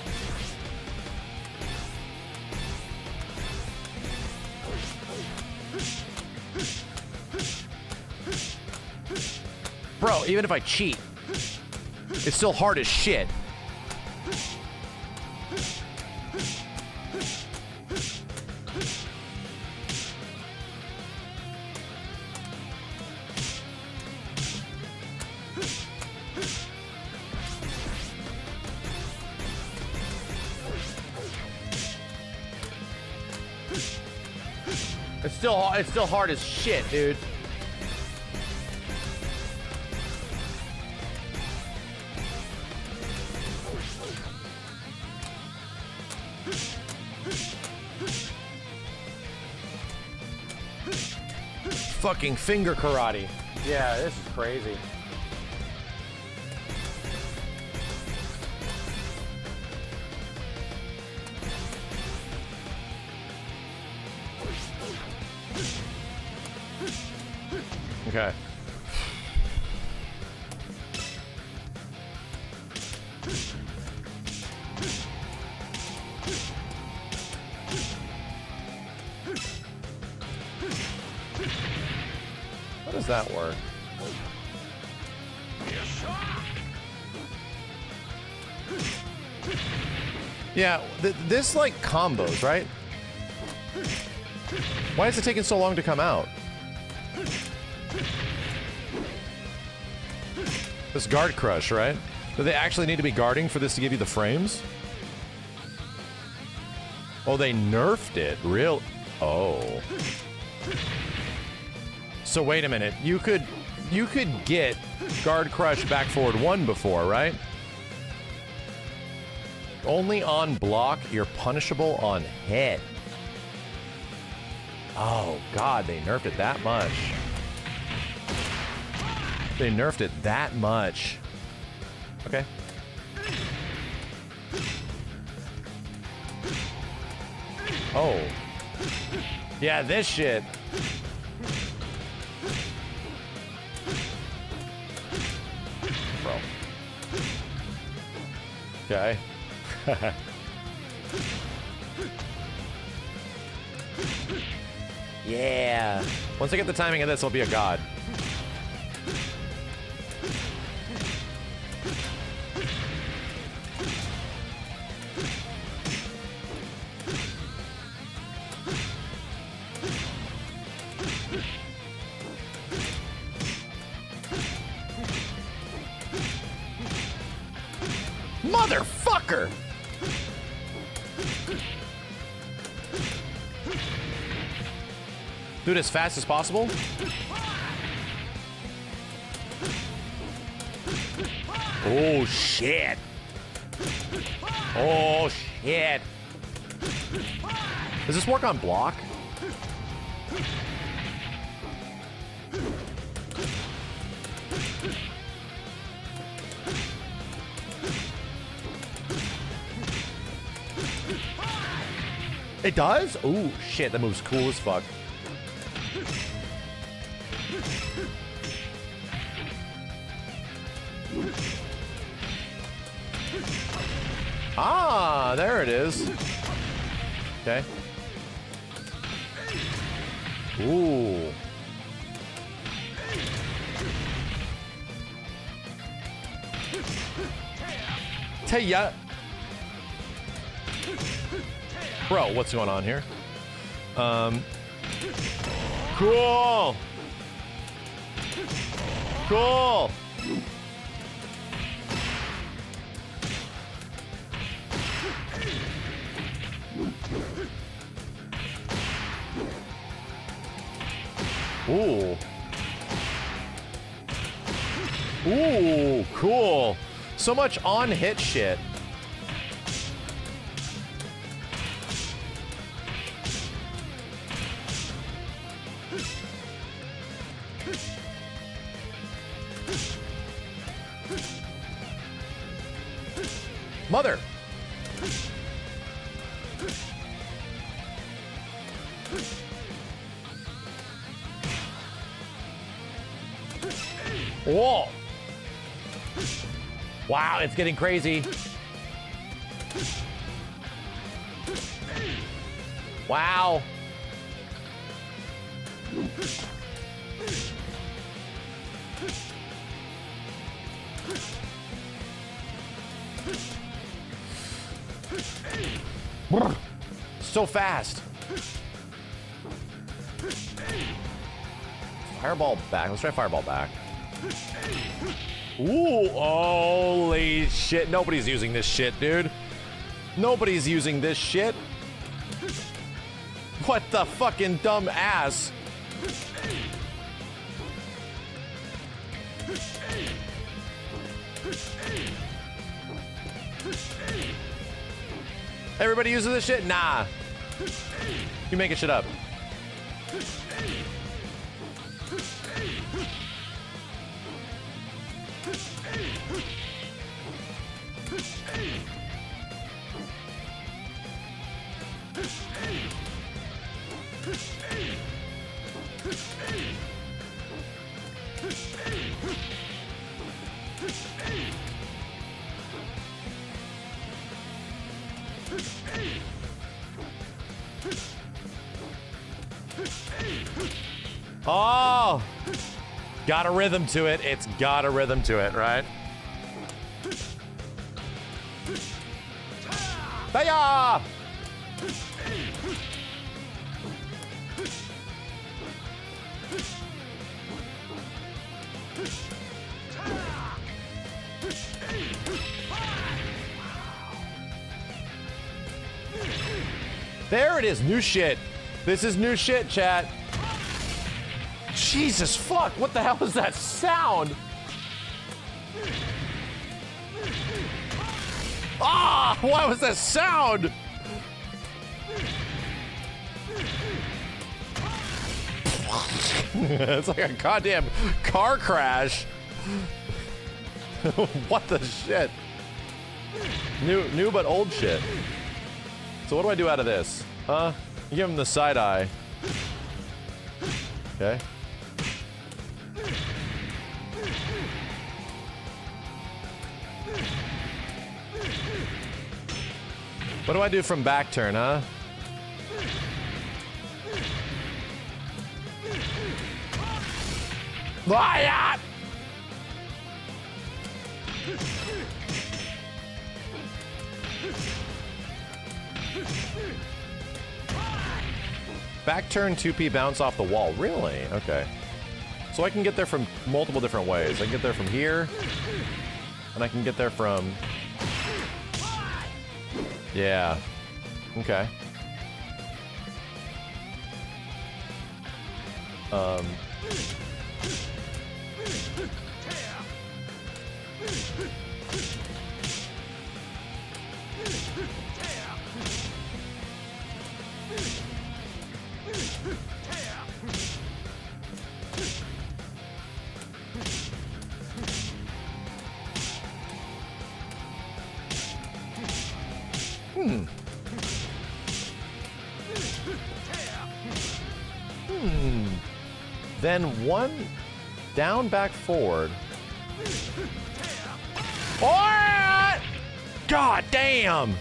Bro, even if I cheat, it's still hard as shit. still hard as shit, dude. Fucking finger karate. Yeah, this is crazy. Okay. How does that work? Yeah, this like combos, right? Why is it taking so long to come out? This guard crush, right? Do they actually need to be guarding for this to give you the frames? Oh, they nerfed it. Real? Oh. So wait a minute. You could get guard crush back forward 1 before, right? Only on block, you're punishable on hit. Oh god, they nerfed it that much. They nerfed it that much. Okay. Oh. Yeah, this shit. Bro. Okay. Yeah. Once I get the timing of this, I'll be a god. Motherfucker! Do it as fast as possible. Oh shit! Oh shit! Does this work on block? It does? Oh shit, that move's cool as fuck. Ah, there it is. Okay. Ooh. Taya. Bro, what's going on here? Cool. Cool. Ooh. Ooh, cool. So much on-hit shit. Mother. Whoa. Wow, it's getting crazy. Wow. So fast. Fireball back. Let's try fireball back. Ooh, holy shit. Nobody's using this shit, dude. Nobody's using this shit. What the fucking dumb ass? Everybody uses this shit? Nah. You making shit up. Oh! Got a rhythm to it. It's got a rhythm to it, right? Hiya! There it is, new shit. This is new shit, chat. Jesus fuck, what the hell is that sound? Ah, what was that sound? It's like a goddamn car crash. What the shit? New but old shit. So what do I do out of this? Huh? You give him the side eye. Okay. What do I do from back turn, huh? Ah! Back turn 2P bounce off the wall. Really? Okay. So I can get there from multiple different ways. I can get there from here. And I can get there from... Yeah. Okay. Then one down, back, forward. Oh! God damn!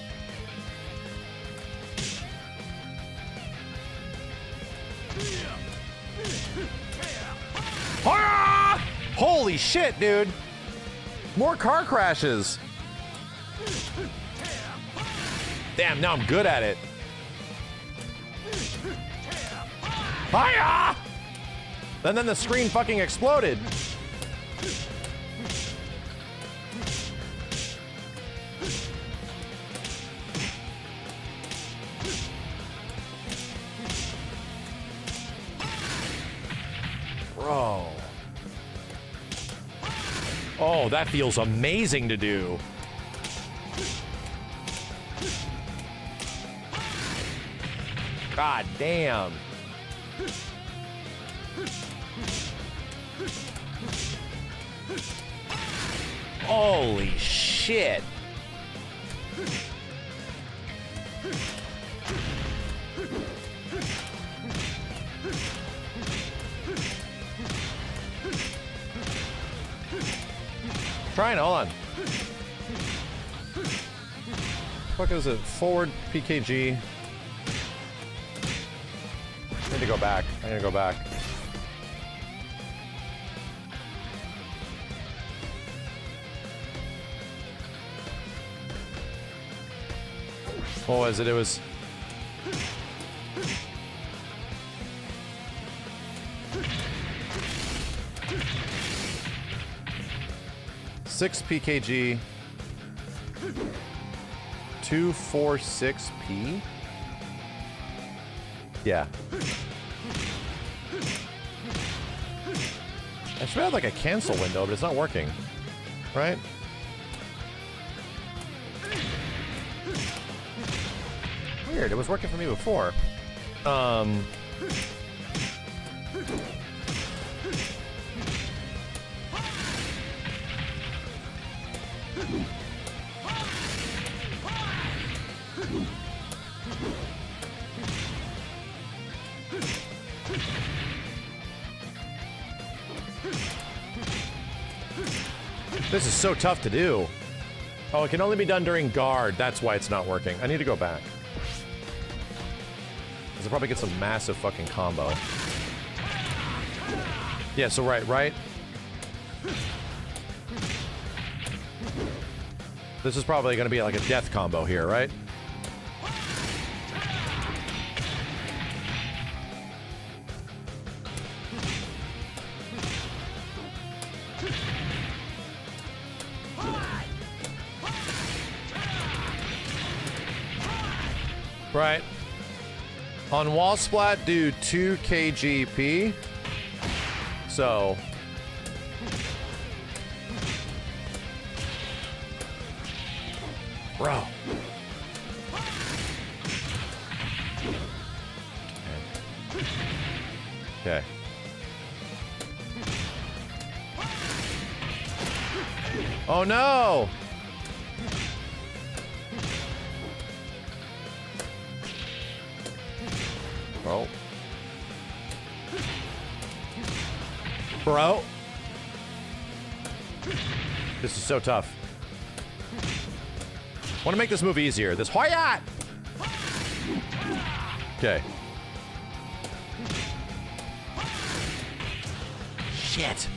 Ah! Holy shit, dude! More car crashes. Damn, now I'm good at it. Hiya! And then the screen fucking exploded. Bro. Oh, that feels amazing to do. God damn. Holy shit. Trying, hold on. Fuck is it? Forward PKG. I need to go back. I need to go back. What was it? It was... Six PKG, 246P. Yeah. I should have like a cancel window, but it's not working. Right? Weird, it was working for me before. This is so tough to do. Oh, it can only be done during guard. That's why it's not working. I need to go back. Because I'll probably get some massive fucking combo. Yeah, so right. This is probably going to be like a death combo here, right? Right. On wall splat, do 2 KGP. So. Bro. Okay. Oh no! Bro. This is so tough. Want to make this move easier. This Hoyat! Okay. Shit.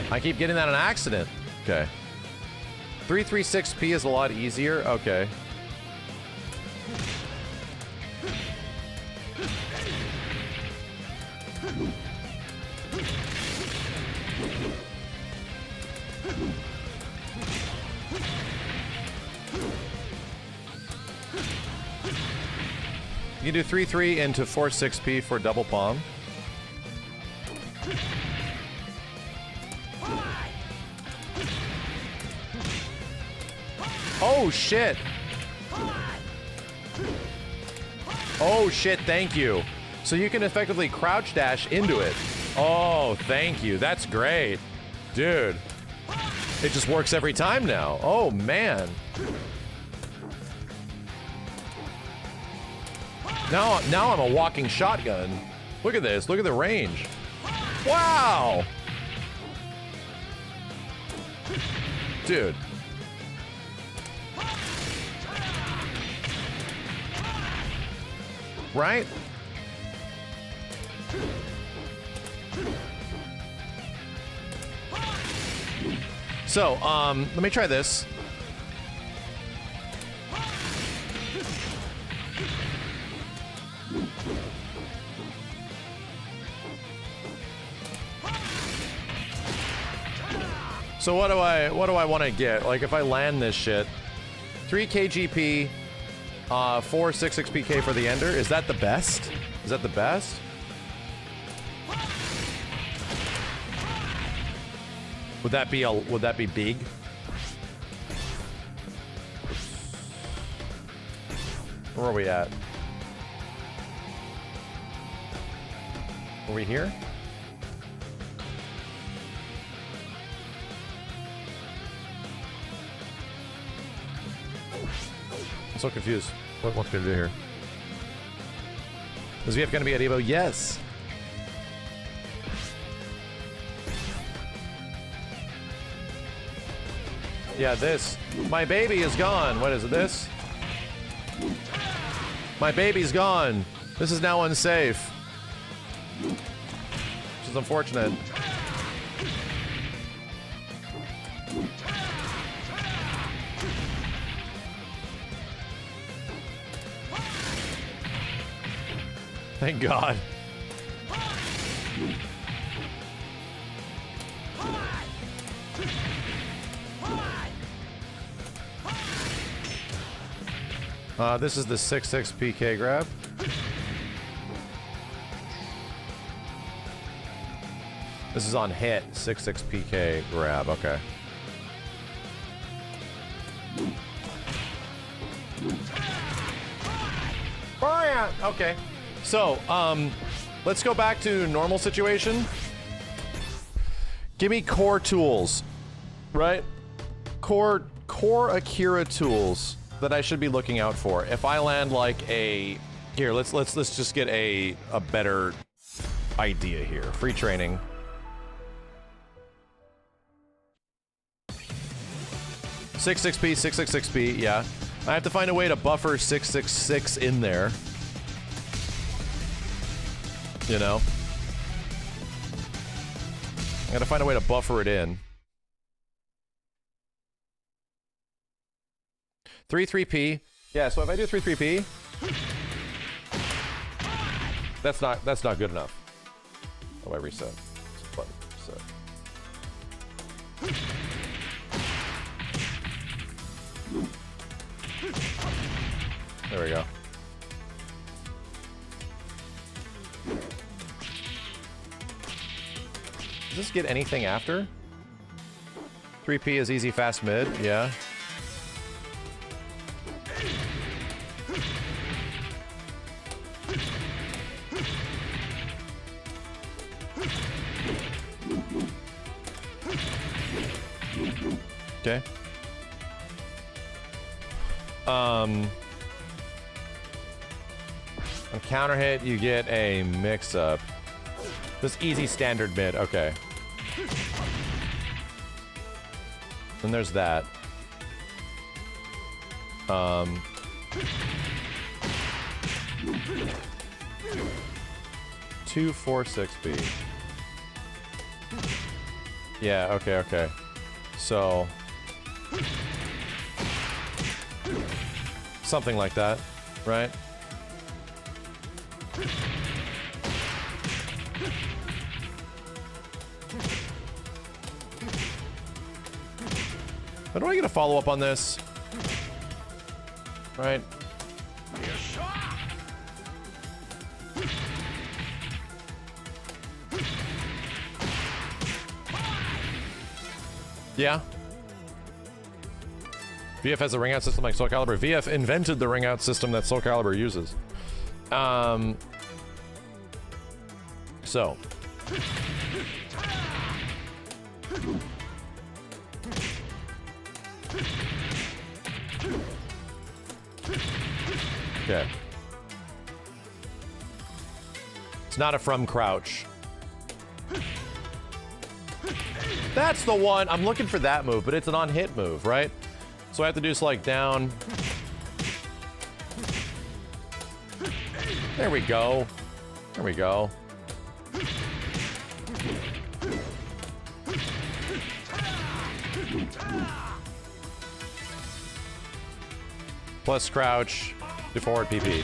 I keep getting that on accident. Okay. 336p is a lot easier. Okay. You can do 3-3 into 4-6p for double palm. Oh shit! Oh shit, thank you. So you can effectively crouch dash into it. Oh, thank you. That's great. Dude. It just works every time now. Oh man. Now I'm a walking shotgun. Look at this. Look at the range. Wow. Dude. Right? So, let me try this. So what do I want to get? Like if I land this shit, 3 KGP, 4 6XPK for the ender. Is that the best? Is that the best? Would that be big? Where are we at? Are we here? I'm so confused. What's gonna do here? Is VF gonna be at Evo? Yes. Yeah, this. My baby is gone. What is it? This? My baby's gone. This is now unsafe. Which is unfortunate. Thank God. This is the 6-6 PK grab. This is on hit. 6-6 PK grab. Okay. Okay. So, let's go back to normal situation. Give me core tools, right? Core Akira tools that I should be looking out for. If I land like a here, let's just get a better idea here. Free training. Six 666p, yeah. I have to find a way to buffer 666 in there. You know? I gotta find a way to buffer it in. 3-3p. Yeah, so if I do 3-3p, that's not good enough. Oh, I reset. Button reset. There we go. Does this get anything after? 3p is easy, fast, mid, yeah. Okay. On counter hit, you get a mix-up. This easy standard mid, okay. And there's that. 2-4-6B. Yeah, okay. So something like that, right? How do I get a follow-up on this? Right? Yeah. VF has a ring out system like Soulcalibur. VF invented the ring out system that Soulcalibur uses. So. Okay. It's not a from crouch. That's the one. I'm looking for that move, but it's an on-hit move, right? So I have to do like down. There we go. There we go. Plus crouch to forward PP.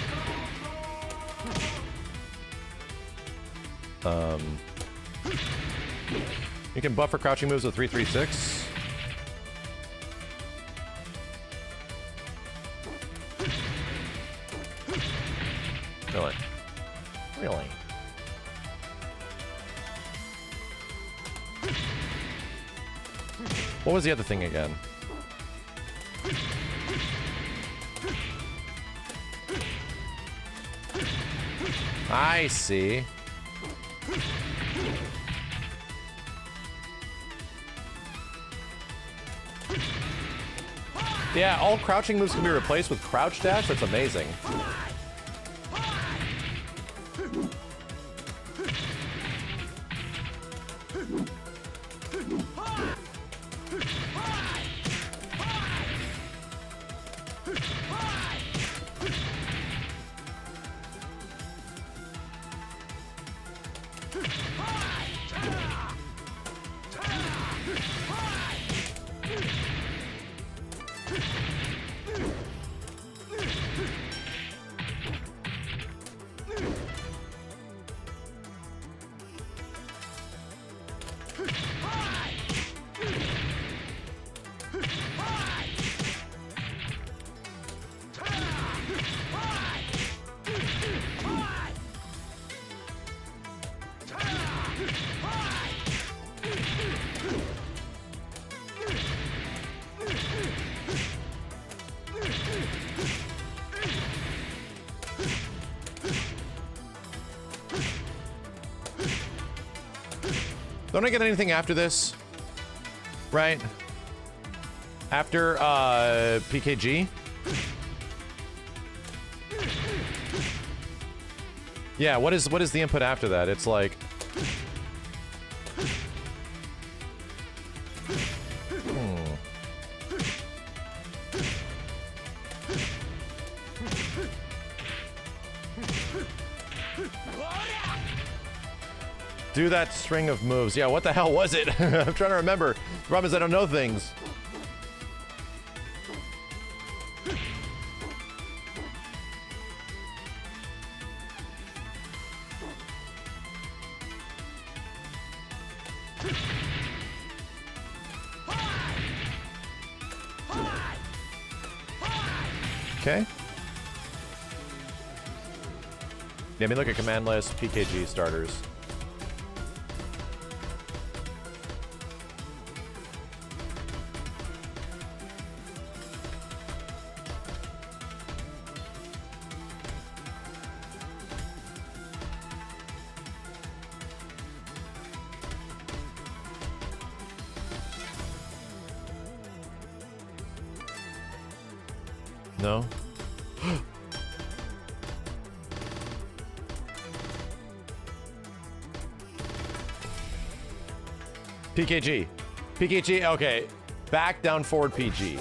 You can buffer crouching moves with 3-3-6. Really? Really? What was the other thing again? I see. Yeah, all crouching moves can be replaced with crouch dash. That's amazing. Don't I get anything after this? Right? After PKG? Yeah, what is the input after that? It's like do that string of moves. Yeah, what the hell was it? I'm trying to remember. The problem is I don't know things. Okay. Yeah, I mean, look at command list, PKG starters. No? PKG. PKG, okay. Back, down, forward, PG.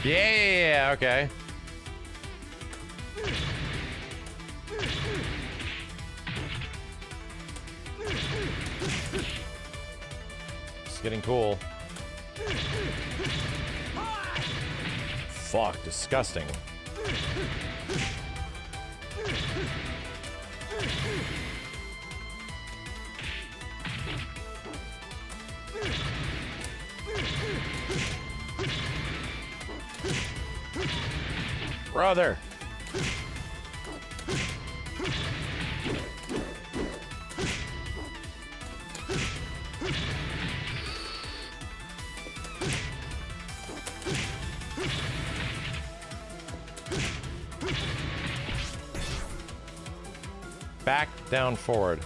Yeah, okay. It's getting cool. Fuck, disgusting. Brother. Back, down, forward.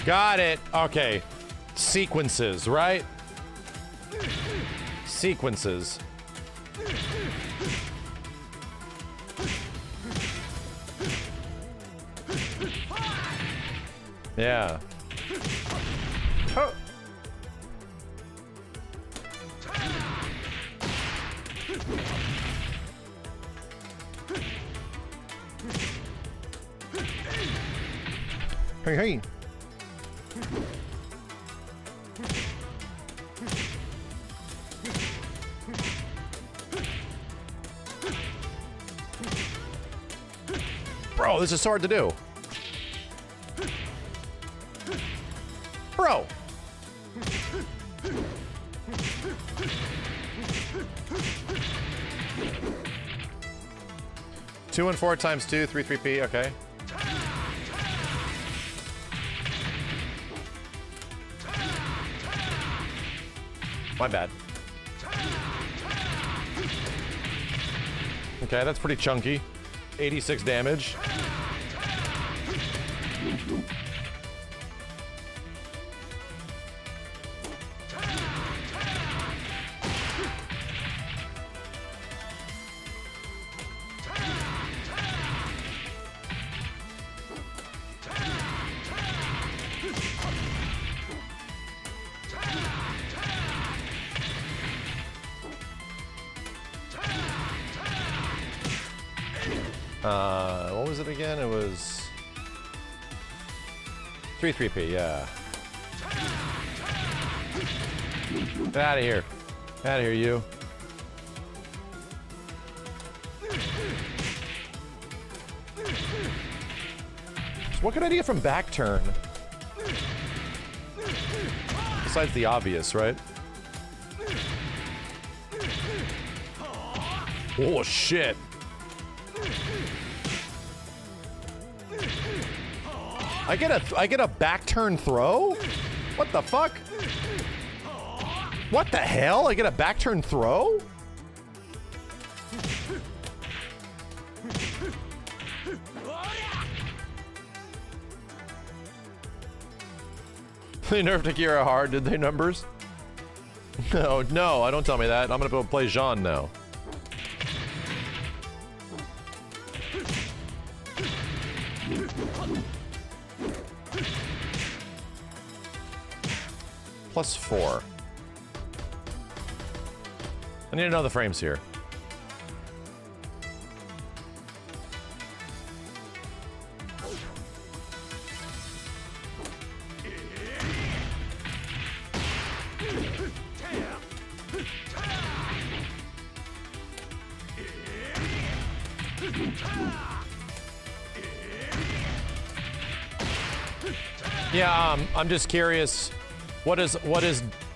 Got it. Okay. Sequences, right? Sequences. Yeah. Oh. Hey, hey. Bro, this is so hard to do. Bro. Two and 4 times 2, 3, 3P, okay. My bad. Okay, that's pretty chunky. 86 damage. What was it again? It was 3-3P, yeah. Get out of here. Get out of here, you. So what can I get from back turn? Besides the obvious, right? Oh, shit. I get a back turn throw? What the fuck? What the hell? I get a back turn throw? They nerfed Akira hard, did they, numbers? No, don't tell me that. I'm gonna go play Jean now. +4. I need to know the frames here. Yeah, I'm just curious. What is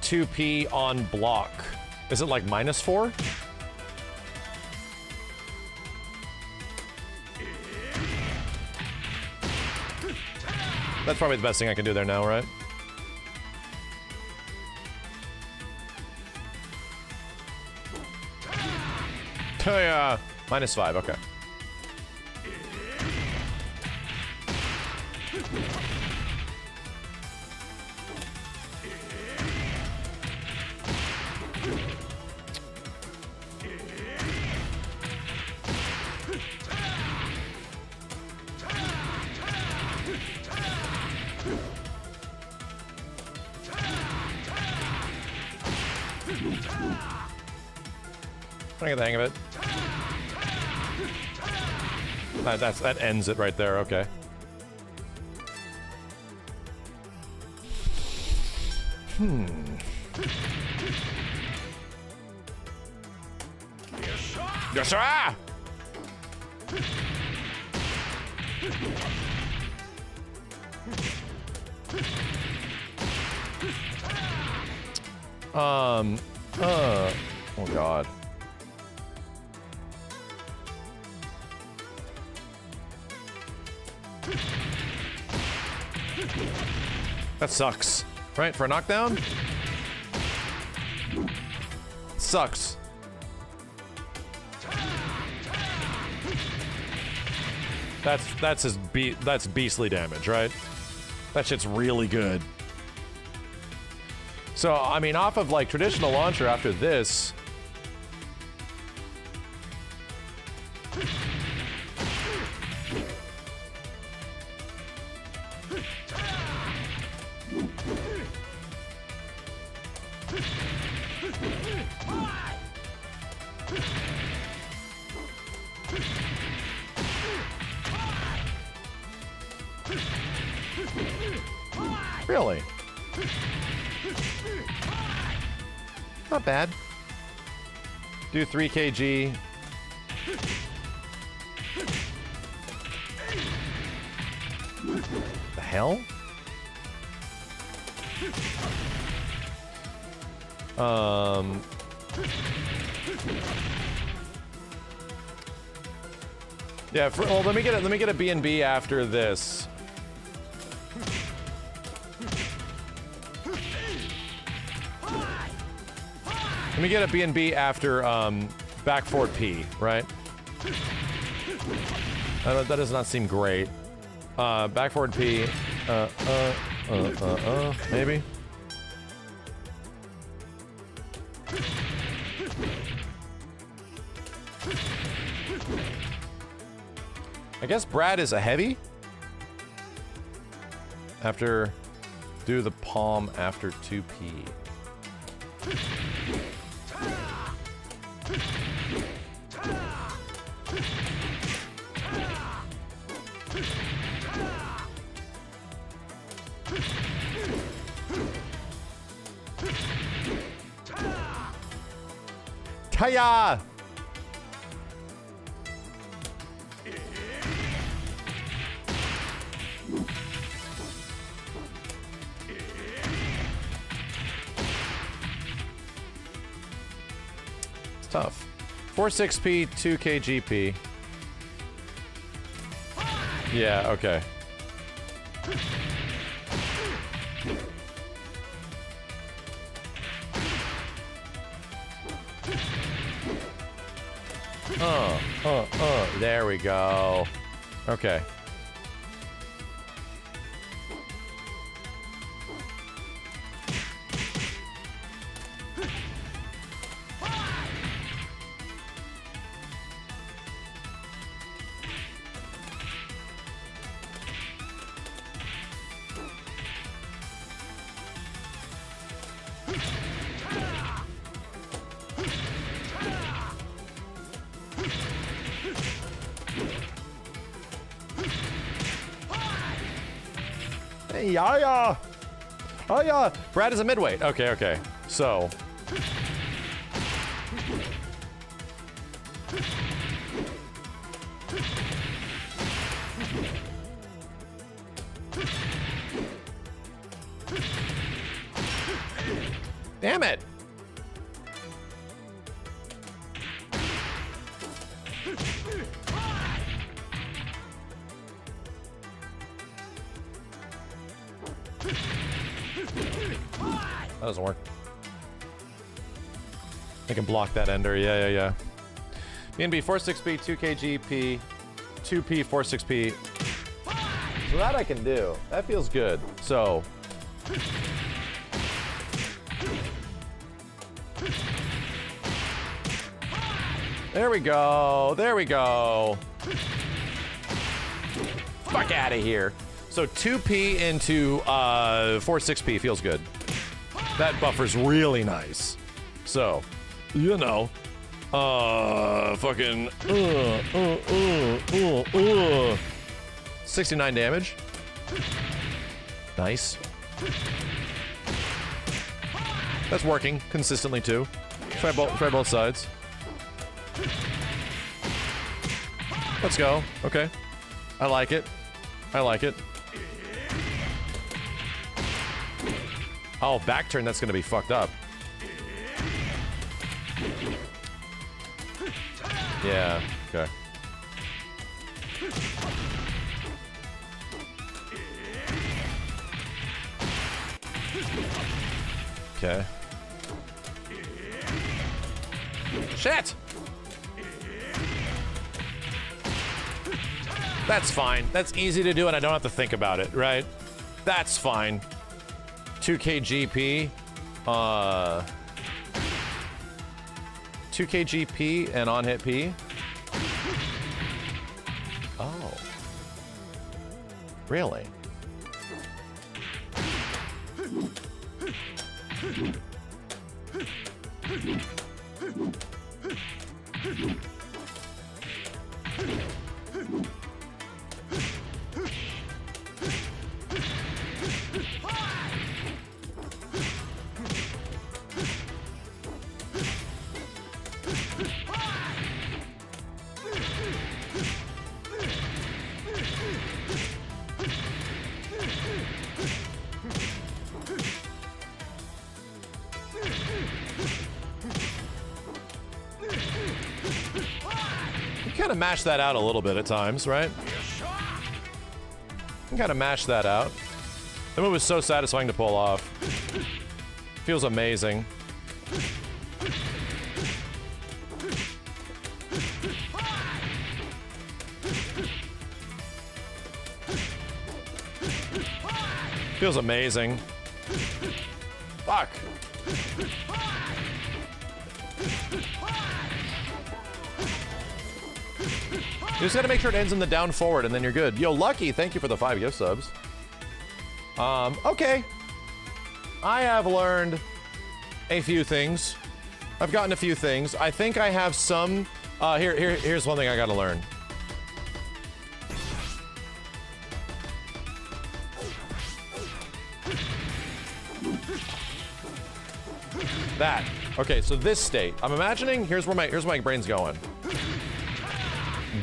2P on block? Is it like -4? That's probably the best thing I can do there now, right? Oh yeah, -5, okay. I get the hang of it. That ends it right there, okay. Yes, sir! Oh god. That sucks, right? For a knockdown? Sucks. That's beastly damage, right? That shit's really good. So, I mean, off of like traditional launcher after this, really? Not bad. Do 3 kg. The hell? Yeah, well, let me get a B&B after this. Let me get a B&B after back forward P, right? That does not seem great. Back forward P. Maybe. I guess Brad is a heavy. After, do the palm after 2P. Hiya! It's tough. 4-6P, 2KGP. Yeah, okay. There we go. Okay. Yeah. Oh yeah. Brad is a midweight. Okay, okay. So. Damn it. That doesn't work. I can block that ender. Yeah. BNB 4-6P, 2KGP, 2P, 4-6P. So that I can do. That feels good. So. There we go. There we go. Fuck out of here. So 2P into 4-6P feels good. That buffer's really nice. So, you know, fucking 69 damage. Nice. That's working consistently too. Try both sides. Let's go. Okay. I like it. I like it. Oh, back turn, that's gonna be fucked up. Yeah, okay. Okay. Shit! That's fine. That's easy to do and I don't have to think about it, right? That's fine. 2KGP, 2KGP and on hit P. Oh. Really? Mash that out a little bit at times, right? You can kind of mash that out. The move is so satisfying to pull off. Feels amazing. Feels amazing. Fuck. You just gotta make sure it ends in the down forward and then you're good. Yo, Lucky, thank you for the 5 gift subs. Okay. I have learned a few things. I've gotten a few things. I think I have some, here's one thing I gotta learn. That. Okay, so this state, I'm imagining, here's where my brain's going.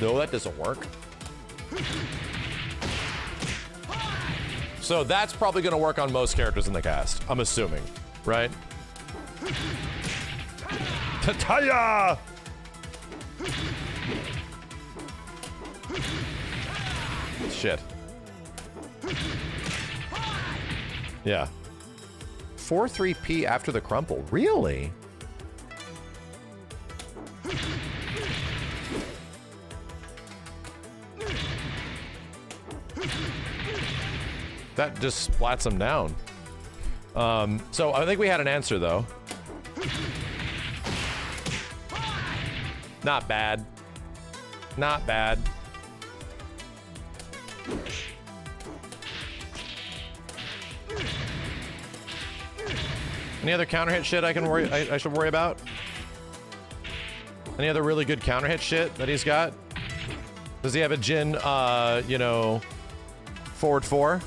No, that doesn't work. So that's probably gonna work on most characters in the cast, I'm assuming, right? Tataya! Shit. Yeah. 4-3P after the crumple. Really? That just splats him down. So I think we had an answer though. Not bad. Not bad. Any other counter hit shit I should worry about? Any other really good counter hit shit that he's got? Does he have a Jin, you know, forward 4?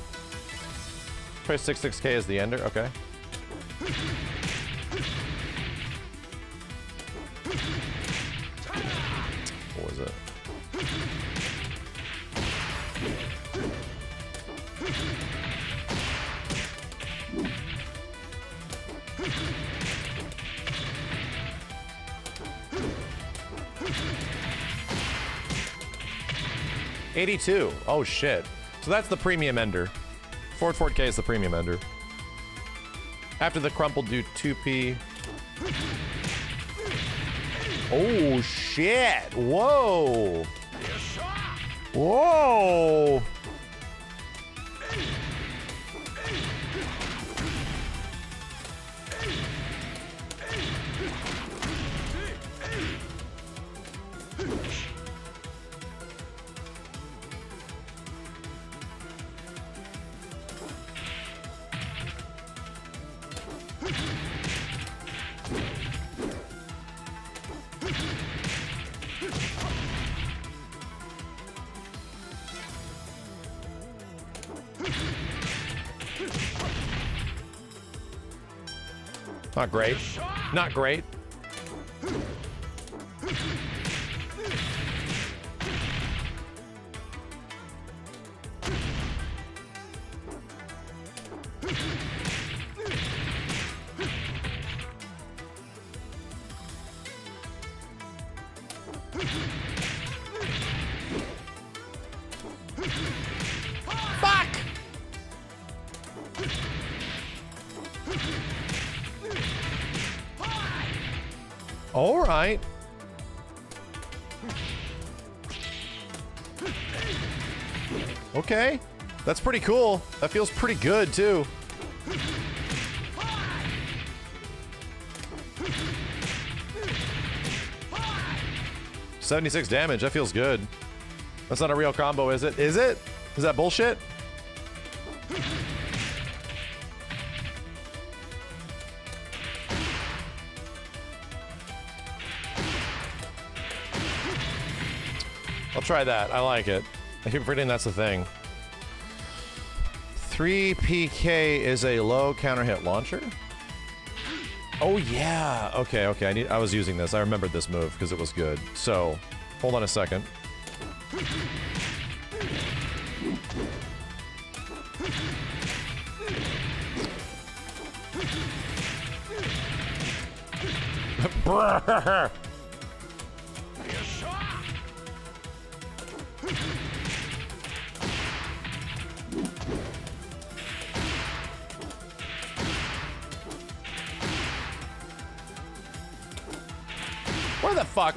Try 66K as the ender, okay. What was it? $82. Oh shit. So that's the premium ender. Forward 4K is the premium ender. After the crumple, do 2P. Oh shit. Whoa. Whoa. Not great. Not great. Fuck! All right. Okay. That's pretty cool. That feels pretty good, too. $76 damage. That feels good. That's not a real combo, is it? Is it? Is that bullshit? I'll try that. I like it. I keep forgetting that's the thing. 3PK is a low counter hit launcher. Oh yeah. Okay, okay. I was using this. I remembered this move because it was good. So, hold on a second. Where the fuck?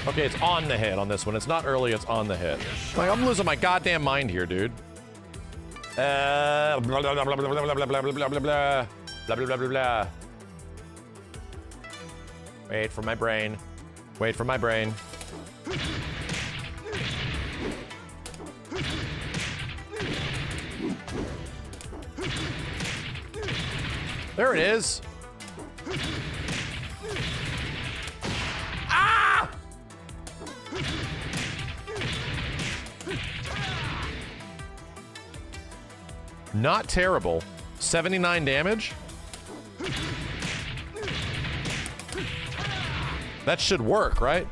Okay, it's on the hit on this one. It's not early, it's on the hit. Like, I'm losing my goddamn mind here, dude. Blah, blah, blah, blah, blah, blah, blah, blah, blah, blah, blah, blah, blah, blah, blah. Wait for my brain. Wait for my brain. There it is. Ah! Not terrible. 79 damage. That should work, right?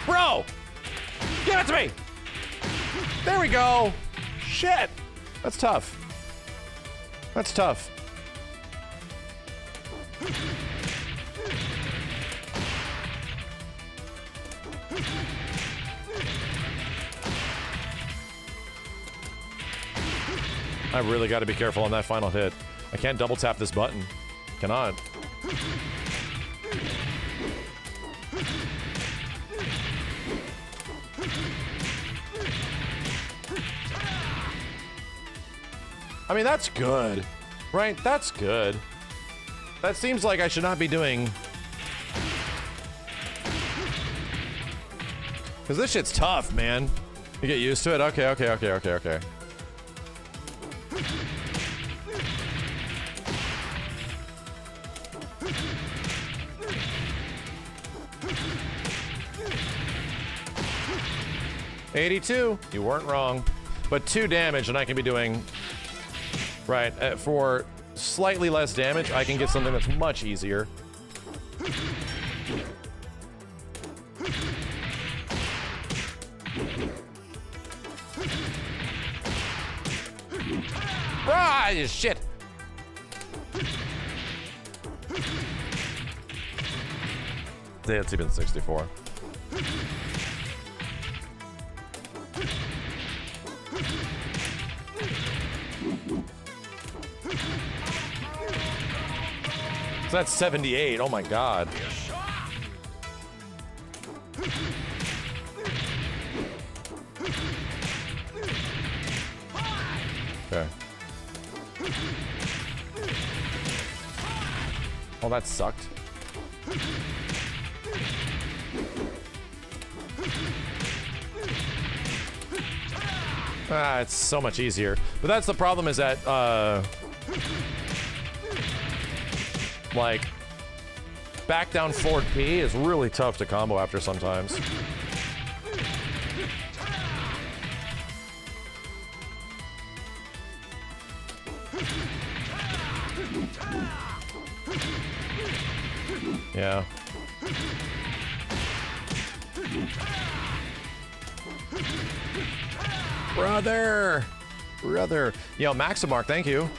Bro! Give it to me! There we go! Shit! That's tough. That's tough. I really got to be careful on that final hit. I can't double tap this button. Cannot. I mean, that's good, right? That's good. That seems like I should not be doing... Because this shit's tough, man. You get used to it? Okay, okay, okay, okay, okay. $82. You weren't wrong. But 2 damage, and I can be doing... Right, for slightly less damage, I can get something that's much easier. Ah, shit! It's even 64. So that's 78. Oh my god. Okay. Oh, that sucked. Ah, it's so much easier. But that's the problem, is that, like, back down forward P is really tough to combo after sometimes. Yeah. Brother. Yo, Maximark, thank you.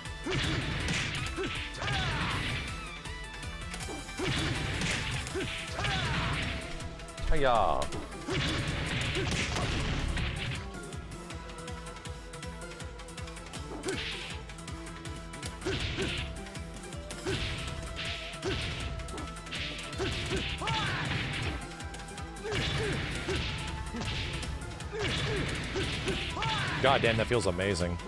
Hiya. God damn, that feels amazing.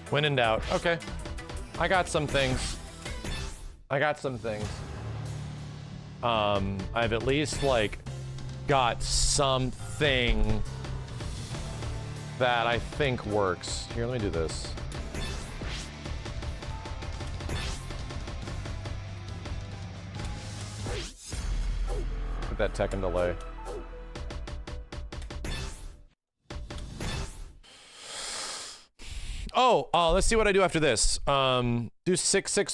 When in doubt. Okay. I got some things. I've at least, like, got something that I think works. Here, let me do this. Put that Tekken delay. Oh, let's see what I do after this. Do 6-6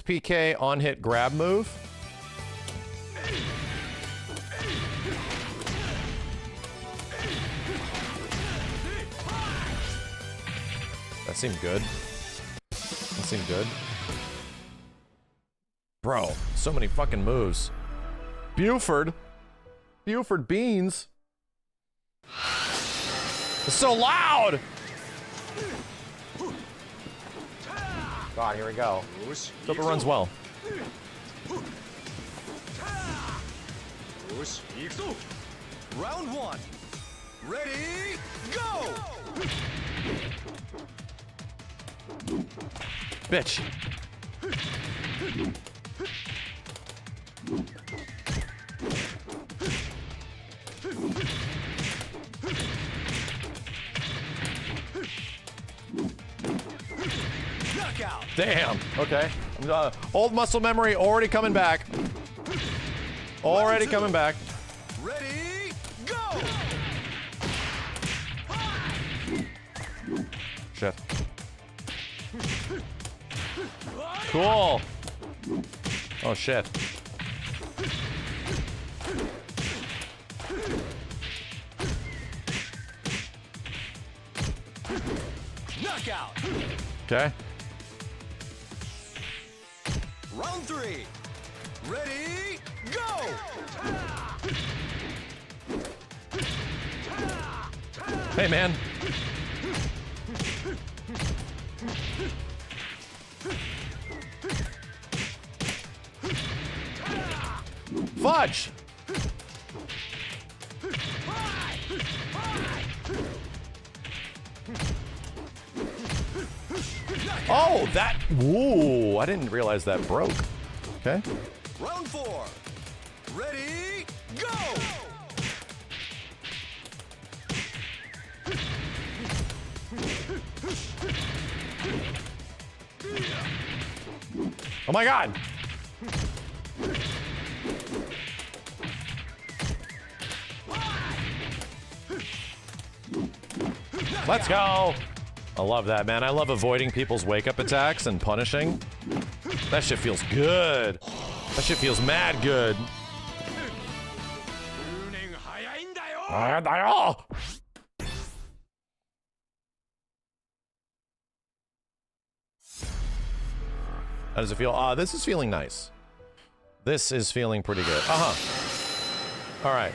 PK on hit grab move. That seemed good. That seemed good. Bro, so many fucking moves. Buford Beans. It's so loud! God, here we go. Hope it runs well. Round 1. Ready, go! Bitch. Damn. Okay. Old muscle memory already coming back. Already coming back. Ready, go! Shit. Cool. Oh shit. Knockout! Okay. Round 3. Ready, go! Hey man. Fudge! Oh, that. Ooh, I didn't realize that broke. Okay. Round 4. Ready, go! Oh my god. Let's go. I love that, man. I love avoiding people's wake-up attacks and punishing. That shit feels good. That shit feels mad good. How does it feel? This is feeling nice. This is feeling pretty good. All right.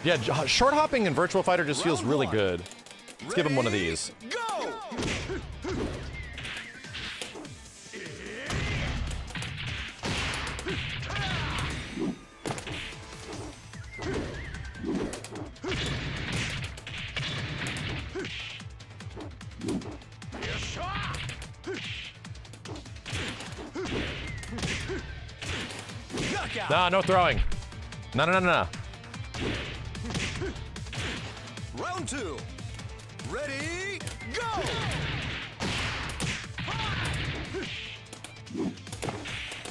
Yeah, short hopping in Virtua Fighter just feels really good. Let's give him one of these. Go! No, no throwing. No, no, no, no. Round 2. Ready, go!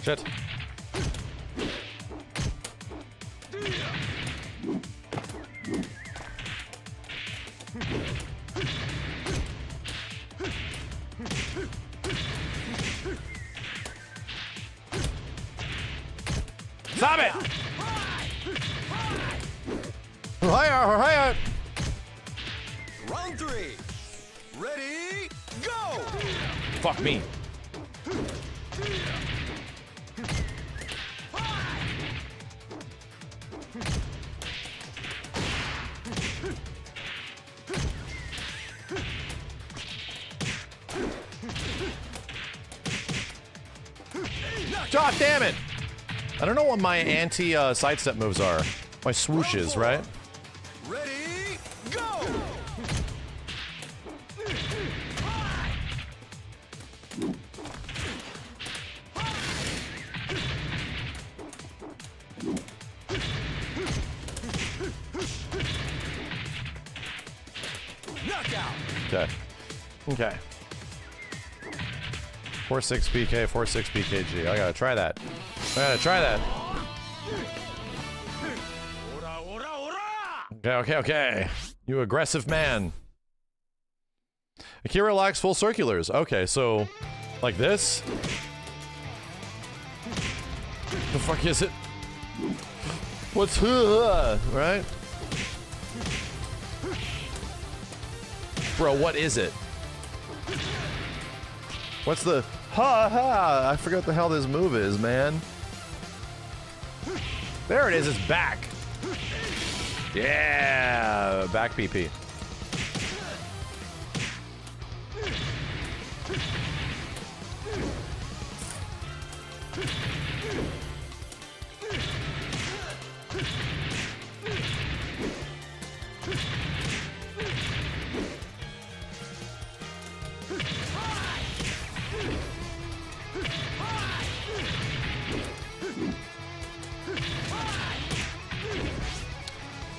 Shit. Stop it! Hiya! Round 3. Ready, go! Fuck me. God damn it! I don't know what my anti sidestep moves are. My swooshes, right? Ready, go! Knockout! Okay. Okay. 4-6 PK, 4-6 PKG. I gotta try that. I gotta try that. Okay. You aggressive man. Akira lacks full circulars. Okay, so like this? The fuck is it? What's right? Bro, what is it? What's the ha? I forgot the hell this move is, man. There it is, it's back. Yeah, back PP.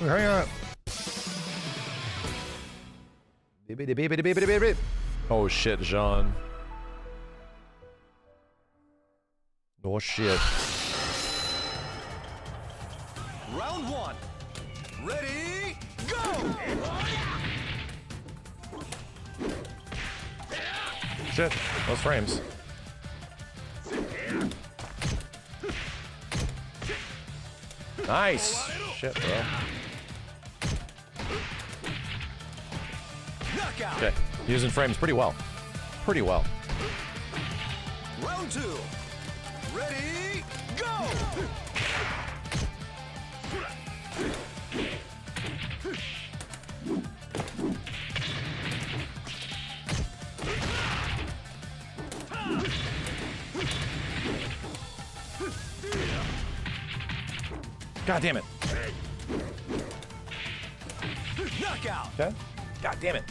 Hurry up. Oh shit, Jean. Oh shit. Round one. Ready, go! Shit. Those frames. Nice. Shit, bro. Okay. Using frames pretty well. Pretty well. Round two. Ready, go! God damn it. Knockout. Okay. God damn it.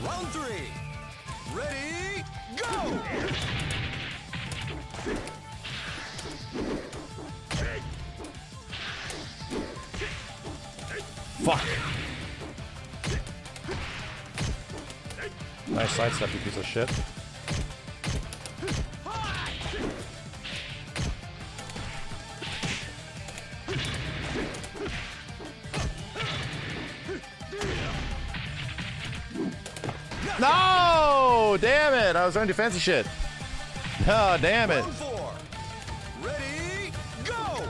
Round three. Ready, go! Fuck. Nice sidestep, you piece of shit. No! Damn it! I was trying to do fancy shit. Oh, damn it. Round four. Ready, go!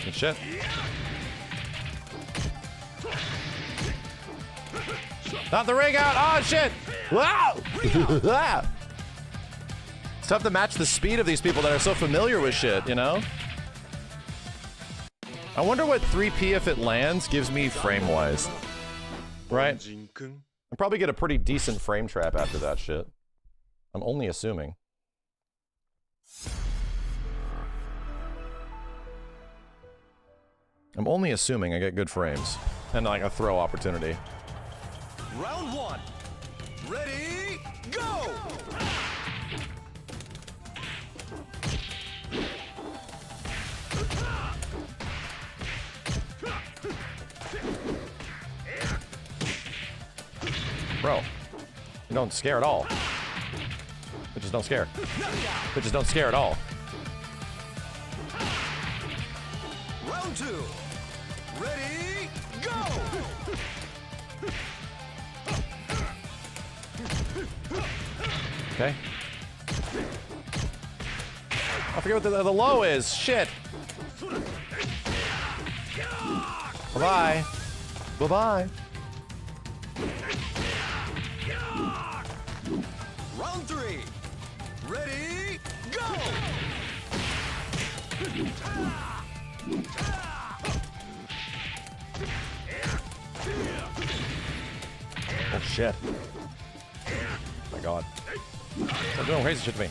Good shit. Not the ring out. Oh, shit. Wow. It's tough to match the speed of these people that are so familiar with shit, you know? I wonder what 3P, if it lands, gives me frame-wise. Right? I'll probably get a pretty decent frame trap after that shit. I'm only assuming. I'm only assuming I get good frames. And like a throw opportunity. Round one. Ready, go! Bro, you don't scare at all. Bitches don't scare. Bitches don't scare at all. Round two. Ready, go! Okay. I forget what the low is. Shit. Bye-bye. Bye-bye. Round three. Ready, go! Oh shit. My god. Stop doing crazy shit to me.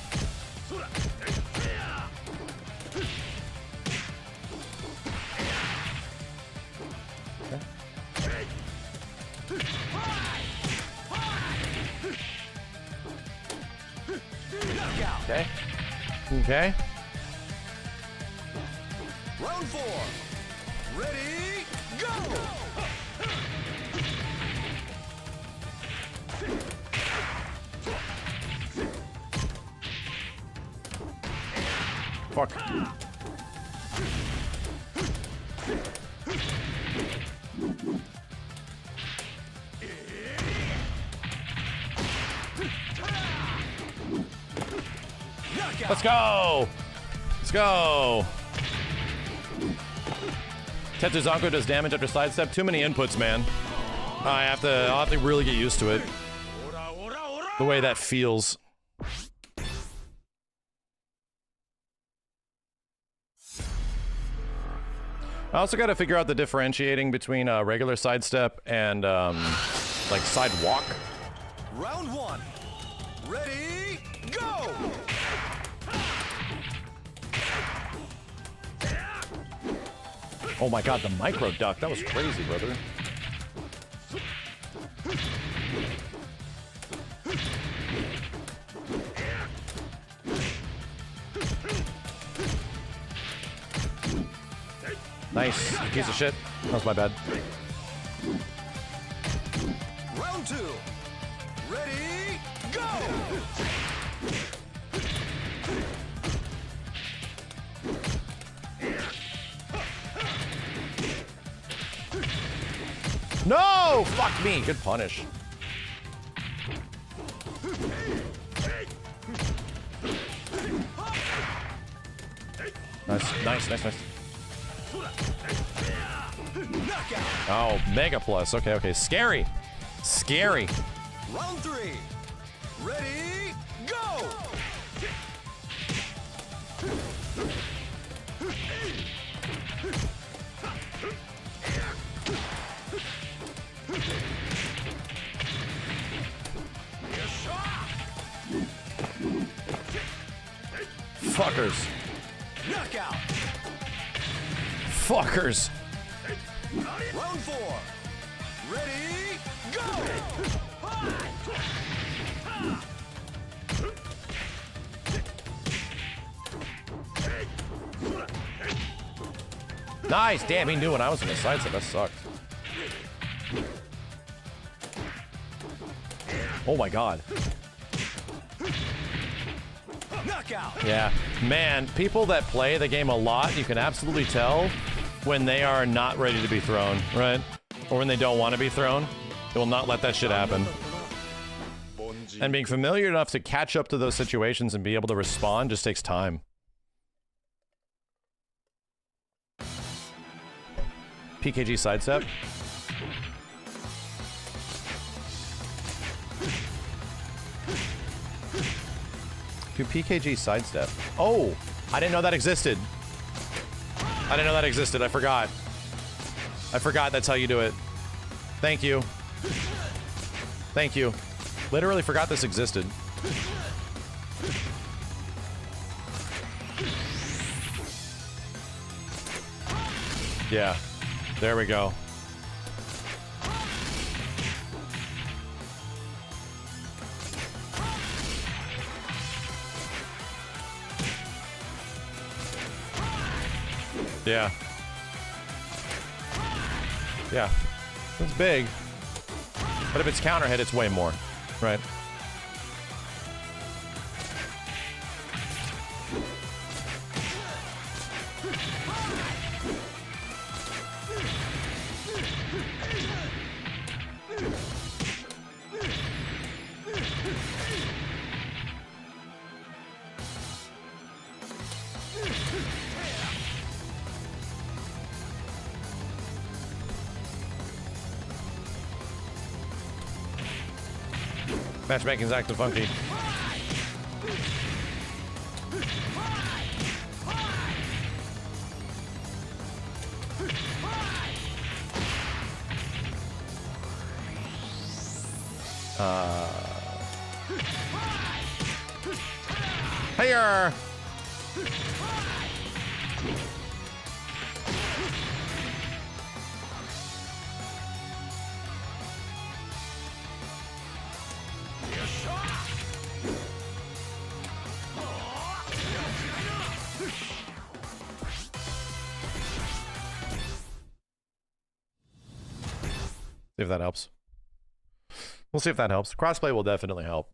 Okay. Okay. Round four. Ready, go! Fuck. Let's go! Let's go! Tetsuzanko does damage after sidestep. Too many inputs, man. I'll have to really get used to it. The way that feels. I also got to figure out the differentiating between regular sidestep and like side walk. Round one. Ready, go! Oh my god, the micro duck. That was crazy, brother. Nice, you piece of shit. That was my bad. Round 2. Ready, go! No! Fuck me. Good punish. Nice. Oh, mega plus. Okay. Scary. Round 3. Ready, go! Fuckers. Knockout. Fuckers. Round 4. Ready, go! Nice. Damn, he knew when I was in the sidestep. That sucked. Oh my god. Knockout. Yeah. Man, people that play the game a lot, you can absolutely tell when they are not ready to be thrown, right? Or when they don't want to be thrown. They will not let that shit happen. And being familiar enough to catch up to those situations and be able to respond just takes time. PKG sidestep. Do PKG sidestep. Oh, I didn't know that existed. I forgot. That's how you do it. Thank you. Literally forgot this existed. Yeah. There we go. Yeah. Yeah. It's big. But if it's counter hit, it's way more. Right? Matchmaking's acting funky. Hiya! See if that helps. We'll see if that helps. Crossplay will definitely help.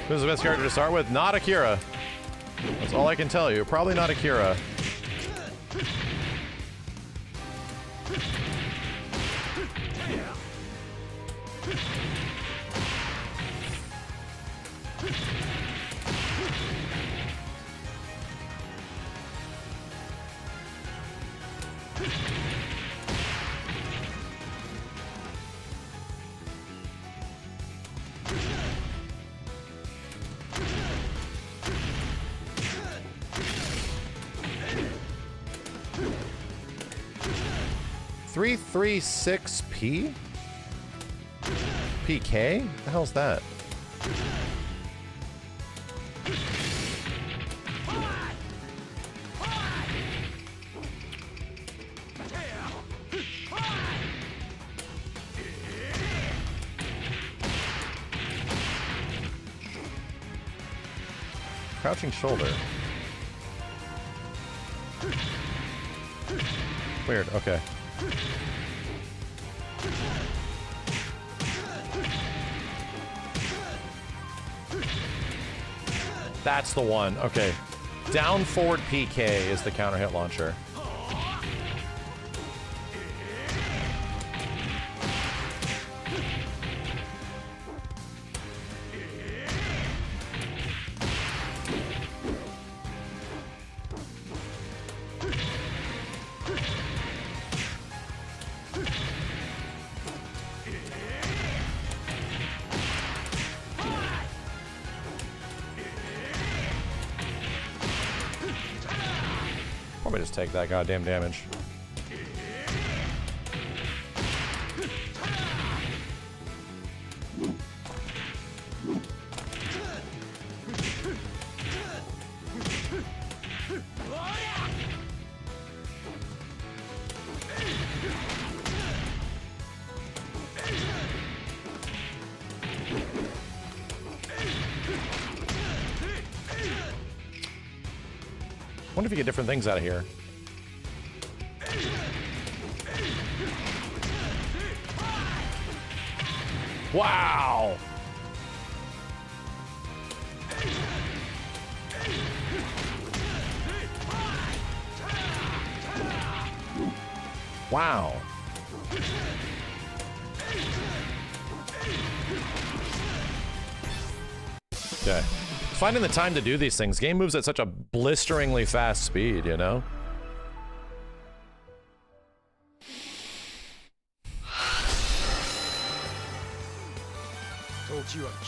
Who's the best character to start with? Not Akira. That's all I can tell you. Probably not Akira. $336p? PK? What the hell's that? Crouching shoulder. Weird, okay. That's the one. Okay. Down forward PK is the counter hit launcher. Probably just take that goddamn damage. Wonder if you get different things out of here. Wow! Wow. Okay. Finding the time to do these things. Game moves at such a blisteringly fast speed, you know?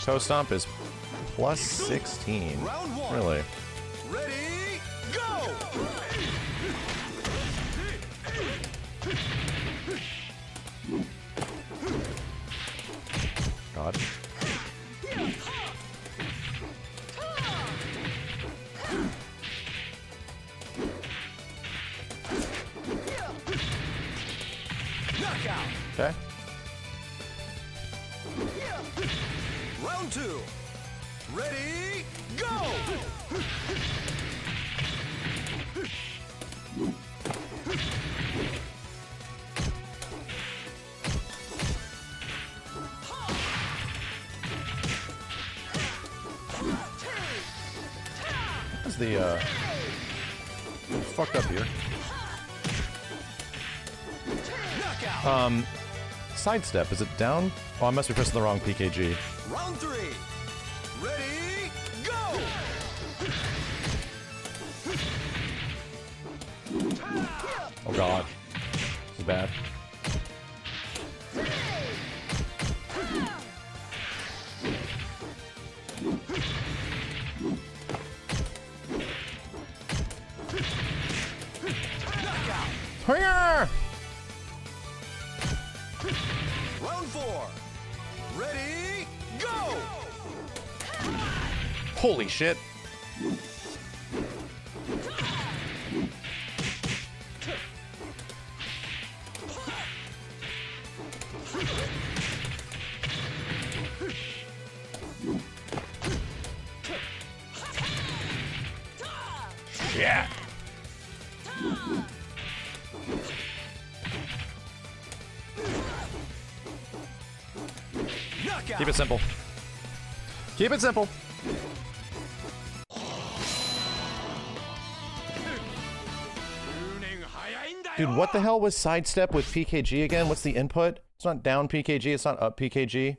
Toe Stomp is plus 16. Really? Ready, go! God. Okay. Round 2. Ready, go! What's the fucked up here? Sidestep, is it down? Oh, I must be pressing the wrong PKG. Round 3. Ready, go! Oh god. This is bad. Hiya! Round 4. Ready, go! Holy shit. Yeah. Keep it simple. Keep it simple. Dude, what the hell was sidestep with PKG again? What's the input? It's not down PKG, it's not up PKG.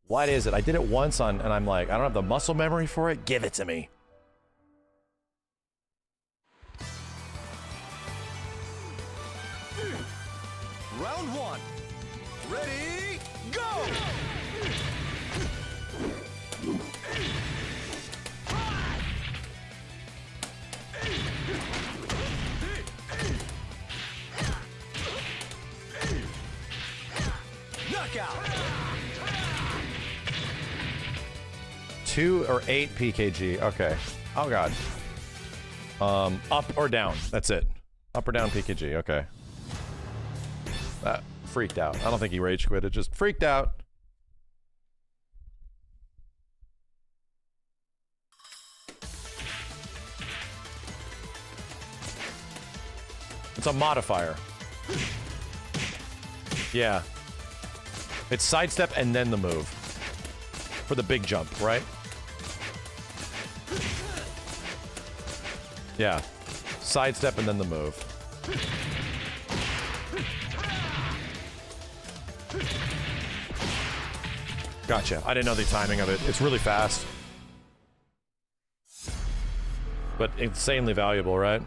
What is it? I did it once on, and I'm like, I don't have the muscle memory for it. Give it to me. Round 1. Ready, go! Knockout! 2 or 8 PKG. Okay. Oh god. Up or down. That's it. Up or down PKG. Okay. Freaked out. I don't think he rage quit. It just freaked out. It's a modifier. Yeah. It's sidestep and then the move. For the big jump, right? Yeah. Sidestep and then the move. Gotcha. I didn't know the timing of it. It's really fast. But insanely valuable, right?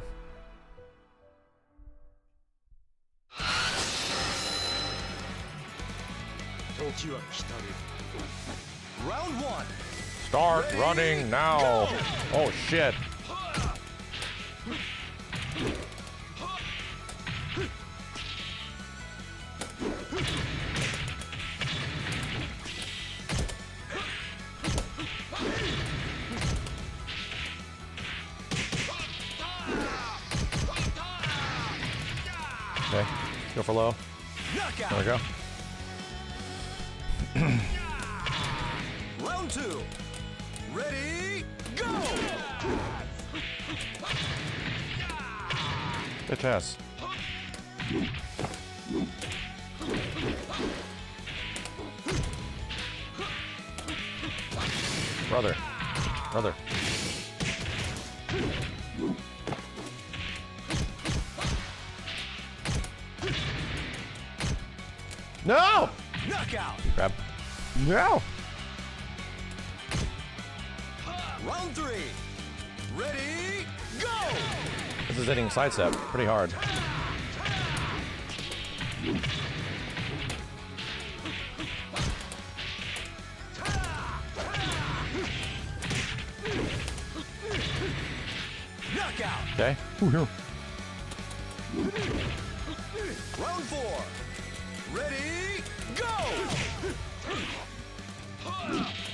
Round 1. Start running now. Oh shit. Okay, go for low. There we go. Round 2. Ready, go! Bitch ass. Brother. Brother. No! Knockout! Grab. No! Round 3. Ready, go! This is hitting sidestep pretty hard. Knockout! Okay. Ooh, Round 4. Ready, go!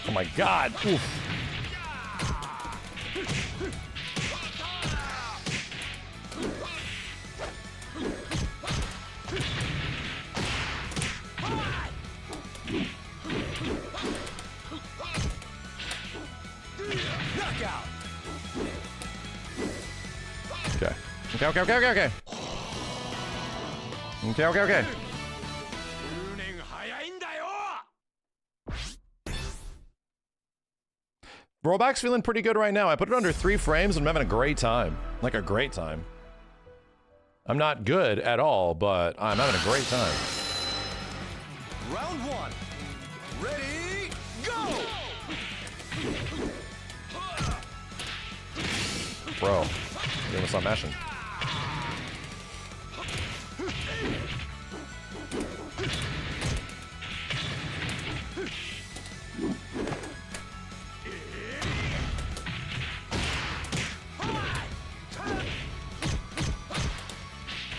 oh my god. Oof. Knockout! Okay. Okay. Okay. Rollback's feeling pretty good right now. I put it under 3 frames and I'm having a great time. Like a great time. I'm not good at all, but I'm having a great time. Round 1. Ready, go! Bro, you're gonna stop mashing.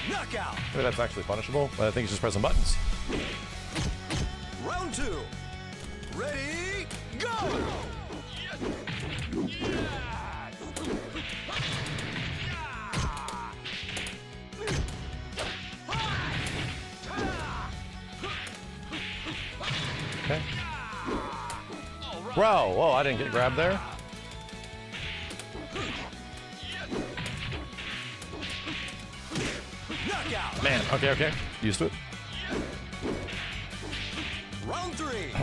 Knockout! Maybe that's actually punishable, but I think it's just pressing buttons. Round 2. Ready, go! Okay. Bro, whoa, I didn't get grabbed there. Man, okay. Used to it. Round 3.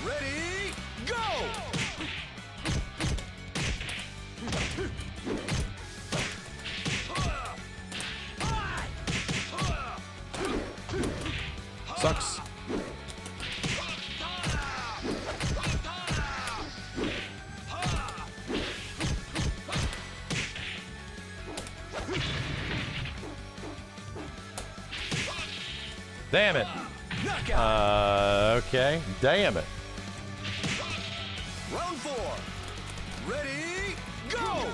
Ready, go! Sucks. Damn it. Okay. Damn it. Round 4. Ready, go!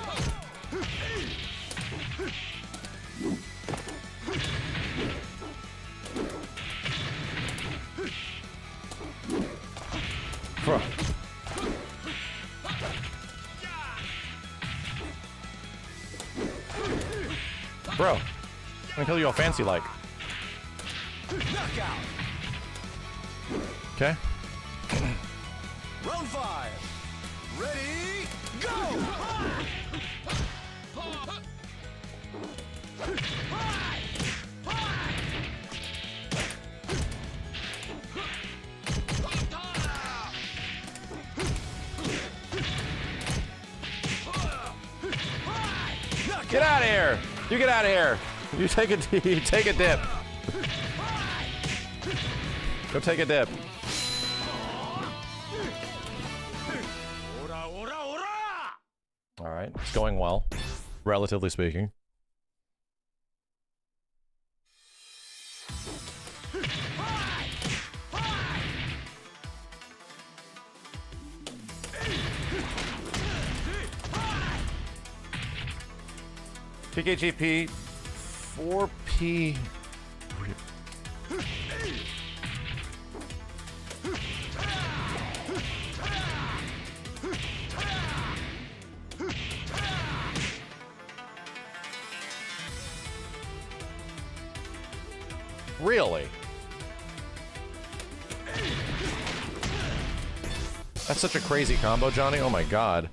Bro. Bro, I'm gonna kill you all fancy like. Knockout. Okay. Round 5. Ready, go! Get out of here! You get out of here! You take a dip. Go take a dip. All right, it's going well, relatively speaking. TKGP 4P. Really? That's such a crazy combo, Johnny. Oh my god.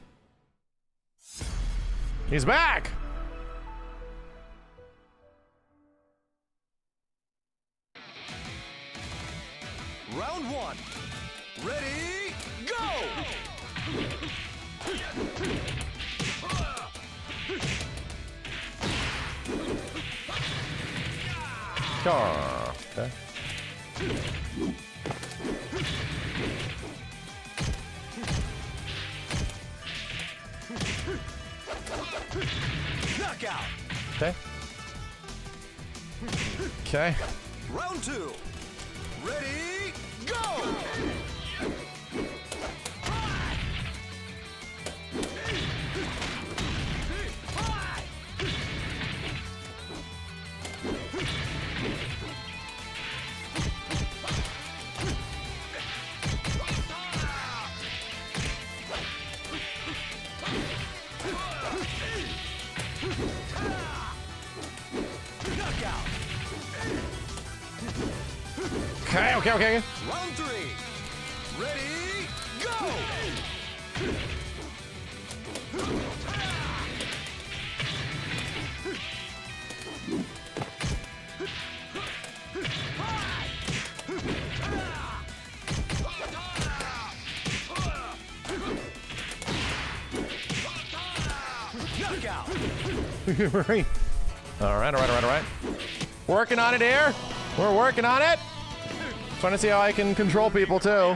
He's back! Round 1. Ready, go! Okay. Knockout. Okay. Okay. Round 2. Ready, go! Okay. Round 3. Ready, go! Knockout. Right. All right. Working on it here. We're working on it. Trying to see how I can control people too.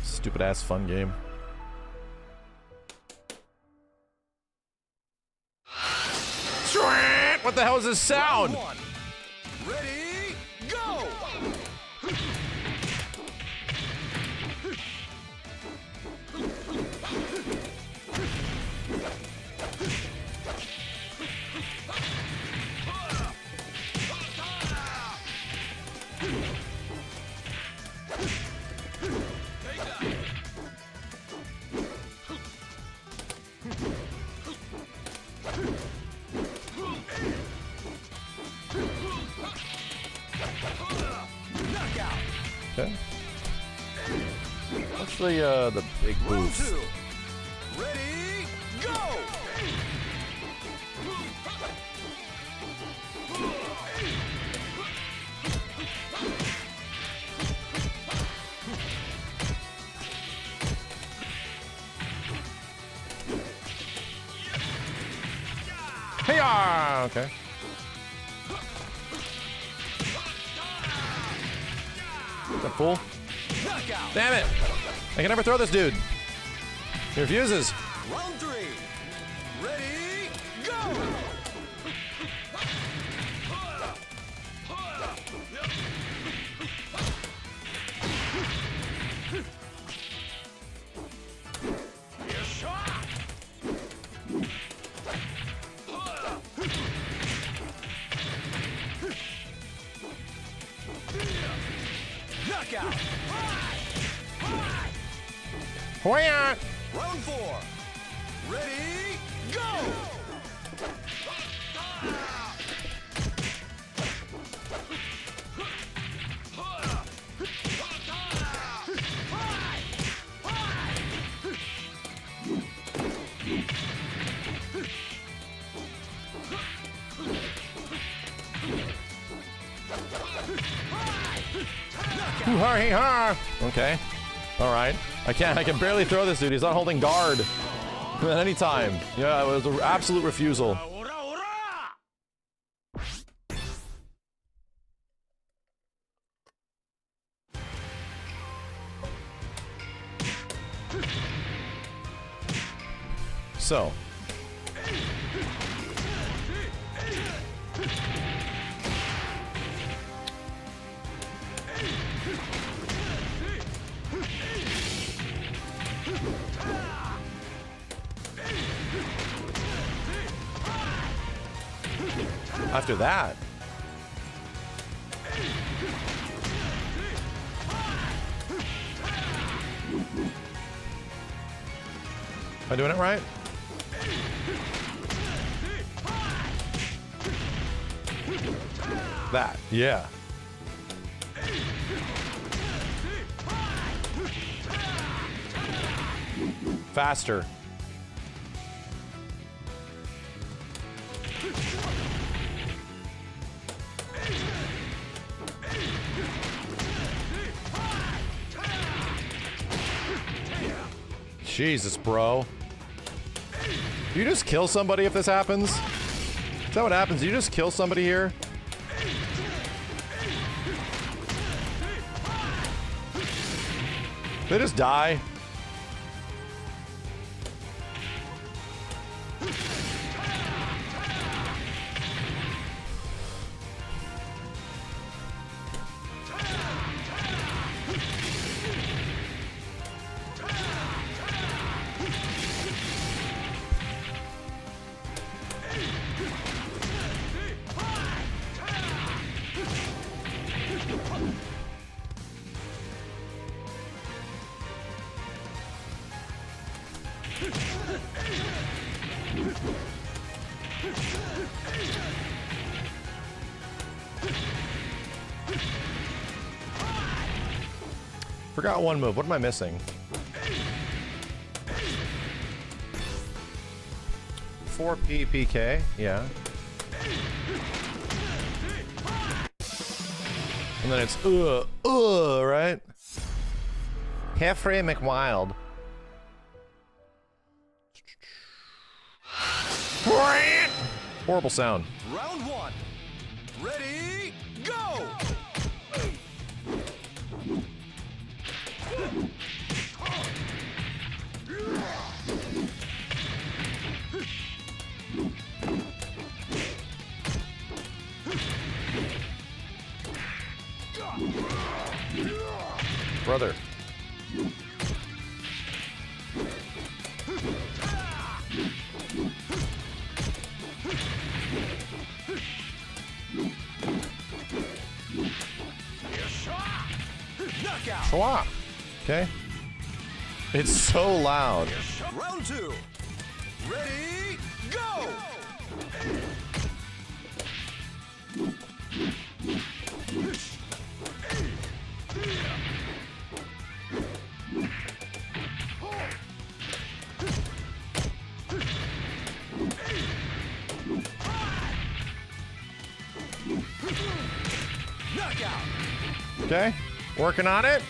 Stupid ass fun game. What the hell is this sound? Round 1. Ready, go! Okay. What's the big boost? Ready, go! Hey-ya! Okay. Is that fool? Damn it! I can never throw this dude. He refuses. Round 3. Ready, go! Knockout. Hoya! Round 4. Ready, go! Okay. All right. I can barely throw this dude. He's not holding guard at any time. Yeah, it was an absolute refusal. So. After that. Am I doing it right? That, yeah. Faster. Jesus, bro. Do you just kill somebody if this happens? Is that what happens? Do you just kill somebody here? They just die. Forgot one move. What am I missing? 4 PPK. Yeah. And then it's right? Jeffrey McWild. Horrible sound. Round 1. Ready, go! Brother. Knockout. Okay. It's so loud. Round 2. Ready, go! Knockout. Okay. Working on it.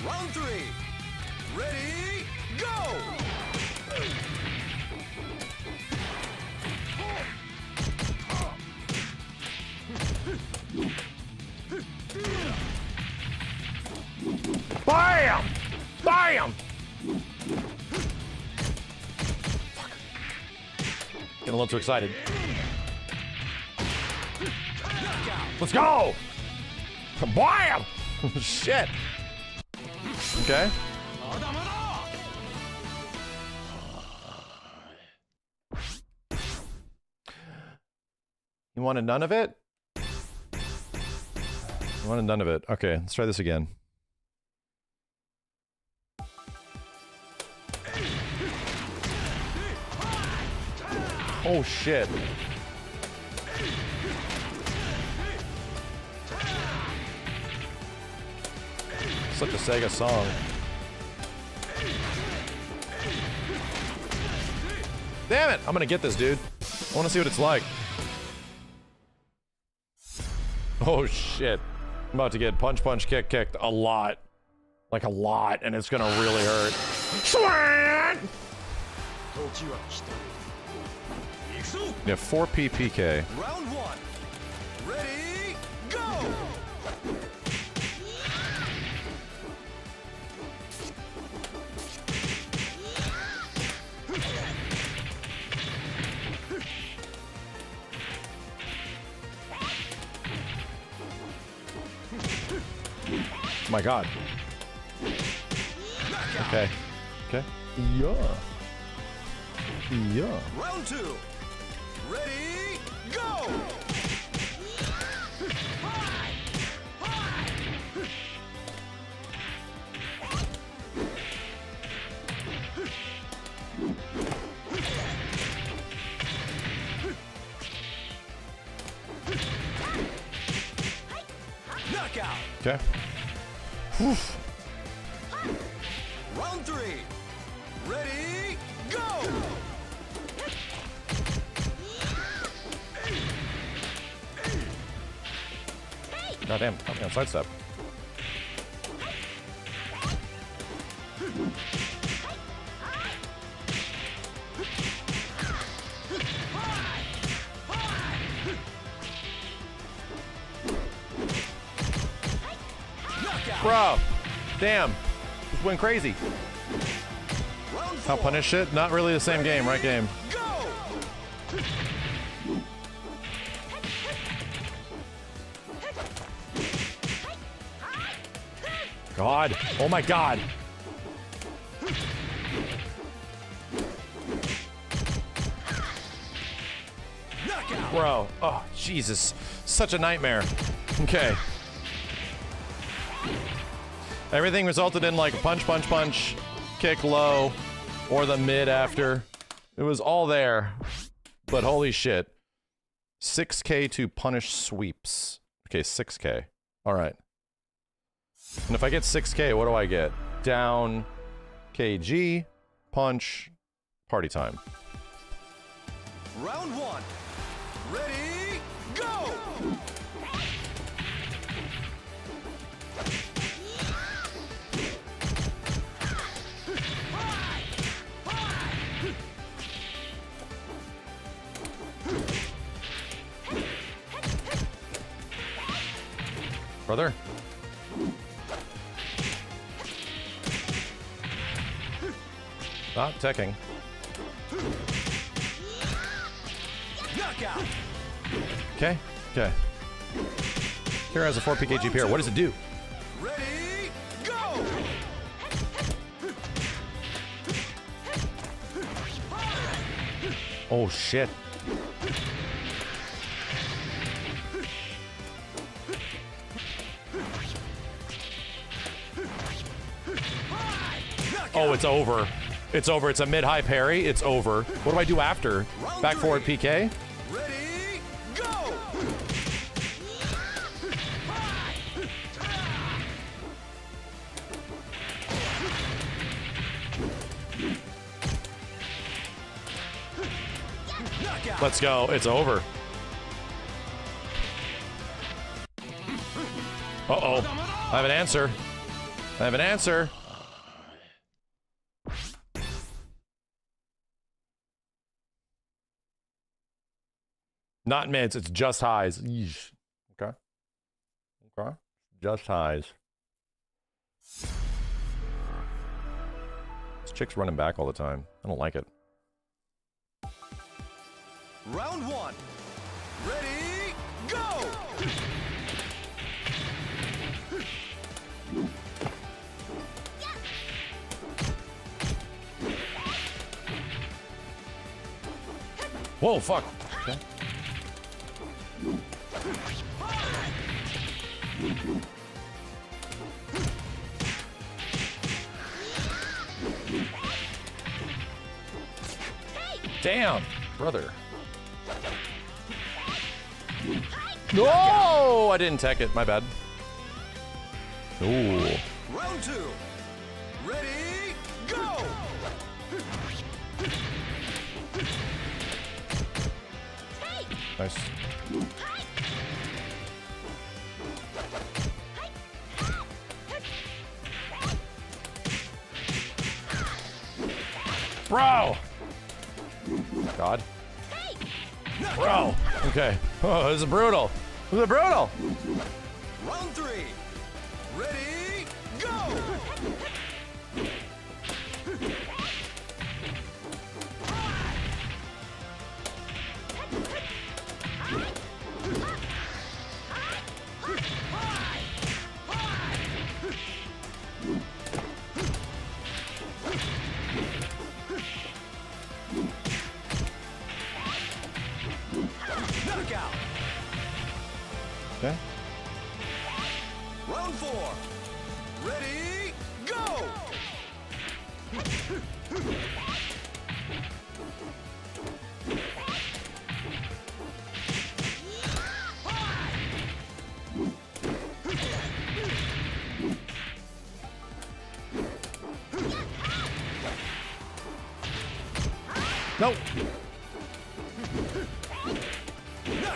Round 3. Ready, go! Bam! Bam! Fuck. Getting a little too excited. Let's go! Bam! Shit. Okay. You wanted none of it? You wanted none of it. Okay, let's try this again. Oh shit. Such a Sega song. Damn it! I'm gonna get this, dude. I wanna see what it's like. Oh shit. I'm about to get punch, punch, kick, kicked a lot. Like a lot, and it's gonna really hurt. Yeah, 4 PPK. Round 1. Ready, go! My god. Okay. Okay. Yeah. Yeah. Round 2. Ready, go! Knockout. Okay. Whew. Round 3. Ready, go! Goddamn, I'm gonna sidestep. Bro, damn, just went crazy. How punish it? Not really the same game, right game? God, oh my god. Bro, oh Jesus, such a nightmare. Okay. Everything resulted in like punch, punch, punch, kick low, or the mid after. It was all there, but holy shit. 6K to punish sweeps. Okay, 6K. All right. And if I get 6K, what do I get? Down, KG, punch, party time. Round 1. Ready, go! Brother. Not teching. Knockout. Okay, okay. Here has a 4 PK GPR. What does it do? Ready, go! Oh shit. Oh, it's over. It's over. It's a mid-high parry. It's over. What do I do after? Back forward PK? Ready, go! Let's go. It's over. Uh-oh. I have an answer. I have an answer. Not mids, it's just highs. Yeesh. Okay. Okay. Just highs. This chick's running back all the time. I don't like it. Round 1. Ready, go! Whoa, fuck. Okay. Damn, brother. No, I didn't tech it. My bad. Ooh. Round 2. Ready, go! Nice. Bro! God. Bro! Okay. Oh, this is brutal. This is brutal. Round 3. Ready, go! Knockout. Okay. Round 4. Ready, go! Nope.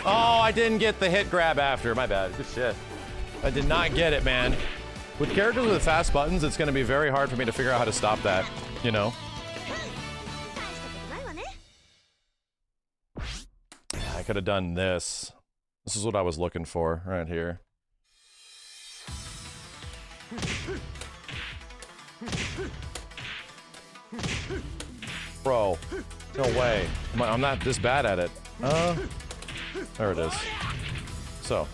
Oh, I didn't get the hit grab after. My bad. Good shit. I did not get it, man. With characters with fast buttons, it's going to be very hard for me to figure out how to stop that, you know? I could have done this. This is what I was looking for right here. Bro, no way. I'm not this bad at it. There it is. So.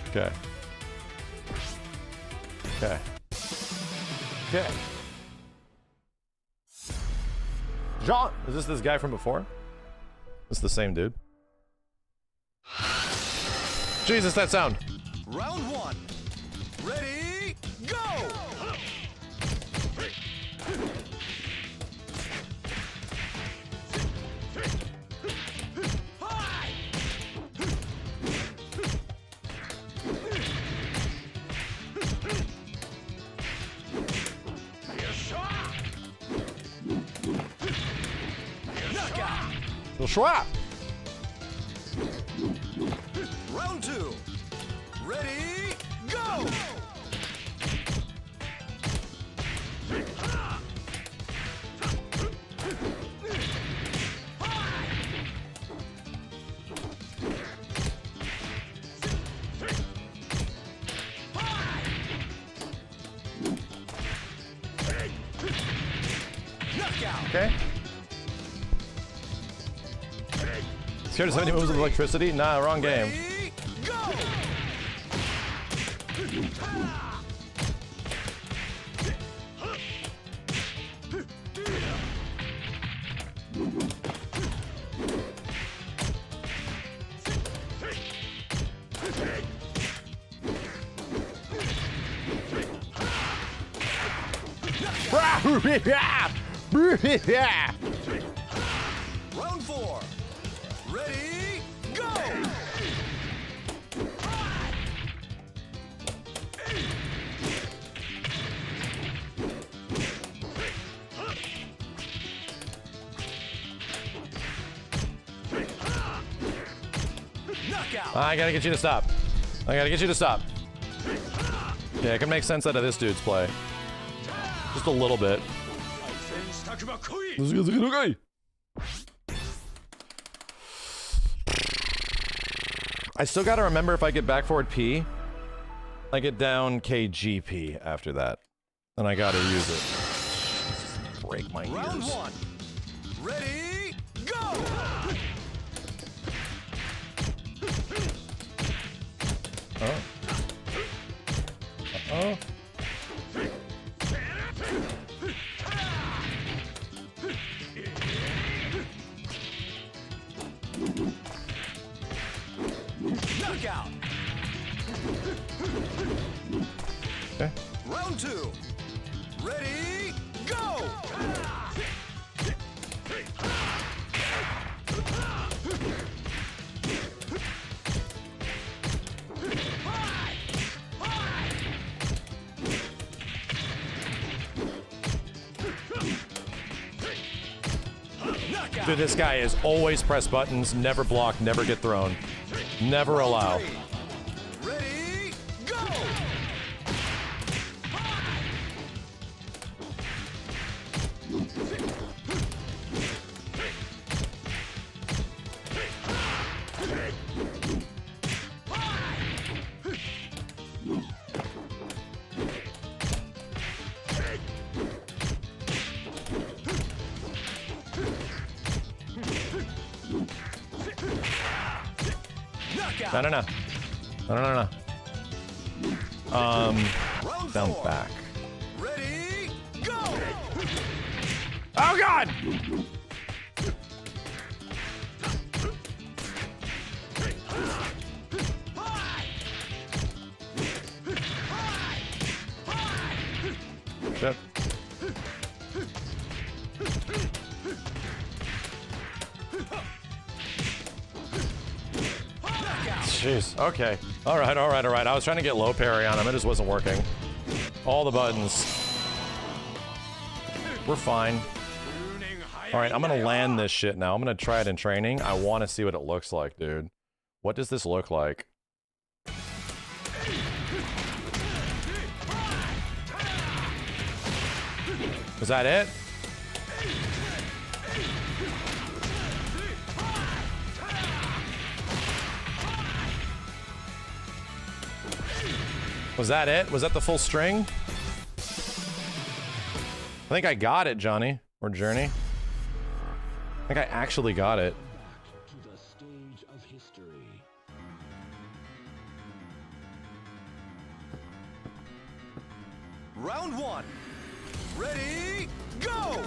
Okay. Okay. Okay. Jean! Is this guy from before? It's the same dude. Jesus, that sound! Round 1. Ready, go! Schwab. Round 2. Ready, go! Okay. Scared of 70 moves with electricity? Nah, wrong game. Round 4. Ready, go! I gotta get you to stop. I gotta get you to stop. Yeah, I can make sense out of this dude's play. Just a little bit. I still gotta remember if I get back forward P, I get down KGP after that. And I gotta use it. Break my ears. Round 1. Ready, go! Oh. Uh-oh. Dude, this guy is always press buttons, never block, never get thrown. Never allow. Ready, go! No, no, no. No, no, no, no. Down back. Ready, go! Oh, God! Shit. Jeez. Okay. All right, all right, all right. I was trying to get low parry on him. It just wasn't working. All the buttons. We're fine. All right, I'm going to land this shit now. I'm going to try it in training. I want to see what it looks like, dude. What does this look like? Is that it? Was that it? Was that the full string? I think I got it, Johnny. Or Journey. I think I actually got it. To the stage of history. Round one. Ready, go!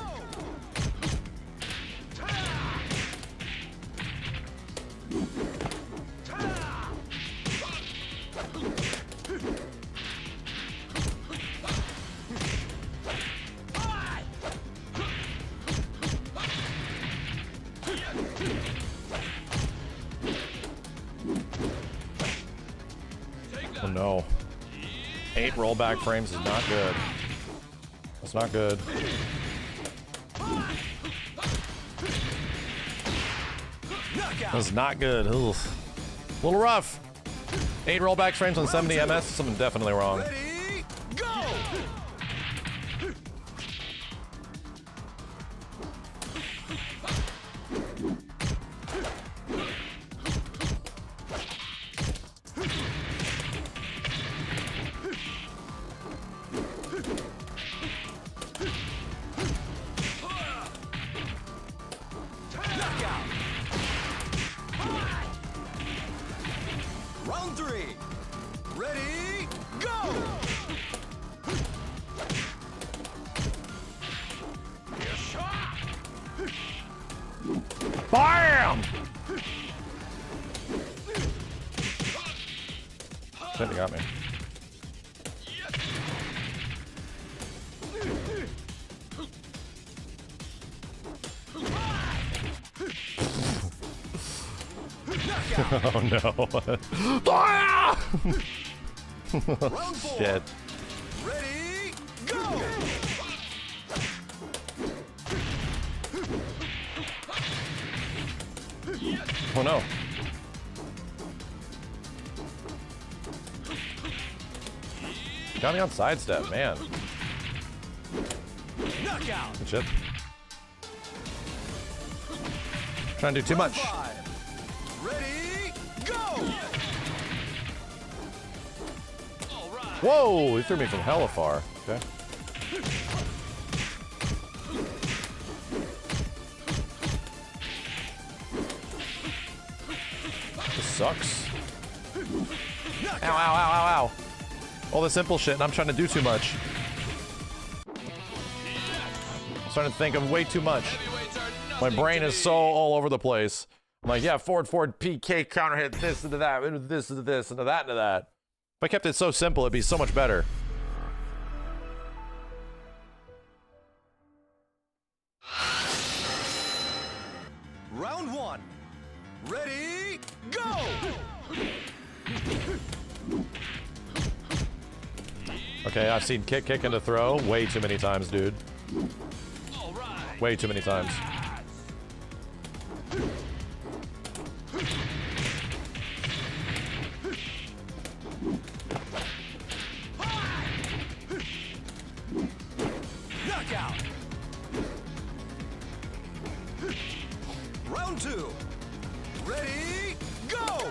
Oh no. 8 rollback frames is not good. That's not good. That's not good. Ugh. A little rough. 8 rollback frames on 70 MS. Something definitely wrong. Ready, go! Round three. Ready, go! BAM! Shit, you got me. Oh no. Ah! Round four. Shit. Ready, go! Oh no. Got me on sidestep, man. Knockout. Good shit. Trying to do too much. Ready, go! Whoa, he threw me from hella far. Okay. This sucks. Ow, ow, ow, ow, ow. All the simple shit, and I'm trying to do too much. I'm starting to think of way too much. My brain is so all over the place. I'm like, yeah, forward, PK, counter hit, this into that, into this, into this, into that, into that. If I kept it so simple, it'd be so much better. Round one. Ready, go! Okay, I've seen kick into throw way too many times, dude. Way too many times. Round 2. Ready, go!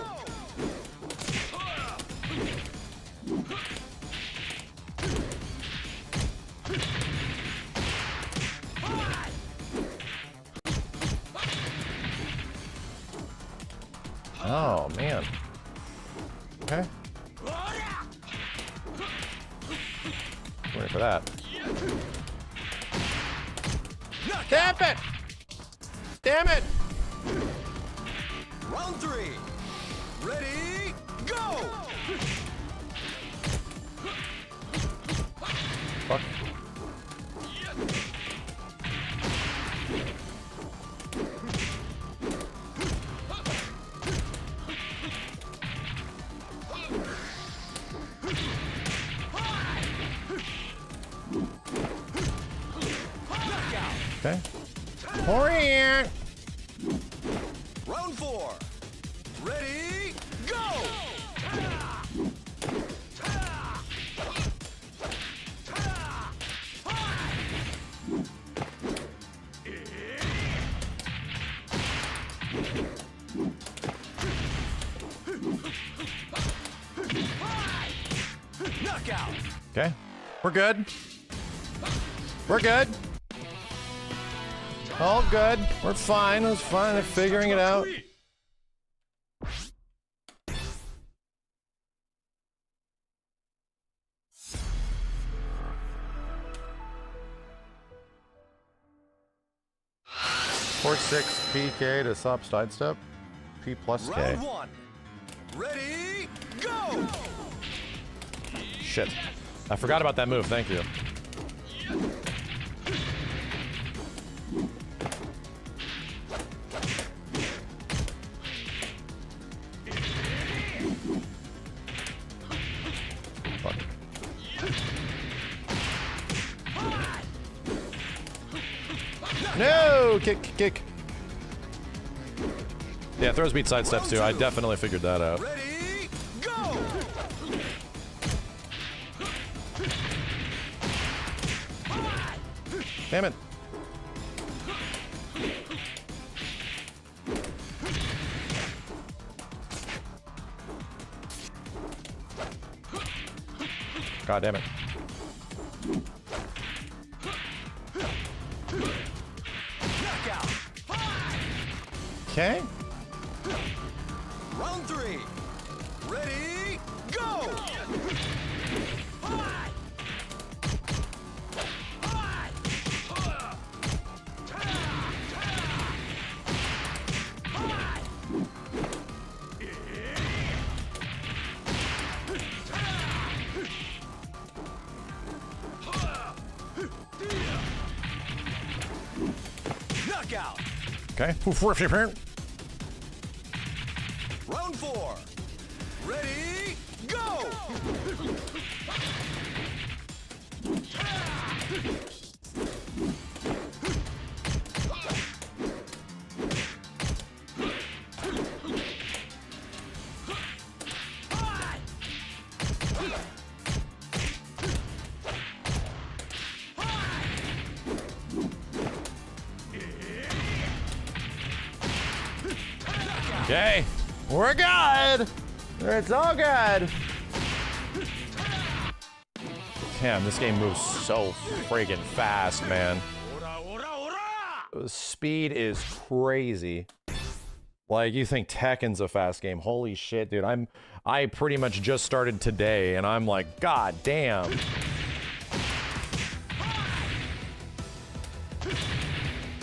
Oh, man. Okay. Wait for that. Damn it! Damn it! Round 3. Ready, go! Fuck. Okay. Orient. Round 4. Ready, go! Knockout. Okay. We're good. We're good. All good. We're fine. It's fine. They're figuring it out. Four 6 PK to stop sidestep. P plus K. Round 1. Ready, go! Shit. I forgot about that move. Thank you. Fuck. No! Kick. Yeah, throws beat side steps too. I definitely figured that out. Ready, go! Damn it. God damn it. Okay. Round 3. Ready, go! Knockout. Okay. Round 4. Ready, go! Okay. We're good. It's all good. Damn, this game moves so friggin' fast, man. The speed is crazy. Like, you think Tekken's a fast game. Holy shit, dude. I pretty much just started today, and I'm like, god damn.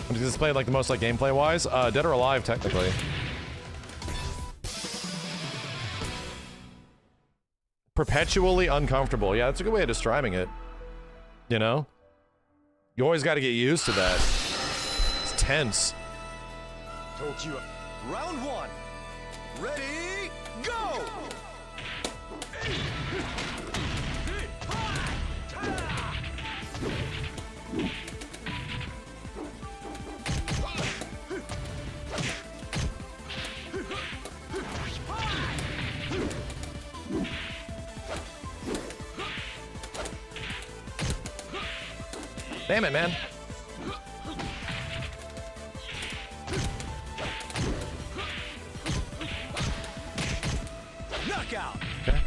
Does this play like the most like gameplay wise? Dead or Alive, technically. Perpetually uncomfortable. Yeah, that's a good way of describing it. You know? You always got to get used to that. It's tense. Round 1. Ready, go! Damn it, man. Okay.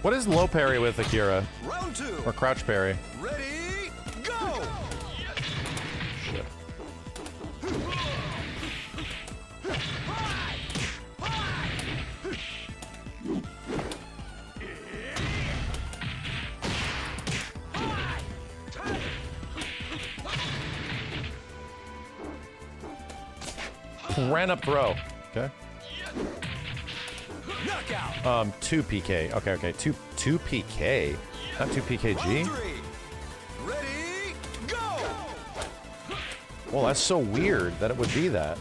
What is low parry with Akira? Round 2. Or crouch parry? Ready, go! Shit. Ran up throw. Okay. 2 PK. Okay. 2 PK. Not 2 PKG. Ready, go! Well, that's so weird that it would be that.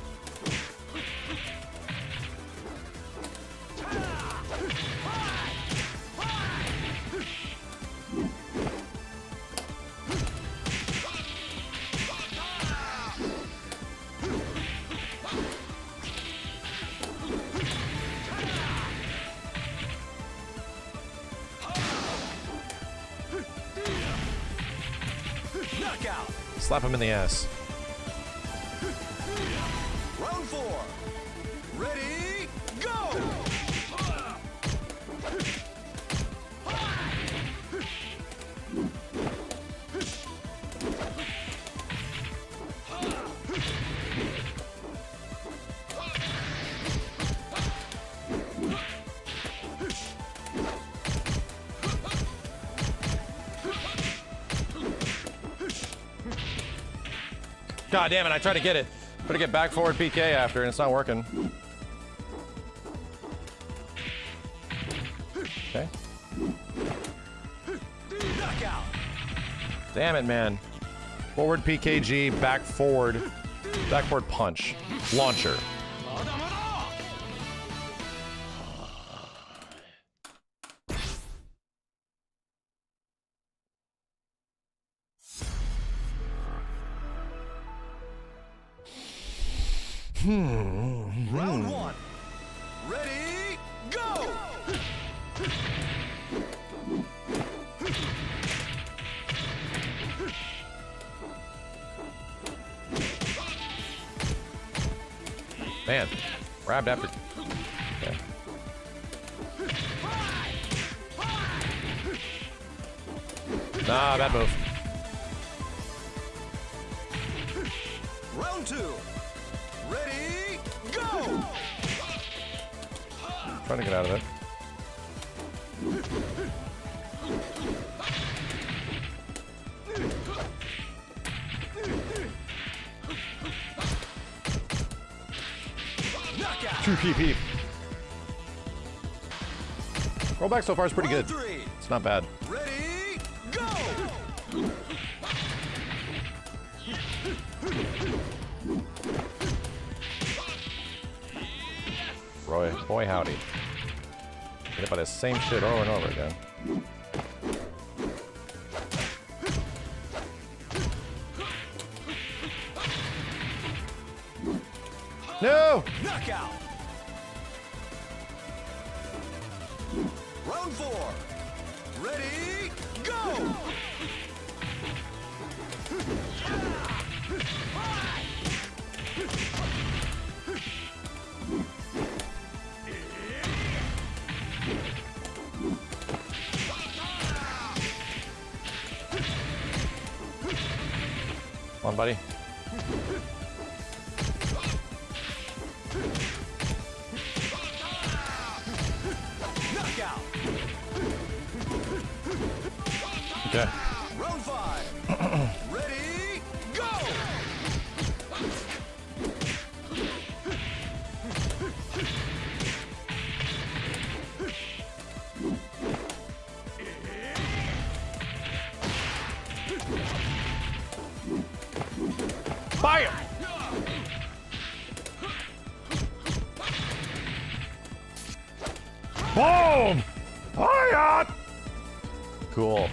Slap him in the ass. Round 4. Ready, go! God damn it, I tried to get it. Try to get back forward PK after and it's not working. Okay. Damn it, man. Forward PKG, back forward punch. Launcher. Round 1. Ready, go! Man, grabbed after. Okay. Nah, bad move. Round 2. Ready, go! Trying to get out of it. True PP. Rollback so far is pretty good. It's not bad. Ready, go! Roy, boy howdy. Get hit by the same shit over and over again. No! Knockout! Round 4. Ready, go! Come on, buddy. Knockout! Okay. Round 5. Ready, go! Fire! Boom! Fire! Cool.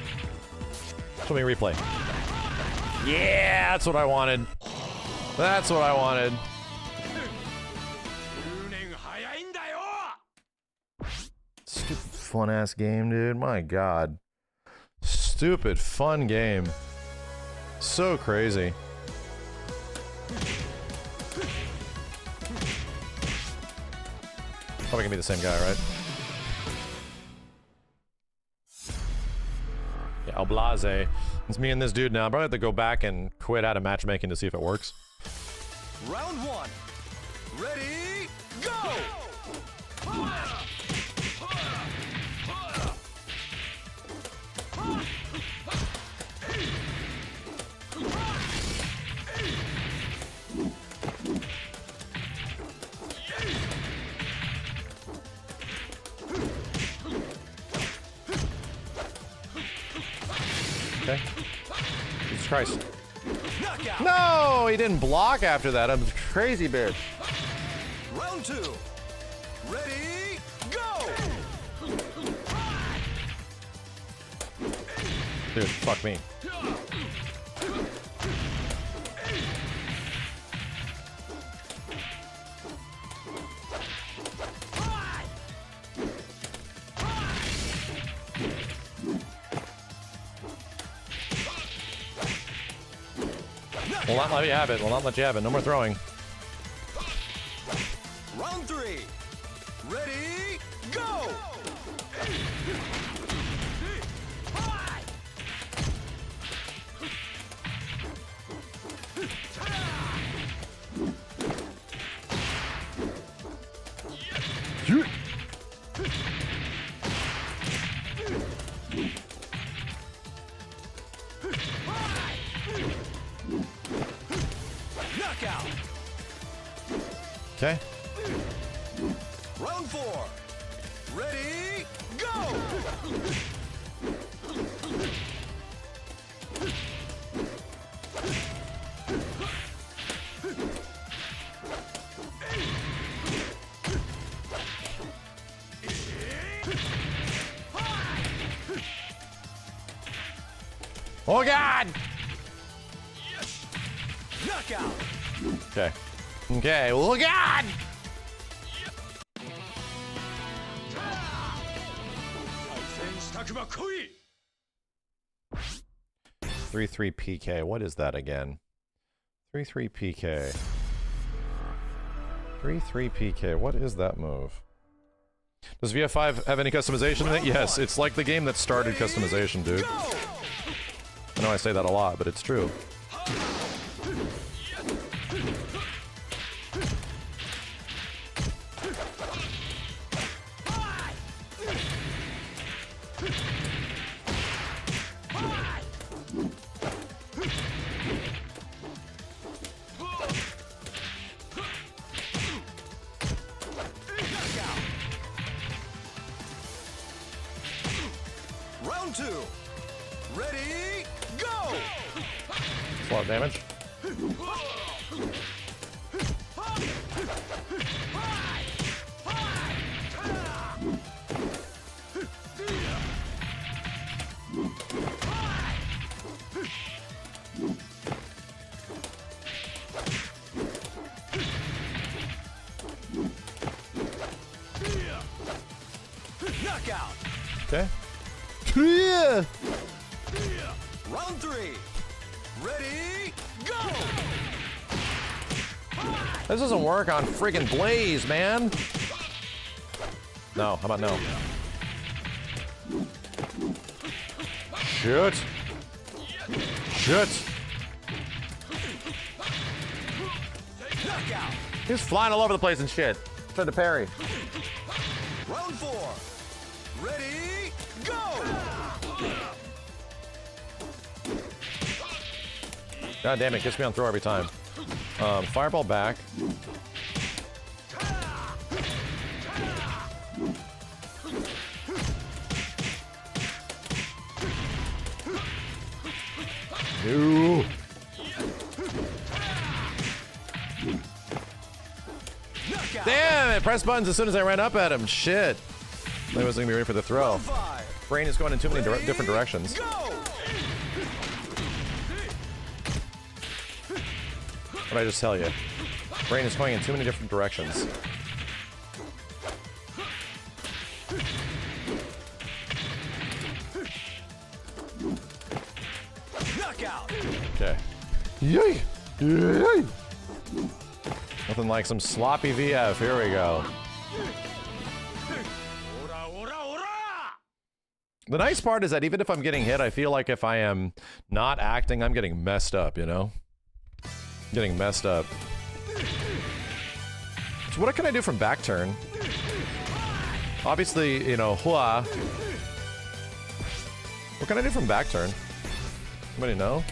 Show me a replay. Yeah, that's what I wanted. That's what I wanted. Stupid fun ass game, dude. My god. Stupid fun game. So crazy. Probably gonna be the same guy, right? Yeah, El Blase. It's me and this dude now. I'm probably have to go back and quit out of matchmaking to see if it works. Round one. Ready, go! Okay. Jesus Christ. No, he didn't block after that. I'm a crazy bitch. Round two. Ready, go! Dude, fuck me. Will not let you have it. Will not let you have it. No more throwing. Round three. Ready, go! Knockout. Okay. Round four. Ready, go! Oh God! Knockout. Okay. Okay. Oh God! 3-3 PK. What is that again? 3-3 PK. 3-3 PK. What is that move? Does VF5 have any customization in it? Yes, it's like the game that started customization, dude. I know I say that a lot, but it's true. Round two. Ready, go! That's a lot of damage. Knockout. Okay. Yeah. Round three. Ready, go! This doesn't work on friggin' Blaze, man. No, how about no? Shoot. Shoot. He's flying all over the place and shit. Trying to parry. Round four. Ready, go! God damn it, gets me on throw every time. Fireball back. No. Damn it! Press buttons as soon as I ran up at him. Shit. I wasn't gonna be ready for the throw. Brain is going in too many different directions. What did I just tell you? Brain is going in too many different directions. Okay. Yay! Yay! Nothing like some sloppy VF. Here we go. The nice part is that even if I'm getting hit, I feel like if I am not acting, I'm getting messed up, you know? Getting messed up. So what can I do from back turn? Obviously, you know, Hua. What can I do from back turn? Anybody know?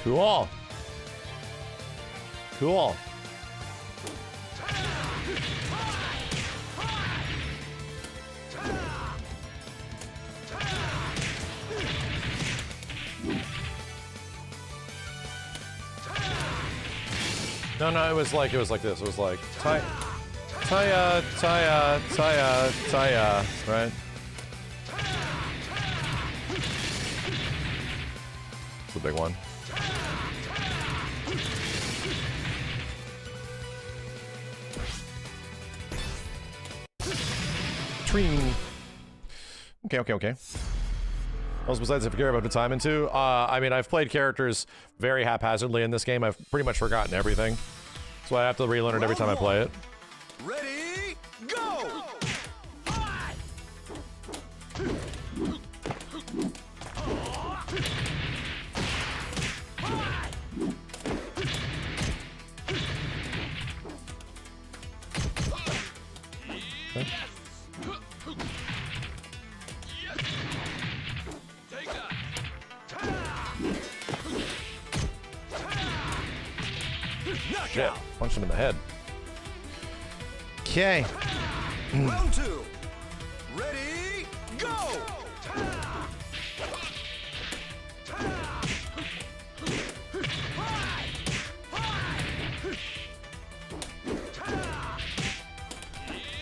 Cool. Cool. No, it was like this. It was like Taya, right? It's the big one. Okay. Also, besides, if you care about the time into, I mean, I've played characters very haphazardly in this game. I've pretty much forgotten everything, so I have to relearn it every time I play it. Ready, go! Okay. Shit, punched him in the head. Okay. Round two. Ready, go!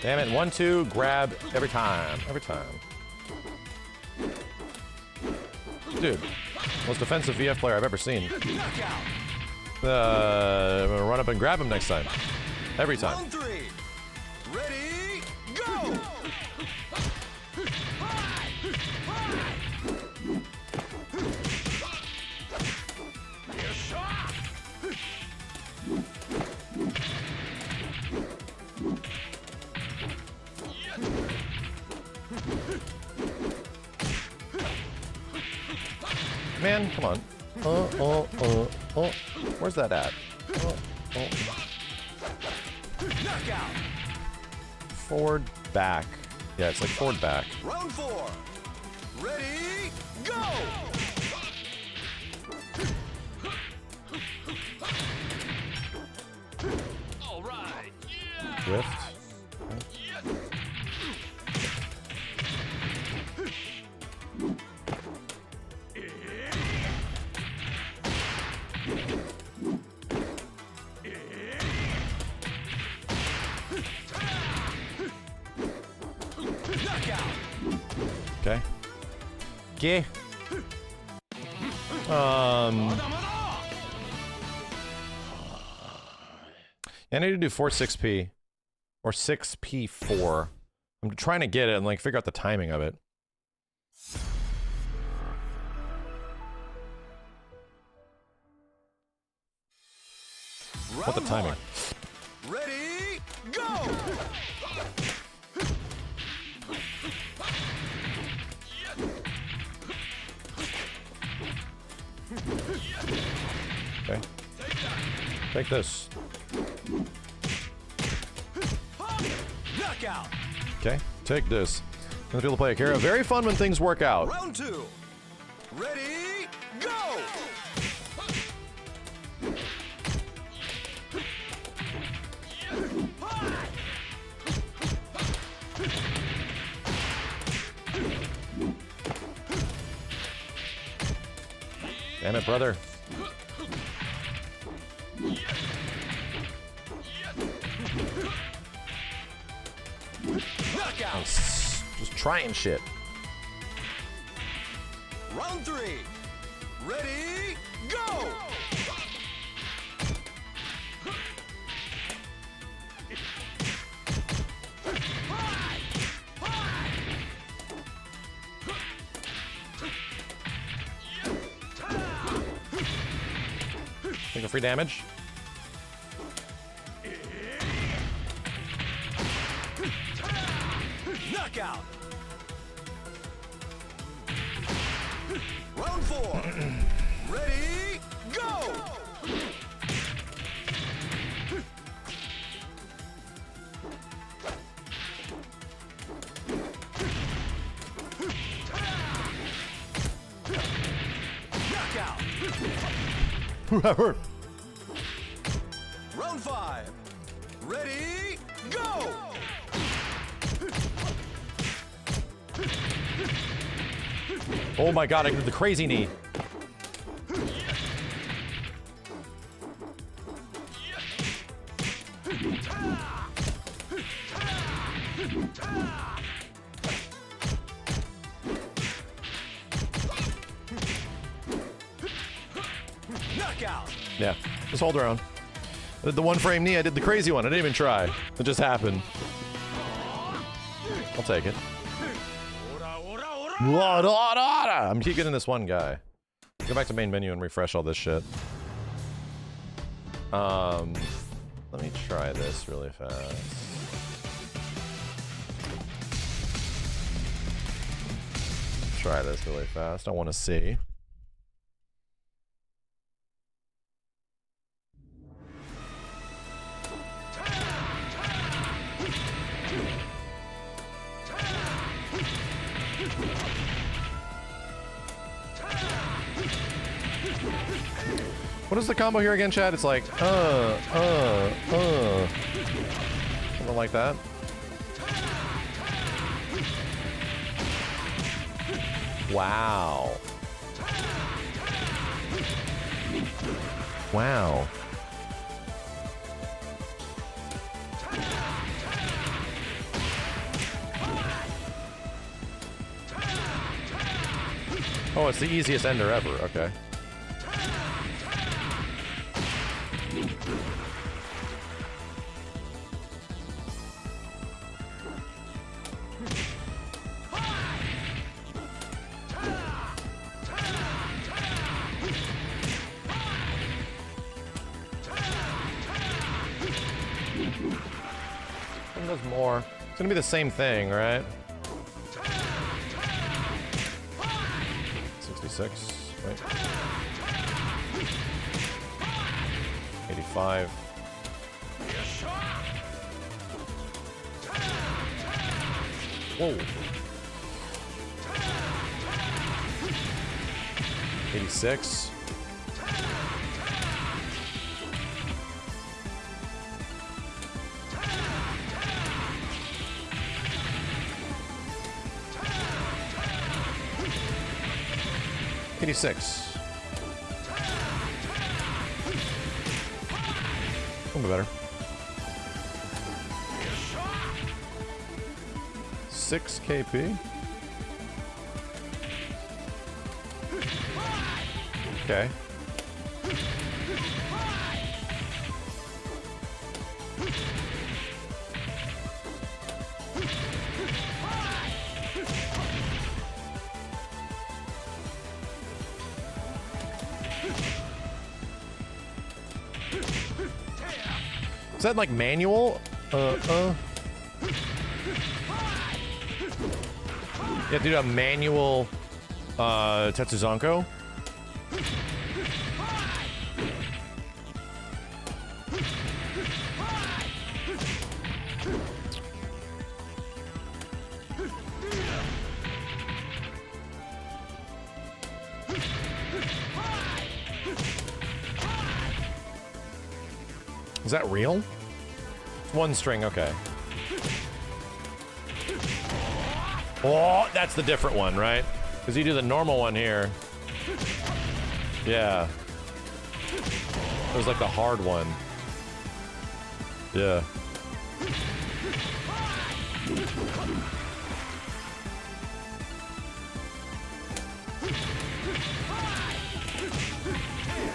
Damn it, 1-2, grab every time. Every time. Dude, most defensive VF player I've ever seen. I'm gonna run up and grab him next time. Every time. Round three. Ready, go! Man, come on. Where's that at? Knockout. Forward, back. Yeah, it's like forward, back. Round four. Ready, go! All right. Yeah. Drift. Okay. Okay. I need to do 4-6P or 6P4. I'm trying to get it and like figure out the timing of it. What the timing? Ready, go! Okay. Take this. Knockout. Okay. Take this. Gonna feel to play Akira. Very fun when things work out. Round 2. Ready, go! Damn it, brother. Knockout. Just trying shit. Round 3. Ready, go! Take a free damage. Knockout. Round 4. Ready, go! Knockout. Whoever. Round 5. Ready, go! Oh my god, I did the crazy knee. Knockout. Yeah, just hold her own. I did the one frame knee, I did the crazy one. I didn't even try. It just happened. I'll take it. I'm keep getting this one guy. Go back to main menu and refresh all this shit. Let me try this really fast. Try this really fast. I want to see. What is the combo here again, Chad? It's like, something like that. Wow. Wow. Oh, it's the easiest ender ever. Okay. There's more. It's gonna be the same thing, right? 66. Wait. 85. Whoa. 86. A little bit better. 6 KP. Okay. Is that like manual? You have to do a manual Tetsuzanko? Is that real? One string, okay. Oh, that's the different one, right? Because you do the normal one here. Yeah. It was like the hard one. Yeah.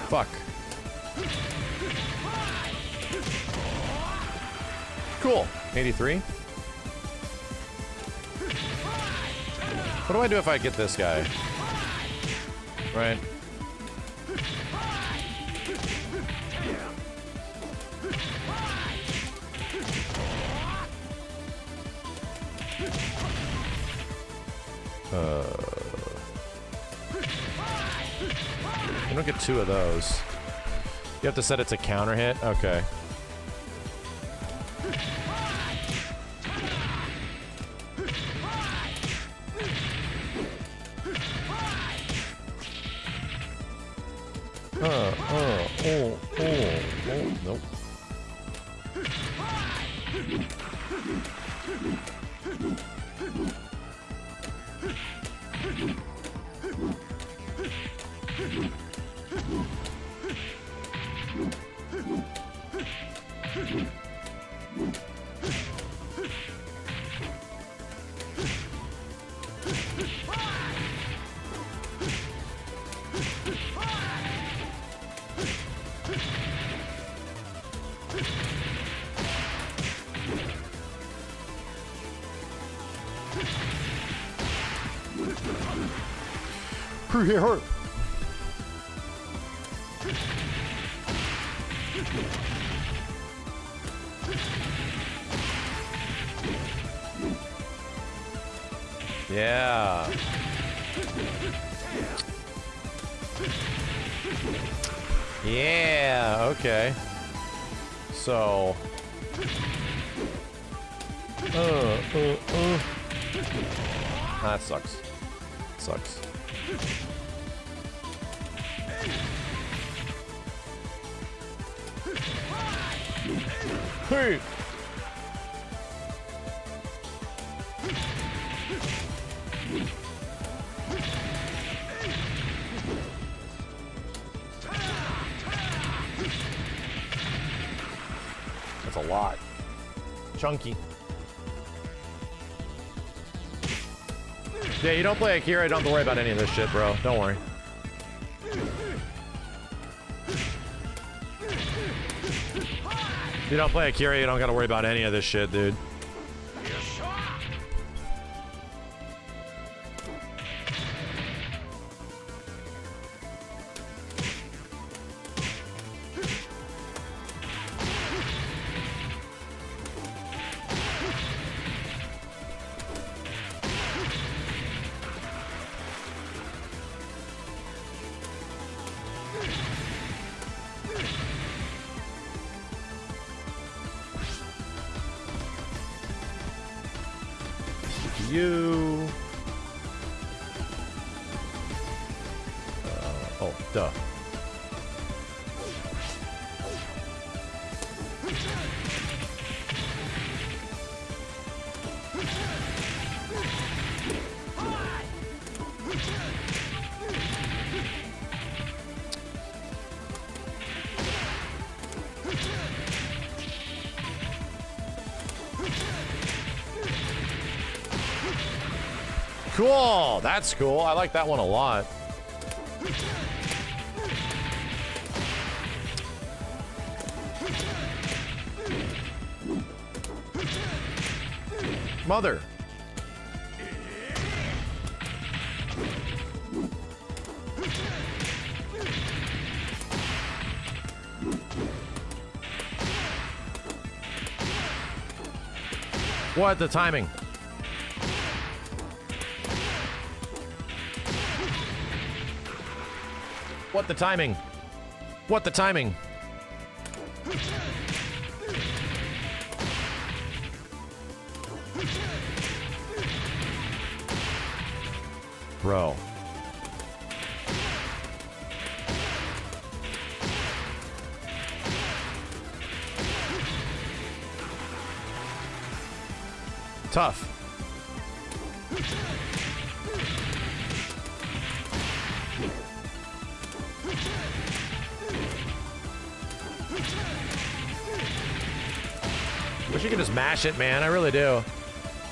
Fuck. Cool. 83. What do I do if I get this guy? Right. You don't get two of those. You have to set it to counter hit? Okay. Nope. Pretty hurt. Yeah. Yeah, okay. So that sucks. Sucks. Hey. That's a lot. Chunky. Yeah, you don't play Akira, you don't have to worry about any of this shit, bro. Don't worry. You don't play Akira, you don't gotta worry about any of this shit, dude. You. Oh, duh. Cool, that's cool. I like that one a lot. Mother. What the timing? What the timing? What the timing? Bro. tough. Wish you could just mash it, man. I really do.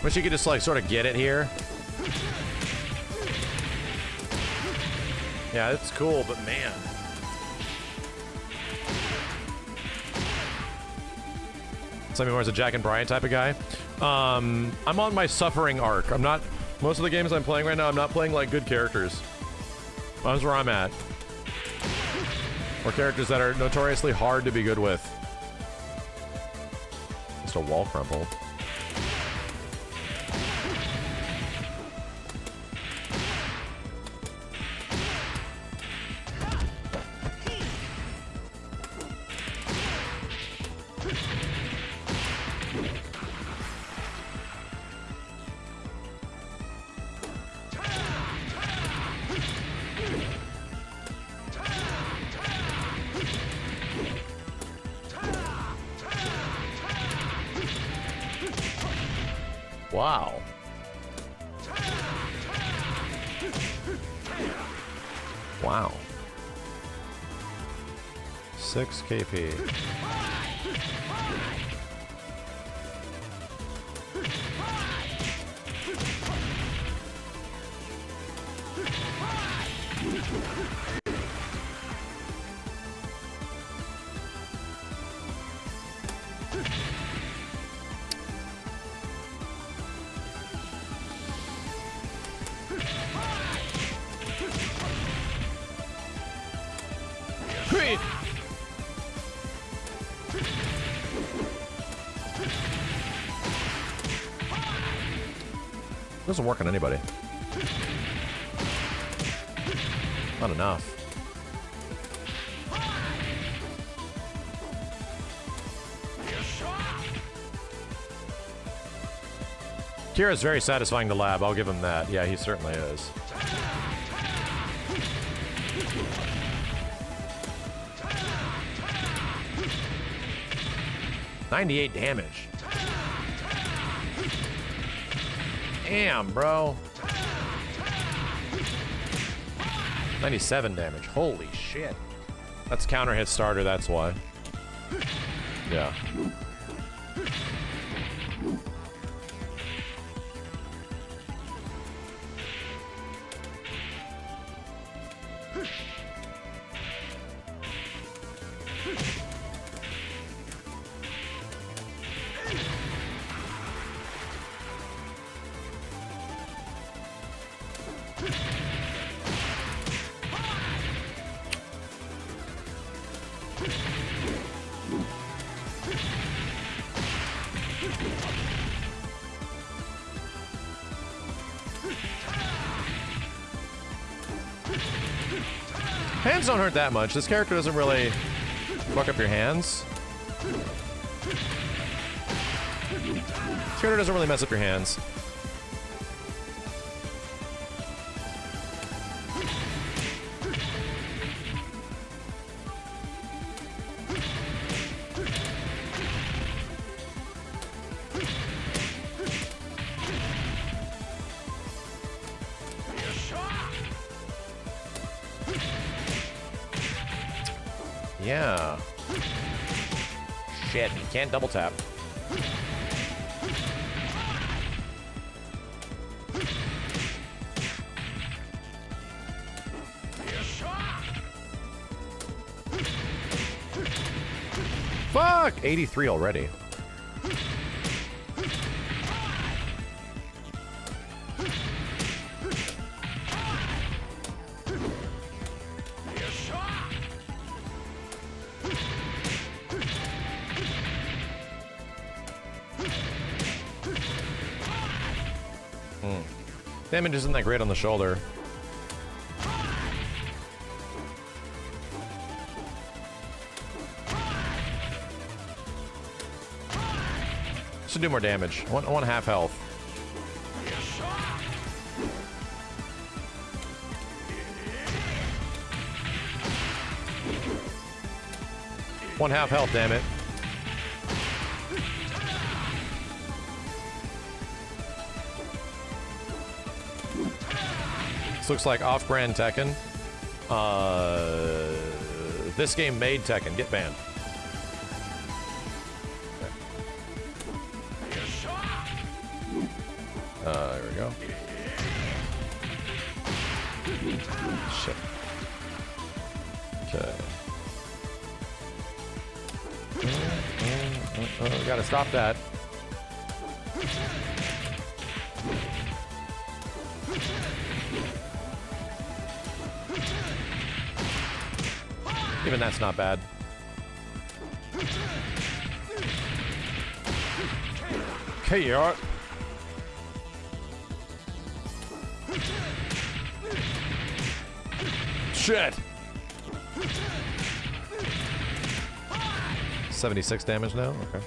Wish you could just like sort of get it here. Yeah, it's cool, but man. Something more as a Jack and Brian type of guy. I'm on my suffering arc. I'm not. Most of the games I'm playing right now, I'm not playing like good characters. That's where I'm at. Or characters that are notoriously hard to be good with. Just a wall crumple. Wow. Wow. 6 KP. Doesn't work on anybody. Not enough. Kira's very satisfying to lab, I'll give him that. Yeah, he certainly is. $98 damage. Damn, bro. 97 damage. Holy shit. That's counter hit starter, that's why. Yeah. Hands don't hurt that much. This character doesn't really fuck up your hands. This character doesn't really mess up your hands. Yeah. Shit, you can't double tap. Fuck! 83 already. Damage isn't that great on the shoulder. Should do more damage. One half health. One half health, damn it. This looks like off-brand Tekken. This game made Tekken. Get banned. There we go. Shit. Okay. We gotta stop that. Even that's not bad. Okay, you are. Shit. 76 damage now? Okay.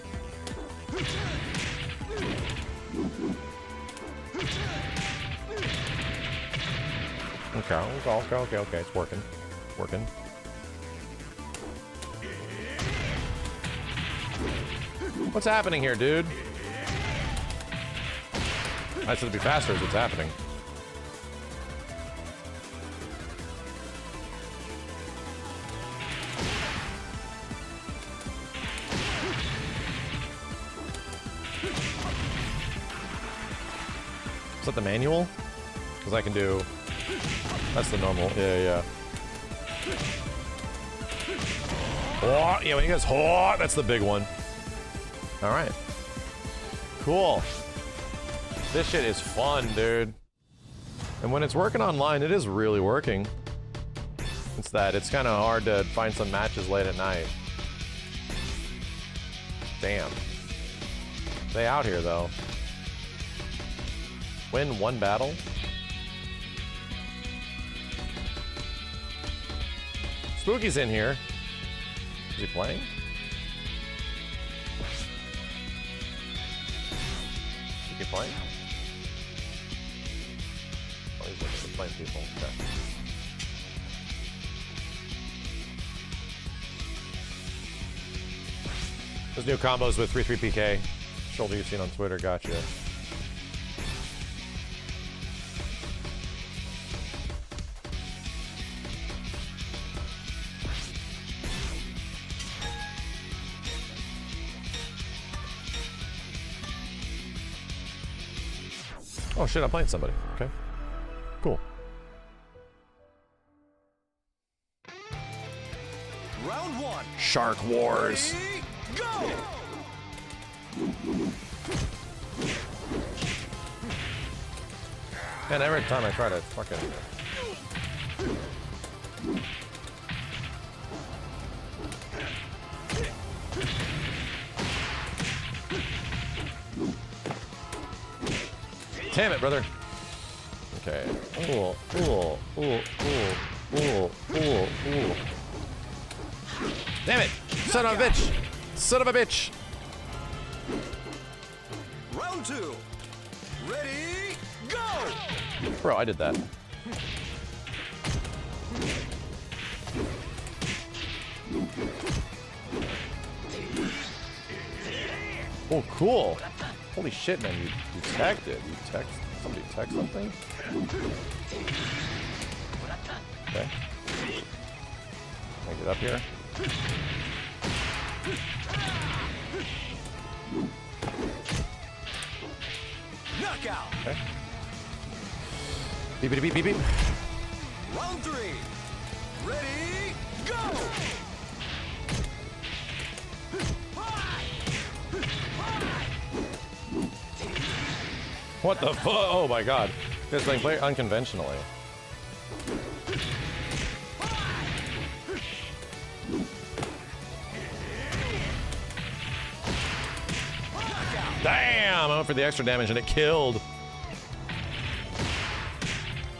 Okay. It's working. Working. What's happening here, dude? I said to be faster is what's happening. Is that the manual? Because I can do... That's the normal. Yeah. Oh, yeah, when he goes, oh, that's the big one. All right. Cool. This shit is fun, dude. And when it's working online, it is really working. It's that it's kind of hard to find some matches late at night. Damn. They out here, though. Win one battle. Spooky's in here. Is he playing? Is he playing? Oh, he's playing people. Okay. Those new combos with 3-3 PK. Shoulder you've seen on Twitter. Gotcha. Oh shit, I'm playing somebody. Okay. Cool. Round one. Shark Wars. Ready, go! Man, every time I try to fucking... Damn it, brother. Okay. Ooh. Damn it! Son of a bitch! Son of a bitch! Round two. Ready, go! Bro, I did that. Oh, cool. Holy shit, man, you tagged it. Somebody tagged something? Okay. Can I get up here? Knockout. Okay. Beep, beep, beep, beep, beep. Round three. Ready, go! What the fuck? Oh my god. This thing play unconventionally. Damn! I went for the extra damage and it killed.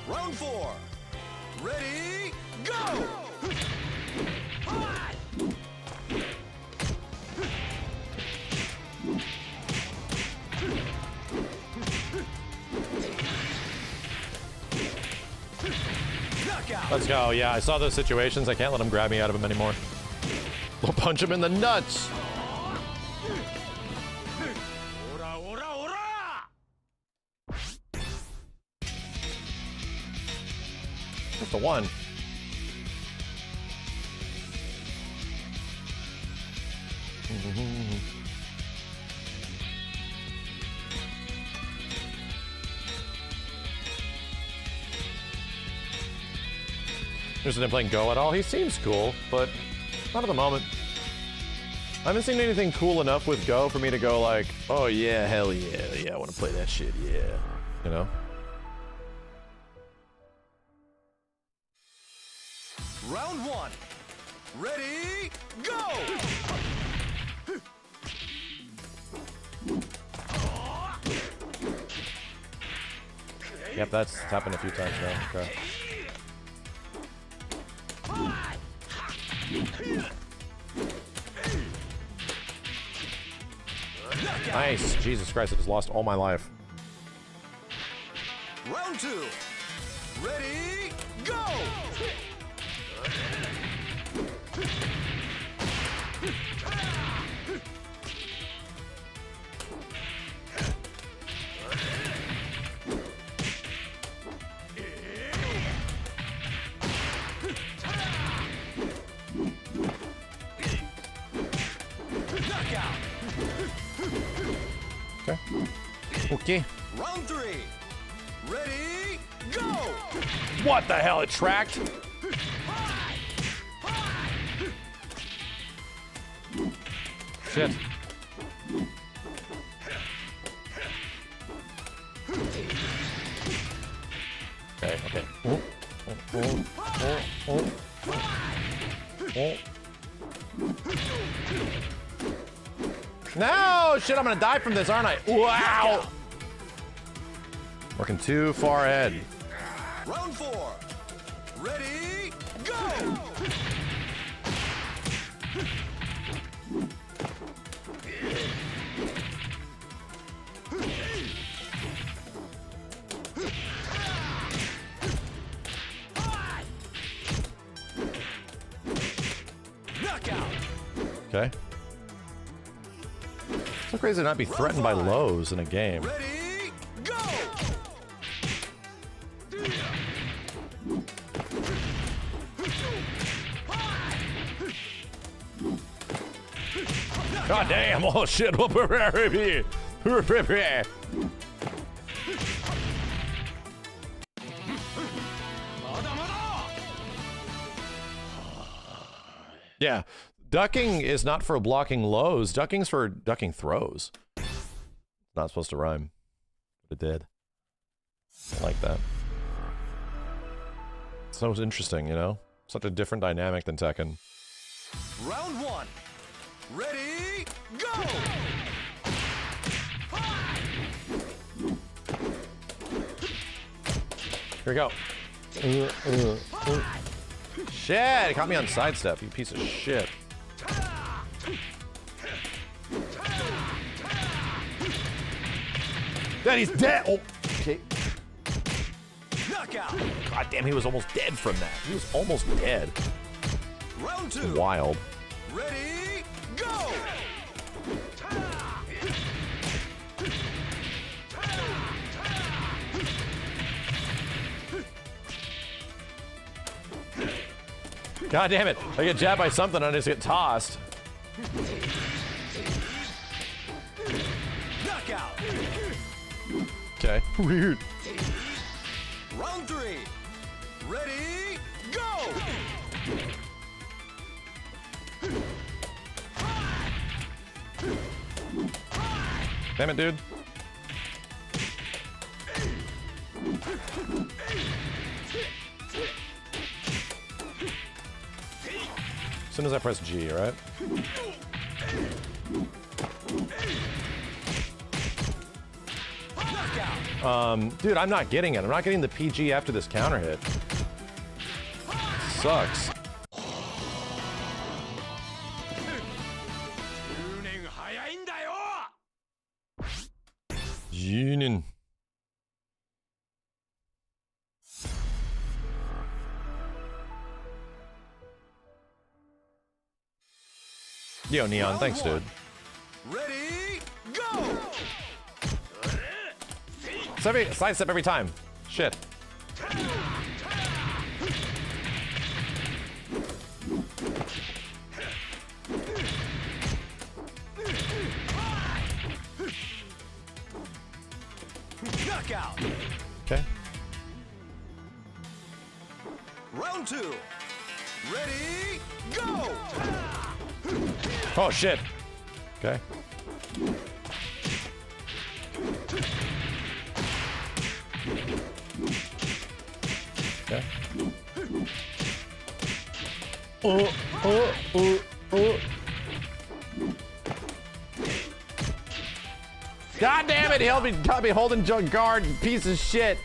Round four. Ready, go! Let's go. Yeah, I saw those situations. I can't let him grab me out of them anymore. We'll punch him in the nuts. Just the one. Interested in playing Go at all? He seems cool, but not at the moment. I haven't seen anything cool enough with Go for me to go like, oh yeah, hell yeah, I want to play that shit, yeah. You know? Round one. Ready, go! Yep, that's happened a few times now. Okay. Nice. Jesus Christ, I just lost all my life. Round two. Ready, go! Okay. Round three. Ready, go! What the hell? It tracked? Shit. Okay, okay. Oh, oh, oh, oh, oh. Oh. No! Shit, I'm gonna die from this, aren't I? Wow! Working too far ahead. Round four. Ready, go! Knockout. Okay. So crazy to not be threatened by lows in a game. Ready, go! God damn! Oh shit! Yeah, ducking is not for blocking lows. Ducking's for ducking throws. Not supposed to rhyme, but it did. I like that. So interesting, you know? Such a different dynamic than Tekken. Round one. Ready, go! Here we go. Shit! It caught me on sidestep, you piece of shit. Then he's dead! Oh, okay. Knockout. God damn, he was almost dead from that. He was almost dead. Round two. Wild. Ready, go! God damn it. I get jabbed by something and I just get tossed. Knockout. Okay. Weird. Round three. Ready, go! Damn it, dude. As soon as I press G, right? Dude, I'm not getting it. I'm not getting the PG after this counter hit. Sucks. Union. Yo, Neon, thanks, dude. Ready, go! Sidestep every time. Shit. Knockout. Okay. Round 2. Ready, go! Oh shit. Okay. Okay. God damn it, he'll be got me holding guard, you piece of shit.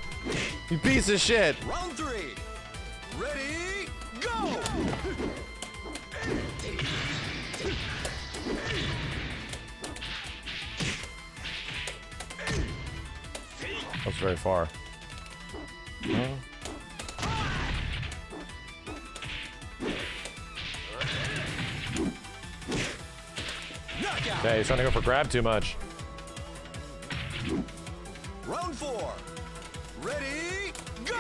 You piece of shit. Round 3. Ready, go! That's very far. Okay, he's trying to go for grab too much. Round 4. Ready, go!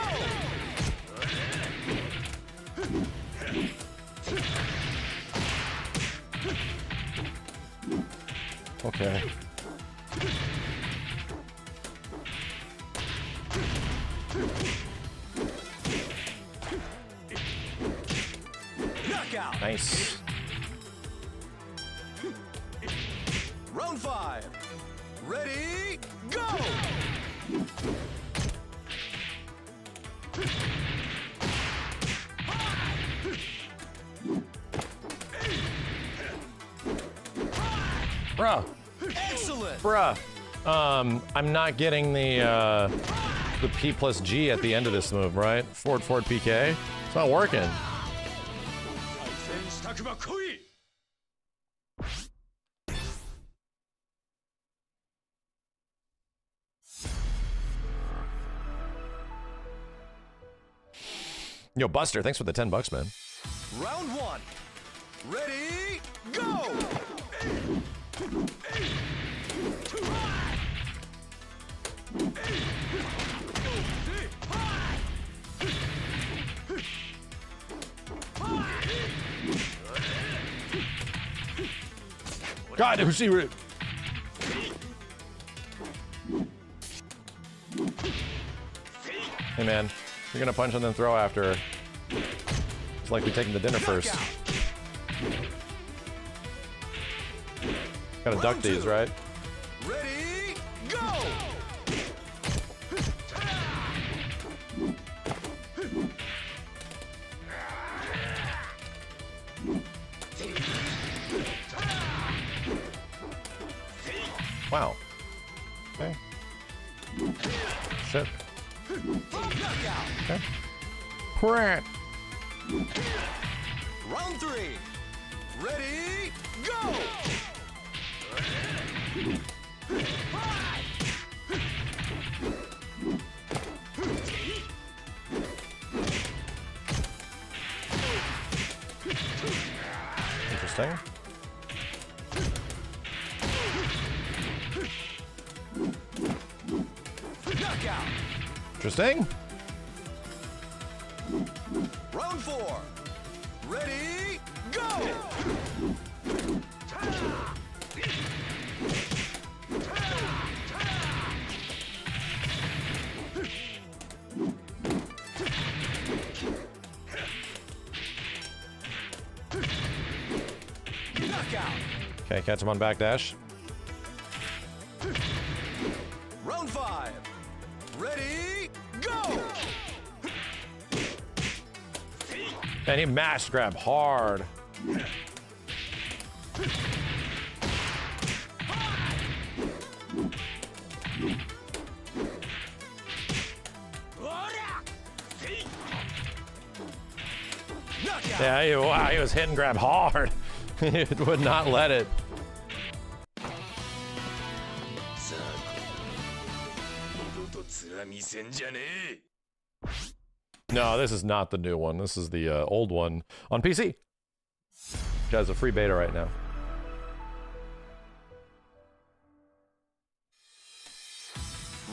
Okay. Knockout. Nice. Round 5. Ready, go! Bruh. Excellent. Bruh. I'm not getting the P plus G at the end of this move, right? Forward PK. It's not working. Yo, Buster, thanks for the $10, man. Round 1. Ready, go! God, who's he? Hey, man. You're gonna punch and then throw after. It's like we taking the dinner first. Gotta duck these, right? Ready, go! Wow. Okay. Shit. Okay. Crap. Round 3. Ready, go! Interesting. Knockout. Interesting. Round 4. Ready, go! Knockout. Okay, catch him on backdash. Round 5. Ready, go! And he mash grab hard. Yeah, wow, he was hit and grab hard. He would not let it. No, this is not the new one. This is the old one on PC. Which has a free beta right now.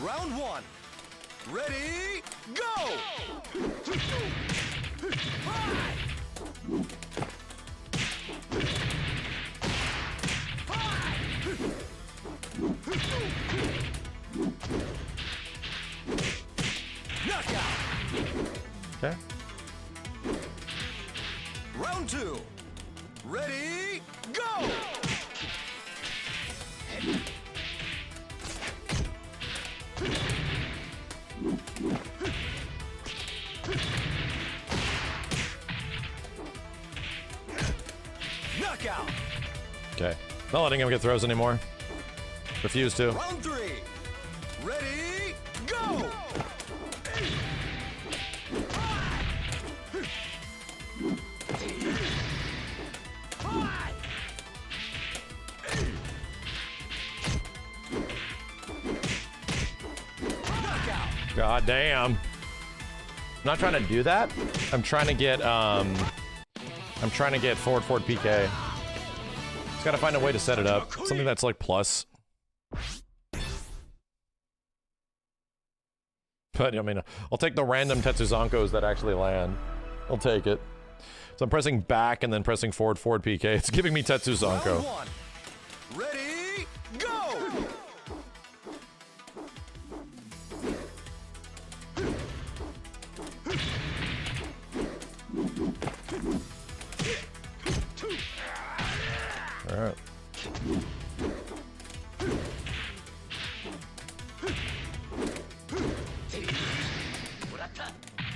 Round 1. Ready, go! Not letting him get throws anymore. Refuse to. Round 3. Ready, go! God damn. I'm not trying to do that. I'm trying to get forward PK. Just gotta find a way to set it up. Something that's like plus. But I mean, I'll take the random Tetsuzankos that actually land. I'll take it. So I'm pressing back and then pressing forward PK. It's giving me Tetsuzanko. Round 1. Ready, go! All right.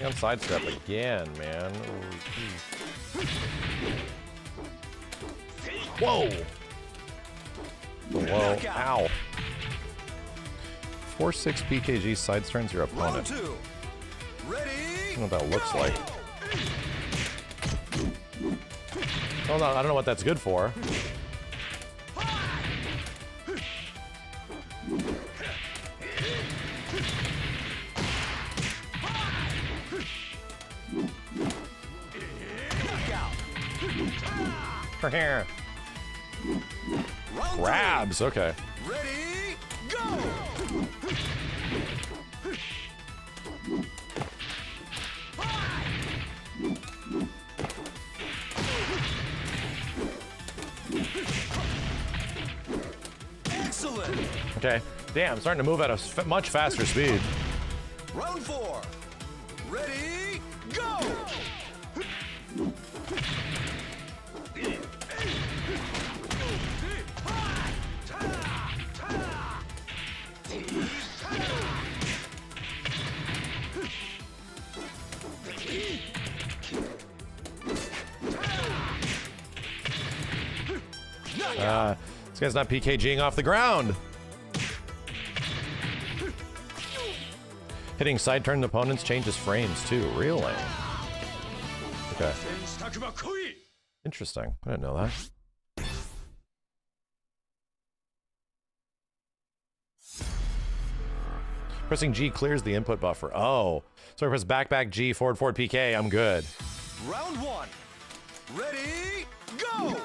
I'm sidestep again, man. Whoa! Whoa! Ow! 4-6 PKG side turns your opponent. Round 2. Ready, I don't know what that looks like. Hold on, I don't know what that's good for. Here. Grabs, okay. ready, go! Excellent. Okay. Damn, I'm starting to move at a much faster speed. Round 4. Ready, go! This guy's not PKGing off the ground. Hitting side turn opponents changes frames too. Really? Okay. Interesting. I didn't know that. Pressing G clears the input buffer. Oh. So I press back G, forward PK. I'm good. Round 1. Ready, go!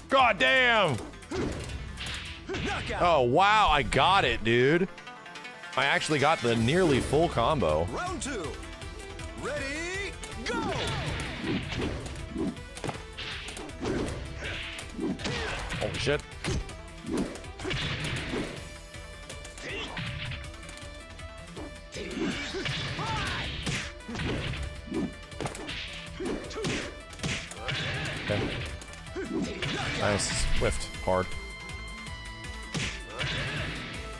God damn! Oh, wow, I got it, dude. I actually got the nearly full combo. Round 2. Ready, go! Holy shit. Okay. Nice. Whiffed hard.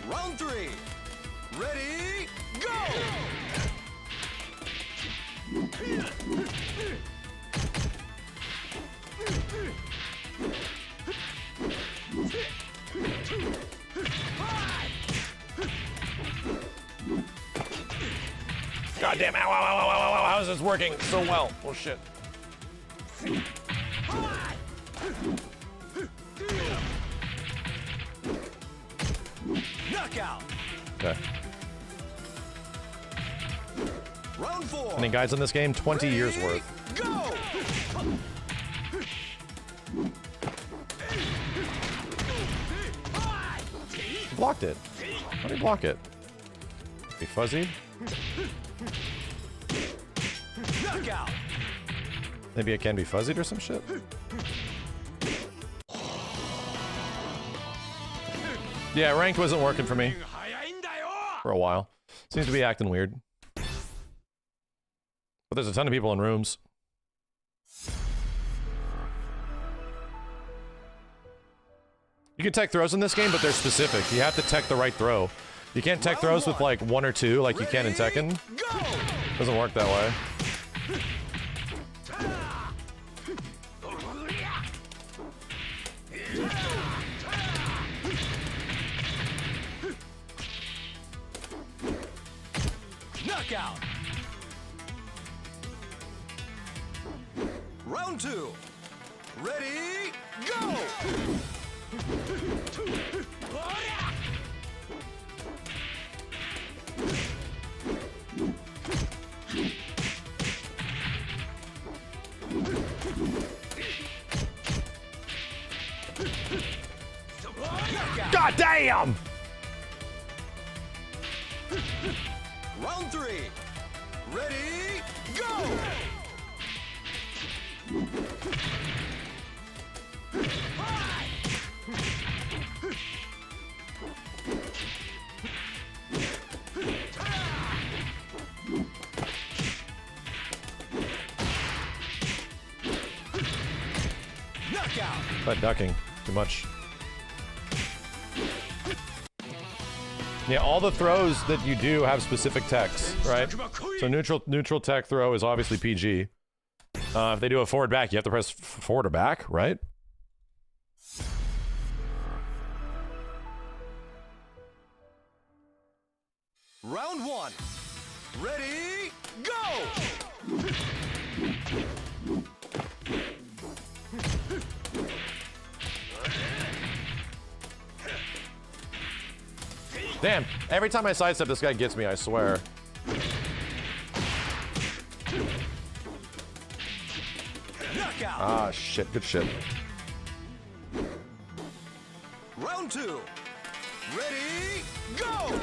Round 3. Ready, go! God damn, ow, ow, ow, ow, ow, ow, how is this working so well? Oh shit. Knockout. Okay. Round 4. Any guys in this game? 20 years worth. Go! Blocked it. How did he block it? Be fuzzy? Knockout. Maybe it can be fuzzied or some shit? Yeah, ranked wasn't working for me. For a while. Seems to be acting weird. But there's a ton of people in rooms. You can tech throws in this game, but they're specific. You have to tech the right throw. You can't tech throws with like 1 or 2 like you can in Tekken. Doesn't work that way. Knockout. Round 2. Ready, go! God damn! Round 3. Ready, go! Knockout. But ducking too much. Yeah, all the throws that you do have specific techs, right? So neutral tech throw is obviously PG. If they do a forward back, you have to press forward or back, right? Round 1. Ready, go! Damn, every time I sidestep, this guy gets me, I swear. Knockout. Ah, shit, good shit. Round 2. Ready, go!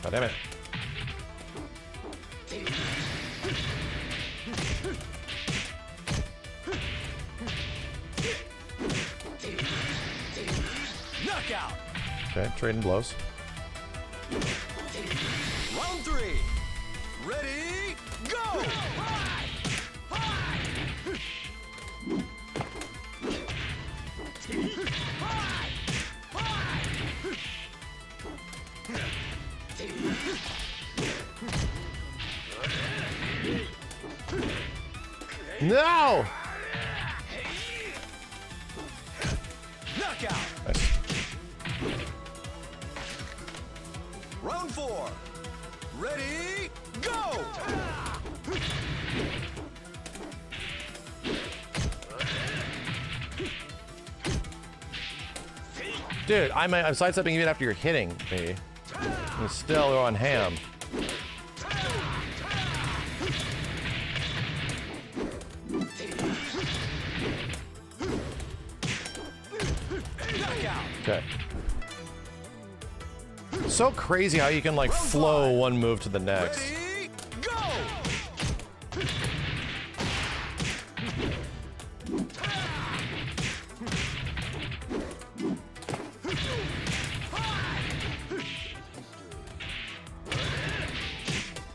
God damn it. Knockout. Okay, trading blows. Round 3. Ready, go! No! Knockout. Nice. Round 4. Ready, go! Dude, I'm sidestepping even after you're hitting me. And still on ham. Okay. So crazy how you can like flow one move to the next. Ready, go!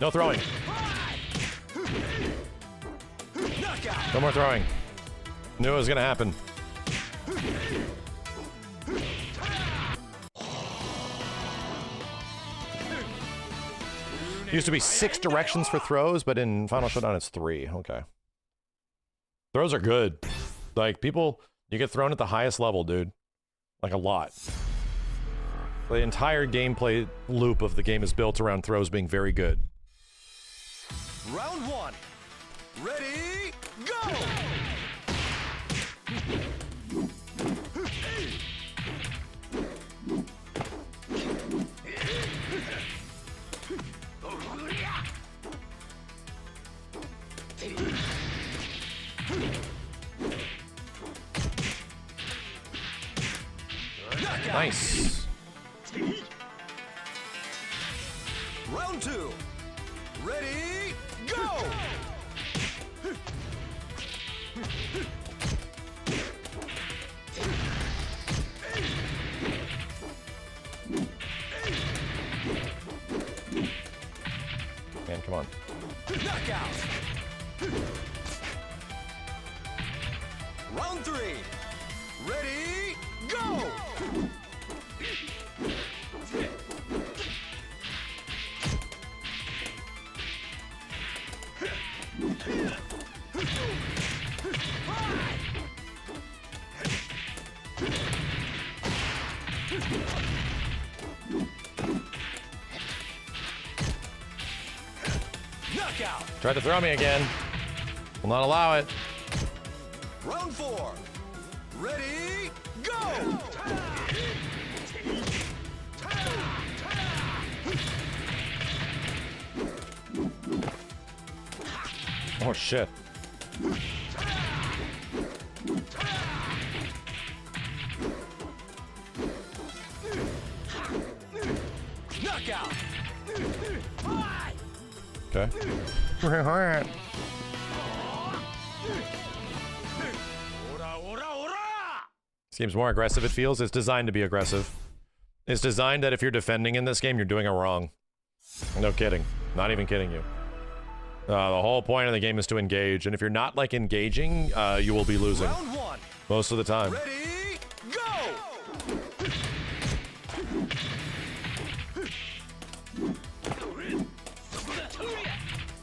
No throwing. Knockout. No more throwing. Knew it was gonna happen. Used to be 6 directions for throws, but in Final Showdown it's 3. Okay. Throws are good. Like, people, you get thrown at the highest level, dude. Like, a lot. The entire gameplay loop of the game is built around throws being very good. Round 1. Ready, go! Nice. Round 2. Ready, go! Man, come on. Knockout. Round 3. Ready, go! Knockout. Tried to throw me again. Will not allow it. Round 4. Ready, go! Oh shit. Knockout. Okay. Seems more aggressive, it feels. It's designed to be aggressive. It's designed that if you're defending in this game, you're doing it wrong. No kidding. Not even kidding you. The whole point of the game is to engage, and if you're not, like, engaging, you will be losing. Round 1. Most of the time. Ready, go!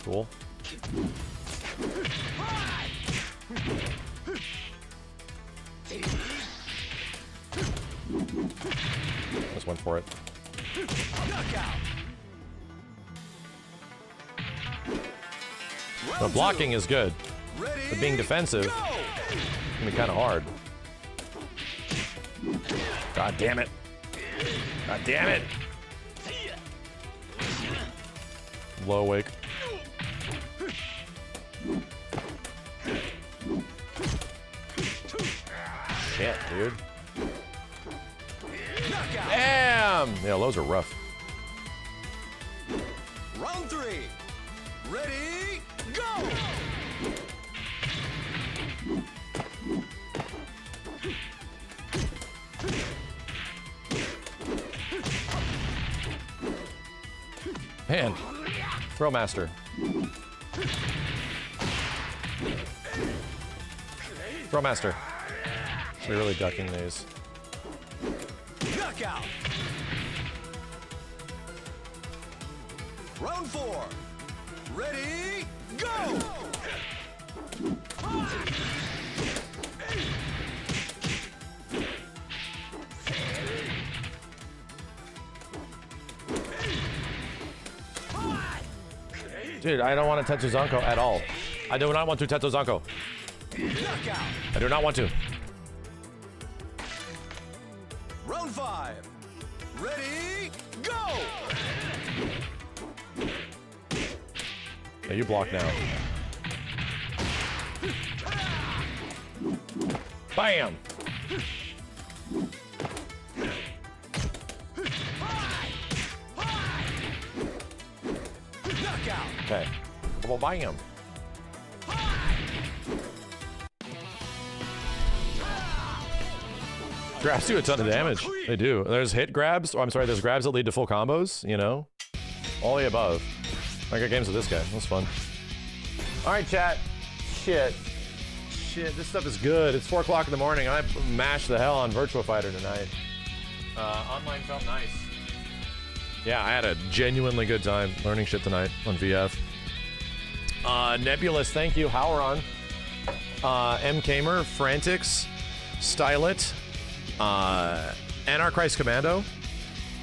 Cool. Just went for it. Knockout. The blocking is good, but being defensive can be kind of hard. God damn it. God damn it. Low wake. Shit, dude. Damn! Yeah, those are rough. Round 3. Ready, go! Man. Throw master. Throw master. We're really ducking these. Knockout. Round 4. Ready, go! Dude, I don't want to Tetsuzanko at all. I do not want to Tetsuzanko. Knockout. I do not want to. Round 5. Ready, go! Yeah, you block now. Bam! Knockout. Okay. Well, bam. Grabs do a ton of damage. They do. There's hit grabs. Oh, I'm sorry. There's grabs that lead to full combos, you know? All the above. I got games with this guy. That's fun. All right, chat. Shit. This stuff is good. It's 4 o'clock in the morning. I mashed the hell on Virtua Fighter tonight. Online felt nice. Yeah, I had a genuinely good time learning shit tonight on VF. Nebulous, thank you. Howron. M. Kamer, Frantics, Stylet, Anarchist Commando.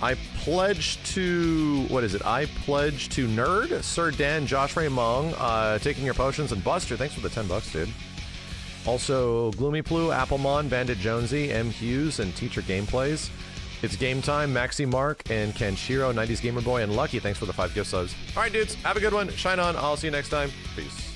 I pledge to, what is it? I pledge to Nerd, Sir Dan, Josh Ray Mung, Taking Your Potions, and Buster. Thanks for the $10, dude. Also, Gloomy Plu, Applemon, Bandit Jonesy, M. Hughes, and Teacher Gameplays. It's Game Time, Maxi Mark, and Kenshiro, 90s Gamer Boy, and Lucky. Thanks for the 5 gift subs. All right, dudes, have a good one. Shine on. I'll see you next time. Peace.